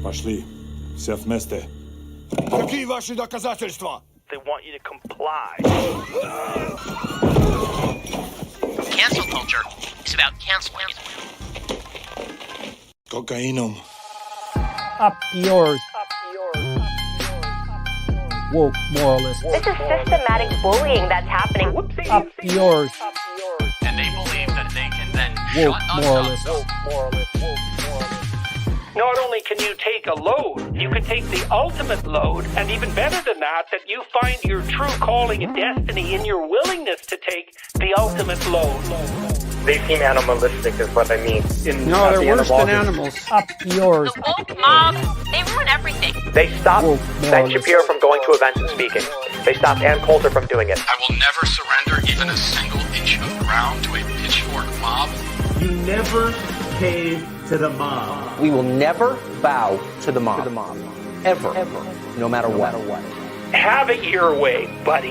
Пошли. Все вместе. Какие ваши доказательства? They want you to comply. Cancel culture is about canceling. Cocainum. Up yours. Woke moralist. This is systematic bullying that's happening. Up yours. And they believe that they can then Woke shut us moralist. up. Not only can you take a load, you can take the ultimate load, and even better than that you find your true calling and destiny in your willingness to take the ultimate load. They seem animalistic is what I mean. No, they're worse than animals. Up yours. The woke mob, they ruin everything. They stopped Woke Ben moralist. Shapiro from going to events and speaking. They stopped Ann Coulter from doing it. I will never surrender even a single inch of ground to a pitchfork mob. You never cave to the mob. We will never bow to the mob. Ever. No matter what. Have it your way, buddy.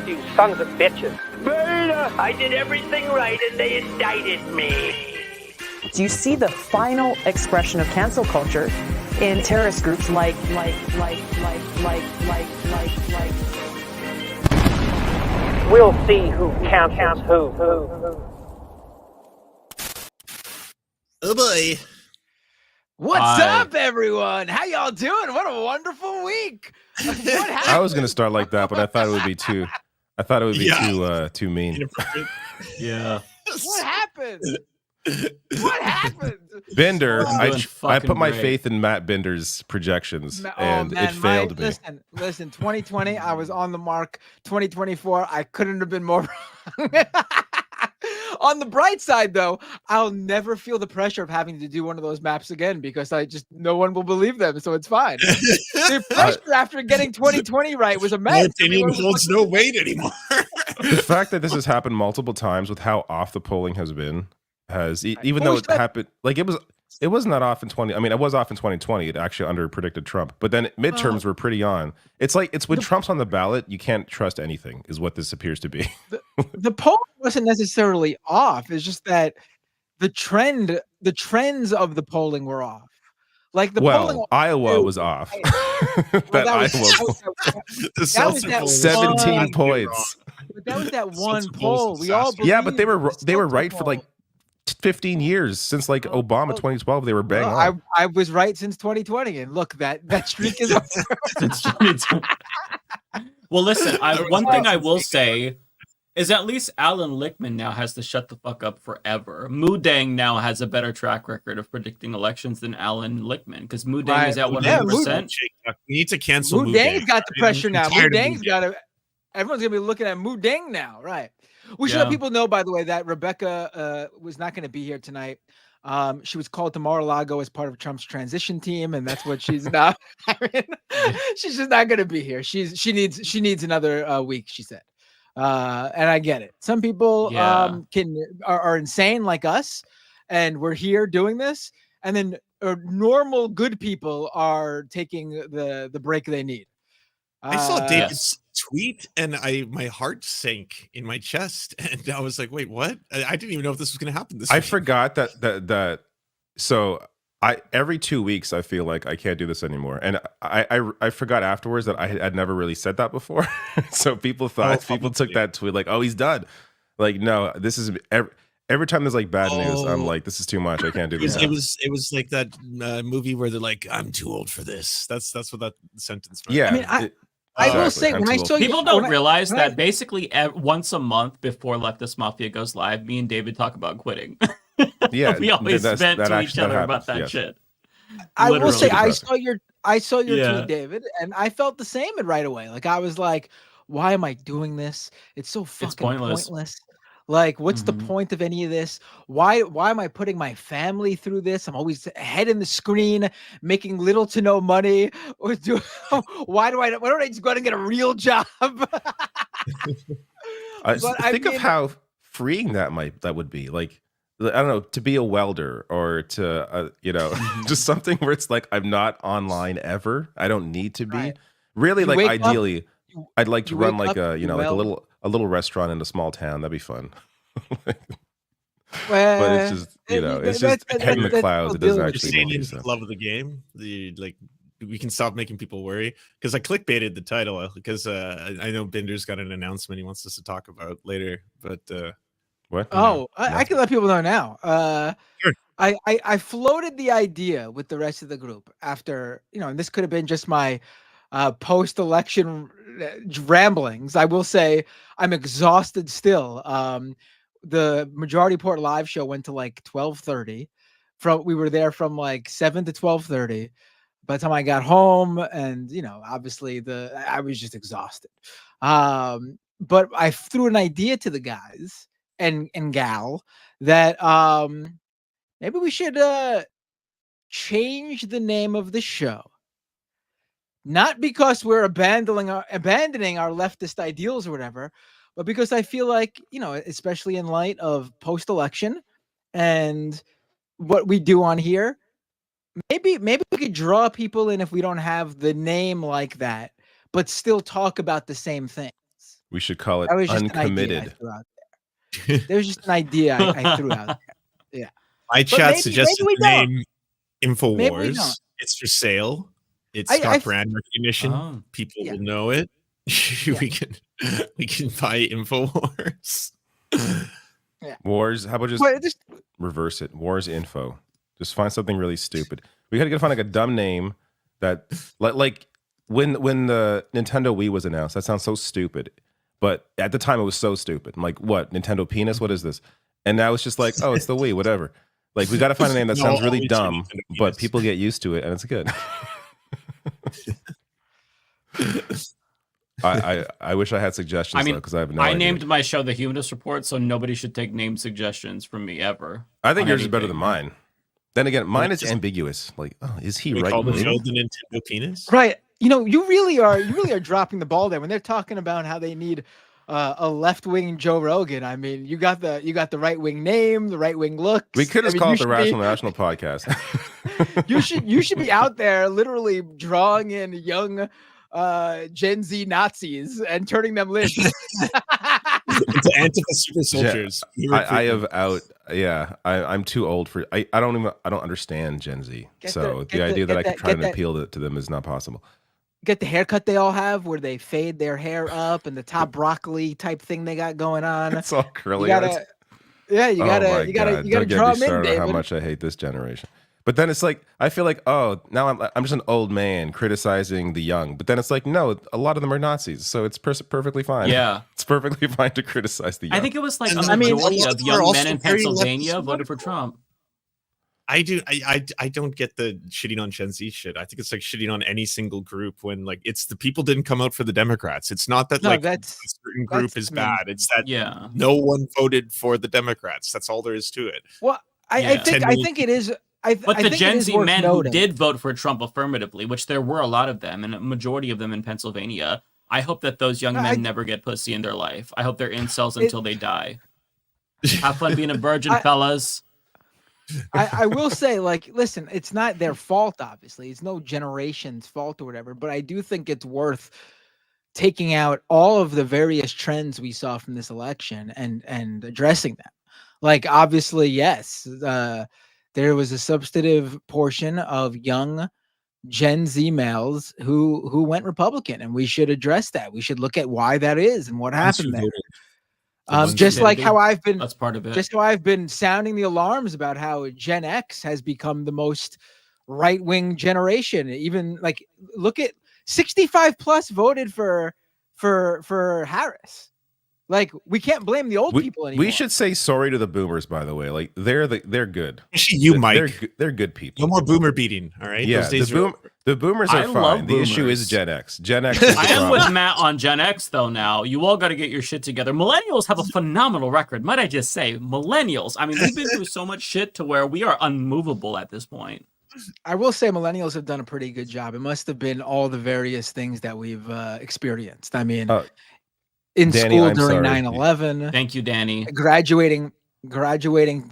You sons of bitches. Beta! I did everything right and they indicted me. Do you see the final expression of cancel culture in terrorist groups like? We'll see who cancels who. Oh boy. What's up, everyone? How y'all doing? What a wonderful week. What happened? I was gonna start like that, but I thought it would be too. Too mean. Yeah. What happened? What happened? Bender, I put my great. faith in Matt Bender's projections, and it failed me. Listen, 2020, I was on the mark. 2024, I couldn't have been more wrong. On the bright side, though, I'll never feel the pressure of having to do one of those maps again because no one will believe them, so it's fine. The pressure after getting 2020 right was immense. My opinion holds no weight anymore. The fact that this has happened multiple times with how off the polling has been even though it happened, like it wasn't that off in 20. I mean, it was off in 2020. It actually under predicted Trump, but then midterms were pretty on. It's like when Trump's on the ballot, you can't trust anything. Is what this appears to be. The poll wasn't necessarily off. It's just that the trends of the polling were off. Like polling, Iowa was off. That was 17 points. But that was that one poll. We all but they were right for like 15 years since like Obama 2012. They were bang on. I was right since 2020, and look, that streak is over. Since 2020. Well, listen, one thing I will say is at least Alan Lichtman now has to shut the fuck up forever. Moo Dang now has a better track record of predicting elections than Alan Lichtman because Moo Dang is at 100%. We need to cancel Moo Dang's got the pressure now. Moo Dang's got to. Everyone's gonna be looking at Moo Dang now, right? We should let people know, by the way, that Rebecca was not going to be here tonight. She was called to Mar-a-Lago as part of Trump's transition team, and that's what she's not. She's just not going to be here. She needs another week, she said. And I get it. Some people are insane like us, and we're here doing this, and then normal good people are taking the break they need. I saw David's tweet and my heart sank in my chest, and I was like, wait, what? I didn't even know if this was going to happen this week. I forgot that so every 2 weeks I feel like I can't do this anymore, and I forgot afterwards that I'd never really said that before. So people took that tweet like, oh, he's done. Like, no, this is every time there's like bad news, I'm like, this is too much. I can't do this. It was like that movie where they're like, I'm too old for this. That's what that sentence meant. Yeah. I mean, I will say, when I saw people don't realize that basically once a month before Leftist Mafia goes live, me and David talk about quitting. Yeah, we always vent to each other about that shit. I will say, I saw your Yeah. tweet, David, and I felt the same right away. Like, I was like, why am I doing this? It's so fucking pointless. Like, what's the point of any of this? Why am I putting my family through this? I'm always head in the screen, making little to no money. Why don't I just go out and get a real job? Think of how freeing that would be. Like, I don't know, to be a welder or to just something where it's like I'm not online ever. I don't need to be. Right. Really, like ideally, I'd like to run like a little restaurant in a small town. That'd be fun. But it's just, it's just head in the clouds. It doesn't actually make any sense. Love of the game. We can stop making people worry, because I clickbaited the title because I know Binder's got an announcement he wants us to talk about later. But what? Oh, I can let people know now. Sure. I floated the idea with the rest of the group after, and this could have been just my post-election ramblings. I will say I'm exhausted still. The Majority Report live show went to like 12:30. We were there from like 7 to 12:30. By the time I got home, and obviously I was just exhausted. But I threw an idea to the guys and gal that maybe we should change the name of the show. Not because we're abandoning our leftist ideals or whatever, but because I feel like, especially in light of post-election and what we do on here, maybe we could draw people in if we don't have the name like that, but still talk about the same things. We should call it Uncommitted. There's just an idea I threw out there. Yeah. My chat suggested the name InfoWars. It's for sale. It's got brand recognition. People will know it. we can buy InfoWars. Wars. How about just reverse it? Wars info. Just find something really stupid. We gotta find like a dumb name that like when the Nintendo Wii was announced. That sounds so stupid, but at the time it was so stupid. I'm like, what? Nintendo Penis? What is this? And now it's just like, oh, it's the Wii. Whatever. Like we gotta find a name that sounds really dumb, but people get used to it, and it's good. I wish I had suggestions, because I have no idea. I named my show The Humanist Report, so nobody should take name suggestions from me ever. I think yours is better than mine. Then again, mine is ambiguous. Like, oh, is he right? Call the show the Nintendo Penis? Right. You really are dropping the ball there when they're talking about how they need a left-wing Joe Rogan. I mean, you got the right-wing name, the right-wing looks. We could have called it the Rational National Podcast. you should be out there literally drawing in young Gen Z Nazis and turning them limbs. It's Antifa super soldiers. I'm too old for I don't understand Gen Z. The idea that I could try to appeal to them is not possible. Get the haircut they all have, where they fade their hair up and the top broccoli type thing they got going on. It's all curly. You gotta draw them in, David. How much I hate this generation. But then it's like, I feel like, oh, now I'm just an old man criticizing the young. But then it's like, no, a lot of them are Nazis, so it's perfectly fine. Yeah, it's perfectly fine to criticize the young. I think it was like a majority of young men in Pennsylvania voted for Trump. I don't get the shitting on Gen Z shit. I think it's like shitting on any single group when like it's the people didn't come out for the Democrats. It's not that a certain group is bad. It's that no one voted for the Democrats. That's all there is to it. Well, I think it is. But the Gen Z men who did vote for Trump affirmatively, which there were a lot of them, and a majority of them in Pennsylvania, I hope that those young men never get pussy in their life. I hope they're incels until they die. Have fun being a virgin, fellas. I will say, like, listen, it's not their fault, obviously. It's no generation's fault or whatever, but I do think it's worth taking out all of the various trends we saw from this election and addressing them. Like, obviously, yes, there was a substantive portion of young Gen Z males who went Republican, and we should address that. We should look at why that is and what happened there. Just like how I've been, that's part of it. Just how I've been sounding the alarms about how Gen X has become the most right-wing generation. Even like, look at 65 plus voted for Harris. Like, we can't blame the old people anymore. We should say sorry to the boomers, by the way. Like, they're good. Actually, you, Mike. They're good people. No more boomer beating, all right? Yeah, the boomers are fine. The issue is Gen X. Gen X is the I am with Matt on Gen X, though, now. You all got to get your shit together. Millennials have a phenomenal record, might I just say. Millennials. I mean, we've been through so much shit to where we are unmovable at this point. I will say millennials have done a pretty good job. It must have been all the various things that we've experienced. I mean... in Danny, school I'm during sorry. 9/11. Thank you, Danny. Graduating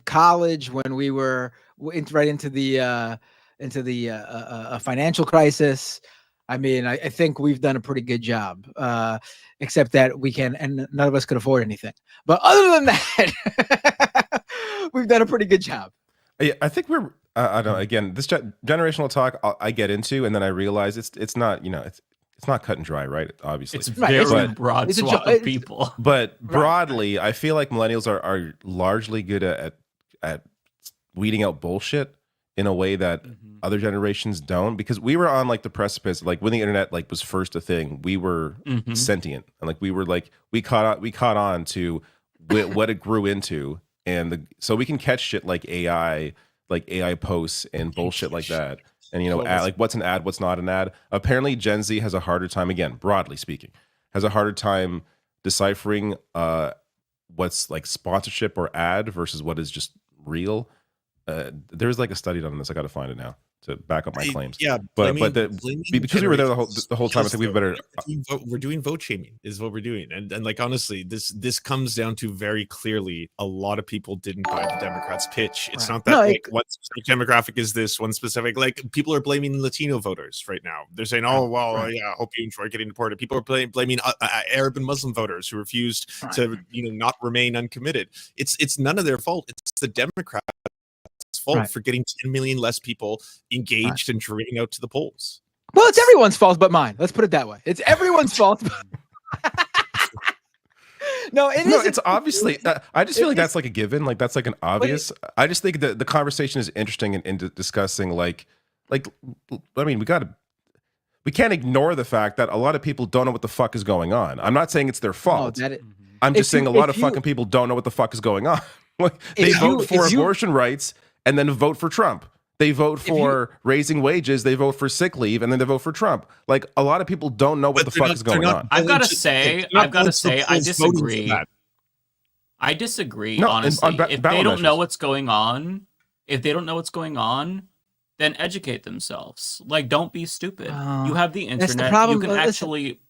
college when we were right into the financial crisis. I mean, I think we've done a pretty good job, except that we can, and none of us could afford anything. But other than that, we've done a pretty good job. Yeah, I think we're. I don't know. Again, this generational talk I get into, and then I realize it's not. It's not cut and dry, right? Obviously, it's very broad swath of people. But broadly, I feel like millennials are largely good at weeding out bullshit in a way that other generations don't, because we were on like the precipice, like when the internet like was first a thing, we were sentient, and like we were like we caught on to what it grew into, and so we can catch shit like AI posts and bullshit like that. And like what's an ad, what's not an ad. Apparently Gen Z has a harder time, again, broadly speaking, has a harder time deciphering what's like sponsorship or ad versus what is just real. There's like a study done on this. I got to find it now to back up my claims. But because we were there the whole time, I think we better. We're doing vote shaming is what we're doing, and like honestly, this comes down to very clearly a lot of people didn't buy the Democrats' pitch. It's not that like what specific demographic is this one specific. Like people are blaming Latino voters right now. They're saying, "Oh well, yeah, I hope you enjoy getting deported." People are blaming Arab and Muslim voters who refused to not remain uncommitted. It's none of their fault. It's the Democrats' fault for getting 10 million less people engaged and driving out to the polls. Well, it's everyone's fault but mine. Let's put it that way. It's everyone's fault. No, it's obviously. I just feel like that's like a given. Like that's like an obvious. I just think that the conversation is interesting in discussing like. I mean, we can't ignore the fact that a lot of people don't know what the fuck is going on. I'm not saying it's their fault. I'm just saying a lot of fucking people don't know what the fuck is going on. Like they vote for abortion rights and then vote for Trump. They vote for raising wages. They vote for sick leave, and then they vote for Trump. Like a lot of people don't know what the fuck is going on. I've got to say, I disagree. I disagree, honestly. If they don't know what's going on, then educate themselves. Like, don't be stupid. You have the internet. You can actually.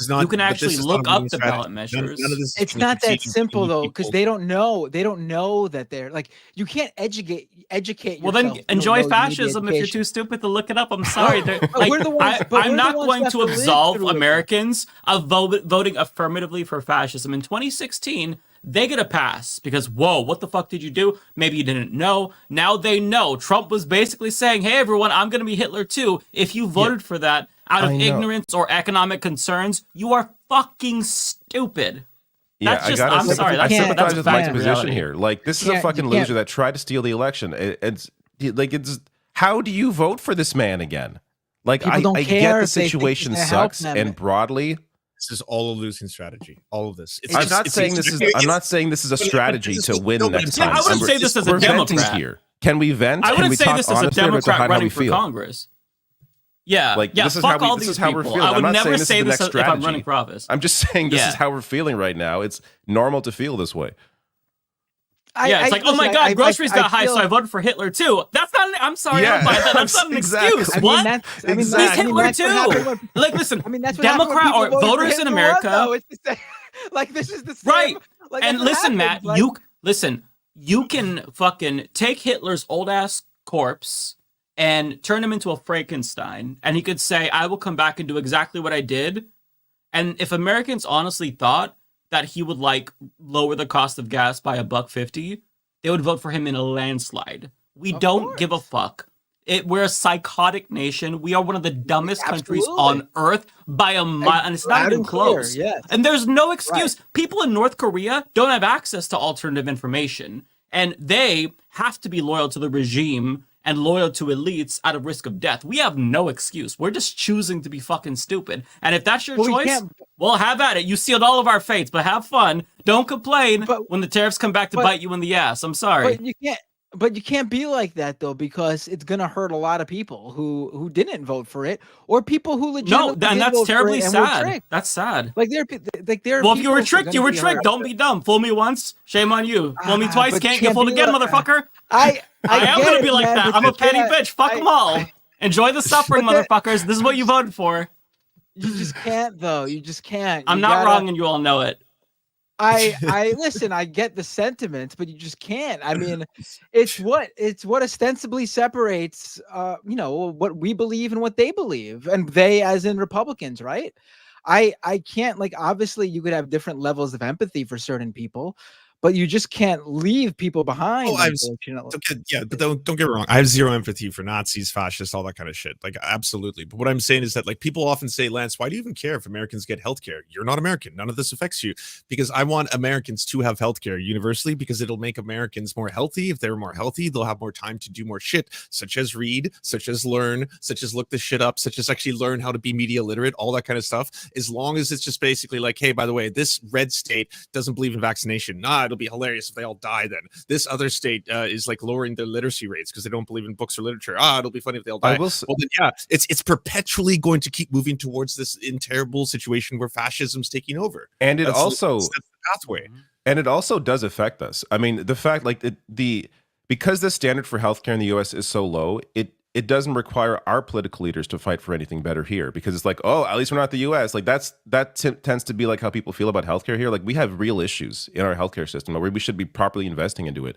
You can actually look up the ballot measures. It's not that simple though, because they don't know. They don't know that they're like. You can't educate yourself. Well, then enjoy fascism if you're too stupid to look it up. I'm sorry. I'm not going to absolve Americans of voting affirmatively for fascism. In 2016, they get a pass because, whoa, what the fuck did you do? Maybe you didn't know. Now they know. Trump was basically saying, hey, everyone, I'm going to be Hitler too. If you voted for that out of ignorance or economic concerns, you are fucking stupid. Yeah, that's just, I'm sorry. I sympathize with Mike's position here. Like, this is a fucking loser that tried to steal the election. It's how do you vote for this man again? Like, I get the situation sucks, and broadly, this is all a losing strategy. All of this. I'm not saying this is a strategy to win next time. I wouldn't say this as a Democrat. Here. Can we vent? I wouldn't say this as a Democrat running for Congress. Yeah, this is how we're feeling. I would never say this if I'm running for office. I'm just saying this is how we're feeling right now. It's normal to feel this way. It's like, oh my God, groceries got high, so I voted for Hitler too. That's not. I'm sorry, that's not an excuse. What? He's Hitler too. Like, listen, Democrat or voters in America. Like, this is the same. Right. And listen, Matt, you can fucking take Hitler's old ass corpse and turn him into a Frankenstein, and he could say, I will come back and do exactly what I did. And if Americans honestly thought that he would like lower the cost of gas by $1.50, they would vote for him in a landslide. We don't give a fuck. We're a psychotic nation. We are one of the dumbest countries on earth by a mile, and it's not even close. And there's no excuse. People in North Korea don't have access to alternative information, and they have to be loyal to the regime and loyal to elites out of risk of death. We have no excuse. We're just choosing to be fucking stupid. And if that's your choice, well, have at it. You sealed all of our fates, but have fun. Don't complain when the tariffs come back to bite you in the ass. I'm sorry. But you can't be like that though, because it's gonna hurt a lot of people who didn't vote for it, or people who legitimately and that's terribly sad. That's sad. Well, if you were tricked, you were tricked. Don't be dumb. Fool me once, shame on you. Fool me twice, can't get fooled again, motherfucker. I am gonna be like that. I'm a petty bitch. Fuck them all. Enjoy the suffering, motherfuckers. This is what you voted for. You just can't though. You just can't. I'm not wrong, and you all know it. I listen, I get the sentiments, but you just can't. I mean, it's what ostensibly separates what we believe and what they believe, and they as in Republicans, right? I can't, like, obviously you could have different levels of empathy for certain people, but you just can't leave people behind. Oh, but don't get me wrong. I have zero empathy for Nazis, fascists, all that kind of shit. Like, absolutely. But what I'm saying is that, like, people often say, Lance, why do you even care if Americans get healthcare? You're not American. None of this affects you. Because I want Americans to have healthcare universally, because it'll make Americans more healthy. If they're more healthy, they'll have more time to do more shit, such as read, such as learn, such as look this shit up, such as actually learn how to be media literate, all that kind of stuff. As long as it's just basically like, hey, by the way, this red state doesn't believe in vaccination. It'll be hilarious if they all die then. This other state is like lowering their literacy rates because they don't believe in books or literature. It'll be funny if they all die. Well, then, yeah, it's perpetually going to keep moving towards this terrible situation where fascism's taking over. And that's the pathway. And it also does affect us. I mean, the fact, like, because the standard for healthcare in the US is so low, it doesn't require our political leaders to fight for anything better here, because it's like, oh, at least we're not the US. Like, that tends to be like how people feel about healthcare here. Like, we have real issues in our healthcare system where we should be properly investing into it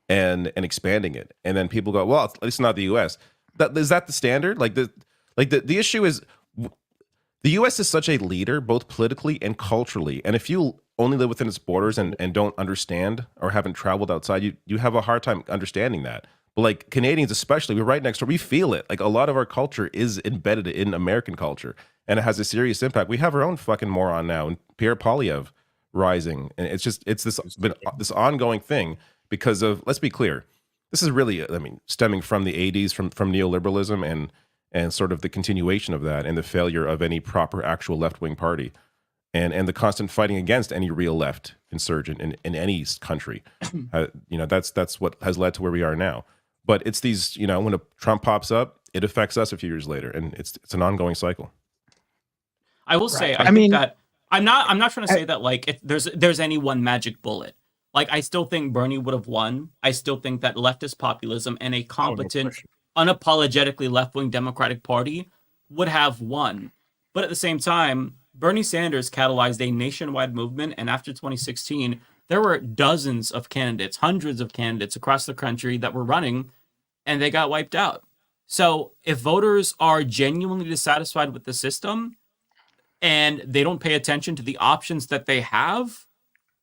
and expanding it. And then people go, well, at least not the US. Is that the standard? Like, the issue is the US is such a leader, both politically and culturally. And if you only live within its borders and don't understand or haven't traveled outside, you have a hard time understanding that. But like Canadians especially, we're right next door. We feel it. Like, a lot of our culture is embedded in American culture, and it has a serious impact. We have our own fucking moron now, and Pierre Poilievre rising. And it's this ongoing thing because of, let's be clear, this is really, I mean, stemming from the 80s, from neoliberalism and sort of the continuation of that, and the failure of any proper actual left-wing party. And the constant fighting against any real left insurgent in any country. That's what has led to where we are now. But it's these, when a Trump pops up, it affects us a few years later, and it's an ongoing cycle. I will say, I think that I'm not trying to say that like there's any one magic bullet. Like, I still think Bernie would have won. I still think that leftist populism and a competent, unapologetically left-wing Democratic Party would have won. But at the same time, Bernie Sanders catalyzed a nationwide movement, and after 2016, there were dozens of candidates, hundreds of candidates across the country that were running, and they got wiped out. So if voters are genuinely dissatisfied with the system and they don't pay attention to the options that they have,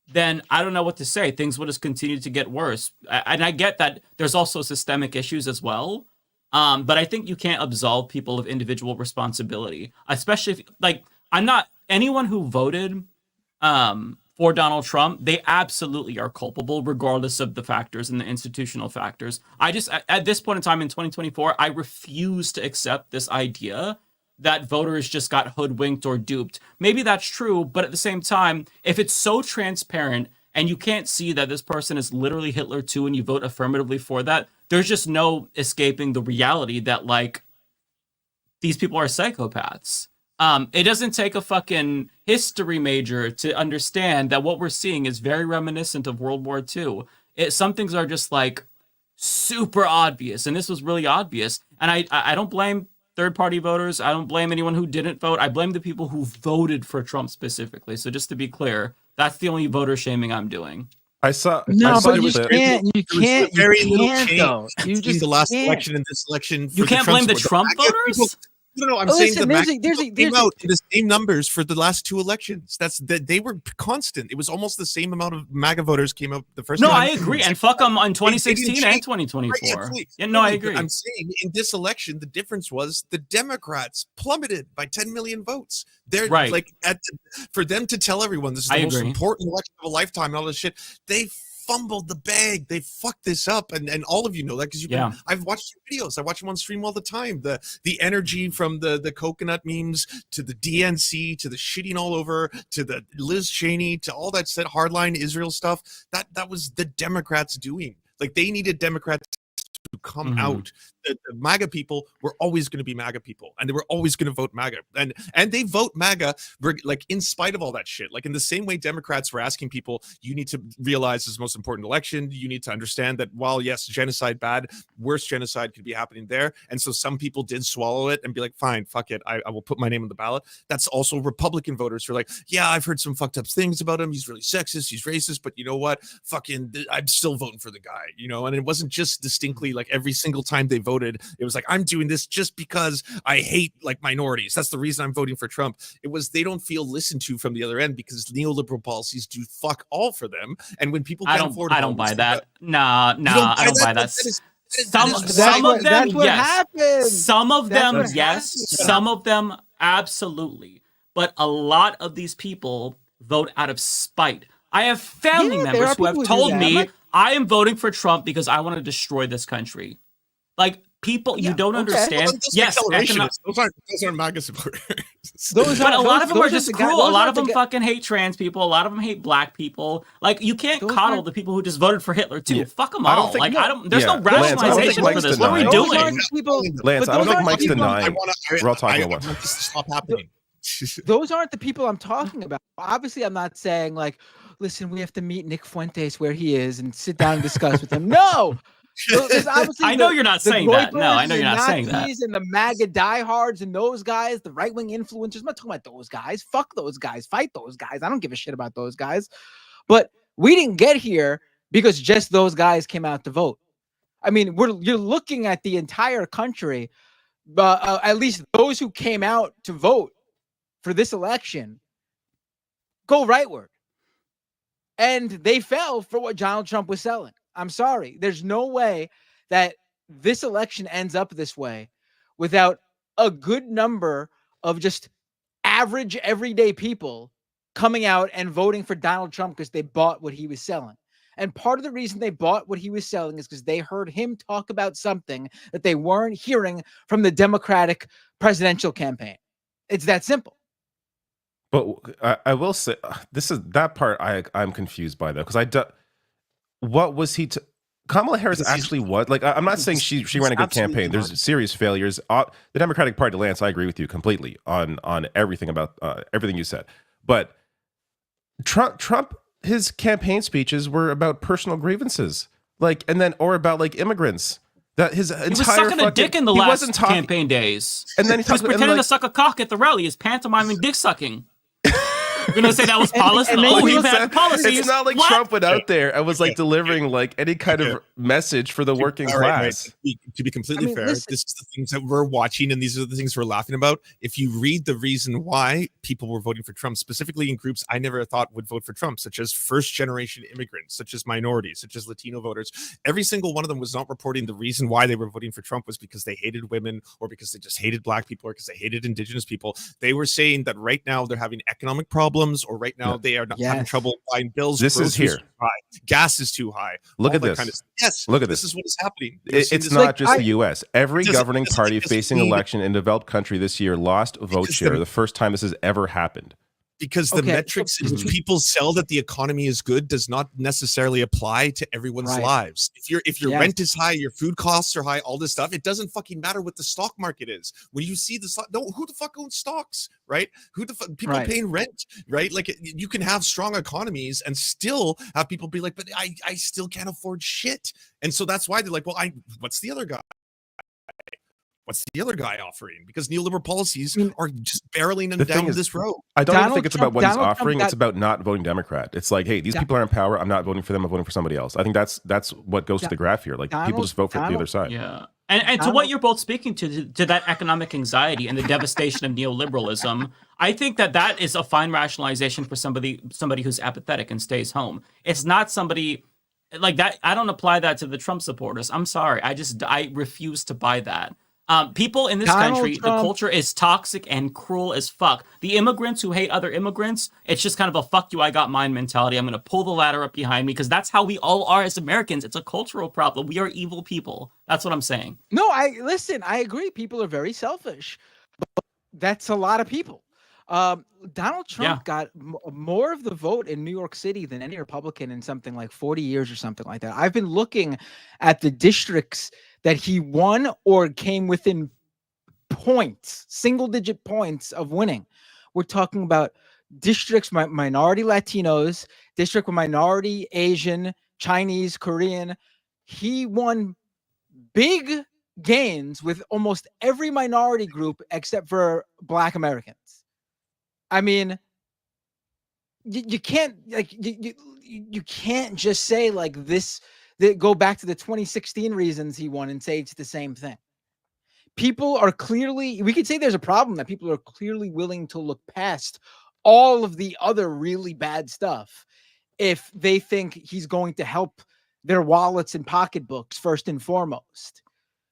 then I don't know what to say. Things will just continue to get worse. And I get that there's also systemic issues as well. But I think you can't absolve people of individual responsibility, especially if, like, anyone who voted for Donald Trump, they absolutely are culpable, regardless of the factors and the institutional factors. At this point in time in 2024, I refuse to accept this idea that voters just got hoodwinked or duped. Maybe that's true, but at the same time, if it's so transparent and you can't see that this person is literally Hitler too, and you vote affirmatively for that, there's just no escaping the reality that, like, these people are psychopaths. It doesn't take a fucking history major to understand that what we're seeing is very reminiscent of World War II. Some things are just, like, super obvious, and this was really obvious. And I don't blame third-party voters. I don't blame anyone who didn't vote. I blame the people who voted for Trump specifically. So just to be clear, that's the only voter shaming I'm doing. I saw. No, but you can't. You can't. Though. You just the last election and this election. You can't blame the Trump voters. No, I'm saying the MAGA came out in the same numbers for the last two elections. They were constant. It was almost the same amount of MAGA voters came out the first time. No, I agree. And fuck them on 2016 and 2024. I agree. I'm saying in this election, the difference was the Democrats plummeted by 10 million votes. They're like, for them to tell everyone this is the most important election of a lifetime and all this shit, they fumbled the bag. They fucked this up, and all of you know that because I've watched your videos. I watch them on stream all the time. The energy from the coconut memes to the DNC to the shitting all over to the Liz Cheney to all that said hardline Israel stuff. That was the Democrats doing. Like, they needed Democrats to come out. The MAGA people were always going to be MAGA people, and they were always going to vote MAGA, and they vote MAGA like in spite of all that shit. Like, in the same way Democrats were asking people, you need to realize this is the most important election. You need to understand that while yes, genocide bad, worse genocide could be happening there. And so some people did swallow it and be like, fine, fuck it, I will put my name on the ballot. That's also Republican voters who are like, yeah, I've heard some fucked up things about him. He's really sexist. He's racist. But you know what? Fucking, I'm still voting for the guy. And it wasn't just distinctly like every single time they voted, it was like, I'm doing this just because I hate like minorities. That's the reason I'm voting for Trump. It was they don't feel listened to from the other end because neoliberal policies do fuck all for them. And when people can't afford, I don't buy that. Nah, I don't buy that. Some of them, that's what yes. happens. Some of them, That's what yes. happens. Some of them, absolutely. But a lot of these people vote out of spite. I have family members who have told me, I am voting for Trump because I want to destroy this country. Like, people, you don't understand. Well, yes, those aren't MAGA supporters. But a lot of them are just cruel. A lot of them fucking hate trans people. A lot of them hate black people. Like, you can't coddle the people who just voted for Hitler too. Yeah. Fuck them all. There's no rationalization for this. What are we doing? Lance, I don't think Mike's denying. We're all talking about this to stop happening. Those aren't the people I'm talking about. Obviously, I'm not saying like, listen, we have to meet Nick Fuentes where he is and sit down and discuss with him. No. I know you're not saying that. No, I know you're not saying that. And the MAGA diehards and those guys, the right-wing influencers. I'm not talking about those guys. Fuck those guys. Fight those guys. I don't give a shit about those guys. But we didn't get here because just those guys came out to vote. I mean, you're looking at the entire country, at least those who came out to vote for this election, go rightward. And they fell for what Donald Trump was selling. I'm sorry. There's no way that this election ends up this way without a good number of just average, everyday people coming out and voting for Donald Trump because they bought what he was selling. And part of the reason they bought what he was selling is because they heard him talk about something that they weren't hearing from the Democratic presidential campaign. It's that simple. But I will say, this is that part I'm confused by, though, because what was he? Kamala Harris actually was like. I'm not saying she ran a good campaign. There's serious failures. The Democratic Party, Lance, I agree with you completely on everything about everything you said. But Trump, his campaign speeches were about personal grievances, or about like immigrants. That his entire he was sucking a dick in the last campaign days, and then he was pretending to suck a cock at the rally. His pantomiming dick sucking. You're gonna say that was policy? We've had policies. It's not like Trump went out there and was like delivering like any kind of message for the working class. Right. To be completely fair, this is the things that we're watching, and these are the things we're laughing about. If you read the reason why people were voting for Trump, specifically in groups I never thought would vote for Trump, such as first-generation immigrants, such as minorities, such as Latino voters, every single one of them was not reporting the reason why they were voting for Trump was because they hated women, or because they just hated black people, or because they hated indigenous people. They were saying that right now they're having economic problems, or right now they are not having trouble buying bills. This is here. Gas is too high. Look at this. Kind of, yes. Look at this. This is what is happening. It's not just the U.S. Every governing party facing election in a developed country this year lost vote share. The first time this has ever happened. Because the metrics in which people sell that the economy is good does not necessarily apply to everyone's lives. If your rent is high, your food costs are high, all this stuff, it doesn't fucking matter what the stock market is. When you see the stock, who the fuck owns stocks, right? Who the fuck people paying rent, right? Like you can have strong economies and still have people be like, but I still can't afford shit. And so that's why they're like, well, what's the other guy? What's the other guy offering? Because neoliberal policies are just barreling them down this road. I don't even think it's about what he's offering. It's about not voting Democrat. It's like, hey, these people are in power. I'm not voting for them. I'm voting for somebody else. I think that's what goes to the graph here. Like people just vote for the other side. Yeah. And to what you're both speaking to that economic anxiety and the devastation of neoliberalism, I think that is a fine rationalization for somebody who's apathetic and stays home. It's not somebody like that. I don't apply that to the Trump supporters. I'm sorry. I refuse to buy that. People in this country, the culture is toxic and cruel as fuck. The immigrants who hate other immigrants, it's just kind of a fuck you, I got mine mentality. I'm going to pull the ladder up behind me because that's how we all are as Americans. It's a cultural problem. We are evil people. That's what I'm saying. No, I agree. People are very selfish, but that's a lot of people. Donald Trump got more of the vote in New York City than any Republican in something like 40 years or something like that. I've been looking at the districts that he won or came within points, single-digit points of winning. We're talking about districts, minority Latinos, district with minority Asian, Chinese, Korean. He won big gains with almost every minority group except for Black Americans. I mean, you can't like you can't just say like this that go back to the 2016 reasons he won and say it's the same thing. People are clearly, we could say there's a problem that people are clearly willing to look past all of the other really bad stuff if they think he's going to help their wallets and pocketbooks first and foremost.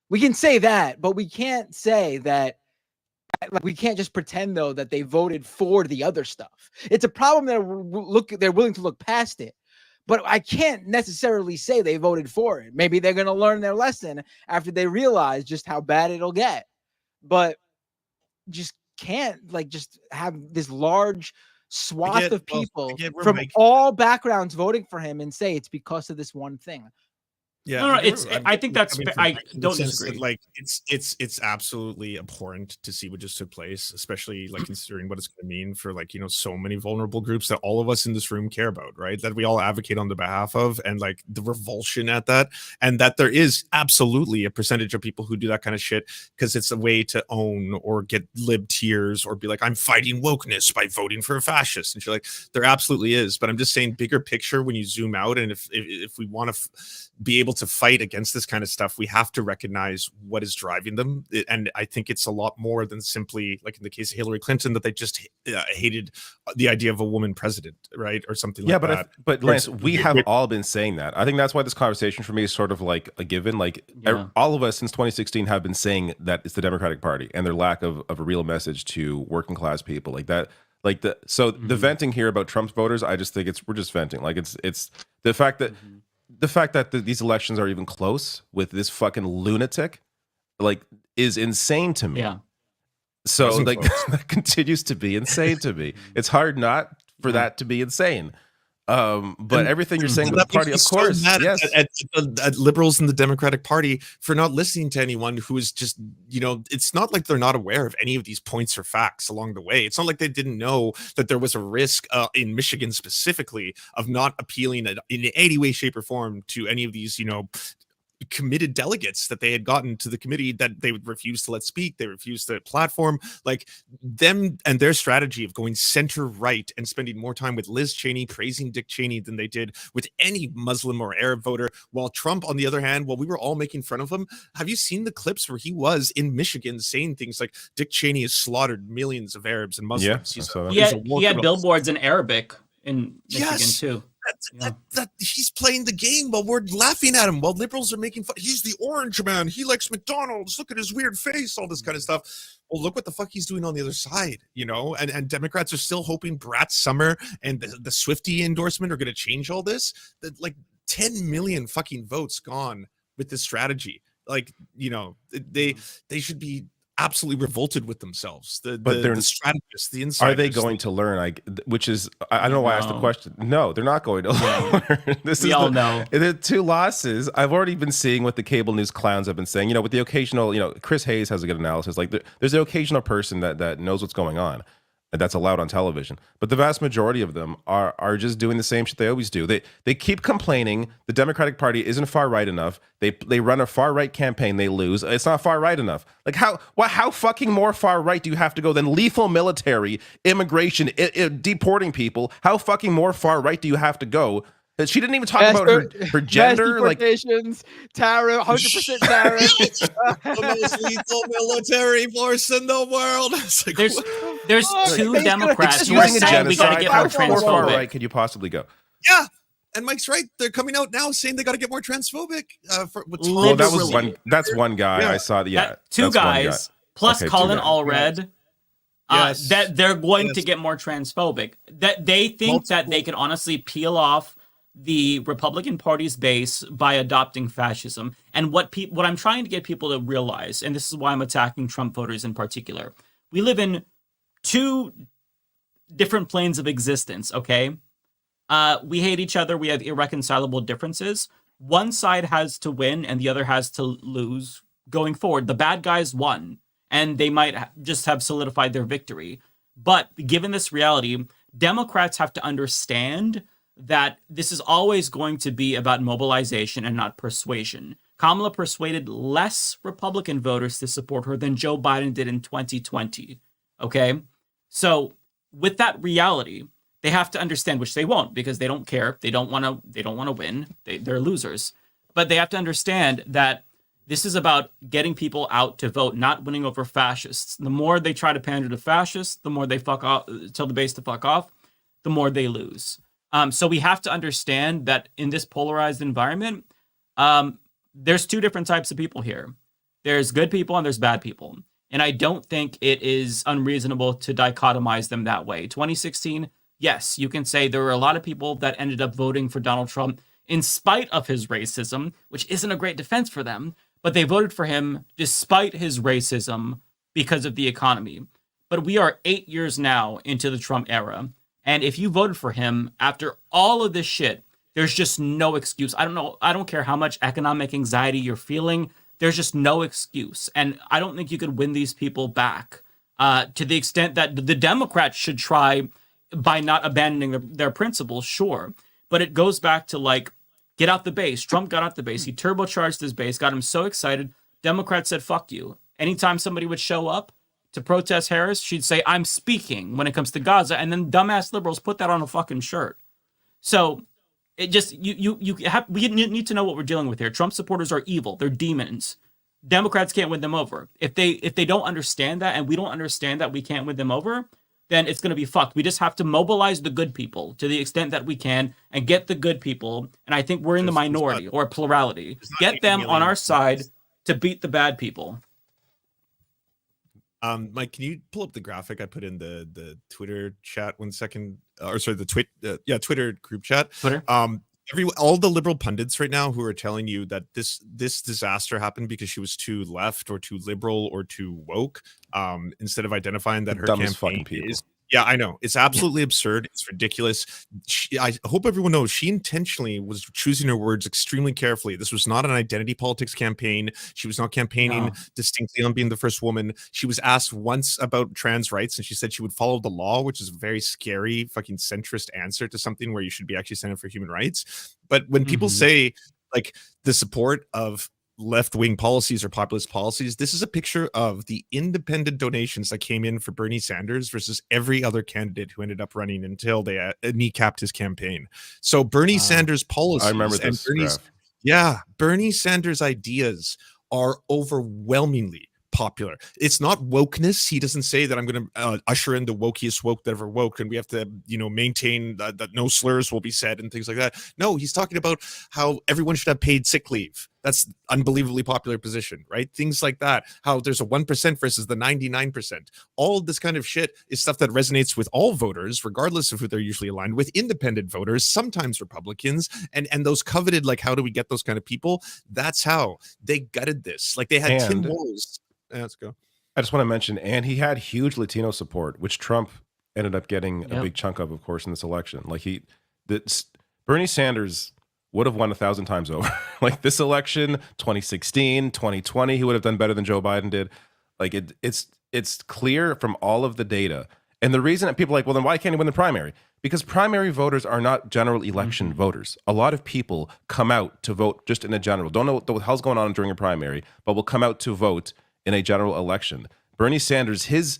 We can say that, but we can't say that, like, we can't just pretend though that they voted for the other stuff. It's a problem that they're willing to look past it, but I can't necessarily say they voted for it. Maybe they're going to learn their lesson after they realize just how bad it'll get, but just can't like just have this large swath of people from all backgrounds voting for him and say it's because of this one thing. Yeah, no, I think that's. I don't disagree. Like, it's absolutely abhorrent to see what just took place, especially like considering what it's going to mean for, like, you know, so many vulnerable groups that all of us in this room care about, right? That we all advocate on the behalf of, and like the revulsion at that, and that there is absolutely a percentage of people who do that kind of shit because it's a way to own or get lib tears or be like, I'm fighting wokeness by voting for a fascist, and you're like, there absolutely is. But I'm just saying, bigger picture, when you zoom out, and if we want to be able to fight against this kind of stuff, we have to recognize what is driving them. And I think it's a lot more than simply, like in the case of Hillary Clinton, that they just hated the idea of a woman president, right? Or something like that. But Lance, we have all been saying that. I think that's why this conversation for me is sort of like a given. Like, all of us since 2016 have been saying that it's the Democratic Party and their lack of a real message to working class people like that. Like the venting here about Trump's voters, I just think we're just venting. Like it's the fact that these elections are even close with this fucking lunatic, like, is insane to me. Yeah. So like that continues to be insane to me. It's hard not for that to be insane. But everything you're saying with the party, of course, yes, at liberals in the Democratic Party for not listening to anyone who is just, you know, it's not like they're not aware of any of these points or facts along the way. It's not like they didn't know that there was a risk in Michigan specifically of not appealing in any way, shape, or form to any of these, you know, committed delegates that they had gotten to the committee that they would refuse to let speak. They refused to platform. Like, them and their strategy of going center right and spending more time with Liz Cheney praising Dick Cheney than they did with any Muslim or Arab voter, while Trump, on the other hand, while we were all making fun of him, have you seen the clips where he was in Michigan saying things like Dick Cheney has slaughtered millions of Arabs and Muslims? He had billboards in Arabic in Michigan too. That he's playing the game while we're laughing at him, while liberals are making fun. He's the orange man. He likes McDonald's. Look at his weird face, all this kind of stuff. Well, look what the fuck he's doing on the other side, you know? And Democrats are still hoping Brat Summer and the Swiftie endorsement are going to change all this. That, like, 10 million fucking votes gone with this strategy. Like, you know, they should be absolutely revolted with they're the strategists, the insiders. Are they going to learn? Which is, I don't know why I asked the question. No, they're not going to learn. We all know. The two losses, I've already been seeing what the cable news clowns have been saying, you know, with the occasional, you know, Chris Hayes has a good analysis. Like, there's an occasional person that knows what's going on, and that's allowed on television. But the vast majority of them are just doing the same shit they always do. They keep complaining the Democratic Party isn't far right enough. They run a far right campaign, they lose. It's not far right enough. Like, how fucking more far right do you have to go than lethal military, immigration, deporting people? How fucking more far right do you have to go? She didn't even talk about her gender, like tariff, 100% tariff. The most lethal military force in the world. Like, there's two Democrats who are saying we got to get more transphobic. How far right could you possibly go? Yeah, and Mike's right. They're coming out now saying they got to get more transphobic. Well, that was one. That's one guy. Yeah. I saw. Two guys plus Colin Allred. That they're going to get more transphobic. That they think that they can honestly peel off the Republican Party's base by adopting fascism. And what I'm trying to get people to realize, and this is why I'm attacking Trump voters in particular, we live in two different planes of existence, okay? We hate each other. We have irreconcilable differences. One side has to win and the other has to lose going forward. The bad guys won, and they might just have solidified their victory. But given this reality, Democrats have to understand that this is always going to be about mobilization and not persuasion. Kamala persuaded less Republican voters to support her than Joe Biden did in 2020. Okay? So with that reality, they have to understand, which they won't, because they don't care. They don't want to win. They're losers. But they have to understand that this is about getting people out to vote, not winning over fascists. The more they try to pander to fascists, the more they fuck off, tell the base to fuck off, the more they lose. So we have to understand that in this polarized environment, there's two different types of people here. There's good people and there's bad people. And I don't think it is unreasonable to dichotomize them that way. 2016, yes, you can say there were a lot of people that ended up voting for Donald Trump in spite of his racism, which isn't a great defense for them, but they voted for him despite his racism because of the economy. But we are 8 years now into the Trump era. And if you voted for him after all of this shit, there's just no excuse. I don't care how much economic anxiety you're feeling. There's just no excuse. And I don't think you could win these people back to the extent that the Democrats should try by not abandoning their principles, sure. But it goes back to like, get out the base. Trump got out the base. He turbocharged his base, got him so excited. Democrats said, fuck you. Anytime somebody would show up to protest Harris, she'd say, I'm speaking when it comes to Gaza. And then dumbass liberals put that on a fucking shirt. So it just, we need to know what we're dealing with here. Trump supporters are evil. They're demons. Democrats can't win them over. If they don't understand that, and we don't understand that we can't win them over, then it's going to be fucked. We just have to mobilize the good people to the extent that we can and get the good people. And I think we're in the minority or plurality. Get them on our side to beat the bad people. Mike, can you pull up the graphic I put in the Twitter chat 1 second? Or sorry, the Twitter group chat. Twitter. All the liberal pundits right now who are telling you that this disaster happened because she was too left or too liberal or too woke, instead of identifying that her campaign is. Yeah, I know. It's absolutely absurd. It's ridiculous. I hope everyone knows she intentionally was choosing her words extremely carefully. This was not an identity politics campaign. She was not campaigning distinctly on being the first woman. She was asked once about trans rights, and she said she would follow the law, which is a very scary, fucking centrist answer to something where you should be actually standing for human rights. But when people say, like, the support of left-wing policies or populist policies, this is a picture of the independent donations that came in for Bernie Sanders versus every other candidate who ended up running until they kneecapped his campaign. So Bernie Sanders policies, I remember this. Bernie Sanders ideas are overwhelmingly popular. It's not wokeness. He doesn't say that I'm going to usher in the wokest woke that ever woke, and we have to, maintain that no slurs will be said and things like that. No, he's talking about how everyone should have paid sick leave. That's unbelievably popular position, right? Things like that. How there's a 1% versus the 99%. All of this kind of shit is stuff that resonates with all voters, regardless of who they're usually aligned with. Independent voters, sometimes Republicans, and those coveted, like, how do we get those kind of people? That's how they gutted this. Like, they had Tim Walz. Let's go. I just want to mention, and he had huge Latino support, which Trump ended up getting a big chunk of course, in this election. Like Bernie Sanders would have won 1,000 times over. Like this election, 2016, 2020, he would have done better than Joe Biden did. Like it's clear from all of the data. And the reason that people are like, well, then why can't he win the primary? Because primary voters are not general election voters. A lot of people come out to vote just in a general. Don't know what the hell's going on during a primary, but will come out to vote in a general election. Bernie Sanders, his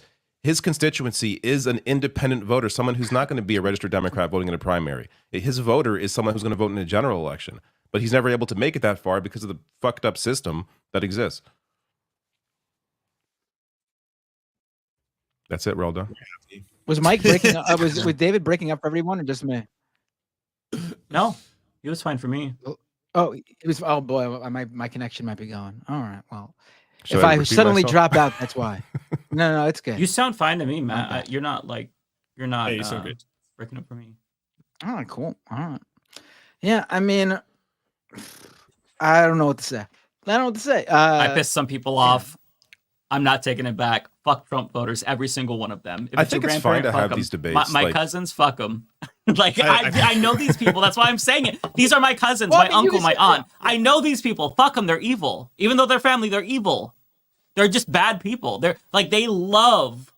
constituency is an independent voter, someone who's not going to be a registered Democrat voting in a primary. His voter is someone who's going to vote in a general election, but he's never able to make it that far because of the fucked up system that exists. That's it. We're all done. Was Mike breaking up? Was David breaking up for everyone or just me? No, he was fine for me. Oh, it was. Oh boy, my connection might be going. All right, well. Should if I suddenly drop out, that's why. No, it's good. You sound fine to me, Matt. You're not Hey, you sound good. breaking up for me. All right, cool. All right. Yeah, I mean, I don't know what to say. I pissed some people off. I'm not taking it back. Fuck Trump voters, every single one of them. If I think it's fine to have these debates. My cousins, fuck them. Like, I know these people. That's why I'm saying it. These are my cousins, my uncle, my aunt. I know these people. Fuck them. They're evil. Even though they're family, they're evil. They're just bad people. They're like, they love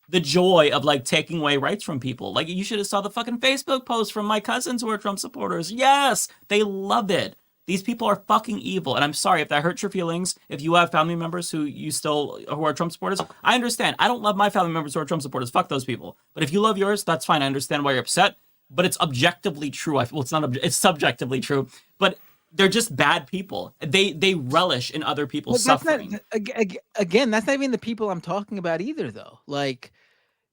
the joy of like taking away rights from people. Like, you should have saw the fucking Facebook post from my cousins who are Trump supporters. Yes, they love it. These people are fucking evil. And I'm sorry if that hurts your feelings. If you have family members who are Trump supporters, I understand. I don't love my family members who are Trump supporters. Fuck those people. But if you love yours, that's fine. I understand why you're upset. But it's objectively true. It's not. It's subjectively true. But they're just bad people. They relish in other people's suffering. Again, that's not even the people I'm talking about either, though. Like,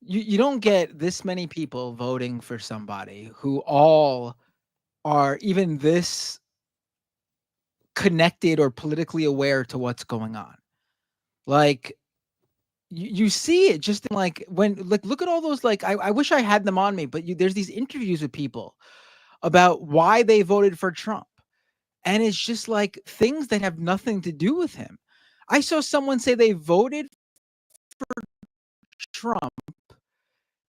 you don't get this many people voting for somebody who all are even this connected or politically aware to what's going on. Like, you see it just in, like, when, like, look at all those, like, I wish I had them on me, but there's these interviews with people about why they voted for Trump. And it's just like things that have nothing to do with him. I saw someone say they voted for Trump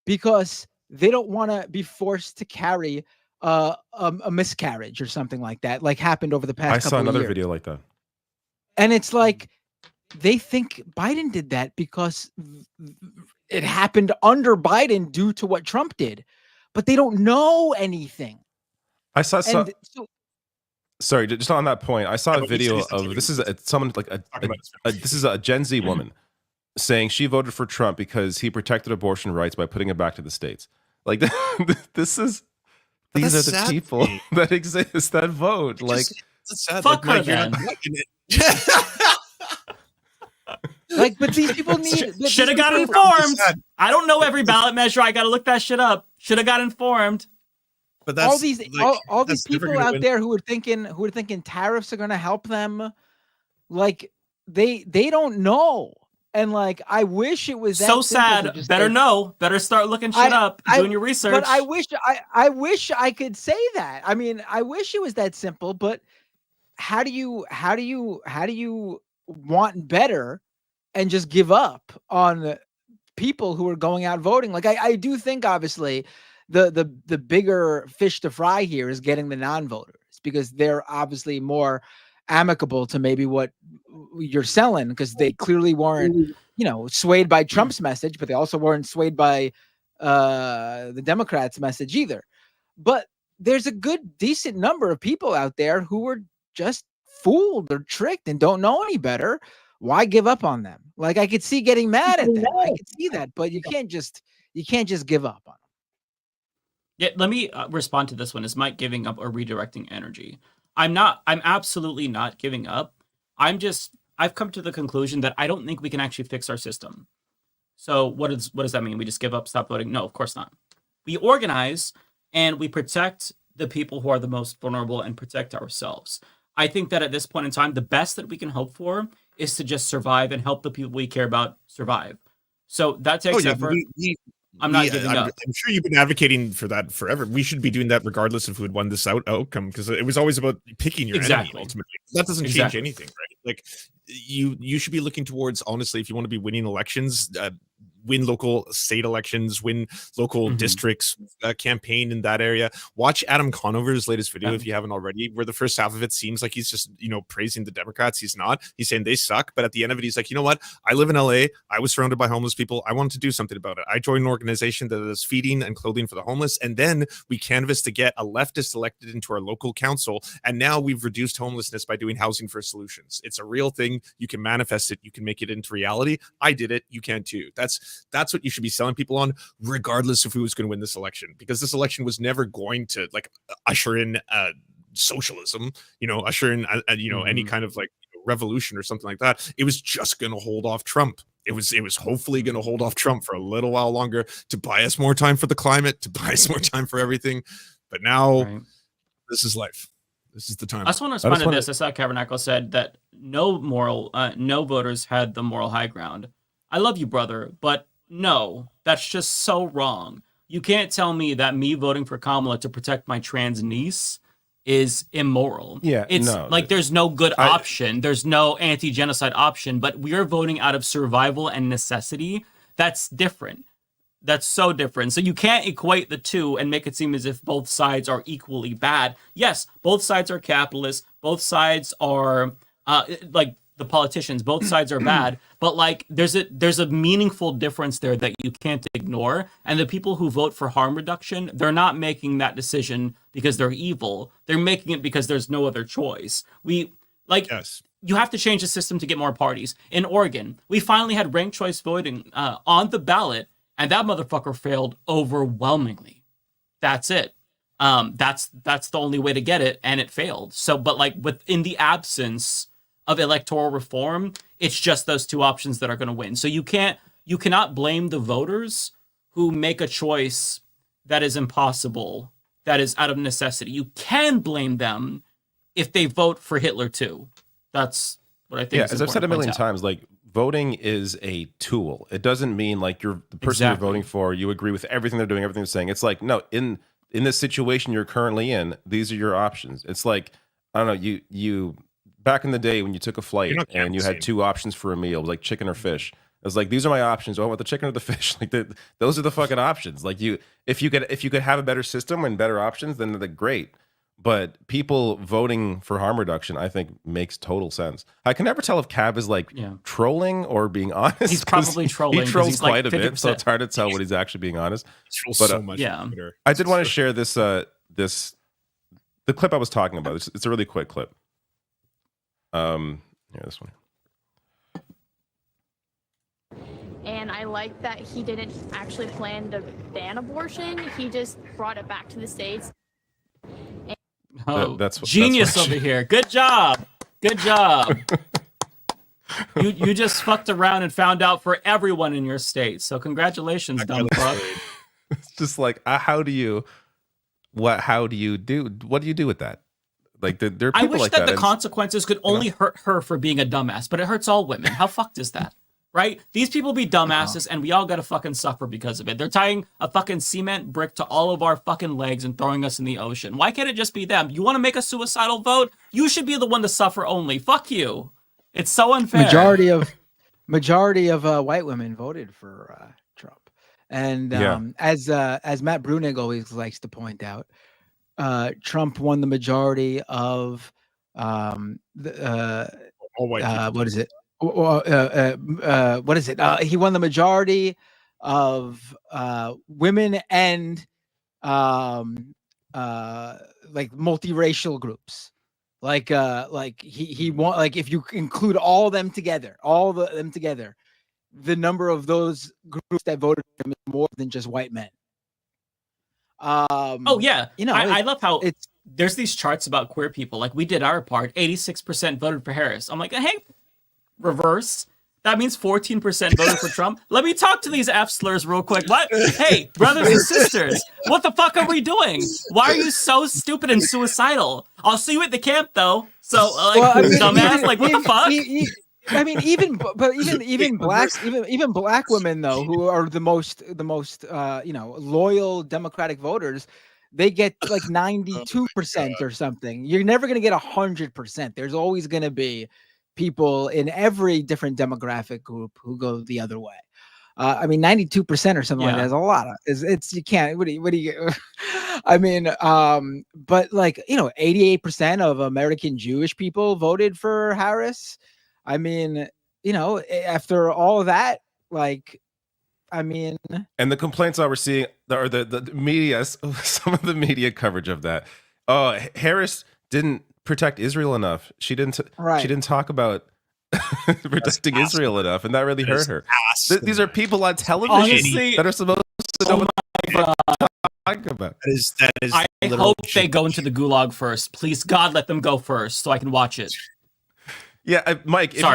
because they don't want to be forced to carry a miscarriage or something like that, like happened over the past couple of years. I saw another video like that. And it's like, they think Biden did that because it happened under Biden due to what Trump did, but they don't know anything. I saw sorry, just on that point, I saw a video of this is someone like this is a Gen Z woman saying she voted for Trump because he protected abortion rights by putting it back to the states. Like these are the people that exist that vote. Like, fuck her then. Like, but these people need. Should have got informed. I don't know every ballot measure. I got to look that shit up. Should have got informed. But that's, all these people out there who are thinking tariffs are going to help them, like they don't know. And like, I wish it was that so sad. Better know. Better start looking shit up, doing your research. But I wish I could say that. I mean, I wish it was that simple. But how do you want better and just give up on people who are going out voting? Like, I do think obviously the bigger fish to fry here is getting the non-voters, because they're obviously more amicable to maybe what you're selling, because they clearly weren't, swayed by Trump's message, but they also weren't swayed by the Democrats' message either. But there's a good, decent number of people out there who were just fooled or tricked and don't know any better. Why give up on them? Like, I could see getting mad at them. I could see that, but you can't just give up on them. Yeah, let me respond to this one. Is Mike giving up or redirecting energy? I'm absolutely not giving up. I've come to the conclusion that I don't think we can actually fix our system. So what does that mean? We just give up, stop voting? No, of course not. We organize and we protect the people who are the most vulnerable and protect ourselves. I think that at this point in time, the best that we can hope for is to just survive and help the people we care about survive. So that takes effort. I'm not giving up. I'm sure you've been advocating for that forever. We should be doing that regardless of who had won this outcome, because it was always about picking your enemy ultimately. That doesn't change anything, right? Like, you should be looking towards, honestly, if you want to be winning elections, win local state elections, win local districts, campaign in that area. Watch Adam Conover's latest video if you haven't already, where the first half of it seems like he's just, praising the Democrats. He's not. He's saying they suck. But at the end of it, he's like, you know what? I live in LA. I was surrounded by homeless people. I wanted to do something about it. I joined an organization that is feeding and clothing for the homeless. And then we canvassed to get a leftist elected into our local council. And now we've reduced homelessness by doing housing first solutions. It's a real thing. You can manifest it. You can make it into reality. I did it. You can too. That's what you should be selling people on, regardless of who is going to win this election, because this election was never going to usher in socialism, usher in any kind of revolution or something like that. It was just going to hold off Trump. It was hopefully going to hold off Trump for a little while longer to buy us more time for the climate, to buy us more time for everything. But now this is life. This is the time. I just want to respond to this. I saw Cavernacle said that no voters had the moral high ground. I love you, brother, but no, that's just so wrong. You can't tell me that me voting for Kamala to protect my trans niece is immoral. Yeah, it's there's no good option. There's no anti-genocide option, but we are voting out of survival and necessity. That's different. That's so different. So you can't equate the two and make it seem as if both sides are equally bad. Yes, both sides are capitalist. Both sides are the politicians, both sides are bad, but there's a meaningful difference there that you can't ignore. And the people who vote for harm reduction, they're not making that decision because they're evil. They're making it because there's no other choice. You have to change the system to get more parties. In Oregon, we finally had ranked choice voting on the ballot, and that motherfucker failed overwhelmingly. That's it. That's the only way to get it, and it failed. So, but like within the absence of electoral reform, it's just those two options that are going to win. So you cannot blame the voters who make a choice that is impossible, that is out of necessity. You can blame them if they vote for Hitler too. That's what I think. Yeah, as I've said a million times, like voting is a tool. It doesn't mean like the person you're voting for, you agree with everything they're doing, everything they're saying. It's like, no, in this situation you're currently in, these are your options. It's like, I don't know, you back in the day when you took a flight and you had two options for a meal, it was like chicken or fish. It was like, these are my options. Oh, I want the chicken or the fish. Like those are the fucking options. Like if you could have a better system and better options, then they're great. But people voting for harm reduction, I think, makes total sense. I can never tell if Cav is like trolling or being honest. He's probably trolling. He trolls quite like a bit, so it's hard to tell what he's actually being honest. Trolls but so much. I did want to share this the clip I was talking about. It's a really quick clip. Here, this one. And I like that he didn't actually plan to ban abortion. He just brought it back to the States. That's genius over here. Good job. Good job. you just fucked around and found out for everyone in your state. So congratulations, dumb fuck. It's just like, how do you do with that? Like there are people I wish like that the consequences could only hurt her for being a dumbass, but it hurts all women. How fucked is that? Right? These people be dumbasses, and we all gotta fucking suffer because of it. They're tying a fucking cement brick to all of our fucking legs and throwing us in the ocean. Why can't it just be them? You want to make a suicidal vote? You should be the one to suffer only. Fuck you. It's so unfair. Majority of white women voted for Trump, and as Matt Brunig always likes to point out, Trump won the majority of all white people. What is it? What is it? He won the majority of women and like multiracial groups. Like he won. Like if you include all them together, the number of those groups that voted for him is more than just white men. Oh yeah, I love how there's these charts about queer people. Like we did our part. 86% voted for Harris. I'm like, hey. Reverse. That means 14% voted for Trump. Let me talk to these F slurs real quick. What? Hey, brothers and sisters, what the fuck are we doing? Why are you so stupid and suicidal? I'll see you at the camp though. So, dumbass, like, what the fuck? Even blacks, even black women though, who are the most loyal Democratic voters, they get like 92% or something. You're never gonna get 100%. There's always gonna be people in every different demographic group who go the other way. 92% or something like that is a lot. It's you can't. What do you? But like 88% of American Jewish people voted for Harris. After all of that, and the complaints I was seeing, or the media, some of the media coverage of that. Oh, Harris didn't protect Israel enough. She didn't talk about protecting Israel enough, and that really hurt her. These are people on television that are supposed to know what they're talking about. That is I hope they go into the gulag first. Please, God, let them go first so I can watch it. Yeah, Mike. Your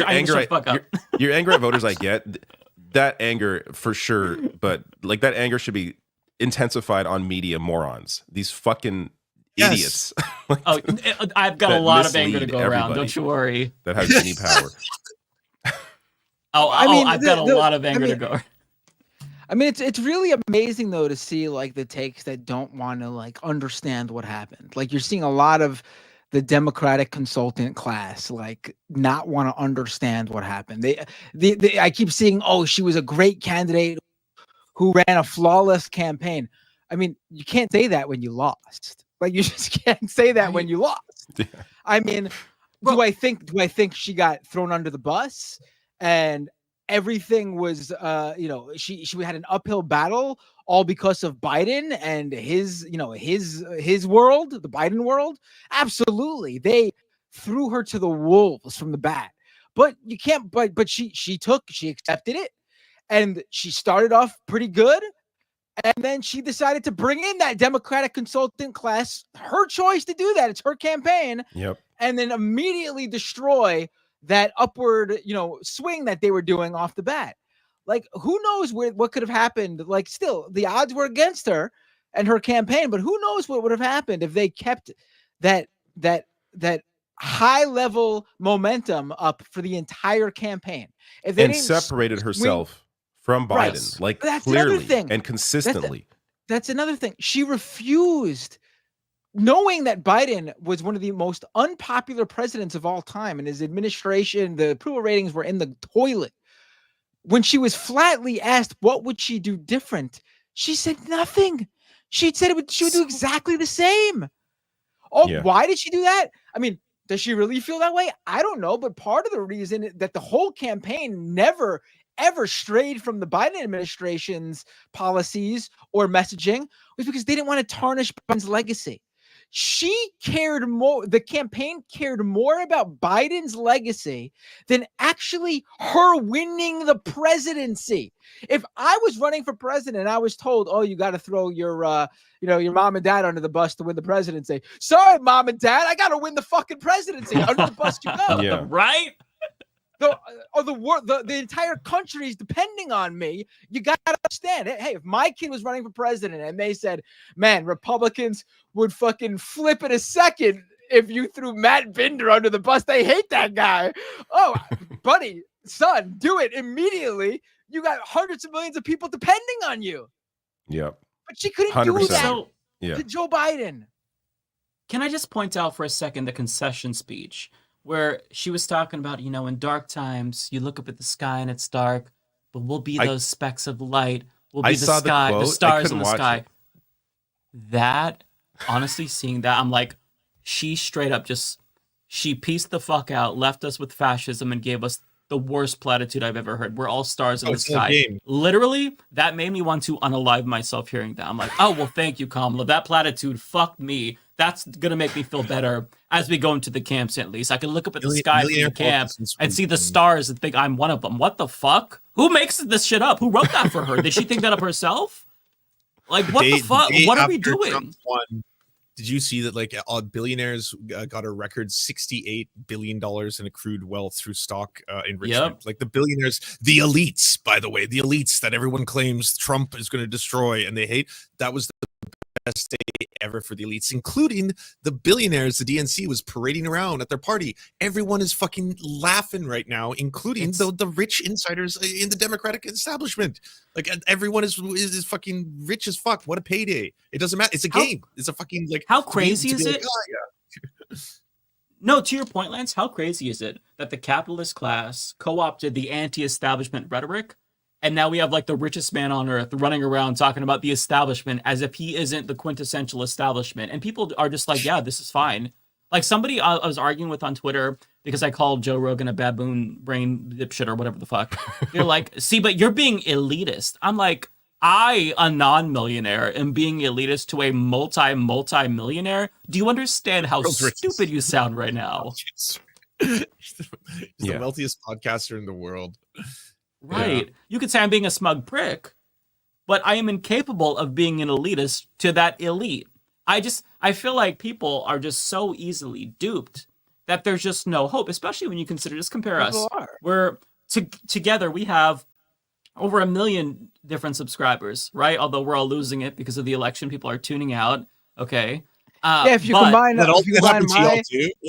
anger at voters, I get that anger for sure, but like that anger should be intensified on media morons. These fucking idiots. I've got a lot of anger to go around. Don't you worry. That has any power. I've got a lot of anger to go. It's really amazing though to see like the takes that don't want to like understand what happened. Like you're seeing a lot of the Democratic consultant class like not want to understand what happened. I keep seeing, she was a great candidate who ran a flawless campaign. You can't say that when you lost. Like you just can't say that when you lost. Yeah. Do I think she got thrown under the bus and everything was she had an uphill battle all because of Biden and his world, the Biden world? Absolutely. They threw her to the wolves from the bat. But you can't but she accepted it and she started off pretty good. And then she decided to bring in that Democratic consultant class. Her choice to do that. It's her campaign. Yep. And then immediately destroy that upward, swing that they were doing off the bat. Like, who knows what could have happened? Like, still, the odds were against her and her campaign, but who knows what would have happened if they kept that high level momentum up for the entire campaign. If they and didn't separated herself from Biden, like clearly and consistently. That's another thing. She refused, knowing that Biden was one of the most unpopular presidents of all time, and his administration, the approval ratings were in the toilet. When she was flatly asked what would she do different, she said nothing. She said she would do exactly the same. Oh, yeah. Why did she do that? I mean, does she really feel that way? I don't know. But part of the reason that the whole campaign never, ever strayed from the Biden administration's policies or messaging was because they didn't want to tarnish Biden's legacy. She cared more, the campaign cared more about Biden's legacy than actually her winning the presidency. If I was running for president and I was told, oh, you got to throw your mom and dad under the bus to win the presidency. Sorry, mom and dad, I got to win the fucking presidency. Under the bus you go. Yeah. Right? The entire country is depending on me. You got to understand it. Hey, if my kid was running for president and they said, man, Republicans would fucking flip in a second if you threw Matt Binder under the bus. They hate that guy. Oh, buddy, son, do it immediately. You got hundreds of millions of people depending on you. Yep. But she couldn't 100%. do that to Joe Biden. Can I just point out for a second the concession speech where she was talking about, in dark times, you look up at the sky and it's dark, but we'll be those specks of light. We'll be the sky, the stars in the sky. That, honestly, seeing that, I'm like, she straight up she pieced the fuck out, left us with fascism, and gave us the worst platitude I've ever heard. We're all stars in the sky. Literally, that made me want to unalive myself hearing that. I'm like, oh, well, thank you, Kamala. That platitude fucked me. That's going to make me feel better as we go into the camps, at least. I can look up at the sky from the camp and see the stars and think I'm one of them. What the fuck? Who makes this shit up? Who wrote that for her? Did she think that up herself? Like, what the fuck? What are we doing? Did you see that billionaires got a record $68 billion in accrued wealth through stock enrichment? Yep. Like the billionaires, the elites, by the way, the elites that everyone claims Trump is going to destroy and they hate. That was the best day ever for the elites, including the billionaires. The DNC was parading around at their party. Everyone is fucking laughing right now, including the rich insiders in the Democratic establishment. Like everyone is fucking rich as fuck. What a payday! It doesn't matter. It's a game. It's a fucking How crazy is it? No, to your point, Lance. How crazy is it that the capitalist class co-opted the anti-establishment rhetoric? And now we have the richest man on earth running around talking about the establishment as if he isn't the quintessential establishment. And people are just like, yeah, this is fine. Like somebody I was arguing with on Twitter because I called Joe Rogan a baboon brain dipshit or whatever the fuck. They're like, see, but you're being elitist. I'm like, I, a non-millionaire, am being elitist to a multi-millionaire. Do you understand how stupid you sound right now? He's the wealthiest podcaster in the world. Right. Yeah. You could say I'm being a smug prick, but I am incapable of being an elitist to that elite. I feel like people are just so easily duped that there's just no hope, especially when you consider, just compare us. We're together, we have over 1 million different subscribers, right? Although we're all losing it because of the election, people are tuning out. Okay. If you combine that,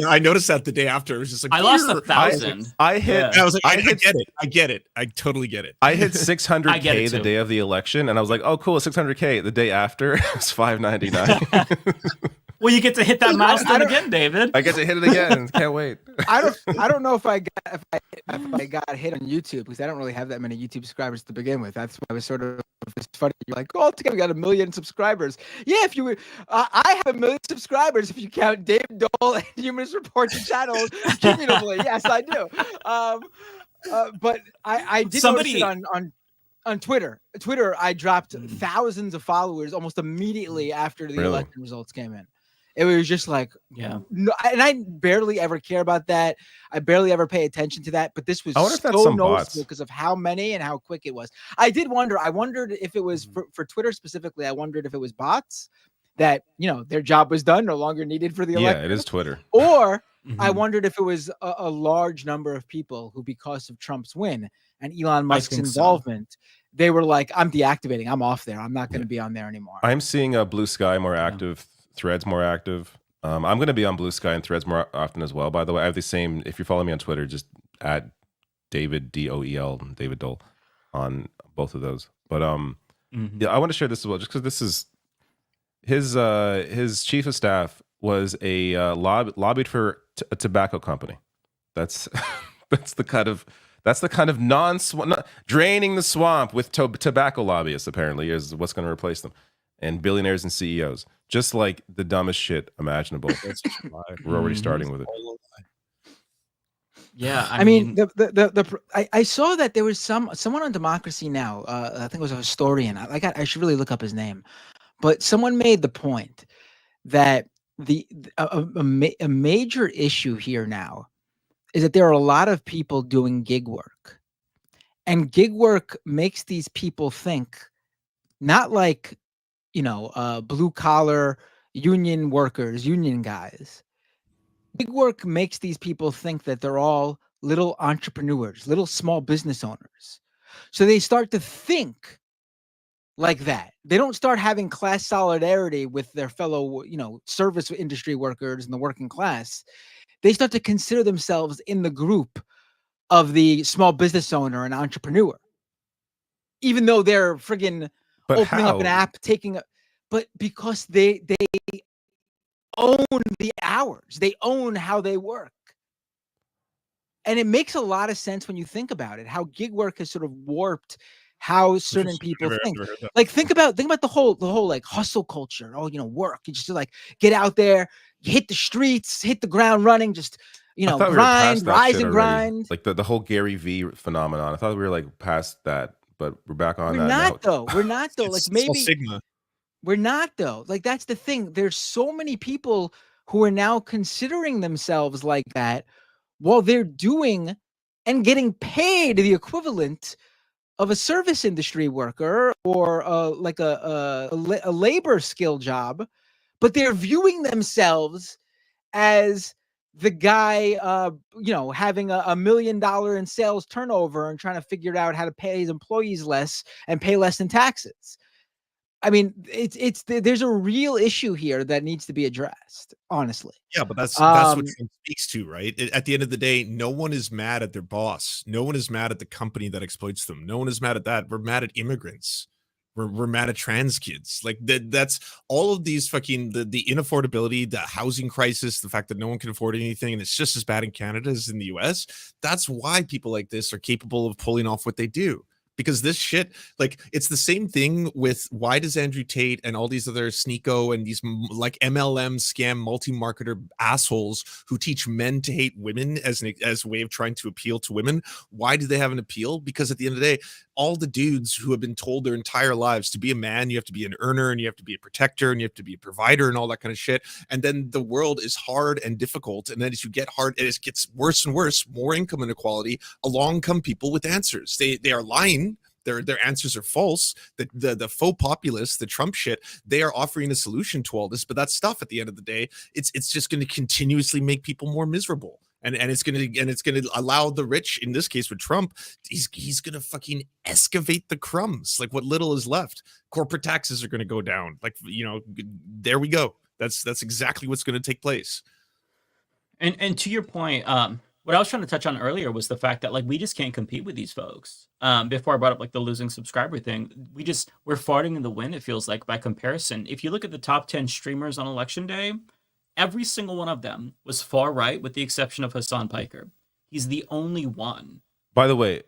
I noticed that the day after. It was just like I lost 1,000. I hit. And I was like, I get it. I totally get it. I hit 600K the day of the election, and I was like, oh, cool, 600K. The day after, it was 599. Well, you get to hit that milestone again, David. I get to hit it again. Can't wait. I don't know if I got hit on YouTube because I don't really have that many YouTube subscribers to begin with. That's why I was sort of, it's funny. You're like, oh, together we got 1 million subscribers. Yeah, if you I have 1 million subscribers if you count Dave Dole and Humanist Reports channel cumulatively. Yes, I do. But I did notice it on Twitter. Twitter, I dropped thousands of followers almost immediately after the election results came in. It was just like, no, and I barely ever care about that. I barely ever pay attention to that. But this was I wonder if that's so some noticeable bots. because of how many and how quick it was. I did wonder. I wondered if it was for Twitter specifically. I wondered if it was bots that, you know, their job was done, no longer needed for the election. Yeah, it is Twitter. Or I wondered if it was a large number of people who, because of Trump's win and Elon Musk's involvement, they were like, I'm deactivating. I'm off there. I'm not going to be on there anymore. I'm seeing Blue Sky more active, Threads more active. I'm going to be on Blue Sky and Threads more often as well. By the way, I have the same. If you follow me on Twitter, just at David Doel, David Dole, on both of those. But yeah, I want to share this as well, just because this is his chief of staff was a lobbied for a tobacco company. That's the kind of draining the swamp with tobacco lobbyists. Apparently, is what's going to replace them, and billionaires and CEOs. Just like the dumbest shit imaginable. We're already starting with it. Yeah, I mean, I saw that there was someone on Democracy Now. I think it was a historian. I should really look up his name, but someone made the point that a major issue here now is that there are a lot of people doing gig work, and gig work makes these people think not like, you know, blue collar union workers, union guys. Gig work makes these people think that they're all little entrepreneurs, little small business owners. So they start to think like that. They don't start having class solidarity with their fellow, you know, service industry workers and the working class. They start to consider themselves in the group of the small business owner and entrepreneur, even though they're friggin' opening up an app, but because they own the hours, they own how they work. And it makes a lot of sense when you think about it, how gig work has sort of warped how certain people think. Like think about the whole like hustle culture. Oh, you know, work. You just like get out there, hit the streets, hit the ground running, just, you know, grind, rise and grind. Like the whole Gary V phenomenon. I thought we were like past that, but we're back on that. We're not though. Like maybe Sigma. We're not though. Like that's the thing. There's so many people who are now considering themselves like that while they're doing and getting paid the equivalent of a service industry worker or like a labor skill job, but they're viewing themselves as the guy, you know, having a $1 million in sales turnover and trying to figure out how to pay his employees less and pay less in taxes. I mean, there's a real issue here that needs to be addressed, honestly. Yeah, but that's what Trump speaks to, right? At the end of the day, no one is mad at their boss. No one is mad at the company that exploits them. No one is mad at that. We're mad at immigrants. We're mad at trans kids. Like that's all of these fucking the inaffordability, the housing crisis, the fact that no one can afford anything, and it's just as bad in Canada as in the US. That's why people like this are capable of pulling off what they do. Because this shit, like, it's the same thing with why does Andrew Tate and all these other Sneeko and these like MLM scam multi-marketer assholes who teach men to hate women as a way of trying to appeal to women, why do they have an appeal? Because at the end of the day, all the dudes who have been told their entire lives to be a man, you have to be an earner and you have to be a protector and you have to be a provider and all that kind of shit. And then the world is hard and difficult. And then as you get hard, it gets worse and worse, more income inequality. Along come people with answers. They are lying. Their answers are false. The faux populists, the Trump shit, they are offering a solution to all this. But that stuff at the end of the day, it's just going to continuously make people more miserable. And it's gonna allow the rich, in this case with Trump, he's gonna fucking excavate the crumbs, like what little is left. Corporate taxes are gonna go down. Like, you know, there we go. That's exactly what's gonna take place. And to your point, what I was trying to touch on earlier was the fact that like we just can't compete with these folks. Before I brought up like the losing subscriber thing, we're farting in the wind, it feels like, by comparison. If you look at the top 10 streamers on election day, every single one of them was far right, with the exception of Hassan Piker. He's the only one. By the way,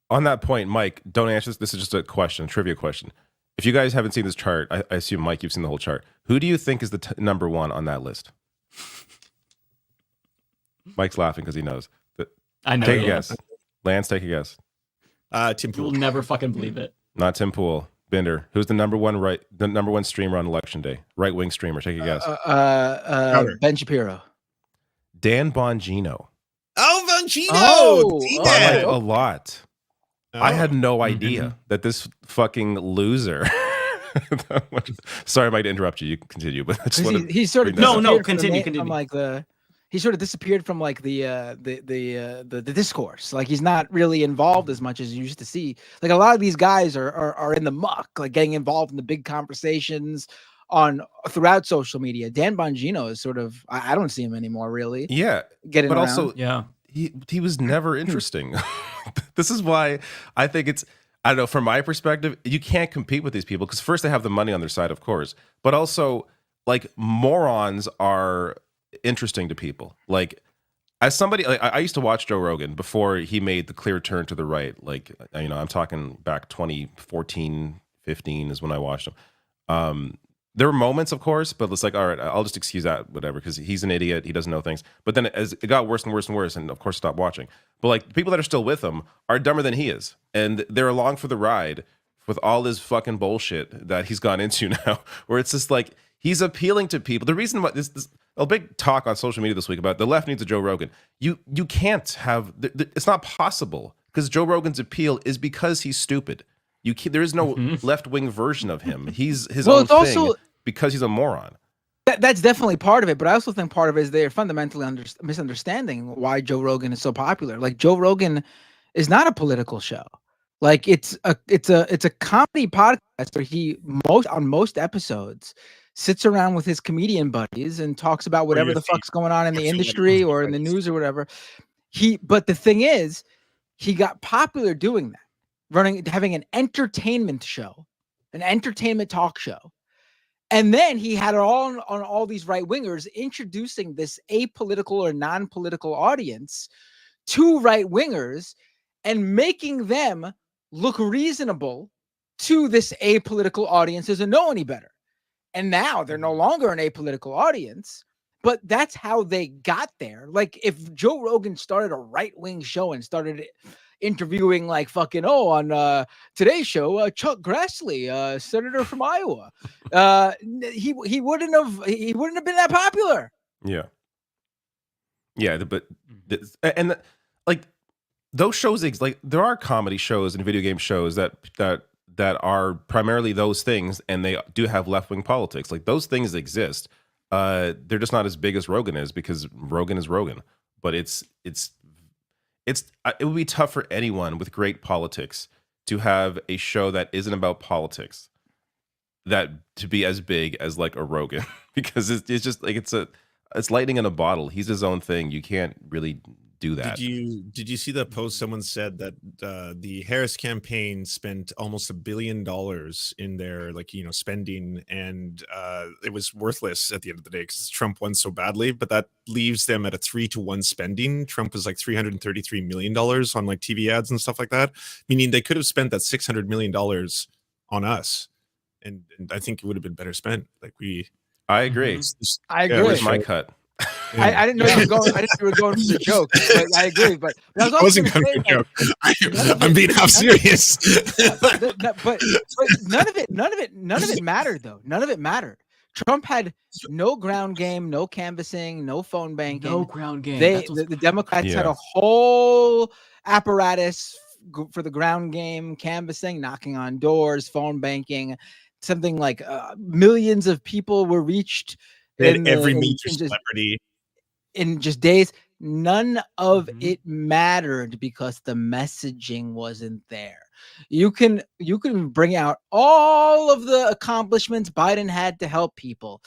on that point, Mike, don't answer this. This is just a question, trivia question. If you guys haven't seen this chart, I assume, Mike, you've seen the whole chart. Who do you think is the number one on that list? Mike's laughing because he knows. I know. Take a guess. Lance, take a guess. Tim Pool. You'll never fucking believe it. Not Tim Pool. Binder, who's the number one streamer on election day? Right wing streamer. Take a guess. Ben Shapiro. Dan Bongino. Oh, Bongino. I like a lot. I had no idea that this fucking loser. Sorry, I might interrupt you. You can continue, but I just want to. He sort of continue. From like he sort of disappeared from like the discourse. Like he's not really involved as much as you used to see. Like a lot of these guys are in the muck, like getting involved in the big conversations throughout social media. Dan Bongino is sort of I don't see him anymore really. Yeah, getting around. Also he was never interesting. This is why I think it's. I don't know, from my perspective, you can't compete with these people because first they have the money on their side, of course, but also like morons are interesting to people. Like as somebody, like I used to watch Joe Rogan before he made the clear turn to the right. Like, you know, I'm talking back 2014, 15 is when I watched him. There were moments, of course, but it's like, all right, I'll just excuse that, whatever, because he's an idiot. He doesn't know things. But then as it got worse and worse and worse, and of course, stopped watching. But like the people that are still with him are dumber than he is. And they're along for the ride with all this fucking bullshit that he's gone into now, where it's just like he's appealing to people. The reason why this a big talk on social media this week about the left needs a Joe Rogan. You can't have, it's not possible because Joe Rogan's appeal is because he's stupid. There is no left-wing version of him. He's his own thing also, because he's a moron. That's definitely part of it, but I also think part of it is they're fundamentally misunderstanding why Joe Rogan is so popular. Like Joe Rogan is not a political show. Like it's a comedy podcast where he on most episodes sits around with his comedian buddies and talks about whatever the fuck's going on in the industry or in the news or whatever. But the thing is, he got popular doing that. Having an entertainment show, an entertainment talk show. And then he had it all on all these right wingers introducing this apolitical or non-political audience to right wingers and making them look reasonable to this apolitical audience doesn't know any better. And now they're no longer an apolitical audience, but that's how they got there. Like if Joe Rogan started a right-wing show and started interviewing like fucking on today's show Chuck Grassley, senator from Iowa, he wouldn't have been that popular. But like those shows like there are comedy shows and video game shows that are primarily those things, and they do have left-wing politics. Like those things exist. They're just not as big as Rogan is because Rogan is Rogan. But it would be tough for anyone with great politics to have a show that isn't about politics that to be as big as like a Rogan because it's just like it's lightning in a bottle. He's his own thing. You can't really do that. Did you see the post? Someone said that the Harris campaign spent almost $1 billion in their spending, and it was worthless at the end of the day because Trump won so badly. But that leaves them at a 3-to-1 spending. Trump was like $333 million on like TV ads and stuff like that, meaning they could have spent that $600 million on us, and I think it would have been better spent. I agree. I agree. Where's my cut? I didn't know you were going. I didn't know you were going for the joke. But I agree, but I wasn't going for the joke. I'm being half serious. But none of it mattered though. None of it mattered. Trump had no ground game, no canvassing, no phone banking. No ground game. The Democrats had a whole apparatus for the ground game, canvassing, knocking on doors, phone banking. Something like millions of people were reached. Every major celebrity in just days. None of it mattered because the messaging wasn't there. You can bring out all of the accomplishments Biden had to help people,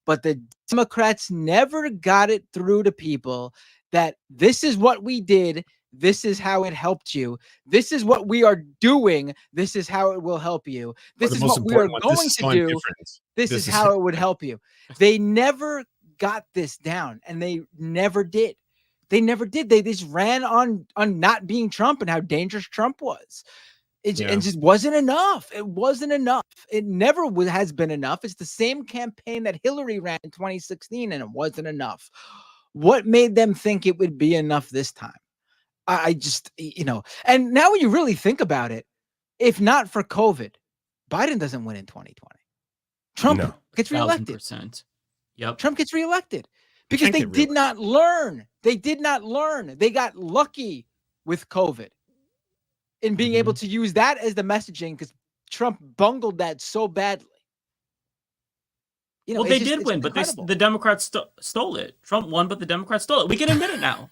but the Democrats never got it through to people that this is what we did. This is how it helped you. This is what we are doing. This is how it will help you. This is what we are going to do. This is how it would help you. They never got this down, and they never did. They never did. They just ran on not being Trump and how dangerous Trump was. It just wasn't enough. It wasn't enough. It never has been enough. It's the same campaign that Hillary ran in 2016, and it wasn't enough. What made them think it would be enough this time? I just, and now when you really think about it, if not for COVID, Biden doesn't win in 2020. Trump gets reelected. 1000%. Yep. Trump gets reelected because they did not learn. They did not learn. They got lucky with COVID in being able to use that as the messaging because Trump bungled that so badly. Well, they did win, but the Democrats stole it. Trump won, but the Democrats stole it. We can admit it now.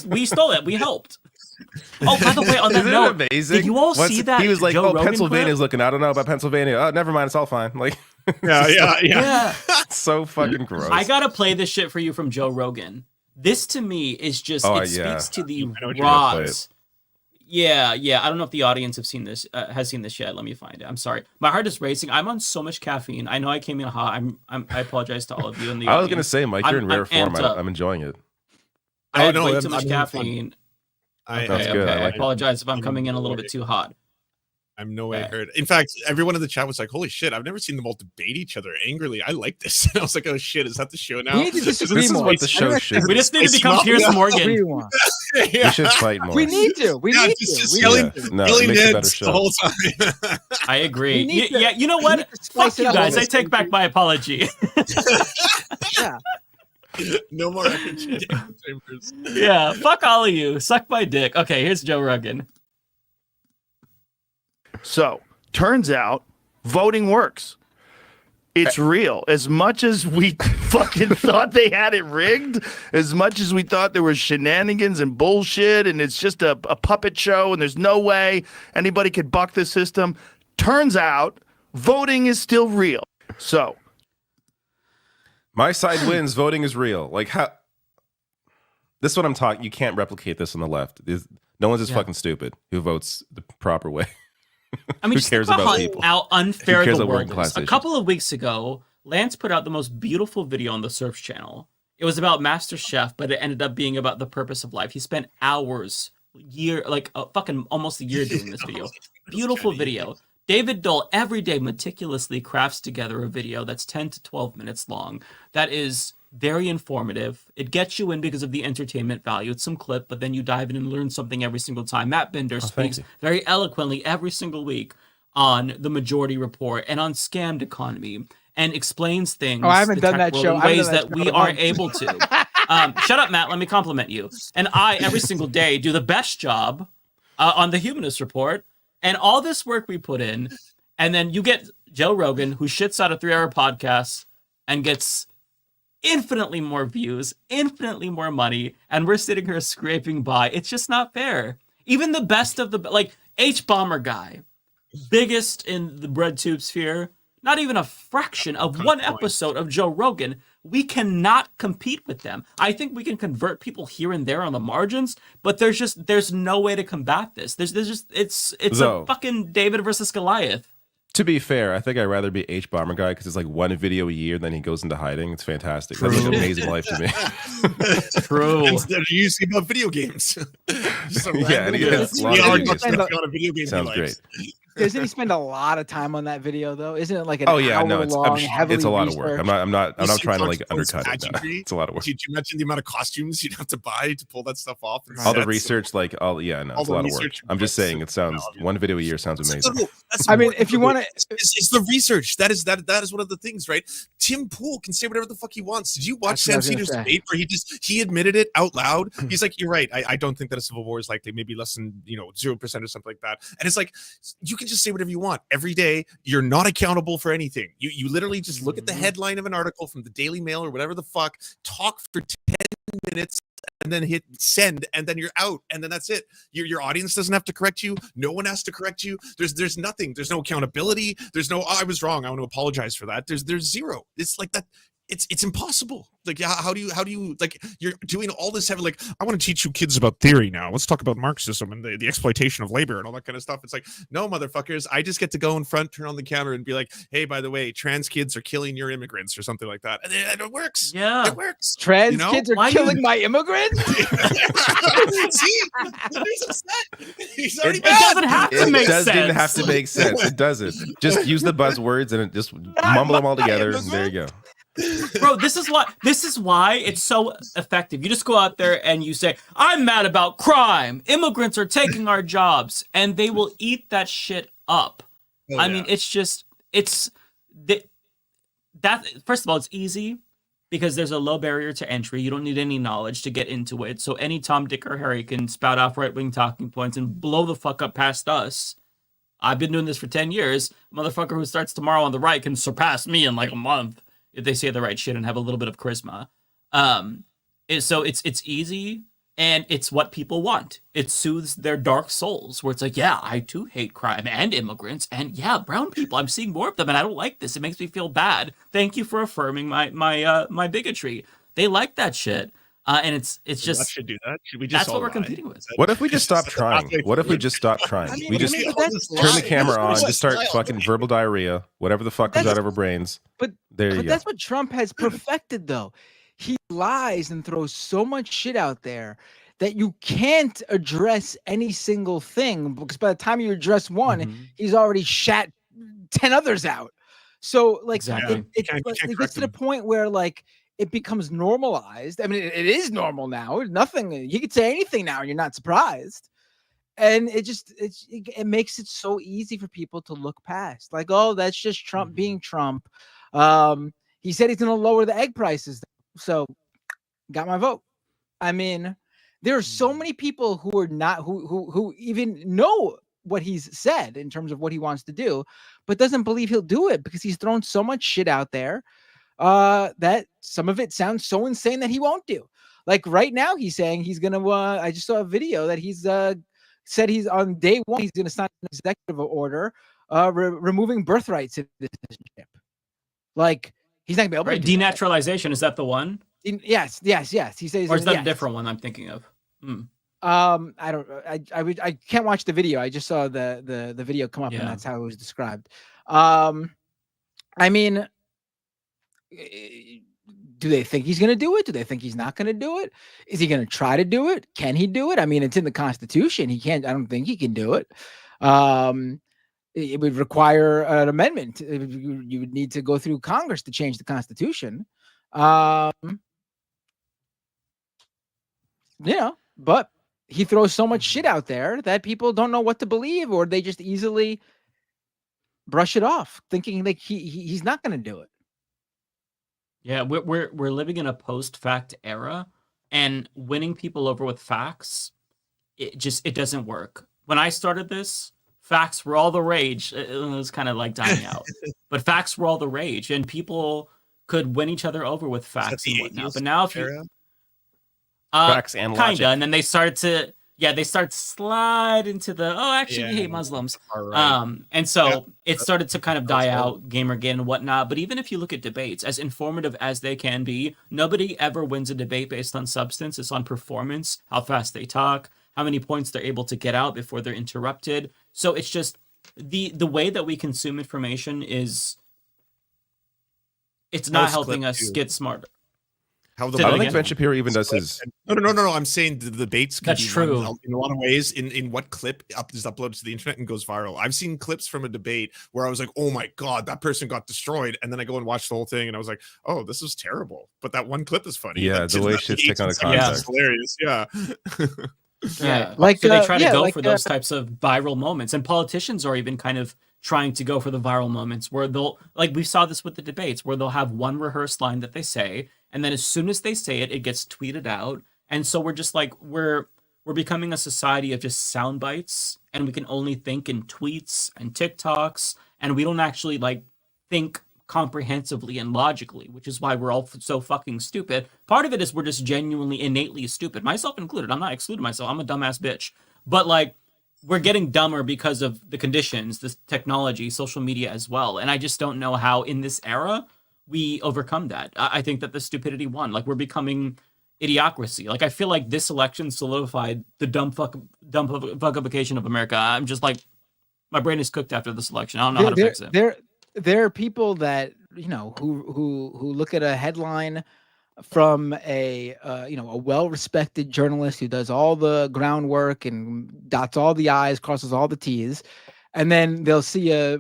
We stole it. We helped. Oh, by the way, on that note, amazing? Did you all see that? He was like, Joe "Oh, Rogan Pennsylvania's clip? looking. I don't know about Pennsylvania. Oh, never mind. It's all fine." Like, Yeah. so fucking gross. I gotta play this shit for you from Joe Rogan. This to me is just speaks to the rawest. Yeah. I don't know if the audience has seen this yet. Let me find it. I'm sorry. My heart is racing. I'm on so much caffeine. I know I came in hot. I apologize to all of you in the audience. I was gonna say, Mike, you're in rare form. I'm enjoying it. I had way too much caffeine. That's good. I apologize if I'm coming in a little bit too hot. I'm no way hurt. In fact, everyone in the chat was like, "Holy shit! I've never seen them all debate each other angrily. I like this." And I was like, "Oh shit! Is that the show now?" We need to disagree This is more. what the show should. We just need to become Piers Morgan. We should fight more. We need to. We need to. Yelling Neds the whole time. I agree. You know what? Fuck you guys. I take back my apology. Yeah. No more echo chambers. Yeah, fuck all of you. Suck my dick. Okay, here's Joe Rogan. So, turns out voting works. It's real. As much as we fucking thought they had it rigged, as much as we thought there was shenanigans and bullshit, and it's just a puppet show, and there's no way anybody could buck the system, turns out voting is still real. So, my side wins. Voting is real. Like, how? This is what I'm talking. You can't replicate this on the left. No one's as fucking stupid who votes the proper way. I mean, who just cares think about people? How unfair Who cares the about world working class is. A issues? couple of weeks ago, Lance put out the most beautiful video on the Surf channel. It was about Master Chef, but it ended up being about the purpose of life. He spent hours, fucking almost a year doing this video. Beautiful video. David Dole every day meticulously crafts together a video that's 10 to 12 minutes long. That is very informative. It gets you in because of the entertainment value. It's some clip, but then you dive in and learn something every single time. Matt Bender speaks very eloquently every single week on the Majority Report and on scammed economy and explains things. Oh, I haven't done that show in ways that we aren't able to. Shut up, Matt. Let me compliment you. And I, every single day, do the best job on the Humanist Report. And all this work we put in, and then you get Joe Rogan, who shits out a 3-hour podcast and gets infinitely more views, infinitely more money, and we're sitting here scraping by. It's just not fair. Even the best of the, like, H-Bomber guy, biggest in the BreadTube sphere, not even a fraction of one episode of Joe Rogan. We cannot compete with them. I think we can convert people here and there on the margins, but there's no way to combat this. It's a fucking David versus Goliath. To be fair, I think I'd rather be H-Bomber guy because it's like one video a year, then he goes into hiding. It's fantastic. That's like an amazing life to me. True. Instead of you about video games. Yeah, and he has a lot of video games. Sounds great. Doesn't he spend a lot of time on that video though? Isn't it like an it's a lot of work. I'm not trying to like undercut it. It's a lot of work. Did you mention the amount of costumes you'd have to buy to pull that stuff off? All the research, it's a lot of work. I'm just saying it sounds one video a year sounds amazing. I mean, if you want to, it's the research. That is one of the things, right? Tim Pool can say whatever the fuck he wants. Did you watch Sam Cedars' debate where he admitted it out loud? He's like, "You're right. I don't think that a civil war is likely. Maybe less than 0% or something like that." And it's like you can just say whatever you want every day. You're not accountable for anything. You literally just look at the headline of an article from the Daily Mail or whatever the fuck, talk for 10 minutes and then hit send, and then you're out, and then that's it. Your audience doesn't have to correct you. No one has to correct you. There's nothing. There's no accountability. There's no I was wrong, I want to apologize for that. There's zero. It's like that. It's impossible. Like, how do you like, you're doing all this heavy, like, I want to teach you kids about theory now. Let's talk about Marxism and the exploitation of labor and all that kind of stuff. It's like, no, motherfuckers, I just get to go in front, turn on the camera and be like, hey, by the way, trans kids are killing your immigrants or something like that. And it works. Yeah. It works. Trans kids are killing my immigrants? See? He's already It doesn't have to make sense. It doesn't have to make sense. It doesn't. Just use the buzzwords and just mumble them all together. And there you go. Bro, this is why it's so effective. You just go out there and you say, I'm mad about crime. Immigrants are taking our jobs, and they will eat that shit up. I mean, it's just that first of all, it's easy because there's a low barrier to entry. You don't need any knowledge to get into it. So any Tom, Dick, or Harry can spout off right-wing talking points and blow the fuck up past us. I've been doing this for 10 years. A motherfucker who starts tomorrow on the right can surpass me in like a month if they say the right shit and have a little bit of charisma. So it's easy. And it's what people want. It soothes their dark souls, where it's like, yeah, I too hate crime and immigrants, and yeah, brown people. I'm seeing more of them, and I don't like this. It makes me feel bad. Thank you for affirming my bigotry. They like that shit, and it's just. That should do that. Should we just? That's what we're competing with. What if we just stop trying? What if we just stop trying? We just turn the camera on, just start fucking verbal diarrhea, whatever the fuck comes out of our brains. But that's what Trump has perfected, though. He lies and throws so much shit out there that you can't address any single thing, because by the time you address one, he's already shat 10 others out. So like it gets to the point where like it becomes normalized. I mean, it is normal now. Nothing, he could say anything now and you're not surprised. And it makes it so easy for people to look past. Like, oh, that's just Trump being Trump. He said he's going to lower the egg prices. So got my vote. I mean, there are so many people who are not who even know what he's said in terms of what he wants to do, but doesn't believe he'll do it because he's thrown so much shit out there that some of it sounds so insane that he won't do. Like right now, he's saying he's gonna. I just saw a video that he's said he's on day one he's gonna sign an executive order removing birthright citizenship. Like. He's not gonna be able to denaturalization. Is that the one? Yes. He says, or is that a different one I'm thinking of? I don't. I can't watch the video. I just saw the video come up, and that's how it was described. I mean, do they think he's gonna do it? Do they think he's not gonna do it? Is he gonna try to do it? Can he do it? I mean, it's in the Constitution. He can't. I don't think he can do it. It would require an amendment. You would need to go through Congress to change the Constitution. But he throws so much shit out there that people don't know what to believe, or they just easily brush it off, thinking like he's not going to do it. Yeah, we're living in a post-fact era, and winning people over with facts, it doesn't work. When I started this, facts were all the rage. It was kind of like dying out, but facts were all the rage, and people could win each other over with facts and whatnot. But now, if you facts and logic, and then they start to slide into the we hate Muslims, and so it started to kind of die out, Gamergate and whatnot. But even if you look at debates, as informative as they can be, nobody ever wins a debate based on substance. It's on performance, how fast they talk, how many points they're able to get out before they're interrupted. So it's just the way that we consume information it's not helping us get smarter. I don't think Ben Shapiro even does his. No. I'm saying the debates can That's be true in a lot of ways. In what clip is uploaded to the internet and goes viral. I've seen clips from a debate where I was like, "Oh my god, that person got destroyed," and then I go and watch the whole thing, and I was like, "Oh, this is terrible." But that one clip is funny. Yeah, the way shit's taken out of context. It's hilarious. Yeah. Yeah, like so they try to go for those types of viral moments, and politicians are even kind of trying to go for the viral moments where they'll, like we saw this with the debates, where they'll have one rehearsed line that they say, and then as soon as they say it, it gets tweeted out, and so we're just like we're becoming a society of just sound bites, and we can only think in tweets and TikToks, and we don't actually like think comprehensively and logically, which is why we're all so fucking stupid. Part of it is we're just genuinely innately stupid, myself included. I'm not excluding myself. I'm a dumbass bitch. But like, we're getting dumber because of the conditions, this technology, social media as well. And I just don't know how in this era we overcome that. I think that the stupidity won. Like, we're becoming idiocracy. Like, I feel like this election solidified the dumb fuckification of America. I'm just like, my brain is cooked after this election. I don't know how to fix it. There are people that, you know, who look at a headline from a well-respected journalist who does all the groundwork and dots all the I's, crosses all the T's, and then they'll see a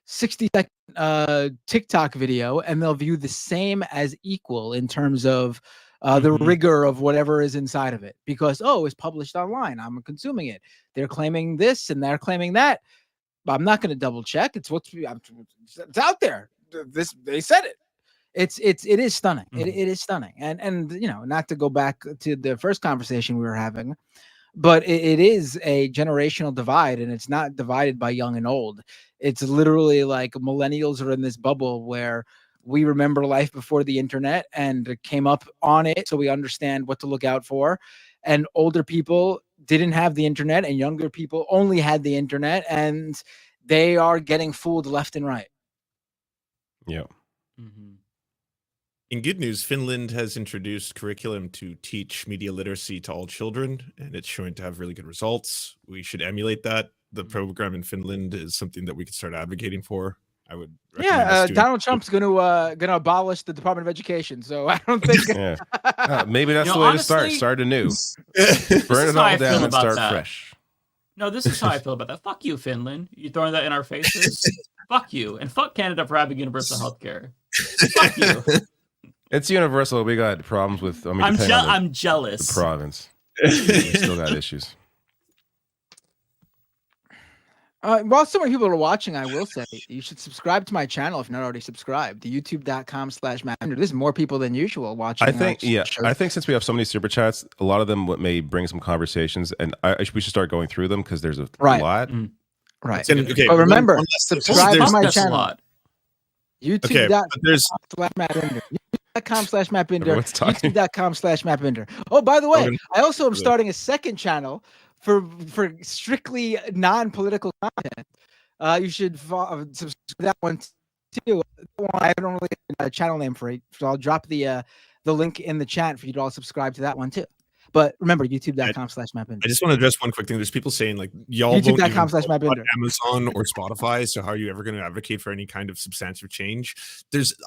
60-second TikTok video and they'll view the same as equal in terms of the rigor of whatever is inside of it, because it's published online, I'm consuming it. They're claiming this and they're claiming that. but I'm not going to double check. It's out there. They said it. It is stunning. It is stunning. And not to go back to the first conversation we were having, but it is a generational divide, and it's not divided by young and old. It's literally like millennials are in this bubble where we remember life before the internet and came up on it, so we understand what to look out for. And older people didn't have the internet, and younger people only had the internet, and they are getting fooled left and right. Yeah. In good news, Finland has introduced curriculum to teach media literacy to all children, and it's showing to have really good results. We should emulate that. The program in Finland is something that we could start advocating for. I would. Donald Trump's going to abolish the Department of Education, so I don't think. Maybe that's the way to start. Start anew. Burn it all down and start fresh. No, this is how I feel about that. Fuck you, Finland. You throwing that in our faces? Fuck you, and fuck Canada for having universal healthcare. Fuck you. It's universal. We got problems with. I'm jealous. The province. We still got issues. While so many people are watching, I will say you should subscribe to my channel if not already subscribed. YouTube.com/MattBender. There's more people than usual watching. I think since we have so many super chats, a lot of them may bring some conversations, and we should start going through them because there's a lot. Right. Okay, but remember, subscribe to my channel. YouTube.com/MattBender. YouTube.com/MattBender. YouTube.com/MattBender. Oh, by the way, I also am starting a second channel for strictly non-political content. You should subscribe to that one too. I don't really have a channel name for it, so I'll drop the link in the chat for you to all subscribe to that one too. But remember, YouTube.com/MattBender. I just want to address one quick thing. There's people saying like y'all won't even Amazon or Spotify, so how are you ever going to advocate for any kind of substantive change?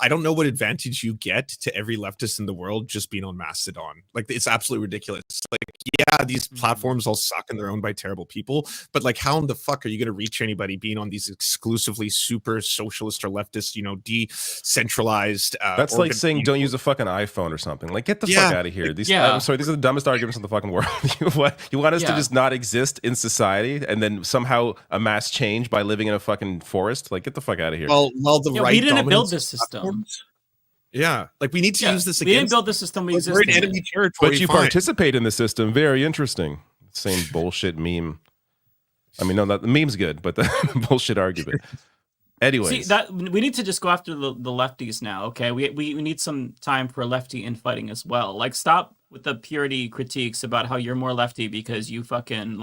I don't know what advantage you get to every leftist in the world just being on Mastodon. Like, it's absolutely ridiculous. Like, yeah, these platforms all suck and they're owned by terrible people, but like, how in the fuck are you going to reach anybody being on these exclusively super socialist or leftist, decentralized? That's like saying don't use a fucking iPhone or something. Like, get the fuck out of here. I'm sorry, these are the dumbest arguments in the fucking world. You want us to just not exist in society and then somehow amass change by living in a fucking forest? Like, get the fuck out of here. Well, we didn't build this system. Yeah, like we need to use this again. We didn't build the system. We exist in enemy territory. But you participate in the system. Very interesting. Same bullshit meme. I mean, no, the meme's good, but the bullshit argument. Anyways, see, we need to just go after the lefties now. Okay, we need some time for lefty infighting as well. Like, stop with the purity critiques about how you're more lefty because you fucking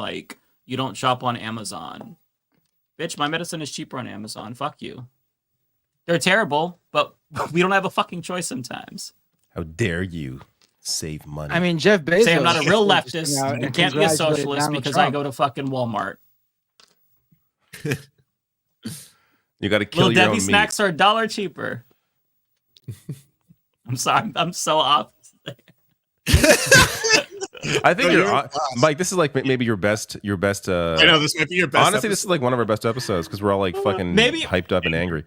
you don't shop on Amazon. Bitch, my medicine is cheaper on Amazon. Fuck you. They're terrible, but we don't have a fucking choice sometimes. How dare you save money? I mean, Jeff Bezos. Say I'm not a real leftist and can't be a socialist because I go to fucking Walmart. You got to kill Little your Debbie own snacks are $1 cheaper. I'm sorry, I'm so off. I think you're Mike. This is like maybe your best. I know this might be your best. Honestly, this is like one of our best episodes because we're all like fucking hyped up and angry.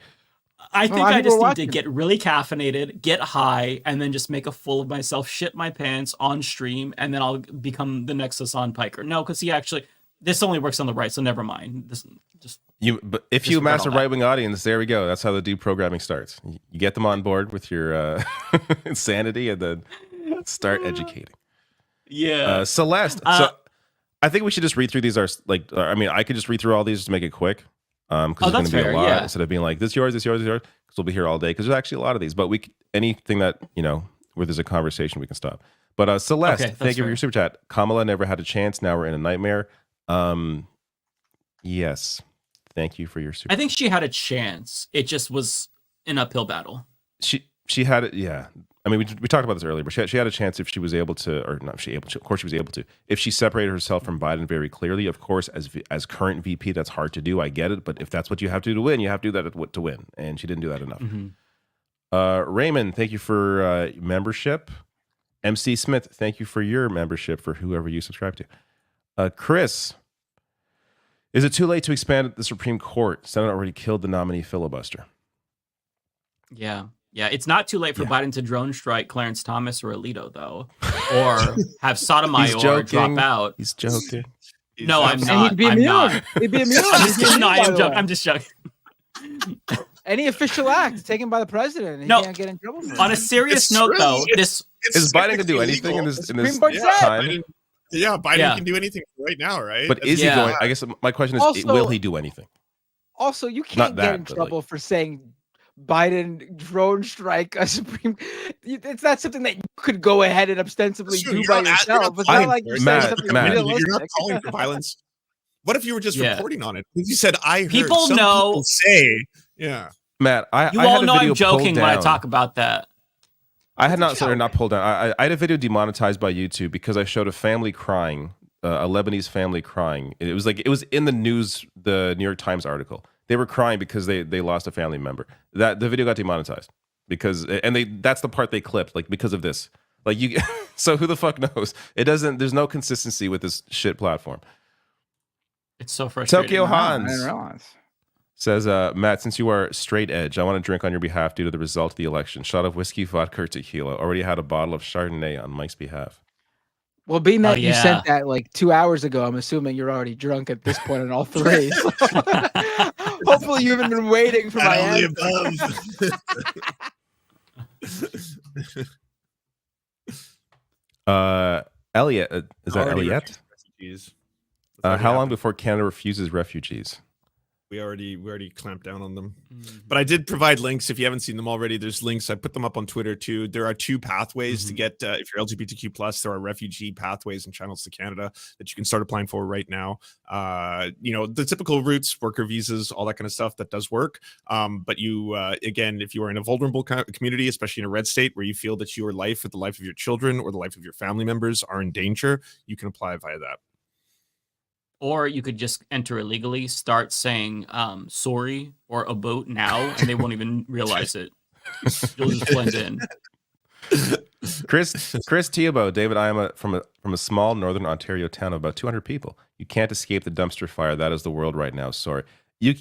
I think I just need to get really caffeinated, get high, and then just make a fool of myself, shit my pants on stream, and then I'll become the next Hassan Piker. No, because this only works on the right, so never mind. But if you amass a right-wing audience, there we go. That's how the deprogramming starts. You get them on board with your insanity, and then start educating. Yeah, Celeste. So I think we should just read through these. I could just read through all these to make it quick. Because it's going to be a lot instead of being like this yours, because we'll be here all day. Because there's actually a lot of these, but anything that where there's a conversation, we can stop. But Celeste, thank you for your super chat. Kamala never had a chance. Now we're in a nightmare. Yes, thank you for your super. I think she had a chance. It just was an uphill battle. She had it. Yeah. I mean, we talked about this earlier, but she had a chance if she was able to, or not she able to. Of course, she was able to. If she separated herself from Biden very clearly, of course, as current VP, that's hard to do. I get it, but if that's what you have to do to win, you have to do that to win, and she didn't do that enough. Raymond, thank you for membership. MC Smith, thank you for your membership for whoever you subscribe to. Chris, is it too late to expand the Supreme Court? Senate already killed the nominee filibuster. Yeah, it's not too late for Biden to drone strike Clarence Thomas or Alito, though, or have Sotomayor drop out. He's joking. No, I'm And not. he'd be I'm immune. not. He'd be immune. I'm He'd just be kidding. immune, No, by the way. I'm just joking. Any official act taken by the president, he No. can't get in trouble for it. On a serious note, though, this Is Biden gonna do anything in this Supreme Court said. time? Biden can do anything right now, right? But is he going? I guess my question is, Also- will he do anything? Also, you Not can't that, get in but, trouble for saying Biden drone strike a Supreme. It's not something that you could go ahead and ostensibly Sure, do you're by not- yourself. It's I- not like you're saying Matt, something Matt. You're realistic. not calling for violence. What if you were just Yeah. reporting on it? You said I heard People some know- people say, yeah. Matt, you I all had a know video I'm joking pulled when I down. talk about that. I had not pulled down. I had a video demonetized by YouTube because I showed a family crying, a Lebanese family crying. It was in the news, the New York Times article. They were crying because they lost a family member. That the video got demonetized because that's the part they clipped, like, because of this. Like, you so who the fuck knows? It doesn't. There's no consistency with this shit platform. It's so frustrating. Tokyo I Hans didn't realize. says, Matt, since you are straight edge, I want to drink on your behalf due to the result of the election. Shot of whiskey, vodka, or tequila. Already had a bottle of Chardonnay on Mike's behalf. Well, being that you yeah. sent that like 2 hours ago, I'm assuming you're already drunk at this point on all three. Hopefully, you haven't been waiting for my All the above. Elliot, is that Already Elliot? refugees. How long before Canada refuses refugees? We already clamped down on them. But I did provide links. If you haven't seen them already, there's links. I put them up on Twitter too. There are 2 pathways to get, if you're LGBTQ plus, there are refugee pathways and channels to Canada that you can start applying for right now. The typical routes, worker visas, all that kind of stuff, that does work. But you, again, if you are in a vulnerable community, especially in a red state where you feel that your life or the life of your children or the life of your family members are in danger, you can apply via that. Or you could just enter illegally, start saying sorry or about now, and they won't even realize it. You'll just blend in. Chris Theobald, David, I am from a small northern Ontario town of about 200 people. You can't escape the dumpster fire. That is the world right now. Sorry, you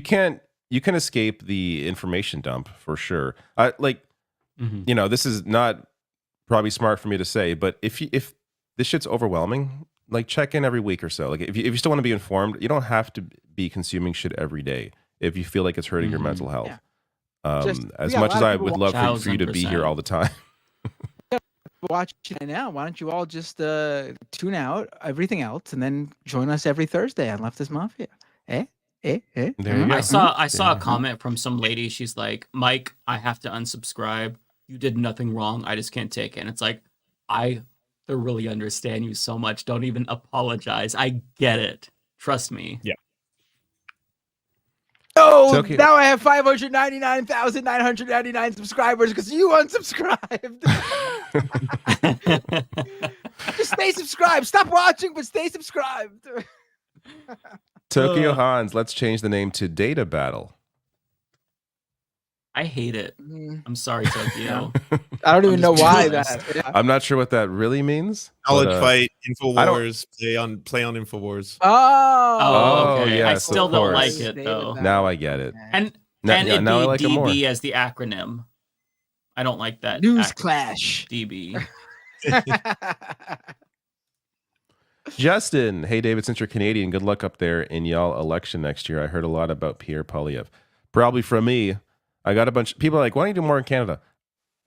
can escape the information dump for sure. This is not probably smart for me to say, but if this shit's overwhelming, like, check in every week or so. Like, if you still want to be informed, you don't have to be consuming shit every day if you feel like it's hurting your mental health. Yeah. As much as I would love for you to be here 1000%. all the time. Watching it now, why don't you all just tune out everything else and then join us every Thursday on Leftist Mafia? There you go. I saw a comment from some lady. She's like, Mike, I have to unsubscribe. You did nothing wrong. I just can't take it. And it's like, I really understand you so much. Don't even apologize. I get it. Trust me. Yeah. Oh, now I have 599,999 subscribers because you unsubscribed. Just stay subscribed. Stop watching, but stay subscribed. Tokyo Hans, let's change the name to Data Battle. I hate it. I'm sorry, Tokyo. I don't even know why honest. that. Yeah. I'm not sure what that really means. Knowledge fight, I don't- InfoWars, play on InfoWars. Oh, okay. yes, I of still don't course. like it though. Now I get it. And Now- and yeah, it'd now I be like it more. DB as the acronym. I don't like that. News acronym. clash. DB. Justin, hey David, since you're Canadian, good luck up there in y'all election next year. I heard a lot about Pierre Poilievre. Probably from me. I got a bunch. People are like, why don't you do more in Canada?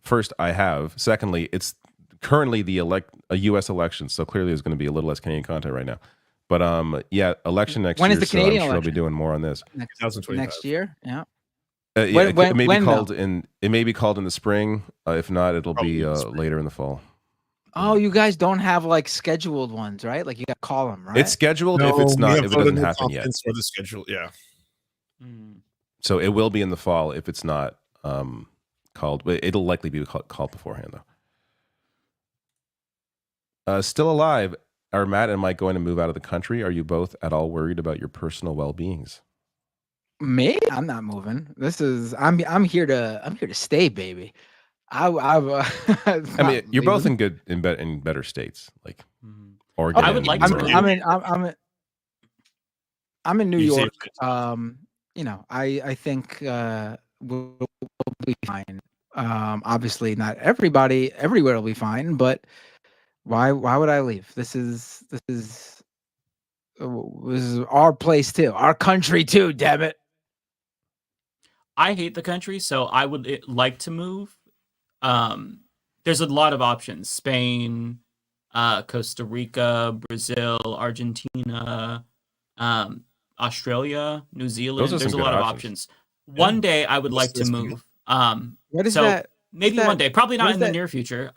First, I have. Secondly, it's currently a U.S. election, so clearly there's going to be a little less Canadian content right now. But election next When year. is the so Canadian I'm sure I'll be election? doing more on this. Next year, yeah. It may when be called though? It may be called in the spring. If not, it'll be later in the fall. Oh, you guys don't have like scheduled ones, right? Like you got to call them, right? It's scheduled if it's not. If it doesn't happen yet. For the schedule, yeah. So it will be in the fall if it's not called. It'll likely be called beforehand, though. Still alive. Are Matt and Mike going to move out of the country? Are you both at all worried about your personal well-beings? Me? I'm not moving. I'm here to stay, baby. I mean, you're both in better states, like Oregon. I would like to. I'm in New You York. saved I think we'll be fine. Obviously, not everybody everywhere will be fine, but why would I leave? This is this is our place too, our country too. Damn it. I hate the country, so I would like to move. There's a lot of options: Spain, Costa Rica, Brazil, Argentina, Australia, New Zealand. There's a lot of options. One day I would like to move. What is that? Maybe one day, probably not in the near future.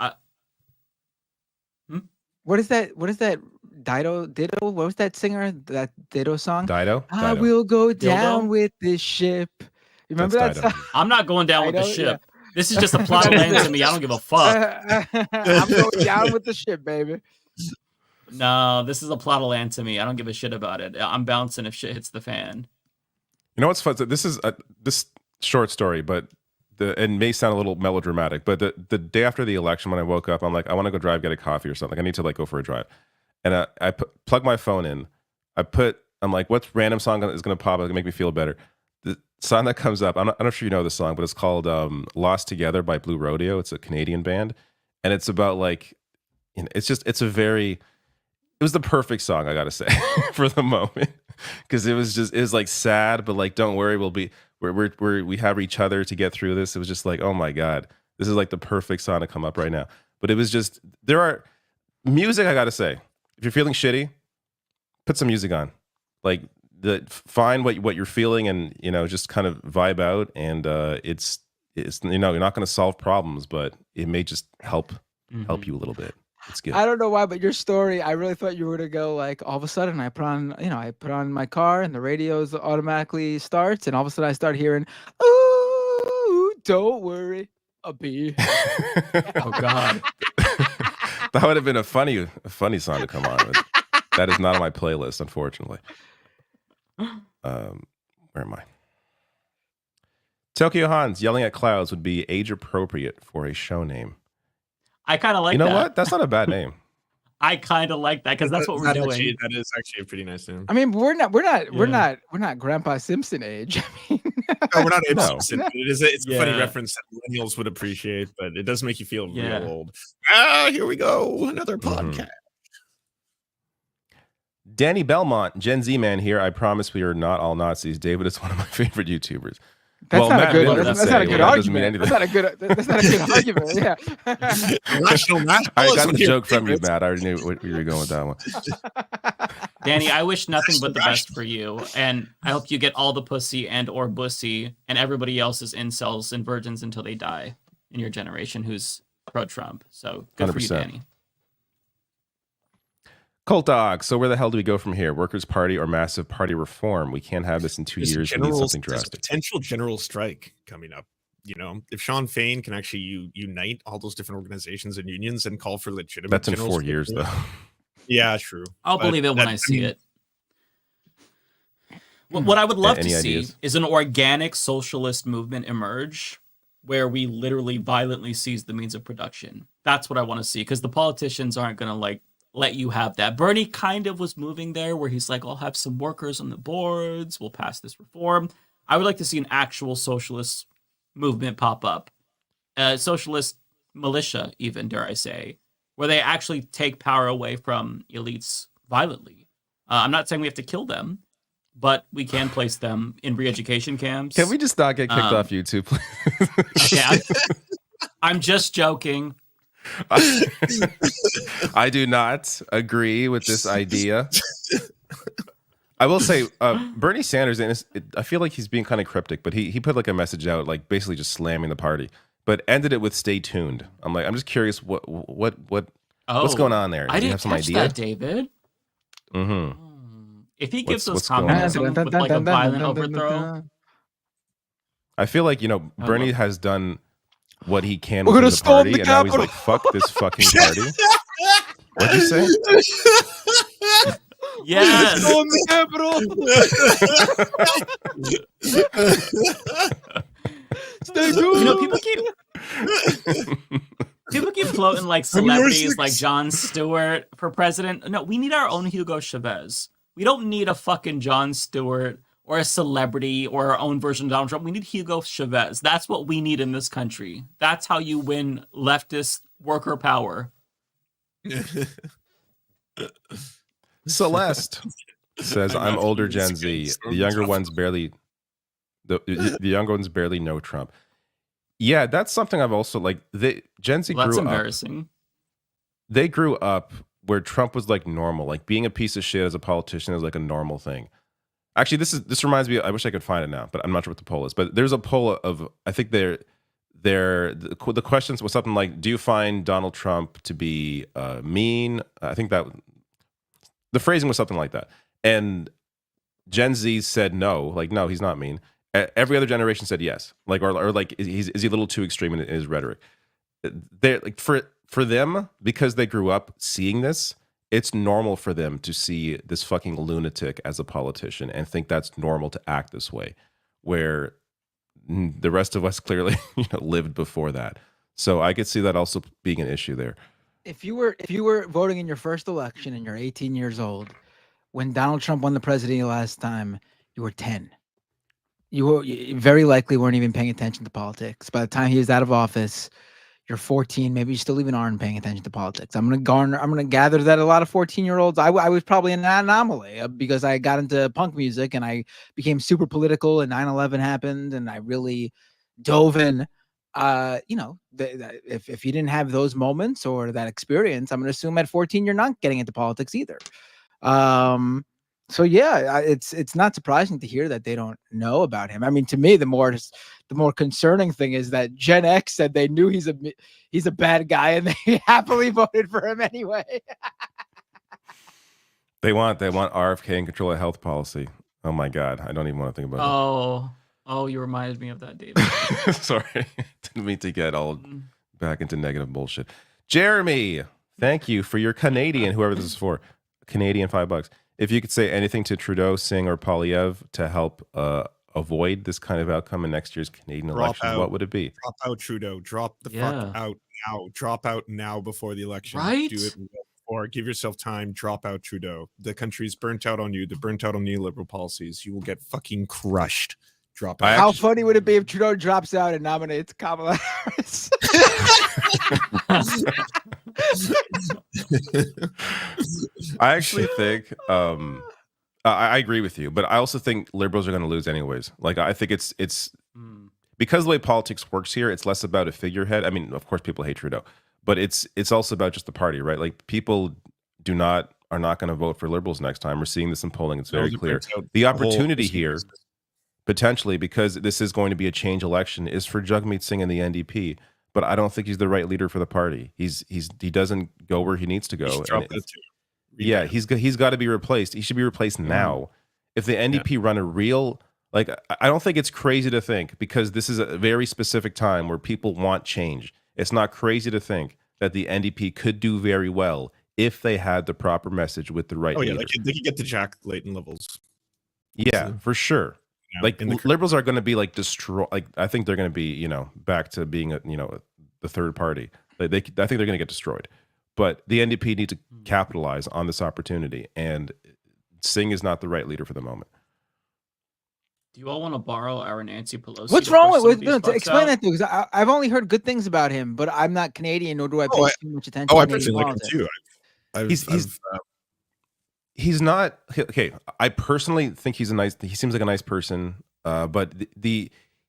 What is that? What is that? Dido? What was that singer? That Dido song? Dido? I will go down with this ship. You remember that song? I'm not going down with the ship. Yeah. This is just a plot of land to me. I don't give a fuck. I'm going down with the ship, baby. No, this is a plot of land to me. I don't give a shit about it. I'm bouncing if shit hits the fan. You know what's fun? This is this short story, but it may sound a little melodramatic, but the day after the election, when I woke up, I'm like, I want to go drive, get a coffee or something. I need to like go for a drive. And I plug my phone in. I'm like, what random song is going to pop up to make me feel better? The song that comes up, I'm not sure you know the song, but it's called Lost Together by Blue Rodeo. It's a Canadian band. And it's about like, you know, it was the perfect song, I got to say, for the moment. Because it was like sad, but like, don't worry, we have each other to get through this. It was just like, oh my God, this is like the perfect song to come up right now. But it was just, there are music, I got to say, if you're feeling shitty, put some music on. Like, find what you're feeling and, you know, just kind of vibe out. And it's you know, you're not going to solve problems, but it may just help you a little bit. It's good. I don't know why, but your story, I really thought you were gonna go like all of a sudden I put on my car and the radios automatically starts, and all of a sudden I start hearing, "Ooh, don't worry, a bee." Oh God. That would have been a funny song to come on with. That is not on my playlist, unfortunately. Where am I? Tokyo Hans yelling at clouds would be age appropriate for a show name. I kind of like that. You know what? That's not a bad name. I kind of like that because that's what we're doing. That is actually a pretty nice name. I mean, we're not Grandpa Simpson age. I mean, no, we're not Abe Simpson. It's a funny reference that millennials would appreciate, but it does make you feel real old. Here we go, another podcast. Danny Belmont, Gen Z man here. I promise we are not all Nazis. David is one of my favorite YouTubers. That's not a good argument. That's not a good argument. Yeah. Rational math. I got the joke from you, Matt. I already knew where you were going with that one. Danny, I wish nothing but the best for you, and I hope you get all the pussy and or bussy and everybody else's incels and virgins until they die in your generation who's pro-Trump. So good 100%. For you, Danny. Cult Dog. So where the hell do we go from here? Workers' Party or massive party reform? We can't have this in 2 years. We need something drastic. There's a potential general strike coming up. You know, if Sean Fain can actually unite all those different organizations and unions and call for legitimate. That's in 4 years, though. Yeah, true. I'll believe it when I see it. What I would love to see is an organic socialist movement emerge where we literally violently seize the means of production. That's what I want to see, because the politicians aren't going to let you have that. Bernie kind of was moving there where he's like, I'll have some workers on the boards. We'll pass this reform. I would like to see an actual socialist movement pop up. Socialist militia, even, dare I say, where they actually take power away from elites violently. I'm not saying we have to kill them, but we can place them in re-education camps. Can we just not get kicked off YouTube, please? Okay, I'm just joking. I do not agree with this idea. I will say Bernie Sanders, and I feel like he's being kind of cryptic, but he put like a message out, like basically just slamming the party, but ended it with "Stay tuned." I'm just curious what's going on there? I didn't have some catch idea? That, David. If he gives those comments with like a violent overthrow, I feel like Bernie has done what he can with the party, and now he's like, fuck this fucking party. What'd you say? Yes. Storm the Capitol. Stay tuned. People keep floating like celebrities like Jon Stewart for president. No, we need our own Hugo Chavez. We don't need a fucking Jon Stewart or a celebrity or our own version of Donald Trump. We need Hugo Chavez. That's what we need in this country. That's how you win leftist worker power. Celeste. says, "I'm older Gen Z. The younger ones barely. The younger ones barely know Trump." Yeah, that's something I've also like. Gen Z That's grew embarrassing. up. They grew up where Trump was like normal, like being a piece of shit as a politician is like a normal thing. Actually, this reminds me. I wish I could find it now, but I'm not sure what the poll is. But there's a poll of I think the questions was something like, "Do you find Donald Trump to be mean?" I think that the phrasing was something like that, and Gen Z said no, like no, he's not mean. Every other generation said yes, like or like is he a little too extreme in his rhetoric? They're like for them, because they grew up seeing this, it's normal for them to see this fucking lunatic as a politician and think that's normal to act this way, where the rest of us clearly lived before that. So I could see that also being an issue there. If you were voting in your first election and you're 18 years old, when Donald Trump won the presidency last time, you were 10. You very likely weren't even paying attention to politics. By the time he was out of office, you're 14. Maybe you still even aren't paying attention to politics. I'm gonna gather that a lot of 14-year-olds. I was probably an anomaly because I got into punk music and I became super political. And 9/11 happened, and I really dove in. If you didn't have those moments or that experience, I'm gonna assume at 14 you're not getting into politics either. So yeah, it's not surprising to hear that they don't know about him. I mean, to me, the more concerning thing is that Gen X said they knew he's a bad guy and they happily voted for him anyway. They want RFK and control of health policy. Oh my God, I don't even want to think about Oh, you reminded me of that, David. Sorry, didn't mean to get all back into negative bullshit. Jeremy, thank you for your Canadian, whoever this is for, Canadian $5. If you could say anything to Trudeau, Singh, or Polyev to help avoid this kind of outcome in next year's Canadian elections, what would it be? Drop out, Trudeau. Drop the fuck out now. Drop out now before the election. Right? Do it before. Give yourself time. Drop out, Trudeau. The country's burnt out on you. They're burnt out on neoliberal policies. You will get fucking crushed. Drop out. How funny would it be if Trudeau drops out and nominates Kamala Harris? I actually think I agree with you, but I also think liberals are going to lose anyways. Like I think it's because the way politics works here, it's less about a figurehead. I mean, of course, people hate Trudeau, but it's also about just the party, right? Like people are not going to vote for liberals next time. We're seeing this in polling; it's very clear. The opportunity here, potentially, because this is going to be a change election, is for Jagmeet Singh and the NDP. But I don't think he's the right leader for the party. He doesn't go where he needs to go. Yeah, he's got to be replaced. He should be replaced now. If the NDP run a real, like, I don't think it's crazy to think, because this is a very specific time where people want change. It's not crazy to think that the NDP could do very well if they had the proper message with the right leader. They could get to Jack Layton levels. Yeah, for sure. Yeah, like liberals are going to be like destroy. Like I think they're going to be back to being the third party. I think they're going to get destroyed. But the NDP need to capitalize on this opportunity, and Singh is not the right leader for the moment. Do you all want to borrow our Nancy Pelosi? What's wrong with explain that to? Because I've only heard good things about him, but I'm not Canadian, nor do I pay too much attention. I personally like him too. He's not okay. I personally think he seems like a nice person, but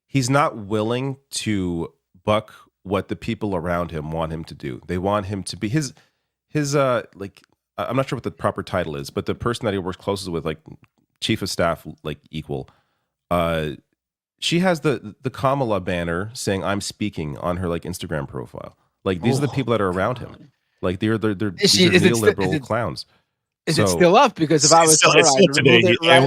he's not willing to buck what the people around him want him to do. They want him to be his like, I'm not sure what the proper title is, but the person that he works closest with, like chief of staff, like equal. She has the Kamala banner saying "I'm speaking" on her like Instagram profile. Like these are the people that are around him. Like they're these are neoliberal clowns. Is it still up? Because if I was today, I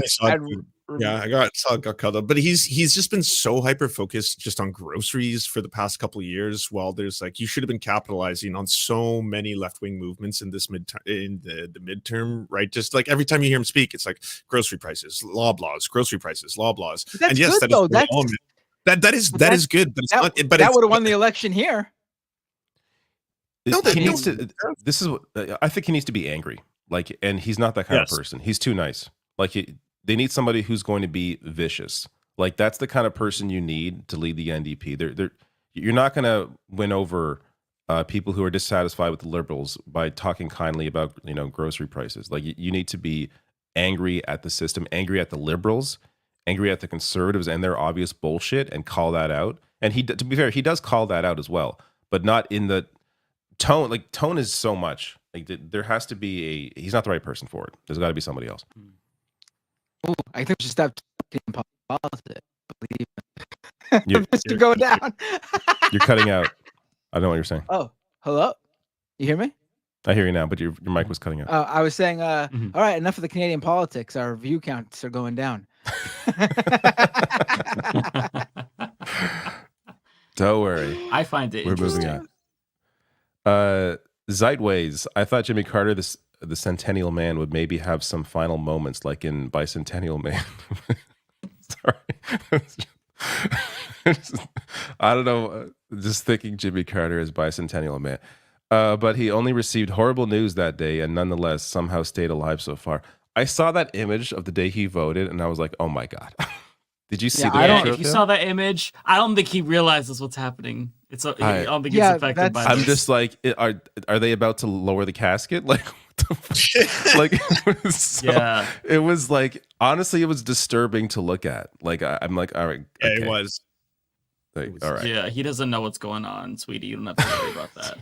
got cut up. But he's just been so hyper focused just on groceries for the past couple of years. While there's like, you should have been capitalizing on so many left wing movements in this the midterm, right? Just like every time you hear him speak, it's like grocery prices, Loblaws, grocery prices, Loblaws. That's and yes, good, though. That is good. But it's not. But that would have won the election here. I think he needs to be angry. Like, and he's not that kind of person. He's too nice. Like, they need somebody who's going to be vicious. Like, that's the kind of person you need to lead the NDP. You're not going to win over people who are dissatisfied with the liberals by talking kindly about grocery prices. Like, you need to be angry at the system, angry at the liberals, angry at the conservatives and their obvious bullshit, and call that out. And he, to be fair, he does call that out as well, but not in the tone. Like, tone is so much. Like, there has to be a. He's not the right person for it. There's got to be somebody else. Ooh, I think we should stop talking politics. Mr. Going down. You're cutting out. I don't know what you're saying. Oh, hello. You hear me? I hear you now, but your mic was cutting out. I was saying, all right, enough of the Canadian politics. Our view counts are going down. Don't worry. I find it We're moving on. Zeitways. I thought Jimmy Carter, the Centennial Man, would maybe have some final moments like in Bicentennial Man. Sorry. I don't know. Just thinking Jimmy Carter as Bicentennial Man. But he only received horrible news that day and nonetheless somehow stayed alive so far. I saw that image of the day he voted and I was like, oh my God. Did you see that? If you saw that image, I don't think he realizes what's happening. I don't think he's affected by I'm this. just like, are they about to lower the casket? Like, what the like, it was like, honestly, it was disturbing to look at. Like, I'm like, all right. Yeah, it was. Like, all right. Yeah, he doesn't know what's going on, sweetie. You don't have to worry about that.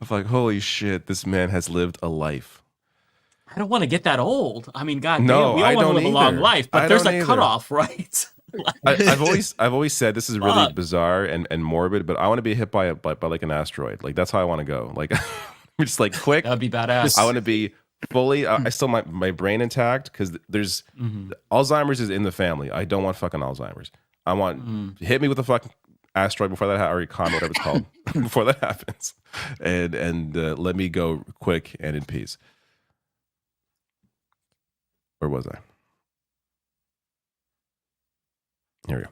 I'm like, holy shit, this man has lived a life. I don't want to get that old. I mean, God, no, damn, we all want to live a long life, but there's a cutoff, right? I've always said this is really bizarre and morbid, but I want to be hit by like an asteroid. Like, that's how I want to go. Like, just like quick. That'd be badass. I want to be fully. I still my brain intact because there's Alzheimer's is in the family. I don't want fucking Alzheimer's. I want hit me with a fucking asteroid before that or a comet, whatever it's called, before that happens, and let me go quick and in peace. Where was I? Here we go.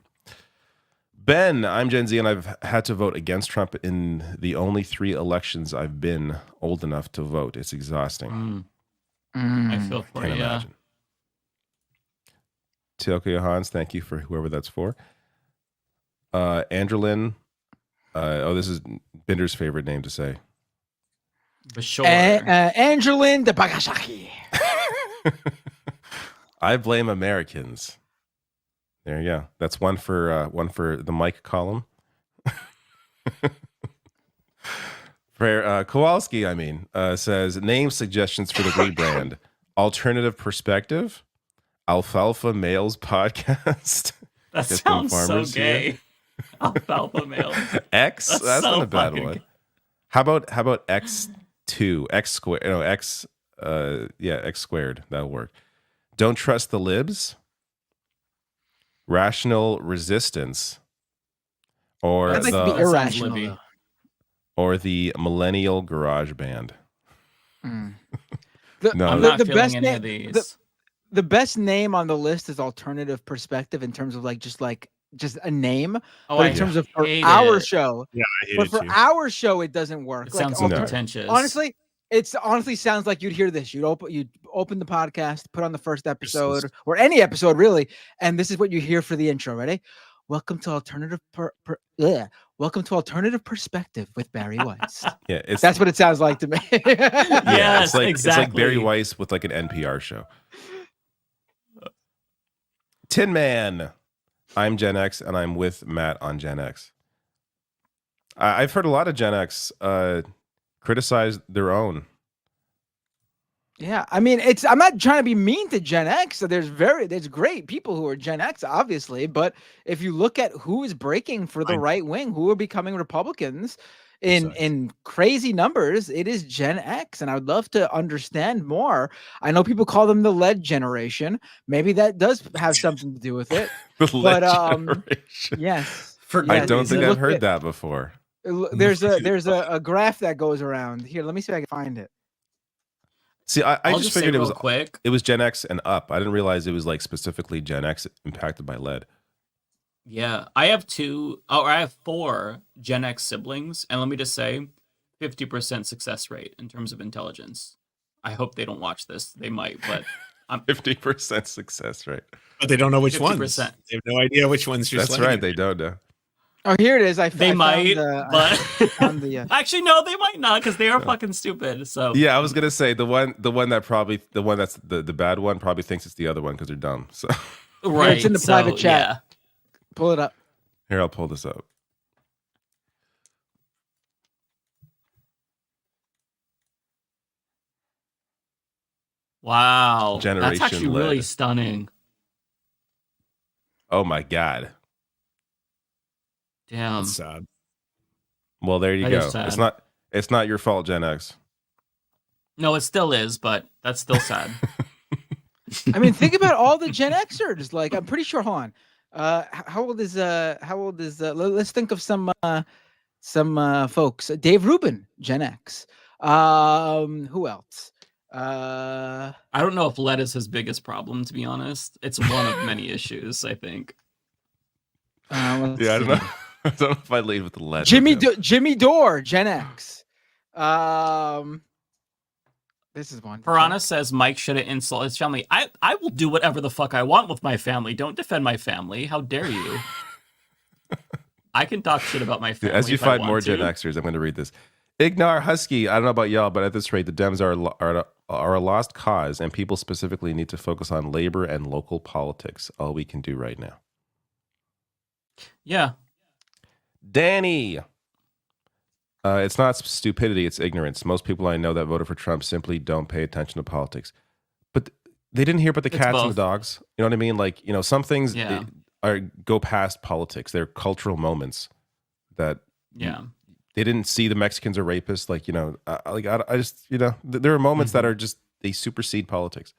Ben, I'm Gen Z, and I've had to vote against Trump in the only 3 elections I've been old enough to vote. It's exhausting. I feel for you. Yeah. Tioko Hans, thank you for whoever that's for. Andrelin. This is Binder's favorite name to say. For sure. Angelin de Bagasaki. I blame Americans. There you go. That's one for the Mike column. Kowalski, says name suggestions for the rebrand. Alternative Perspective, Alfalfa Males Podcast. That sounds so gay. Alfalfa Males. X. That's so not a bad one. How about X2? X squared. No, X. X squared. That'll work. Don't trust the libs. Rational Resistance, or I'd like to be irrational, or the Millennial Garage Band. I'm not feeling best any of these. The best name on the list is Alternative Perspective in terms of just a name. But in terms of for our show, our show, it doesn't work. It sounds so pretentious. Honestly, it honestly sounds like you'd hear this. You'd open the podcast, put on the first episode or any episode really, and this is what you hear for the intro. Ready? Welcome to Alternative Perspective with Barry Weiss. Yeah, that's what it sounds like to me. Yes, exactly. It's like Barry exactly. Weiss with like an NPR show. Tin Man. I'm Gen X and I'm with Matt on Gen X. I've heard a lot of Gen X criticize their own. Yeah, I mean, I'm not trying to be mean to Gen X. So there's great people who are Gen X, obviously, but if you look at who is breaking for the right wing, who are becoming Republicans in crazy numbers, it is Gen X, and I would love to understand more. I know people call them the LED generation. Maybe that does have something to do with it. Generation. Yes, I don't think I've heard that before. There's a graph that goes around here. Let me see if I can find it. See, I just figured it was Gen X and up. I didn't realize it was like specifically Gen X impacted by lead. Yeah, I have 4 Gen X siblings, and let me just say, 50% success rate in terms of intelligence. I hope they don't watch this. They might, but I'm 50% success rate. But they don't know which 50%. ones. They have no idea which ones you're That's slanging. right. They don't know. Oh, here it is. They might, but found the, actually, no, they might not because they are fucking stupid. So yeah, I was gonna say the one that's the bad one probably thinks it's the other one because they're dumb. So right, it's in the private chat. Yeah. Pull it up. Here, I'll pull this up. Wow, Generation that's actually led. really stunning. Oh my god. Damn. That's sad. Well, there you That go. is sad. It's not your fault, Gen X. No, it still is, but that's still sad. I mean, think about all the Gen Xers. Like, I'm pretty sure. Hold on. How old is? Let's think of some folks. Dave Rubin, Gen X. Who else? I don't know if lead is his biggest problem, to be honest. It's one of many issues, I think. Yeah, I don't know. I don't know if I lead with the lead. Jimmy Dore, Gen X. This is one. Piranha says Mike should have insulted his family. I will do whatever the fuck I want with my family. Don't defend my family. How dare you? I can talk shit about my family. As you if I find want more to. Gen Xers, I'm going to read this. Ignar Husky, I don't know about y'all, but at this rate, the Dems are a lost cause, and people specifically need to focus on labor and local politics. All we can do right now. Yeah. Danny. It's not stupidity, it's ignorance. Most people I know that voted for Trump simply don't pay attention to politics. But they didn't hear about the cats and the dogs. You know what I mean? Like, some things go past politics. They're cultural moments that they didn't see the Mexicans are rapists. Like, I just, there are moments that are just, they supersede politics.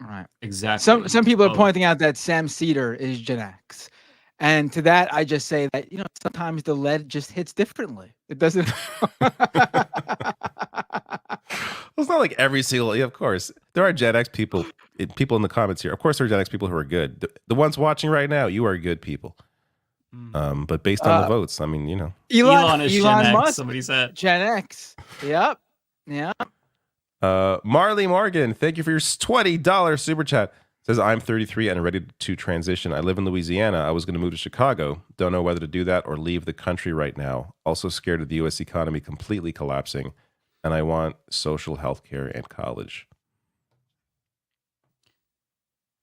Right. Exactly. Some people are pointing out that Sam Cedar is Gen X. And to that, I just say that, sometimes the lead just hits differently. It doesn't. It's not like every single, of course, there are Gen X people in the comments here. Of course, there are Gen X people who are good. The ones watching right now, you are good people. But based on the votes, I mean, Elon is Gen X, Musk, somebody said. Gen X. Yep. Yeah. Marley Morgan, thank you for your $20 super chat. Says, I'm 33 and ready to transition. I live in Louisiana. I was going to move to Chicago. Don't know whether to do that or leave the country right now. Also scared of the U.S. economy completely collapsing. And I want social health care and college.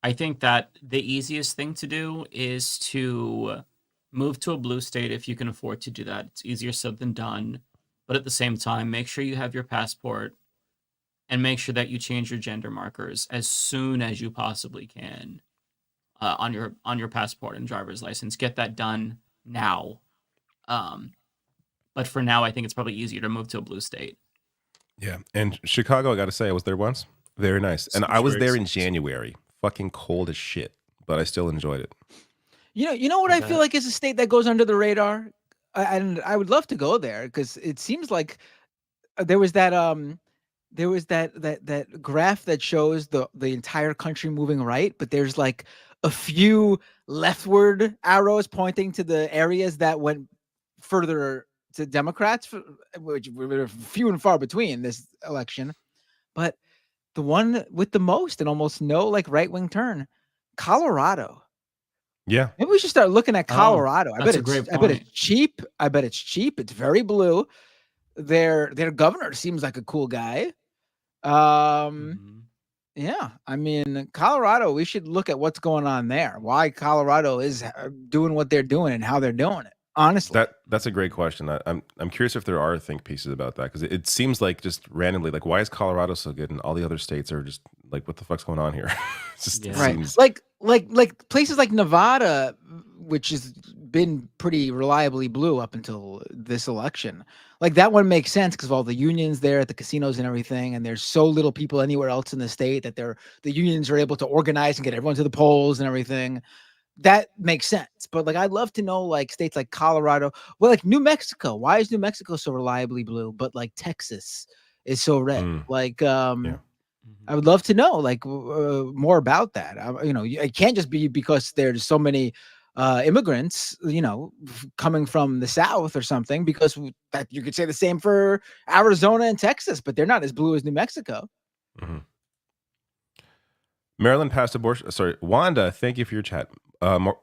I think that the easiest thing to do is to move to a blue state if you can afford to do that. It's easier said than done. But at the same time, make sure you have your passport. And make sure that you change your gender markers as soon as you possibly can on your passport and driver's license. Get that done now. But for now, I think it's probably easier to move to a blue state. Yeah, and Chicago, I got to say, I was there once. Very nice. And I was there in January. Fucking cold as shit, but I still enjoyed it. You know what I feel like is a state that goes under the radar? And I would love to go there because it seems like there was that graph that shows the entire country moving right, but there's like a few leftward arrows pointing to the areas that went further to Democrats, which were few and far between this election. But the one with the most and almost no like right-wing turn, Colorado. Yeah. Maybe we should start looking at Colorado. I bet it's cheap. It's very blue. Their governor seems like a cool guy. Yeah, I mean, Colorado, we should look at what's going on there. Why Colorado is doing what they're doing and how they're doing it. Honestly, that's a great question. I'm curious if there are think pieces about that because it seems like just randomly, like why is Colorado so good and all the other states are just like, what the fuck's going on here? It's just, it seems... like places like Nevada, which has been pretty reliably blue up until this election. Like that one makes sense because of all the unions there at the casinos and everything, and there's so little people anywhere else in the state that the unions are able to organize and get everyone to the polls and everything. That makes sense. But like, I'd love to know like states like Colorado, well, like New Mexico. Why is New Mexico so reliably blue, but like Texas is so red? Like, I would love to know like more about that. It can't just be because there's so many immigrants, coming from the South or something, because that you could say the same for Arizona and Texas, but they're not as blue as New Mexico. Mm-hmm. Maryland passed abortion. Sorry, Wanda, thank you for your chat.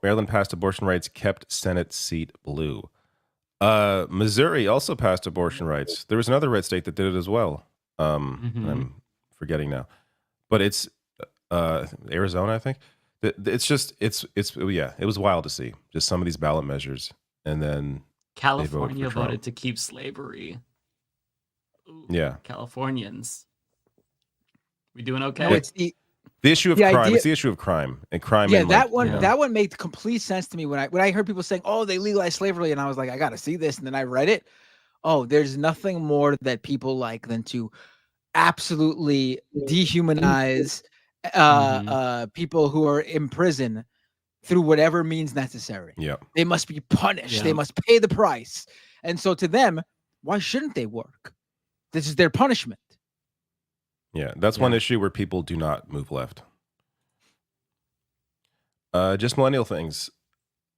Maryland passed abortion rights, kept Senate seat blue. Missouri also passed abortion rights. There was another red state that did it as well. I'm forgetting now, but it's Arizona, I think. It's just it's yeah, it was wild to see just some of these ballot measures, and then California voted to keep slavery. Ooh, yeah, Californians, we doing okay? No, it's the issue of crime. It's the issue of crime and crime. Yeah, and that one made complete sense to me when I heard people saying, "Oh, they legalized slavery," and I was like, "I got to see this," and then I read it. Oh, there's nothing more that people like than to absolutely dehumanize people who are in prison through whatever means necessary. Yeah, they must be punished. They must pay the price. And so to them, why shouldn't they work? This is their punishment. Yeah, that's one issue where people do not move left. Just millennial things.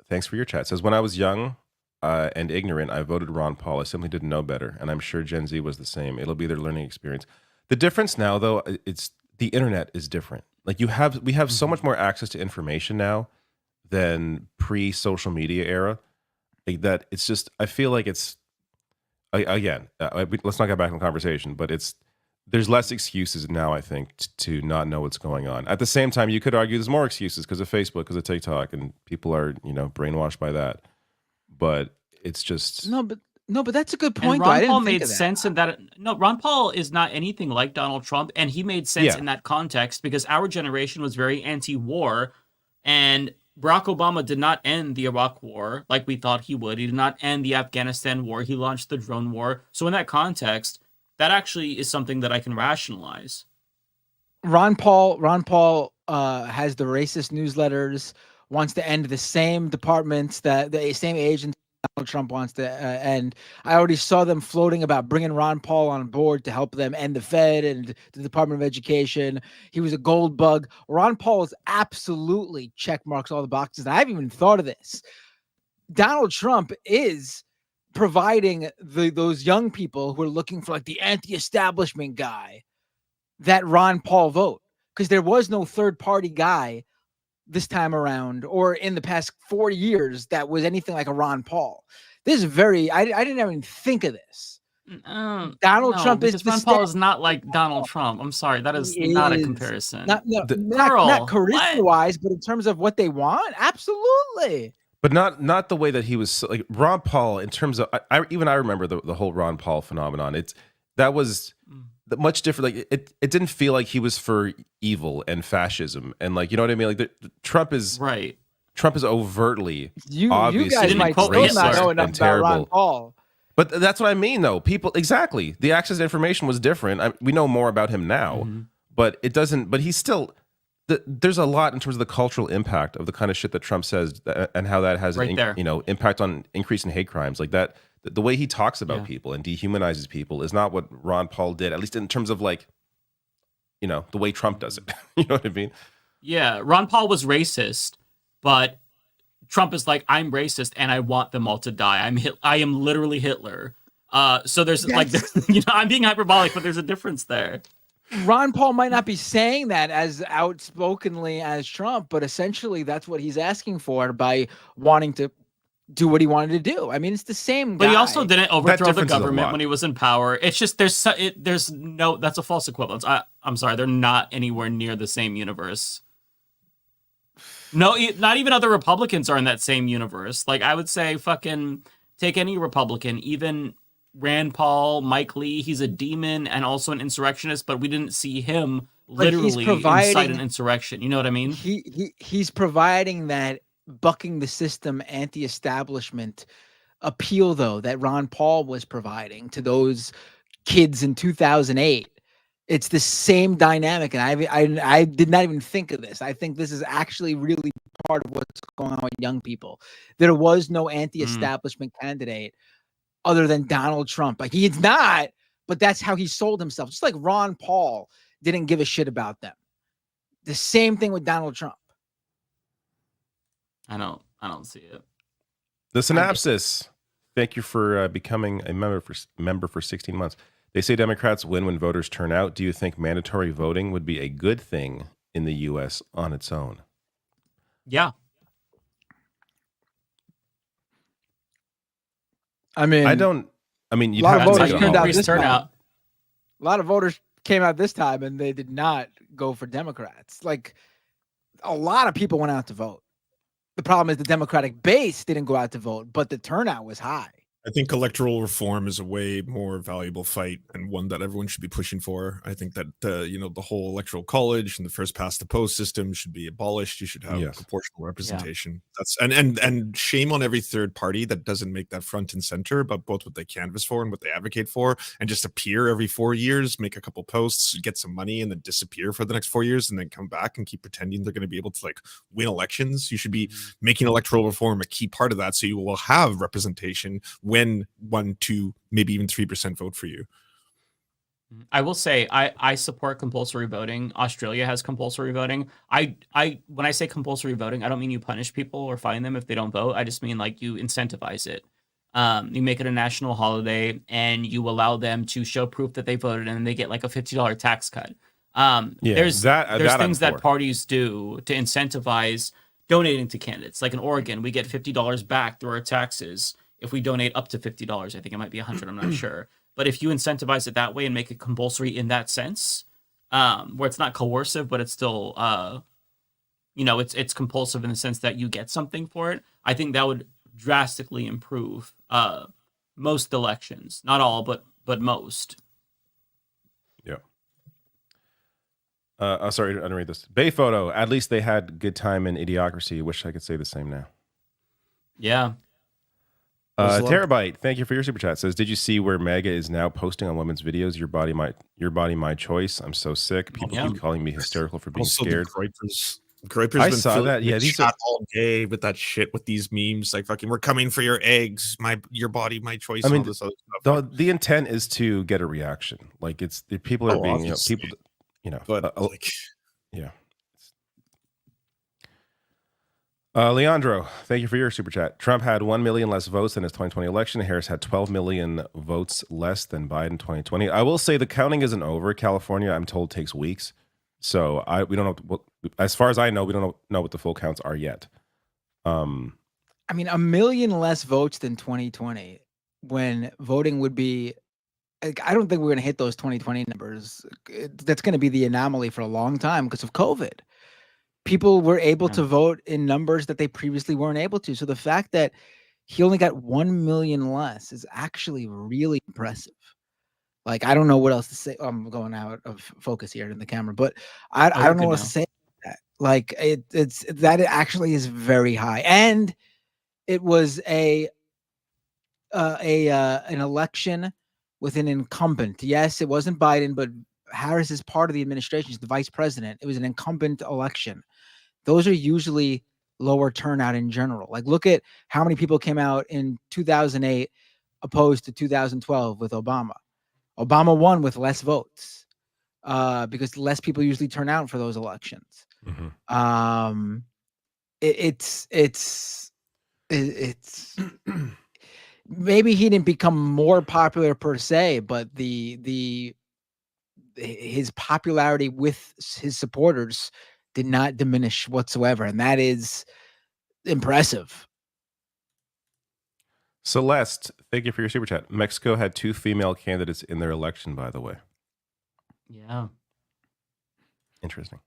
Thanks for your chat. Says, when I was young and ignorant, I voted Ron Paul. I simply didn't know better. And I'm sure Gen Z was the same. It'll be their learning experience. The difference now, though, it's the internet is different. Like we have so much more access to information now than pre-social media era. Like that it's just, I feel like it's, again, let's not get back in the conversation, but there's less excuses now, I think, to not know what's going on. At the same time, you could argue there's more excuses because of Facebook, because of TikTok, and people are, brainwashed by that. But it's just no, but that's a good point. And Ron Paul made sense in that. No, Ron Paul is not anything like Donald Trump, and he made sense in that context because our generation was very anti-war, and Barack Obama did not end the Iraq War like we thought he would. He did not end the Afghanistan war. He launched the drone war. So in that context, that actually is something that I can rationalize. Ron Paul has the racist newsletters, wants to end the same departments that the same agents Donald Trump wants to end. I already saw them floating about bringing Ron Paul on board to help them end the Fed and the Department of Education. He was a gold bug. Ron Paul is absolutely check marks all the boxes. I haven't even thought of this. Donald Trump is providing those young people who are looking for like the anti-establishment guy that Ron Paul vote, because there was no third party guy this time around or in the past 4 years that was anything like a Ron Paul. This is I didn't even think of this. Donald Trump is Ron Paul is not like Donald Trump. I'm sorry, that is not a comparison. Not charisma wise, but in terms of what they want, absolutely. But not the way that he was like Ron Paul in terms of I remember the whole Ron Paul phenomenon. That was much different. Like it didn't feel like he was for evil and fascism and like, you know what I mean? Like Trump is right. Trump is overtly obviously you guys might still not know enough about Ron Paul. But that's what I mean, though. People exactly the access to information was different. We know more about him now, but it doesn't. But he's still. There's a lot in terms of the cultural impact of the kind of shit that Trump says and how that has impact on increase in hate crimes like that. The way he talks about people and dehumanizes people is not what Ron Paul did, at least in terms of like, the way Trump does it. You know what I mean? Yeah, Ron Paul was racist, but Trump is like, I'm racist and I want them all to die. I am literally Hitler. So there's I'm being hyperbolic, but there's a difference there. Ron Paul might not be saying that as outspokenly as Trump, but essentially that's what he's asking for by wanting to do what he wanted to do. I mean, it's the same guy. But he also didn't overthrow the government when he was in power. It's just that's a false equivalence. I'm sorry, they're not anywhere near the same universe. No, not even other Republicans are in that same universe. Like I would say, fucking take any Republican, even Rand Paul, Mike Lee, he's a demon and also an insurrectionist, but we didn't see him literally incite an insurrection. You know what I mean? He's providing that bucking the system anti-establishment appeal, though, that Ron Paul was providing to those kids in 2008. It's the same dynamic, and I did not even think of this. I think this is actually really part of what's going on with young people. There was no anti-establishment candidate other than Donald Trump. Like he's not, but that's how he sold himself. Just like Ron Paul didn't give a shit about them. The same thing with Donald Trump. I don't see it. The synopsis. Thank you for becoming a member for 16 months. They say Democrats win when voters turn out. Do you think mandatory voting would be a good thing in the U.S. on its own? Yeah. I mean, you'd a lot have of to voters make it turned all. out this time. A lot of voters came out this time, and they did not go for Democrats. Like, a lot of people went out to vote. The problem is the Democratic base didn't go out to vote, but the turnout was high. I think electoral reform is a way more valuable fight and one that everyone should be pushing for. I think that the whole electoral college and the first past the post system should be abolished. You should have proportional representation. That's and shame on every third party that doesn't make that front and center about both what they canvass for and what they advocate for, and just appear every 4 years, make a couple posts, get some money, and then disappear for the next 4 years, and then come back and keep pretending they're going to be able to like win elections. You should be making electoral reform a key part of that, so you will have representation when 1, 2, maybe even 3% vote for you. I will say I support compulsory voting. Australia has compulsory voting. I when I say compulsory voting, I don't mean you punish people or fine them if they don't vote. I just mean like you incentivize it. You make it a national holiday and you allow them to show proof that they voted and they get like a $50 tax cut. There's things that parties do to incentivize donating to candidates. Like in Oregon, we get $50 back through our taxes if we donate up to $50. I think it might be 100. I'm not sure. But if you incentivize it that way and make it compulsory in that sense, where it's not coercive, but it's still, it's compulsive in the sense that you get something for it, I think that would drastically improve most elections. Not all, but most. Yeah. Sorry, I didn't read this. Bay Photo. At least they had good time in Idiocracy. Wish I could say the same now. Yeah. Terabyte, thank you for your super chat. Says, did you see where MAGA is now posting on women's videos? Your body, my choice. I'm so sick. People keep calling me hysterical for being scared. Groyper's I been saw that. Yeah, these shot all day with that shit with these memes like fucking we're coming for your eggs, your body, my choice. I mean, all this other stuff. the intent is to get a reaction. Like it's the people are being people. But yeah. Leandro, thank you for your super chat. Trump had 1 million less votes than his 2020 election. Harris had 12 million votes less than Biden 2020. I will say the counting isn't over. California, I'm told, takes weeks. So we don't know. As far as I know, we don't know what the full counts are yet. I mean, 1 million less votes than 2020, when voting would be. I don't think we're going to hit those 2020 numbers. That's going to be the anomaly for a long time because of COVID. People were able to vote in numbers that they previously weren't able to. So the fact that he only got 1 million less is actually really impressive. Like, I don't know what else to say. I'm going out of focus here in the camera, but I don't know what else to say about that. Like, it actually is very high. And it was an election with an incumbent. Yes, it wasn't Biden, but Harris is part of the administration. He's the vice president. It was an incumbent election. Those are usually lower turnout in general. Like, look at how many people came out in 2008 opposed to 2012 with Obama. Obama won with less votes because less people usually turn out for those elections. Mm-hmm. It's maybe he didn't become more popular per se, but his popularity with his supporters did not diminish whatsoever, and that is impressive. Celeste, thank you for your super chat. Mexico had 2 female candidates in their election, by the way. Yeah. Interesting.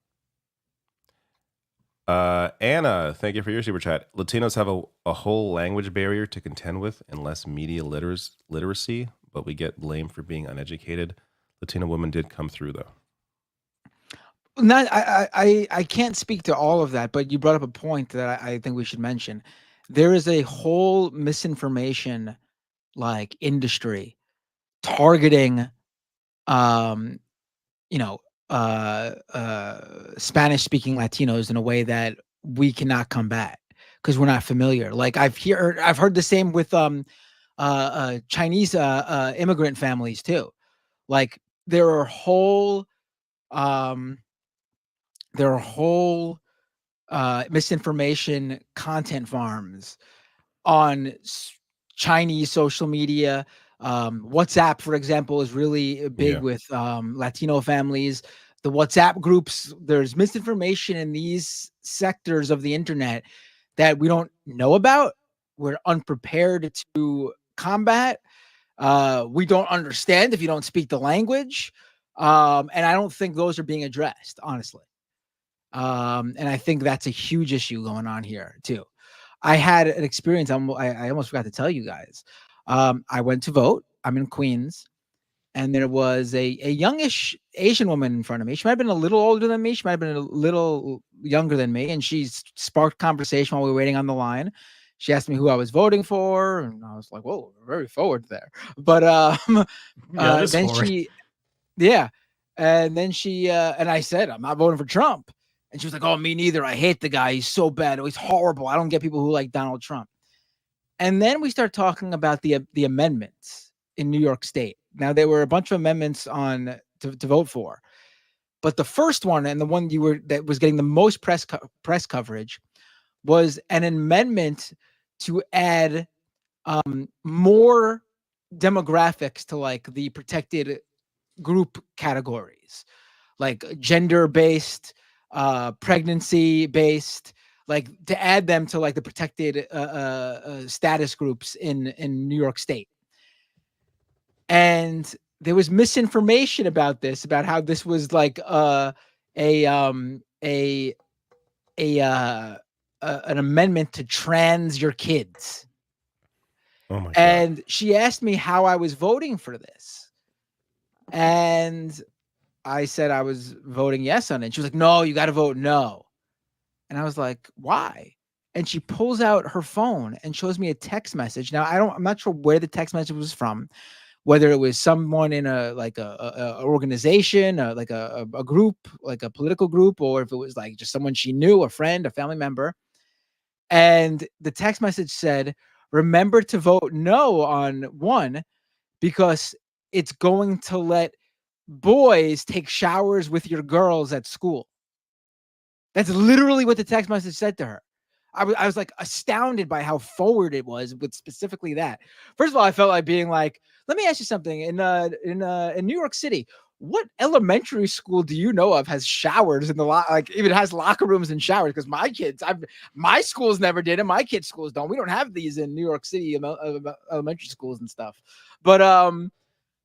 Anna, thank you for your super chat. Latinos have a whole language barrier to contend with and less media literacy, but we get blamed for being uneducated. Latina women did come through, though. I can't speak to all of that, but you brought up a point that I think we should mention. There is a whole misinformation like industry targeting Spanish speaking Latinos in a way that we cannot combat because we're not familiar. Like I've heard the same with Chinese immigrant families too. Like there are whole misinformation content farms on Chinese social media. WhatsApp, for example, is really big with Latino families. The WhatsApp groups, there's misinformation in these sectors of the internet that we don't know about. We're unprepared to combat. We don't understand if you don't speak the language. And I don't think those are being addressed, honestly. And I think that's a huge issue going on here too. I had an experience. I almost forgot to tell you guys. I went to vote. I'm in Queens, and there was a youngish Asian woman in front of me. She might have been a little older than me. She might have been a little younger than me, and she sparked conversation while we were waiting on the line. She asked me who I was voting for, and I was like, "Whoa, very forward there." But then she, and then she and I said, "I'm not voting for Trump," and she was like, "Oh, me neither. I hate the guy. He's so bad. He's horrible. I don't get people who like Donald Trump." And then we start talking about the amendments in New York State. Now there were a bunch of amendments on to vote for, but the first one and the one that was getting the most press coverage was an amendment to add more demographics to like the protected group categories, like gender-based, pregnancy-based, like to add them to like the protected status groups in New York State. And there was misinformation about this, about how this was like an amendment to trans your kids. Oh my God. And she asked me how I was voting for this. And I said I was voting yes on it. She was like, "No, you got to vote no." And I was like, "Why?" And she pulls out her phone and shows me a text message. Now I'm not sure where the text message was from, whether it was someone in a organization, like a group, like a political group, or if it was like just someone she knew, a friend, a family member. And the text message said, "Remember to vote no on 1 because it's going to let boys take showers with your girls at school." That's literally what the text message said to her. I was like astounded by how forward it was with specifically that. First of all, I felt like being like, let me ask you something. In New York City, what elementary school do you know of has showers in the like even has locker rooms and showers? Because my schools never did it. My kids' schools don't. We don't have these in New York City elementary schools and stuff. But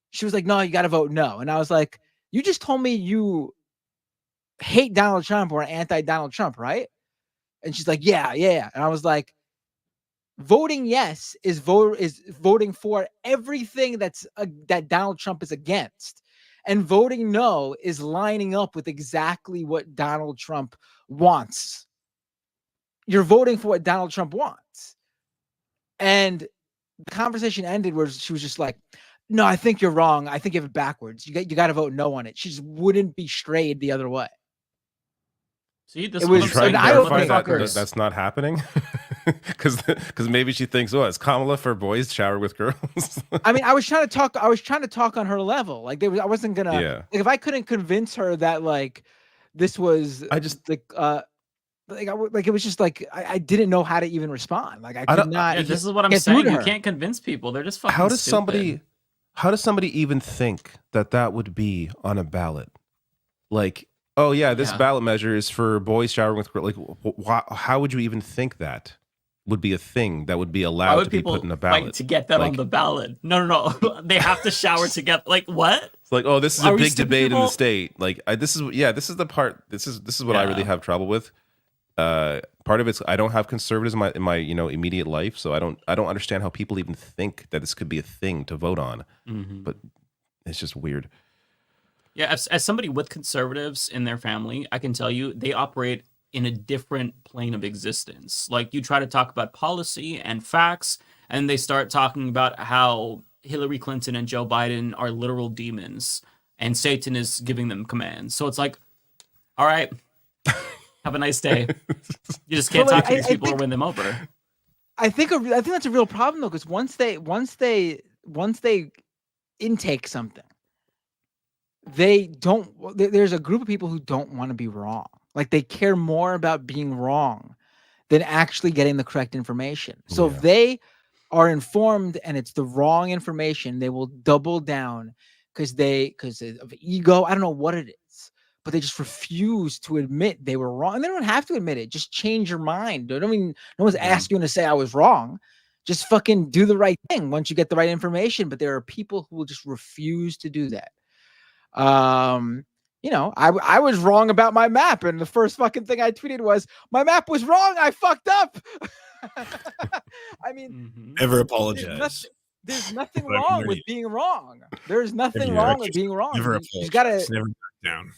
she was like, "No, you got to vote no." And I was like, "You just told me you hate Donald Trump or anti-Donald Trump, right?" And she's like, yeah. And I was like, voting yes is voting for everything that Donald Trump is against. And voting no is lining up with exactly what Donald Trump wants. You're voting for what Donald Trump wants. And the conversation ended where she was just like, "No, I think you're wrong. I think you have it backwards. You got to vote no on it." She just wouldn't be strayed the other way. See, this was trying to verify that's not happening, because maybe she thinks, "Oh, it's Kamala for boys shower with girls." I mean, I was trying to talk on her level. Like I wasn't gonna. Yeah. Like, if I couldn't convince her that like this was, I just like it was just like I didn't know how to even respond. Like I could not. Yeah, this is what I'm saying. You can't convince people. They're just fucking. How does somebody even think that would be on a ballot? Like, oh yeah, this ballot measure is for boys showering with girls. Like, how would you even think that would be a thing that would be allowed to be put in a ballot? Fight to get that on the ballot? No. They have to shower together. Like what? It's like, oh, this is a big debate in the state. Like, this is the part. This is what I really have trouble with. Part of it's I don't have conservatives in my immediate life, so I don't understand how people even think that this could be a thing to vote on. Mm-hmm. But it's just weird. Yeah, as somebody with conservatives in their family, I can tell you they operate in a different plane of existence. Like, you try to talk about policy and facts, and they start talking about how Hillary Clinton and Joe Biden are literal demons, and Satan is giving them commands. So it's like, all right, have a nice day. You just can't talk to these people or win them over. I think that's a real problem though, because once they intake something, there's a group of people who don't want to be wrong. Like, they care more about being wrong than actually getting the correct information. So if they are informed and it's the wrong information, they will double down because of ego. I don't know what it is, but they just refuse to admit they were wrong. And they don't have to admit it. Just change your mind. I mean, no one's asking you to say I was wrong. Just fucking do the right thing once you get the right information. But there are people who will just refuse to do that. You know, I was wrong about my map, and the first fucking thing I tweeted was, my map was wrong. I fucked up. I mean, never apologize. There's nothing wrong with being wrong. There's nothing wrong with being wrong. You gotta never back down.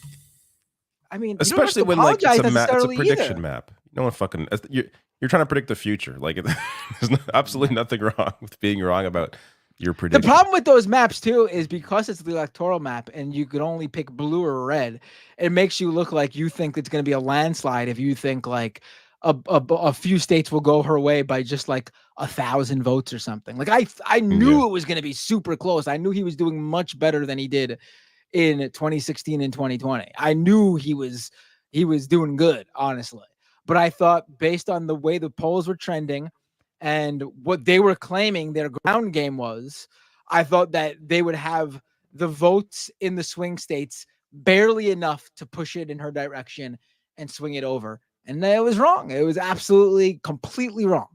I mean, especially when like it's a prediction map. No one fucking you're trying to predict the future. Like there's absolutely nothing wrong with being wrong about your prediction. The problem with those maps too is because it's the electoral map and you could only pick blue or red. It makes you look like you think it's going to be a landslide if you think like a few states will go her way by just like 1,000 votes or something. Like I knew it was going to be super close. I knew he was doing much better than he did in 2016 and 2020. I knew he was doing good, honestly. But I thought based on the way the polls were trending and what they were claiming their ground game was, I thought that they would have the votes in the swing states barely enough to push it in her direction and swing it over. And it was wrong. It was absolutely, completely wrong.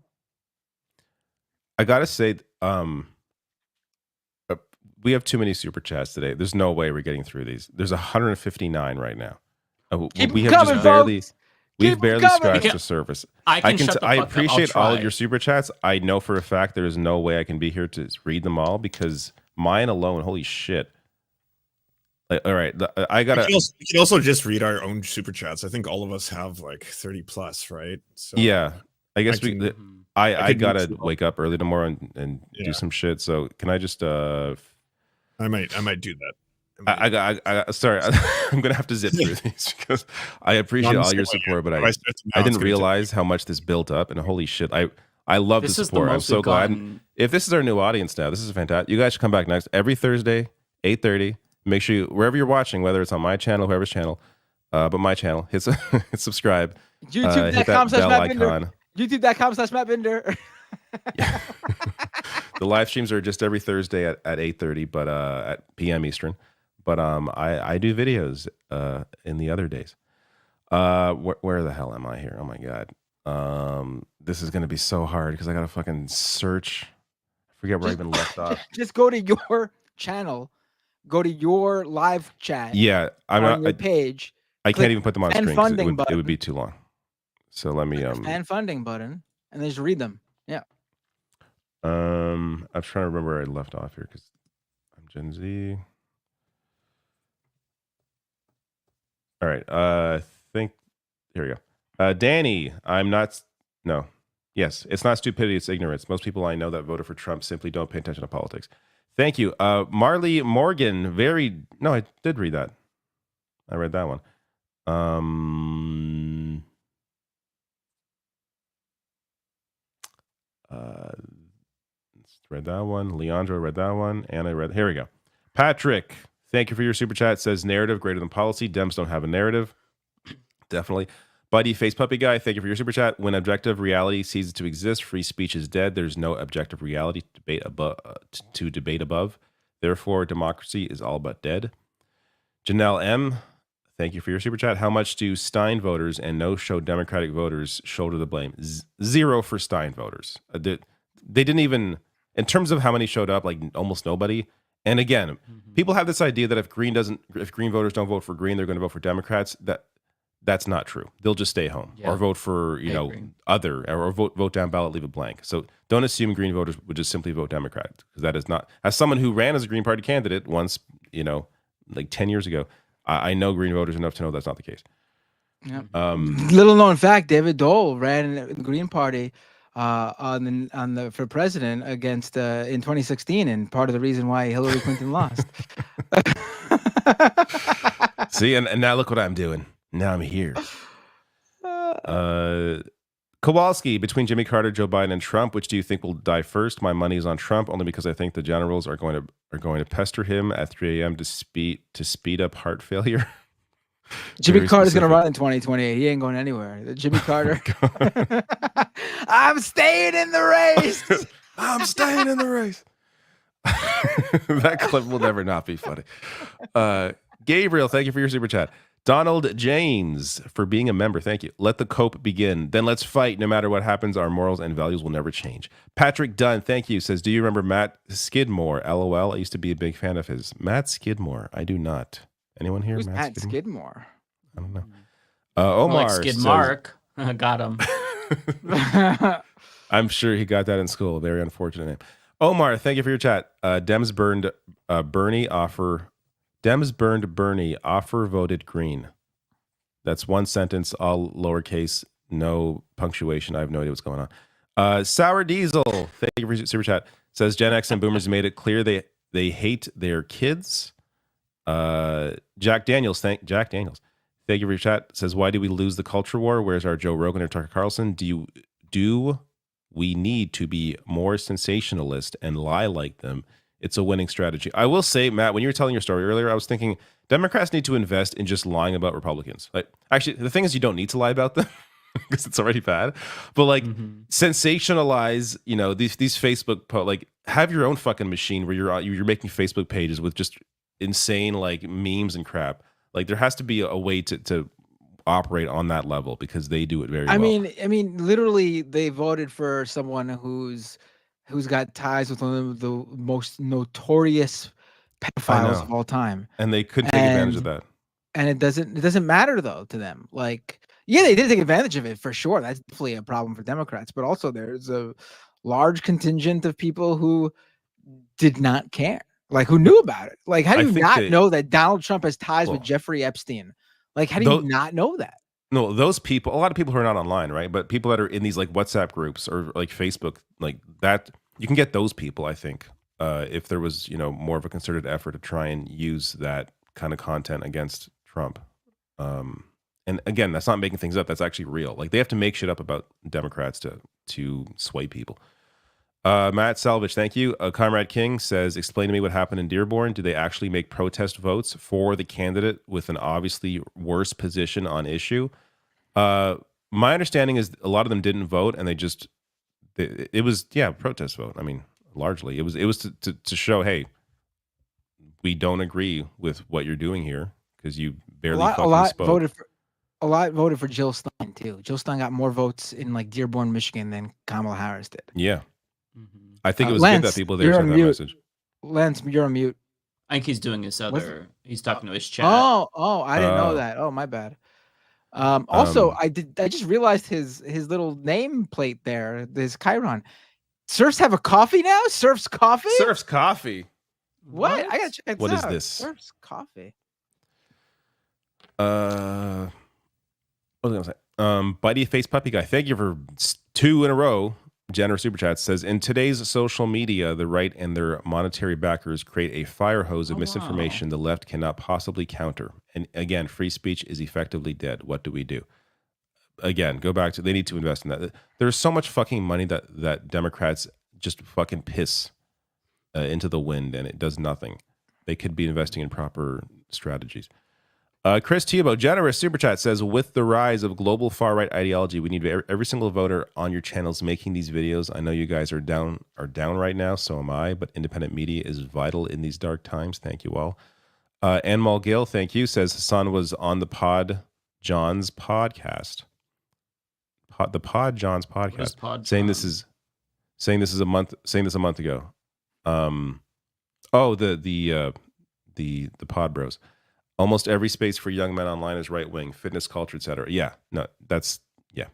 I got to say, we have too many super chats today. There's no way we're getting through these. There's 159 right now. We have just barely... We've barely scratched the surface. I appreciate all of your super chats. I know for a fact there is no way I can be here to read them all because mine alone, holy shit. Like, all right, I gotta. You can also just read our own super chats. I think all of us have like 30 plus, right? So yeah, I guess I gotta wake up early tomorrow and do some shit. So can I just? I might do that. Sorry, I'm gonna have to zip through these because I appreciate all your support, but I didn't realize how much this built up. And holy shit, I love the support. I'm so glad. If this is our new audience now, this is fantastic. You guys should come back next every Thursday, 8:30. Make sure wherever you're watching, whether it's on my channel, whoever's channel, but my channel, hit subscribe. YouTube.com/MattBinder. YouTube.com/MattBinder. Yeah. The live streams are just every Thursday at 8:30, but at PM Eastern. But I do videos in the other days. Where the hell am I here? Oh my god. This is gonna be so hard because I gotta fucking search. I forget where I even left off. Just go to your channel. Go to your live chat. Yeah, I'm on your page. I can't even put them on screen. Funding it would be too long. So let me fan funding button and then just read them. Yeah. I'm trying to remember where I left off here because I'm Gen Z. All right. I think here we go. Danny, yes, it's not stupidity, it's ignorance. Most people I know that voted for Trump simply don't pay attention to politics. Thank you. Marley Morgan, I did read that. I read that one. Read that one. Leandro read that one. And here we go. Patrick, thank you for your super chat. Says narrative greater than policy. Dems don't have a narrative. Definitely. Buddy Face Puppy Guy, thank you for your super chat. When objective reality ceases to exist, free speech is dead. There's no objective reality to debate above. Therefore, democracy is all but dead. Janelle M, thank you for your super chat. How much do Stein voters and no-show Democratic voters shoulder the blame? Zero for Stein voters. They didn't even, in terms of how many showed up, like almost nobody. And again, people have this idea that if Green voters don't vote for Green, they're going to vote for Democrats. That's not true. They'll just stay home or vote for, or vote down ballot, leave it blank. So don't assume Green voters would just simply vote Democrat because that is not, as someone who ran as a Green Party candidate once, like 10 years ago, I know Green voters enough to know that's not the case. Yeah. Little known fact, David Dole ran in the Green Party for president against in 2016, and part of the reason why Hillary Clinton lost. See, and now look what I'm doing. Now I'm here. Kowalski, between Jimmy Carter, Joe Biden, and Trump, which do you think will die first? My money is on Trump, only because I think the generals are going to pester him at 3 a.m. to speed up heart failure. Jimmy Carter's going to run in 2028. He ain't going anywhere. Jimmy Carter. I'm staying in the race. I'm staying in the race. That clip will never not be funny. Gabriel, thank you for your super chat. Donald James for being a member. Thank you. Let the cope begin. Then let's fight. No matter what happens, our morals and values will never change. Patrick Dunn, thank you. Says, do you remember Matt Skidmore? LOL. I used to be a big fan of his. Matt Skidmore. I do not. Anyone here? Who's Matt Skidmore? I don't know. Omar. Like Skidmark. Got him. I'm sure he got that in school. Very unfortunate name. Omar, thank you for your chat. Dems burned Bernie offer. Dems burned Bernie, offer voted green. That's one sentence, all lowercase, no punctuation. I have no idea what's going on. Sour Diesel, thank you for your super chat. Says Gen X and Boomers made it clear they hate their kids. Jack Daniels, thank you for your chat. Says, why do we lose the culture war? Where's our Joe Rogan or Tucker Carlson? Do we need to be more sensationalist and lie like them? It's a winning strategy. I will say, Matt, when you were telling your story earlier, I was thinking Democrats need to invest in just lying about Republicans. Like, actually, the thing is, you don't need to lie about them because it's already bad. But like, sensationalize, these Facebook posts. Like, have your own fucking machine where you're making Facebook pages with just insane like memes and crap. Like, there has to be a way to operate on that level because they do it very well. I mean, literally, they voted for someone who's got ties with one of the most notorious pedophiles of all time, and they couldn't take advantage of that. And it doesn't matter though to them. Like, yeah, they did take advantage of it for sure. That's definitely a problem for Democrats. But also, there's a large contingent of people who did not care, like who knew about it. Like, how do you not know that Donald Trump has ties with Jeffrey Epstein? Like, how do you not know that? No, those people, a lot of people who are not online, right? But people that are in these like WhatsApp groups or like Facebook, like that, you can get those people, I think, if there was, more of a concerted effort to try and use that kind of content against Trump. And again, that's not making things up. That's actually real. Like, they have to make shit up about Democrats to sway people. Matt Salvage, thank you. Comrade King says, explain to me what happened in Dearborn. Do they actually make protest votes for the candidate with an obviously worse position on issue? My understanding is a lot of them didn't vote, and it was protest vote. I mean, largely it was to show, hey, we don't agree with what you're doing here because you barely spoke. A lot voted for Jill Stein too. Jill Stein got more votes in like Dearborn, Michigan than Kamala Harris did. Yeah. I think it was good that people there sent that message. Lance, you're on mute. I think he's doing his he's talking to his chat. Oh, I didn't know that. Oh, my bad. Also, I just realized his little nameplate there, this Chiron. Surfs have a coffee now? Surfs Coffee? Surfs Coffee. What? I gotta check this out. What is this? Surfs Coffee. What was I gonna say? Bitey Face Puppy Guy, thank you for 2 in a row. Generous Super Chat says, in today's social media, the right and their monetary backers create a fire hose of misinformation the left cannot possibly counter. And again, free speech is effectively dead. What do we do? Again, go back to, they need to invest in that. There's so much fucking money that Democrats just fucking piss into the wind, and it does nothing. They could be investing in proper strategies. Chris Thibault, generous super chat, says, with the rise of global far-right ideology, we need every single voter on your channels making these videos. I know you guys are down right now, so am I, but independent media is vital in these dark times. Thank you all. Anmal Gill, thank you, says Hassan was on the Pod John's podcast. The Pod John's podcast. Saying this a month ago. The Pod Bros. Almost every space for young men online is right wing, fitness culture, etc. Yeah, no, that's a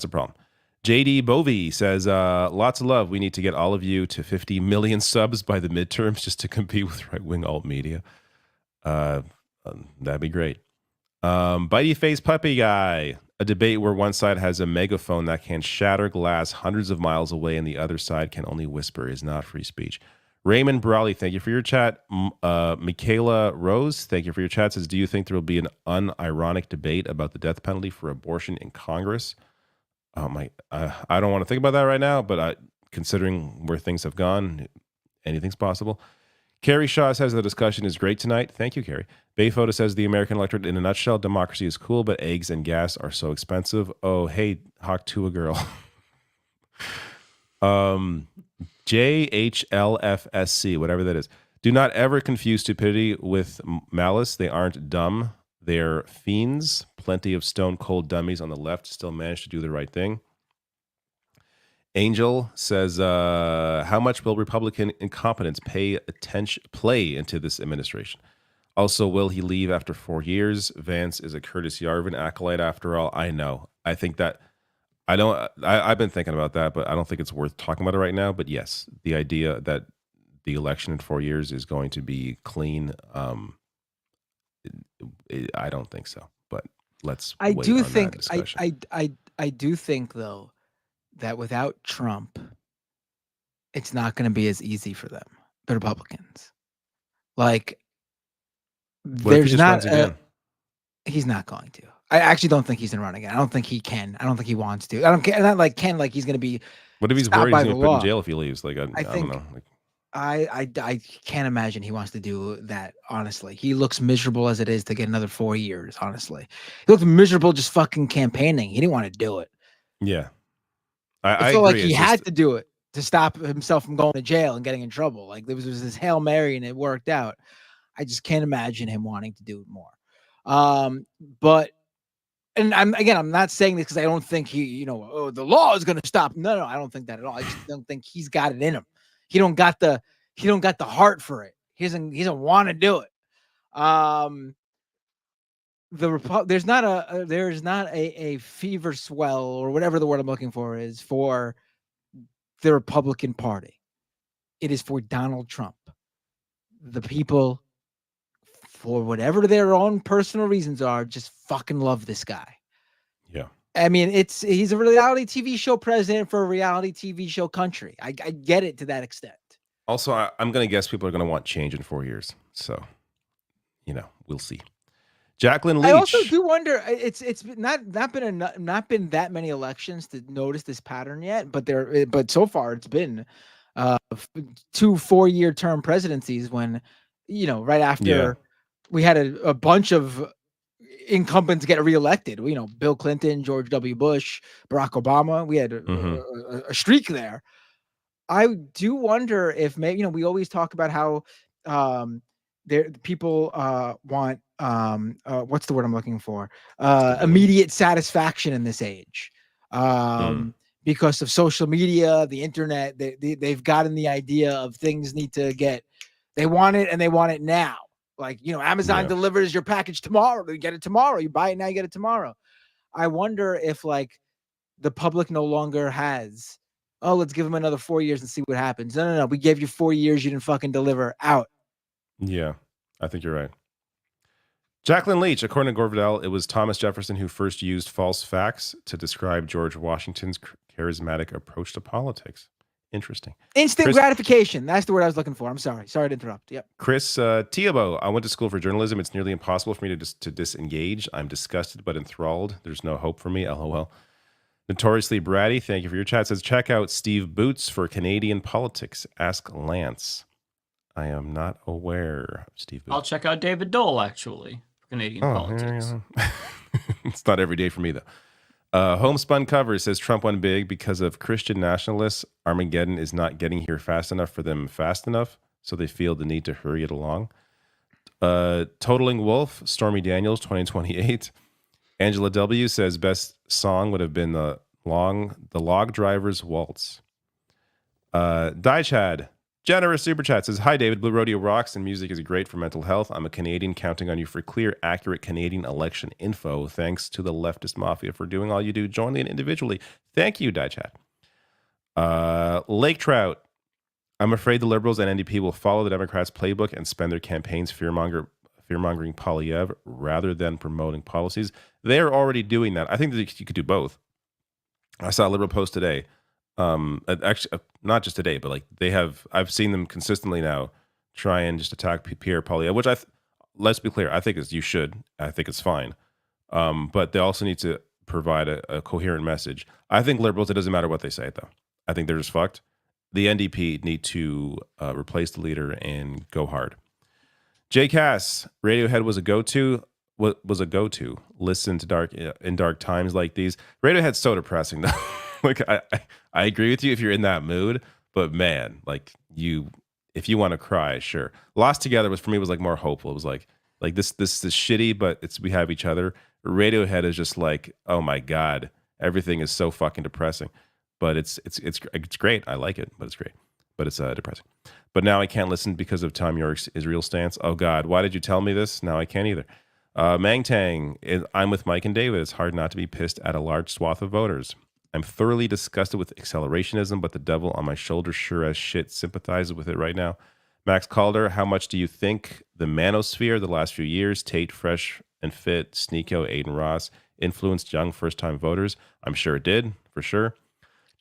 problem. JD Bovey says, lots of love. We need to get all of you to 50 million subs by the midterms just to compete with right wing alt media. That'd be great. Bitey Face Puppy Guy, a debate where one side has a megaphone that can shatter glass hundreds of miles away and the other side can only whisper is not free speech. Raymond Brawley, thank you for your chat. Michaela Rose, thank you for your chat. Says, do you think there will be an unironic debate about the death penalty for abortion in Congress? Oh my, I don't want to think about that right now, but considering where things have gone, anything's possible. Carrie Shaw says the discussion is great tonight. Thank you, Carrie. Bayfoda says the American electorate, in a nutshell, democracy is cool, but eggs and gas are so expensive. Oh, hey, Hawk to a girl. JHLFSC, whatever that is. Do not ever confuse stupidity with malice. They aren't dumb. They're fiends. Plenty of stone cold dummies on the left still manage to do the right thing. Angel says, how much will Republican incompetence play into this administration? Also, will he leave after 4 years? Vance is a Curtis Yarvin acolyte after all. I know. I think that I've been thinking about that, but I don't think it's worth talking about it right now. But yes, the idea that the election in 4 years is going to be clean, I don't think so. But let's. I do think though that without Trump, it's not going to be as easy for them, the Republicans. Like, there's not. He's not going to. I actually don't think he's going to run again. I don't think he can. I don't think he wants to. I don't care. Not like Ken. Like he's going to be. What if he's worried he's going to put in jail if he leaves? Like I don't know. Like, I can't imagine he wants to do that. Honestly, he looks miserable as it is to get another 4 years. Honestly, he looked miserable just fucking campaigning. He didn't want to do it. Yeah. I feel like he had to do it to stop himself from going to jail and getting in trouble. Like there was this Hail Mary and it worked out. I just can't imagine him wanting to do it more. But I'm not saying this because I don't think he, the law is going to stop. No, I don't think that at all. I just don't think he's got it in him. He don't got the heart for it. He doesn't want to do it. There's not a fever swell or whatever the word I'm looking for is for the Republican Party. It is for Donald Trump. The people, for whatever their own personal reasons are, just fucking love this guy. Yeah. I mean, he's a reality TV show president for a reality TV show country. I get it to that extent. Also, I'm going to guess people are going to want change in 4 years. So, we'll see. Jacqueline Leach. I also do wonder. It's not been that many elections to notice this pattern yet, but so far it's been 2 4-year term presidencies when right after we had a bunch of incumbents get reelected. Bill Clinton, George W. Bush, Barack Obama. We had a streak there. I do wonder if maybe we always talk about how people want what's the word I'm looking for? Immediate satisfaction in this age. Because of social media, the internet, they've gotten the idea of things need to get, they want it and they want it now. Like, Amazon delivers your package tomorrow. You get it tomorrow. You buy it now, you get it tomorrow. I wonder if like the public no longer has, let's give them another 4 years and see what happens. No. We gave you 4 years. You didn't fucking deliver. Out. Yeah, I think you're right. Jacqueline Leach, according to Gore Vidal, it was Thomas Jefferson who first used false facts to describe George Washington's charismatic approach to politics. Interesting. Instant gratification. That's the word I was looking for. I'm sorry. Sorry to interrupt. Yep. Chris Tiabo, I went to school for journalism. It's nearly impossible for me to disengage. I'm disgusted but enthralled. There's no hope for me. LOL. Notoriously bratty, thank you for your chat. Says, check out Steve Boots for Canadian politics. Ask Lance. I am not aware of Steve Boots. I'll check out David Dole, actually, for Canadian politics. It's not every day for me, though. Homespun Cover says Trump won big because of Christian nationalists. Armageddon is not getting here fast enough for them fast enough, so they feel the need to hurry it along. Totaling Wolf, Stormy Daniels, 2028. Angela W. says best song would have been the Log Driver's Waltz. Chad, generous super chat says, hi David, Blue Rodeo rocks and music is great for mental health. I'm a Canadian counting on you for clear, accurate Canadian election info. Thanks to the leftist mafia for doing all you do jointly and individually. Thank you, Chad. Lake Trout, I'm afraid the Liberals and NDP will follow the Democrats' playbook and spend their campaigns fear-mongering Poilievre rather than promoting policies. They are already doing that. I think that you could do both. I saw a Liberal post today. Actually, not just today, but like I've seen them consistently now try and just attack Pierre Poilievre, which let's be clear, I think you should. I think it's fine. But they also need to provide a coherent message. I think Liberals, it doesn't matter what they say, though. I think they're just fucked. The NDP need to replace the leader and go hard. Jay Cass, Radiohead was a go-to. What was a go-to? Listen to in dark times like these. Radiohead's so depressing, though. Like I agree with you if you're in that mood, but man, like you if you want to cry, sure. Lost Together was for me was like more hopeful. It was like this is shitty, but we have each other. Radiohead is just like, oh my god, everything is so fucking depressing. But it's great. I like it, but it's great. But it's depressing. But now I can't listen because of Tom York's Israel stance. Oh God, why did you tell me this? Now I can't either. Mang Tang, I'm with Mike and David. It's hard not to be pissed at a large swath of voters. I'm thoroughly disgusted with accelerationism, but the devil on my shoulder sure as shit sympathizes with it right now. Max Calder, how much do you think the manosphere the last few years, Tate, Fresh and Fit, Sneeko, Aiden Ross, influenced young first-time voters? I'm sure it did, for sure.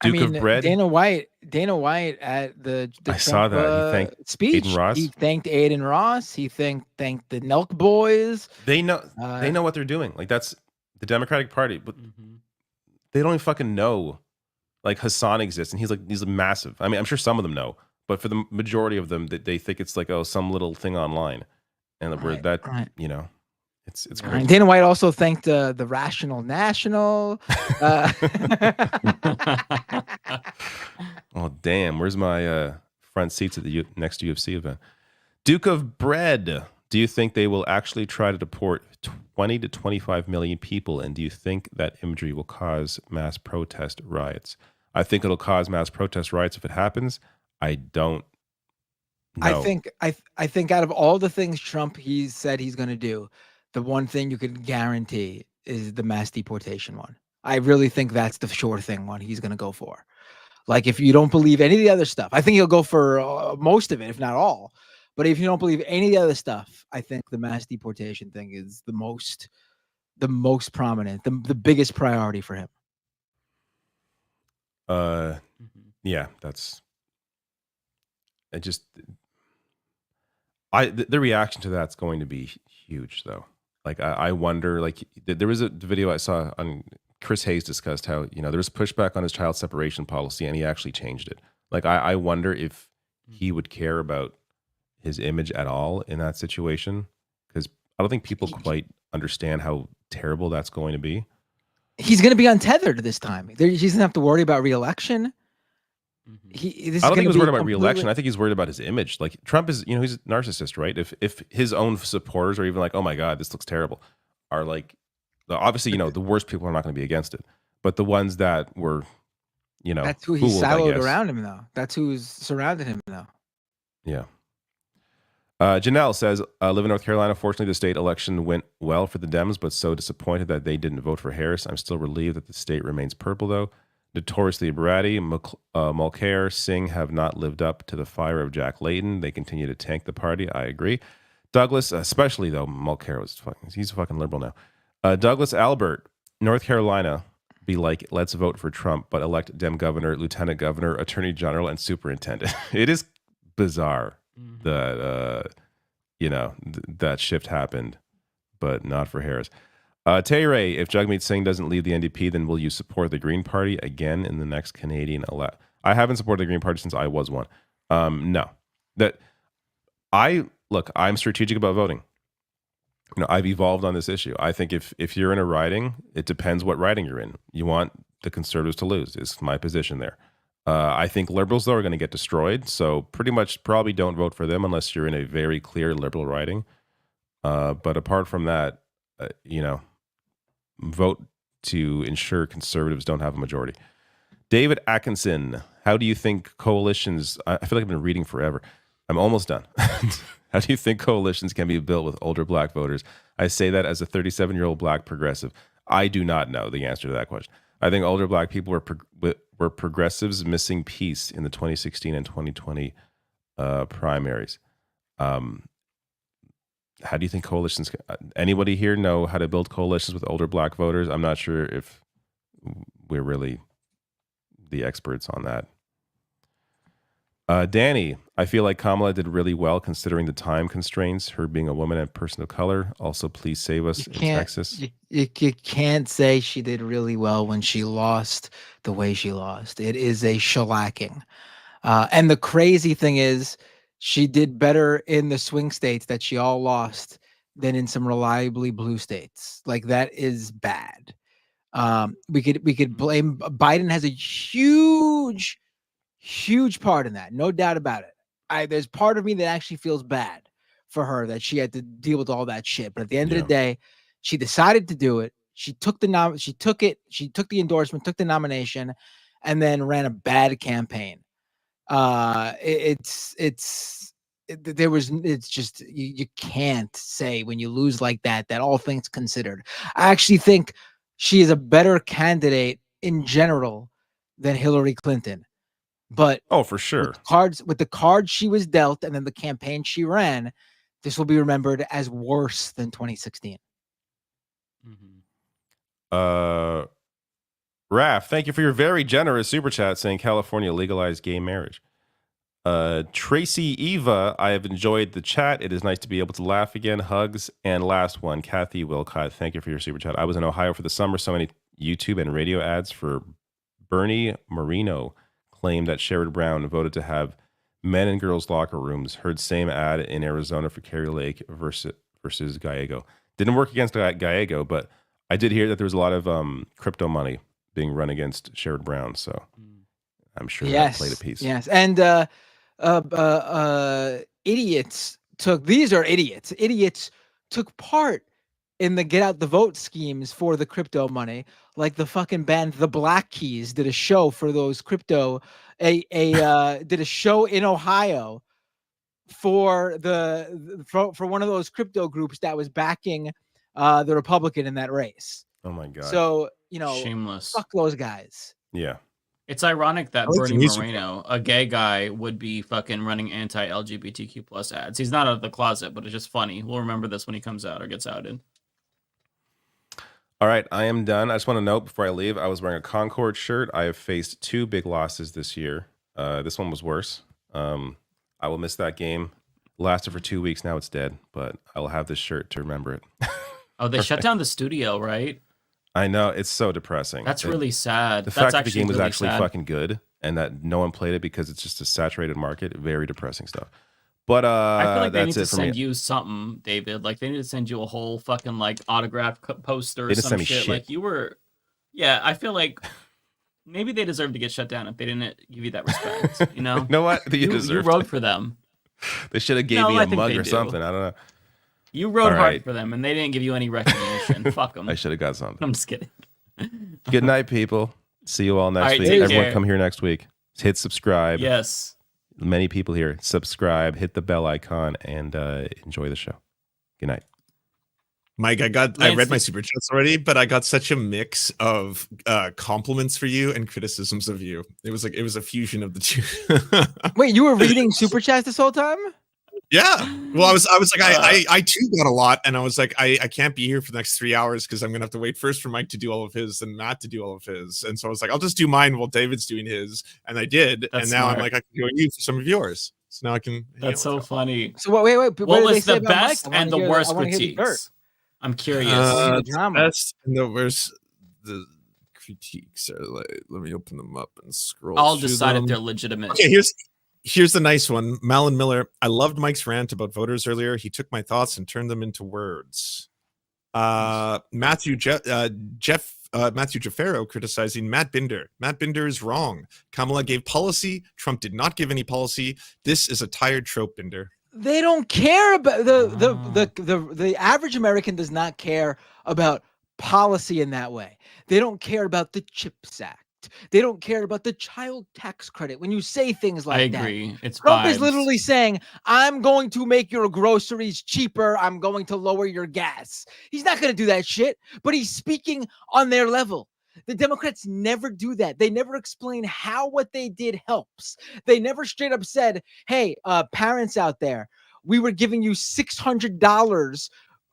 Duke of Bread. Dana White at the I Trump, saw that. He thanked speech. Aiden Ross. He thanked Aiden Ross. He thanked the Nelk Boys. They know what they're doing. Like, that's the Democratic Party, but they don't even fucking know. Like, Hassan exists, and he's massive. I mean, I'm sure some of them know, but for the majority of them, they think it's like, oh, some little thing online, and you know. It's great. Dana White also thanked the Rational National. Oh damn! Where's my front seats at the next UFC event? Duke of Bread. Do you think they will actually try to deport 20 to 25 million people? And do you think that imagery will cause mass protest riots? I think it'll cause mass protest riots if it happens. I don't know. I think out of all the things Trump he's said he's going to do, the one thing you can guarantee is the mass deportation one. I really think that's the sure thing one he's going to go for. Like, if you don't believe any of the other stuff, I think he'll go for most of it, if not all. But if you don't believe any of the other stuff, I think the mass deportation thing is the most prominent, the biggest priority for him. Yeah, the reaction to that's going to be huge, though. Like, I wonder, like, there was a video I saw on Chris Hayes discussed how, there was pushback on his child separation policy, and he actually changed it. Like, I wonder if he would care about his image at all in that situation, because I don't think people quite understand how terrible that's going to be. He's going to be untethered this time. He doesn't have to worry about re-election. I don't think he was worried about re-election. I think he's worried about his image. Like, Trump is, he's a narcissist, right? If his own supporters are even like, oh my God, this looks terrible, are like, obviously, the worst people are not going to be against it. But the ones that were, that's who he siloed around him, though. That's who's surrounded him, though. Yeah. Janelle says, live in North Carolina. Fortunately, the state election went well for the Dems, but so disappointed that they didn't vote for Harris. I'm still relieved that the state remains purple, though. Notoriously bratty, Mulcair, Singh have not lived up to the fire of Jack Layton. They continue to tank the party. I agree. Douglas, especially though, Mulcair he's a fucking liberal now. Douglas Albert, North Carolina, be like, let's vote for Trump, but elect Dem governor, lieutenant governor, attorney general, and superintendent. It is bizarre that, that shift happened, but not for Harris. Tay, if Jagmeet Singh doesn't lead the NDP, then will you support the Green Party again in the next Canadian election? I haven't supported the Green Party since I was one. No. I'm strategic about voting. I've evolved on this issue. I think if you're in a riding, it depends what riding you're in. You want the Conservatives to lose, is my position there. I think Liberals, though, are going to get destroyed. So pretty much probably don't vote for them unless you're in a very clear Liberal riding. But apart from that, vote to ensure Conservatives don't have a majority. David Atkinson, how do you think coalitions... I feel like I've been reading forever. I'm almost done. How do you think coalitions can be built with older black voters? I say that as a 37-year-old black progressive. I do not know the answer to that question. I think older black people were progressives missing piece in the 2016 and 2020 primaries. How do you think coalitions... Anybody here know how to build coalitions with older black voters? I'm not sure if we're really the experts on that. Danny, I feel like Kamala did really well considering the time constraints, her being a woman and person of color. Also, please save us in Texas. You can't say she did really well when she lost the way she lost. It is a shellacking. And the crazy thing is, she did better in the swing states that she all lost than in some reliably blue states. Like, that is bad. We could blame Biden has a huge part in that, no doubt about it. there's part of me that actually feels bad for her that she had to deal with all that shit. But at the end of the day, she decided to do it. She took the endorsement, took the nomination, and then ran a bad campaign. It's just you can't say when you lose like that all things considered. I actually think she is a better candidate in general than Hillary Clinton. But for sure, with the cards she was dealt, and then the campaign she ran, this will be remembered as worse than 2016. Raph, thank you for your very generous super chat saying California legalized gay marriage. Tracy Eva, I have enjoyed the chat. It is nice to be able to laugh again. Hugs. And last one, Kathy Wilcott, thank you for your super chat. I was in Ohio for the summer. So many YouTube and radio ads for Bernie Moreno claimed that Sherrod Brown voted to have men and girls locker rooms. Heard same ad in Arizona for Kerry Lake versus Gallego. Didn't work against Gallego, but I did hear that there was a lot of crypto money being run against Sherrod Brown. So I'm sure that played a piece. Yes, and idiots took part in the get out the vote schemes for the crypto money. Like the fucking band The Black Keys did a show for those crypto, did a show in Ohio for one of those crypto groups that was backing the Republican in that race. Oh my God. So, shameless. Fuck those guys. Yeah. It's ironic that Bernie Moreno, a gay guy, would be fucking running anti-LGBTQ plus ads. He's not out of the closet, but it's just funny. We'll remember this when he comes out or gets outed. All right, I am done. I just want to note before I leave, I was wearing a Concord shirt. I have faced 2 big losses this year. This one was worse. I will miss that game. Lasted for 2 weeks. Now it's dead, but I will have this shirt to remember it. Oh, they shut down the studio, right? I know. It's so depressing. That's really sad. The fact that the game was actually fucking good and that no one played it because it's just a saturated market, very depressing stuff. But I feel like they need that's to send you something, David. Like they need to send you a whole fucking like autograph poster or some shit. Like you were, yeah. I feel like maybe they deserve to get shut down if they didn't give you that respect. You know? You know what? You wrote for them. They should have gave me a mug or something. I don't know. You rode hard for them, and they didn't give you any recognition. Fuck them. I should have got something. I'm just kidding. Good night, people. See you all next week. Everyone come here next week. Hit subscribe. Yes. Many people here. Subscribe, hit the bell icon, and enjoy the show. Good night. Mike, I read my super chats already, but I got such a mix of compliments for you and criticisms of you. It was a fusion of the two. Wait, you were reading super chats this whole time? Yeah. Well, I was like, I too got a lot, and I was like, I can't be here for the next 3 hours because I'm gonna have to wait first for Mike to do all of his and Matt to do all of his. And so I was like, I'll just do mine while David's doing his, and I did. That's and now smart. I'm like, I can join you for some of yours. So now I can. That's so funny. So wait. What was the best and the worst critiques? I'm curious. The best and the worst. The critiques are like, let me open them up and scroll. I'll decide if they're legitimate. Okay, here's the nice one. Malin Miller. I loved Mike's rant about voters earlier. He took my thoughts and turned them into words. Matthew Jaffaro criticizing Matt Binder. Matt Binder is wrong. Kamala gave policy. Trump did not give any policy. This is a tired trope, Binder. They don't care about the average American does not care about policy in that way. They don't care about the CHIPS Act. They don't care about the child tax credit. When you say things like that, I agree. It's Trump vibes. is literally saying, I'm going to make your groceries cheaper. I'm going to lower your gas. He's not going to do that shit, but he's speaking on their level. The Democrats never do that. They never explain how what they did helps. They never straight up said, hey, parents out there, we were giving you $600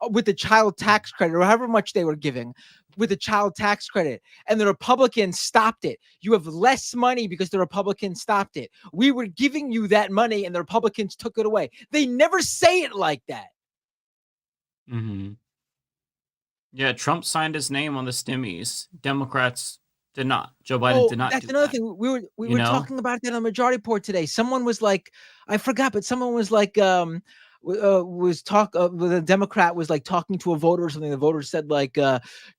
with the child tax credit or however much they were giving with the child tax credit, and the Republicans stopped it. You have less money because the Republicans stopped it. We were giving you that money and the Republicans took it away. They never say it like that. Mm-hmm. Yeah, Trump signed his name on the stimmies. Democrats did not. Joe Biden did not. That's another thing. We were talking about that on Majority Report today. Someone was like, I forgot, but someone was like, the Democrat was like talking to a voter or something. The voter said like,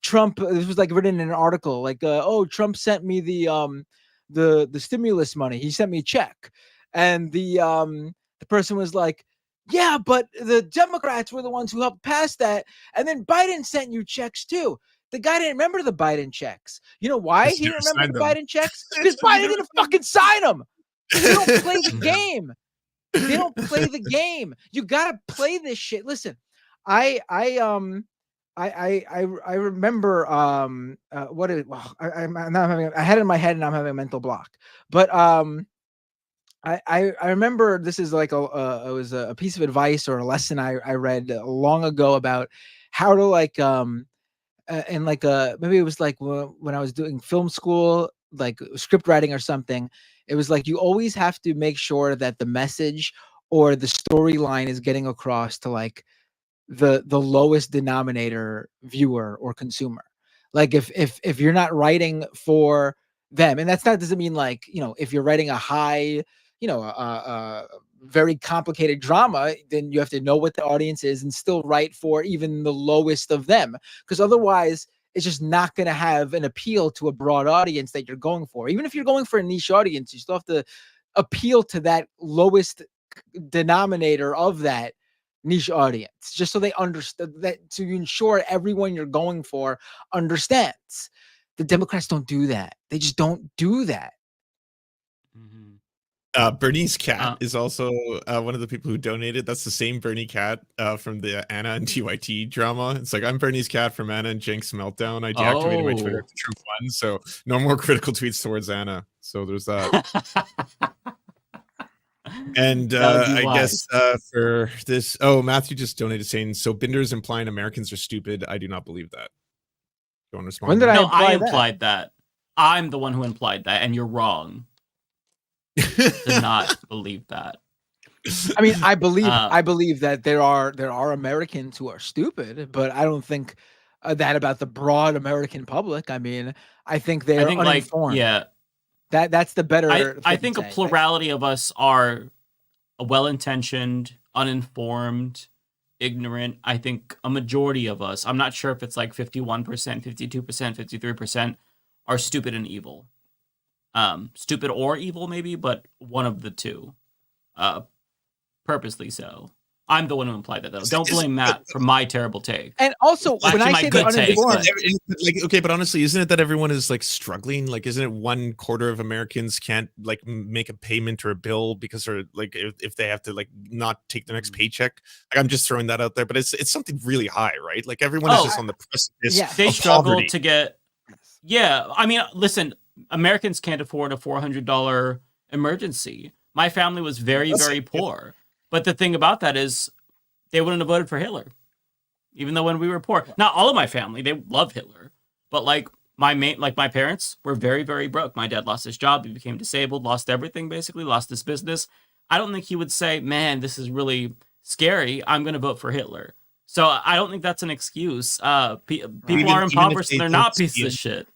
Trump. This was like written in an article. Like, Trump sent me the stimulus money. He sent me a check, and the The person was like, yeah, but the Democrats were the ones who helped pass that. And then Biden sent you checks too. The guy didn't remember the Biden checks. You know why he didn't remember the Biden checks? Because Biden didn't fucking sign them. They don't play the game. They don't play the game. You gotta play this shit. Listen, I remember what it. Well, I had it in my head and I'm having a mental block. But I remember this is like it was a piece of advice or a lesson I read long ago about how to like and like maybe it was like when I was doing film school, like script writing or something. It was like you always have to make sure that the message or the storyline is getting across to like the lowest denominator viewer or consumer. Like if you're not writing for them, and doesn't mean like, you know, if you're writing a high, you know, a very complicated drama, then you have to know what the audience is and still write for even the lowest of them, because otherwise it's just not going to have an appeal to a broad audience that you're going for. Even if you're going for a niche audience, you still have to appeal to that lowest denominator of that niche audience, just so they understand, that to ensure everyone you're going for understands. The Democrats don't do that. They just don't do that. Bernie's cat is also one of the people who donated. That's the same Bernie cat from the Anna and TYT drama. It's like, I'm Bernie's cat from Anna and Jenks Meltdown. I deactivated my Twitter after Trump won, so no more critical tweets towards Anna. So there's that. And I guess for this, Matthew just donated saying, so Binder's implying Americans are stupid. I do not believe that. You want to respond? When did I implied that? I'm the one who implied that, and you're wrong. To not believe that. I mean, I believe that there are Americans who are stupid, but I don't think that about the broad American public. I mean, I think they're uninformed. That's the better. I think a plurality of us are well-intentioned, uninformed, ignorant. I think a majority of us, I'm not sure if it's like 51%, 52%, 53%, are stupid and evil. Stupid or evil, maybe, but one of the two. Purposely so. I'm the one who implied that, though. Don't blame Matt for my terrible take. And also, when I say they're uninformed, okay, but honestly, isn't it that everyone is like struggling? Like, isn't it 1/4 of Americans can't like make a payment or a bill because they're like, if they have to like not take their next paycheck? Like, I'm just throwing that out there, but it's something really high, right? Like, everyone is just on the precipice. Yeah, they struggle to get. Yeah, I mean, listen, Americans can't afford a $400 emergency. My family was very, very poor. But the thing about that is they wouldn't have voted for Hitler, even though when we were poor. Not all of my family, they love Hitler. But like my parents were very, very broke. My dad lost his job. He became disabled, lost everything, basically, lost his business. I don't think he would say, man, this is really scary. I'm going to vote for Hitler. So I don't think that's an excuse. People are impoverished and they're not pieces of shit.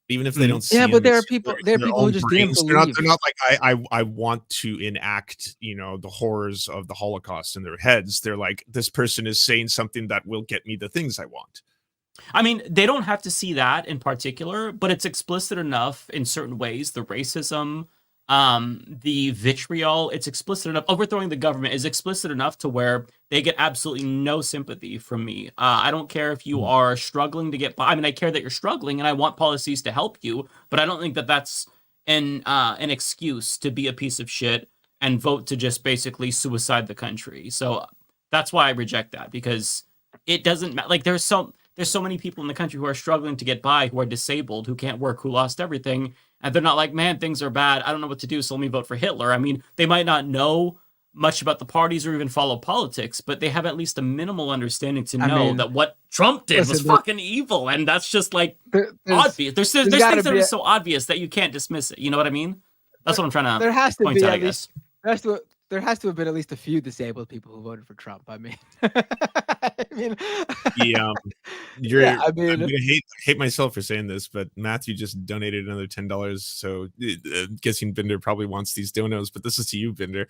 Even if they don't see but there are people who just didn't believe. They're not like, I want to enact, you know, the horrors of the Holocaust in their heads. They're like, this person is saying something that will get me the things I want. I mean, they don't have to see that in particular, but it's explicit enough in certain ways. The racism, the vitriol, it's explicit enough. Overthrowing the government is explicit enough to where they get absolutely no sympathy from me. I don't care if you are struggling to get by. I mean, I care that you're struggling and I want policies to help you, but I don't think that that's an excuse to be a piece of shit and vote to just basically suicide the country. So that's why I reject that, because it doesn't matter. Like, there's so many people in the country who are struggling to get by, who are disabled, who can't work, who lost everything. And they're not like, man, things are bad. I don't know what to do, so let me vote for Hitler. I mean, they might not know much about the parties or even follow politics, but they have at least a minimal understanding to know that what Trump did was fucking evil. And that's just like obvious. There's things that are so obvious that you can't dismiss it. You know what I mean? That's what I'm trying to point out, I guess. There has to have been at least a few disabled people who voted for Trump. I mean, I'm gonna hate myself for saying this, but Matthew just donated another $10. So guessing Binder probably wants these donos, but this is to you, Binder.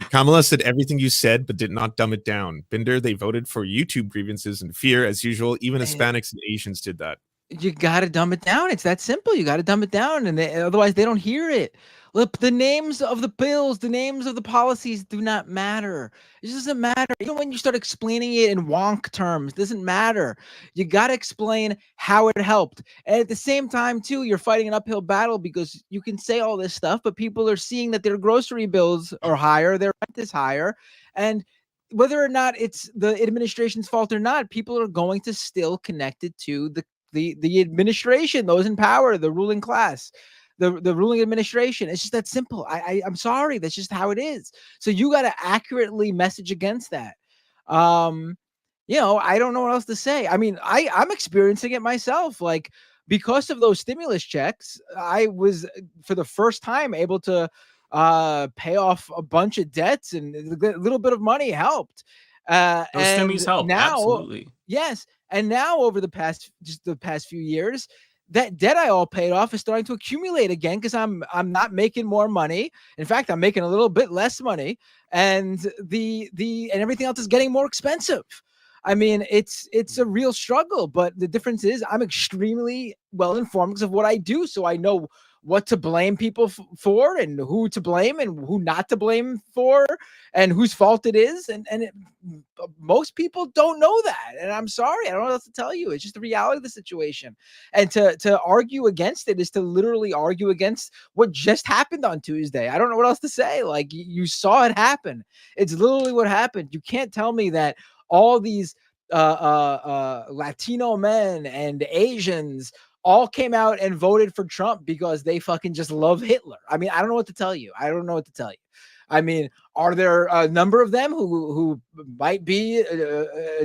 Kamala said everything you said, but did not dumb it down. Binder, they voted for YouTube grievances and fear as usual. Even Hispanics and Asians did that. You got to dumb it down. It's that simple. You got to dumb it down, and otherwise they don't hear it. Look, the names of the bills, the names of the policies do not matter. It doesn't matter. Even when you start explaining it in wonk terms, it doesn't matter. You got to explain how it helped. And at the same time, too, you're fighting an uphill battle because you can say all this stuff, but people are seeing that their grocery bills are higher, their rent is higher, and whether or not it's the administration's fault or not, people are going to still connect it to the administration, those in power, the ruling class, the ruling administration. It's just that simple. I'm sorry, that's just how it is. So you got to accurately message against that. I don't know what else to say. I mean, I'm experiencing it myself. Like, because of those stimulus checks, I was for the first time able to pay off a bunch of debts, and a little bit of money helped. Those And stimmies help, now, absolutely. yes, and now over the past few years, that debt I all paid off is starting to accumulate again because I'm not making more money. In fact, I'm making a little bit less money, and and everything else is getting more expensive. I mean, it's a real struggle, but the difference is I'm extremely well informed because of what I do, so I know what to blame people for, and who to blame and who not to blame for, and whose fault it is. And most people don't know that. And I'm sorry, I don't know what else to tell you. It's just the reality of the situation. And to argue against it is to literally argue against what just happened on Tuesday. I don't know what else to say. Like, you saw it happen. It's literally what happened. You can't tell me that all these Latino men and Asians all came out and voted for Trump because they fucking just love Hitler. I mean, I don't know what to tell you. I mean, are there a number of them who might be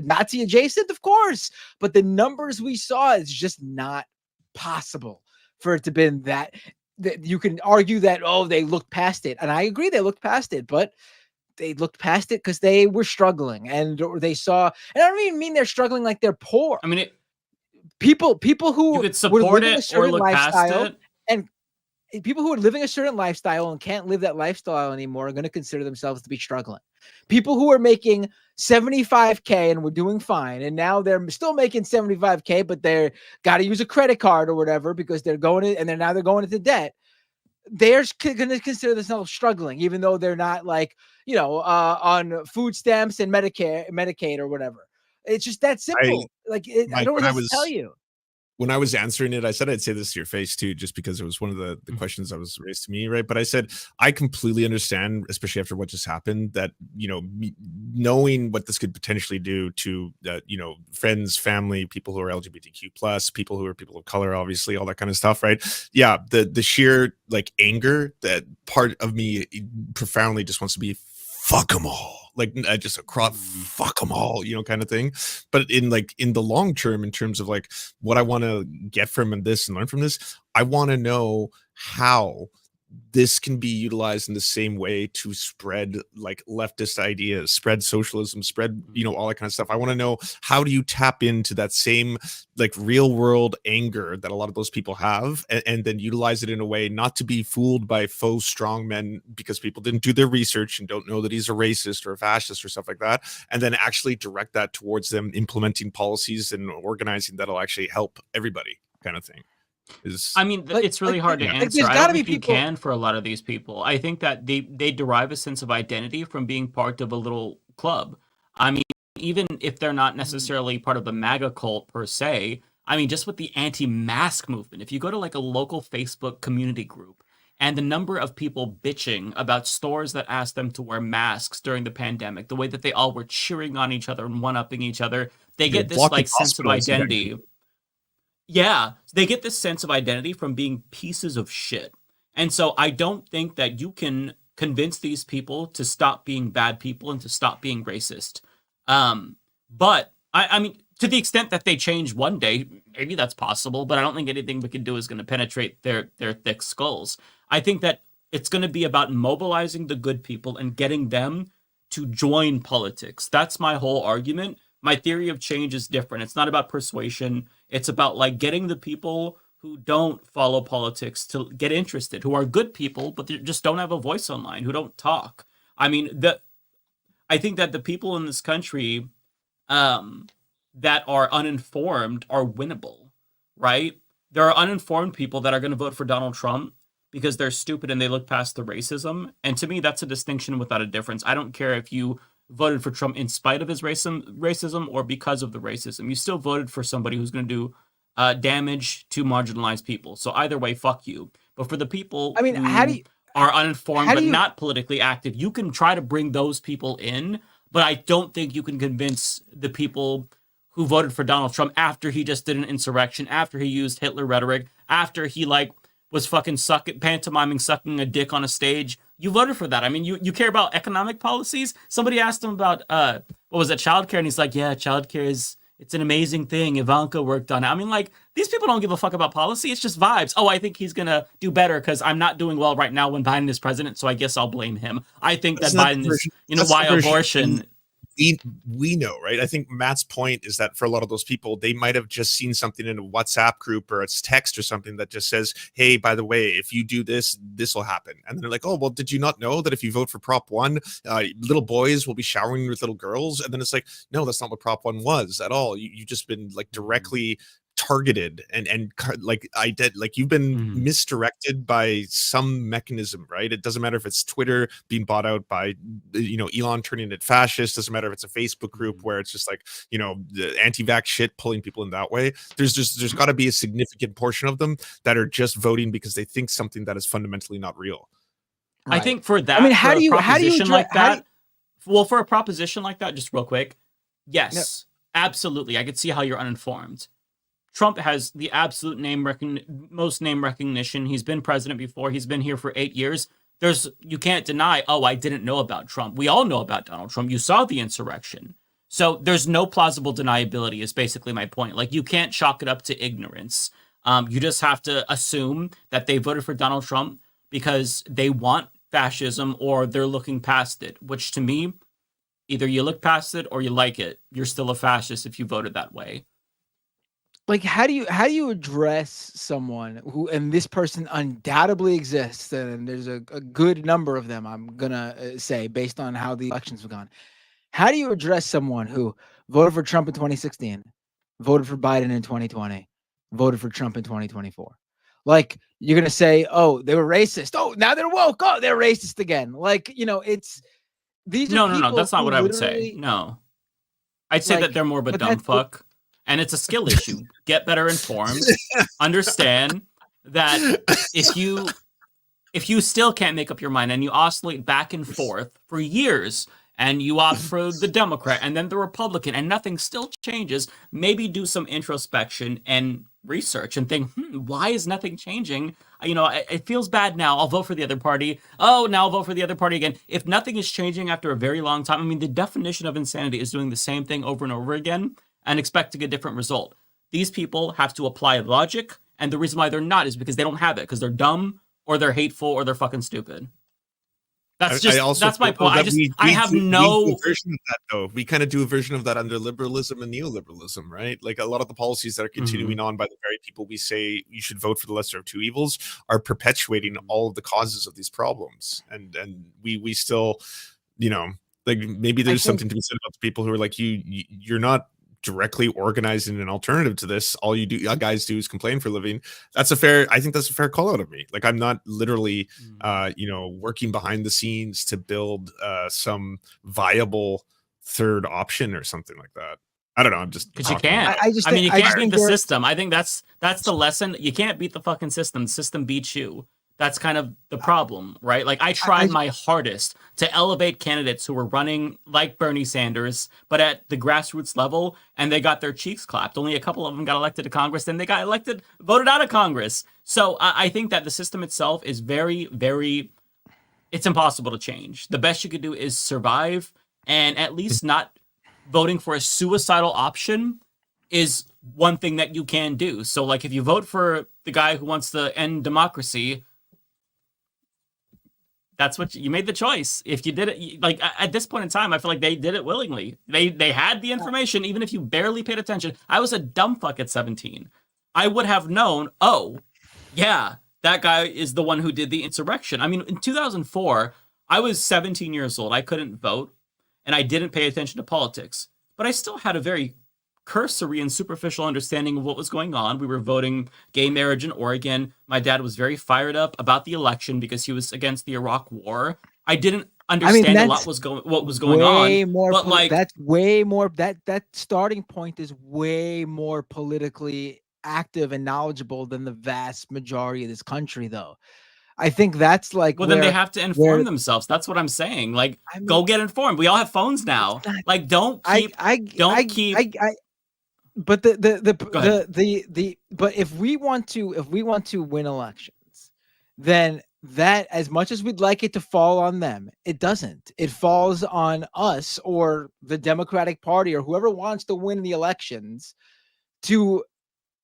Nazi adjacent? Of course, but the numbers we saw is just not possible for it to be that you can argue that, oh, they looked past it. And I agree, they looked past it, but they looked past it because they were struggling, and they saw, and I don't even mean they're struggling like they're poor. I mean, people who you could support it or look past it, and people who are living a certain lifestyle and can't live that lifestyle anymore are going to consider themselves to be struggling. People who are making $75K and were doing fine, and now they're still making $75K, but they're got to use a credit card or whatever because they're going into debt. They're going to consider themselves struggling, even though they're not like, on food stamps and Medicaid or whatever. It's just that simple. I don't know what else to tell you. When I was answering it, I said I'd say this to your face too, just because it was one of the questions that was raised to me, right? But I said, I completely understand, especially after what just happened, that, knowing what this could potentially do to, friends, family, people who are LGBTQ plus, people who are people of color, obviously, all that kind of stuff, right? Yeah, the sheer anger, that part of me profoundly just wants to be, fuck them all. Just across, fuck them all, kind of thing. But in the long term, in terms of what I want to get from this and learn from this, I want to know how this can be utilized in the same way to spread leftist ideas, spread socialism, spread, all that kind of stuff. I want to know, how do you tap into that same real world anger that a lot of those people have, and then utilize it in a way not to be fooled by faux strong men because people didn't do their research and don't know that he's a racist or a fascist or stuff like that, and then actually direct that towards them implementing policies and organizing that'll actually help everybody, kind of thing. It's really hard to answer. I don't think you can for a lot of these people. I think that they derive a sense of identity from being part of a little club. I mean, even if they're not necessarily part of the MAGA cult per se, I mean, just with the anti-mask movement, if you go to a local Facebook community group, and the number of people bitching about stores that asked them to wear masks during the pandemic, the way that they all were cheering on each other and one-upping each other, they get this sense of identity. Yeah, they get this sense of identity from being pieces of shit. And so I don't think that you can convince these people to stop being bad people and to stop being racist. But I mean, to the extent that they change one day, maybe that's possible, but I don't think anything we can do is going to penetrate their thick skulls. I think that it's going to be about mobilizing the good people and getting them to join politics. That's my whole argument. My theory of change is different. It's not about persuasion. It's about getting the people who don't follow politics to get interested, who are good people, but they just don't have a voice online, who don't talk. I mean, I think that the people in this country that are uninformed are winnable, right? There are uninformed people that are going to vote for Donald Trump because they're stupid and they look past the racism. And to me, that's a distinction without a difference. I don't care if you voted for Trump in spite of his racism or because of the racism. You still voted for somebody who's going to do damage to marginalized people. So either way, fuck you. But for the people who are uninformed but not politically active, you can try to bring those people in, but I don't think you can convince the people who voted for Donald Trump after he just did an insurrection, after he used Hitler rhetoric, after he was fucking pantomiming sucking a dick on a stage. You voted for that. I mean, you care about economic policies. Somebody asked him about what was it, childcare, and he's like, yeah, childcare it's an amazing thing. Ivanka worked on it. I mean, these people don't give a fuck about policy. It's just vibes. Oh, I think he's gonna do better because I'm not doing well right now when Biden is president, so I guess I'll blame him. I think that Biden is, why abortion. We know, right? I think Matt's point is that for a lot of those people, they might have just seen something in a WhatsApp group or it's text or something that just says, hey, by the way, if you do this, this will happen. And they're like, oh, well, did you not know that if you vote for Prop 1, little boys will be showering with little girls? And then it's like, no, that's not what Prop 1 was at all. You've just been directly targeted and you've been misdirected by some mechanism, right? It doesn't matter if it's Twitter being bought out by Elon turning it fascist, doesn't matter if it's a Facebook group where it's just the anti-vax shit pulling people in that way. There's got to be a significant portion of them that are just voting because they think something that is fundamentally not real. Right. I think for that, for a proposition like that, just real quick, yes, absolutely, I could see how you're uninformed. Trump has the absolute most name recognition. He's been president before. He's been here for 8 years. You can't deny, oh, I didn't know about Trump. We all know about Donald Trump. You saw the insurrection. So there's no plausible deniability is basically my point. You can't chalk it up to ignorance. You just have to assume that they voted for Donald Trump because they want fascism or they're looking past it, which to me, either you look past it or you like it. You're still a fascist if you voted that way. How do you address someone who, and this person undoubtedly exists, and there's a good number of them, I'm gonna say, based on how the elections have gone. How do you address someone who voted for Trump in 2016, voted for Biden in 2020, voted for Trump in 2024? You're gonna say, oh, they were racist. Oh, now they're woke. Oh, they're racist again. It's these. No, that's not what I would say. No, I'd say that they're more of a dumb fuck. And it's a skill issue. Get better informed. Understand that if you still can't make up your mind and you oscillate back and forth for years and you opt for the Democrat and then the Republican and nothing still changes, maybe do some introspection and research and think, why is nothing changing? It feels bad now. I'll vote for the other party. Oh, now I'll vote for the other party again. If nothing is changing after a very long time, the definition of insanity is doing the same thing over and over again and expecting a different result. These people have to apply logic, and the reason why they're not is because they don't have it, because they're dumb, or they're hateful, or they're fucking stupid. That's my point. I have no version of that, though. We kind of do a version of that under liberalism and neoliberalism, right? A lot of the policies that are continuing on by the very people we say you should vote for the lesser of two evils are perpetuating all of the causes of these problems, and we still, maybe there's something to be said about the people who are you're not directly organizing an alternative to this. All you guys do is complain for a living. I think that's a fair call out of me. I'm not literally working behind the scenes to build some viable third option or something like that. I don't know. I'm just because you can't. You can't beat the system. I think that's the lesson. You can't beat the fucking system. The system beats you. That's kind of the problem, right? I tried my hardest to elevate candidates who were running like Bernie Sanders, but at the grassroots level, and they got their cheeks clapped. Only a couple of them got elected to Congress, then they got voted out of Congress. So I think that the system itself is very, very, it's impossible to change. The best you could do is survive, and at least not voting for a suicidal option is one thing that you can do. So if you vote for the guy who wants to end democracy, that's what you made the choice. If you did it, at this point in time, I feel like they did it willingly. They had the information, even if you barely paid attention. I was a dumb fuck at 17. I would have known, oh, yeah, that guy is the one who did the insurrection. In 2004, I was 17 years old. I couldn't vote, and I didn't pay attention to politics. But I still had a very cursory and superficial understanding of what was going on. We were voting gay marriage in Oregon. My dad was very fired up about the election because he was against the Iraq War. I didn't understand a lot what was going on. But like that's way more that starting point is way more politically active and knowledgeable than the vast majority of this country, though. I think that's like then they have to inform themselves. That's what I'm saying. Like, go get informed. We all have phones now. Like, don't keep. But but if we want to win elections, then that, as much as we'd like it to fall on them, it doesn't. It falls on us or the Democratic Party or whoever wants to win the elections to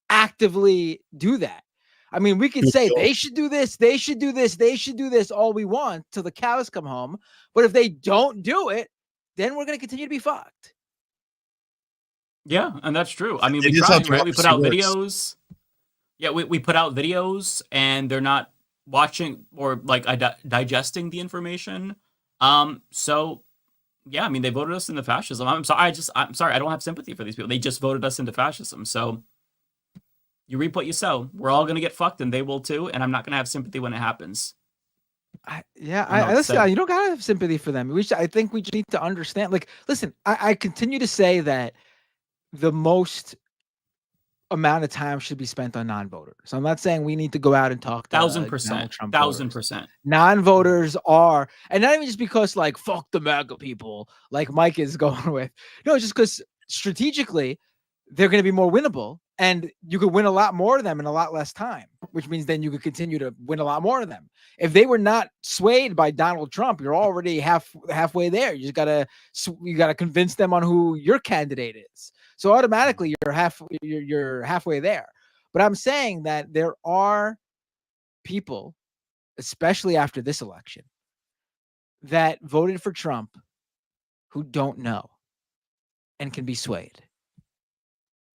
actively do that. I mean, we can say they should do this, they should do this, they should do this all we want till the cows come home. But if they don't do it, then we're going to continue to be fucked. Yeah, and that's true. I mean, we tried, right? We put out videos. Yeah, we put out videos, and they're not watching or like digesting the information. So yeah, I mean, they voted us into fascism. I'm sorry, I don't have sympathy for these people. They just voted us into fascism. So you reap what you sow. We're all gonna get fucked, and they will too. And I'm not gonna have sympathy when it happens. Listen, you don't gotta have sympathy for them. I think we just need to understand. Like, listen, I continue to say that the most amount of time should be spent on non-voters. So I'm not saying we need to go out and talk to 1,000%. Non-voters are, and not even just because like fuck the MAGA people, like Mike is going with. No, just because strategically they're going to be more winnable, and you could win a lot more of them in a lot less time, which means then you could continue to win a lot more of them. If they were not swayed by Donald Trump, you're already halfway there. You gotta convince them on who your candidate is. So automatically you're halfway there. But I'm saying that there are people, especially after this election, that voted for Trump who don't know and can be swayed.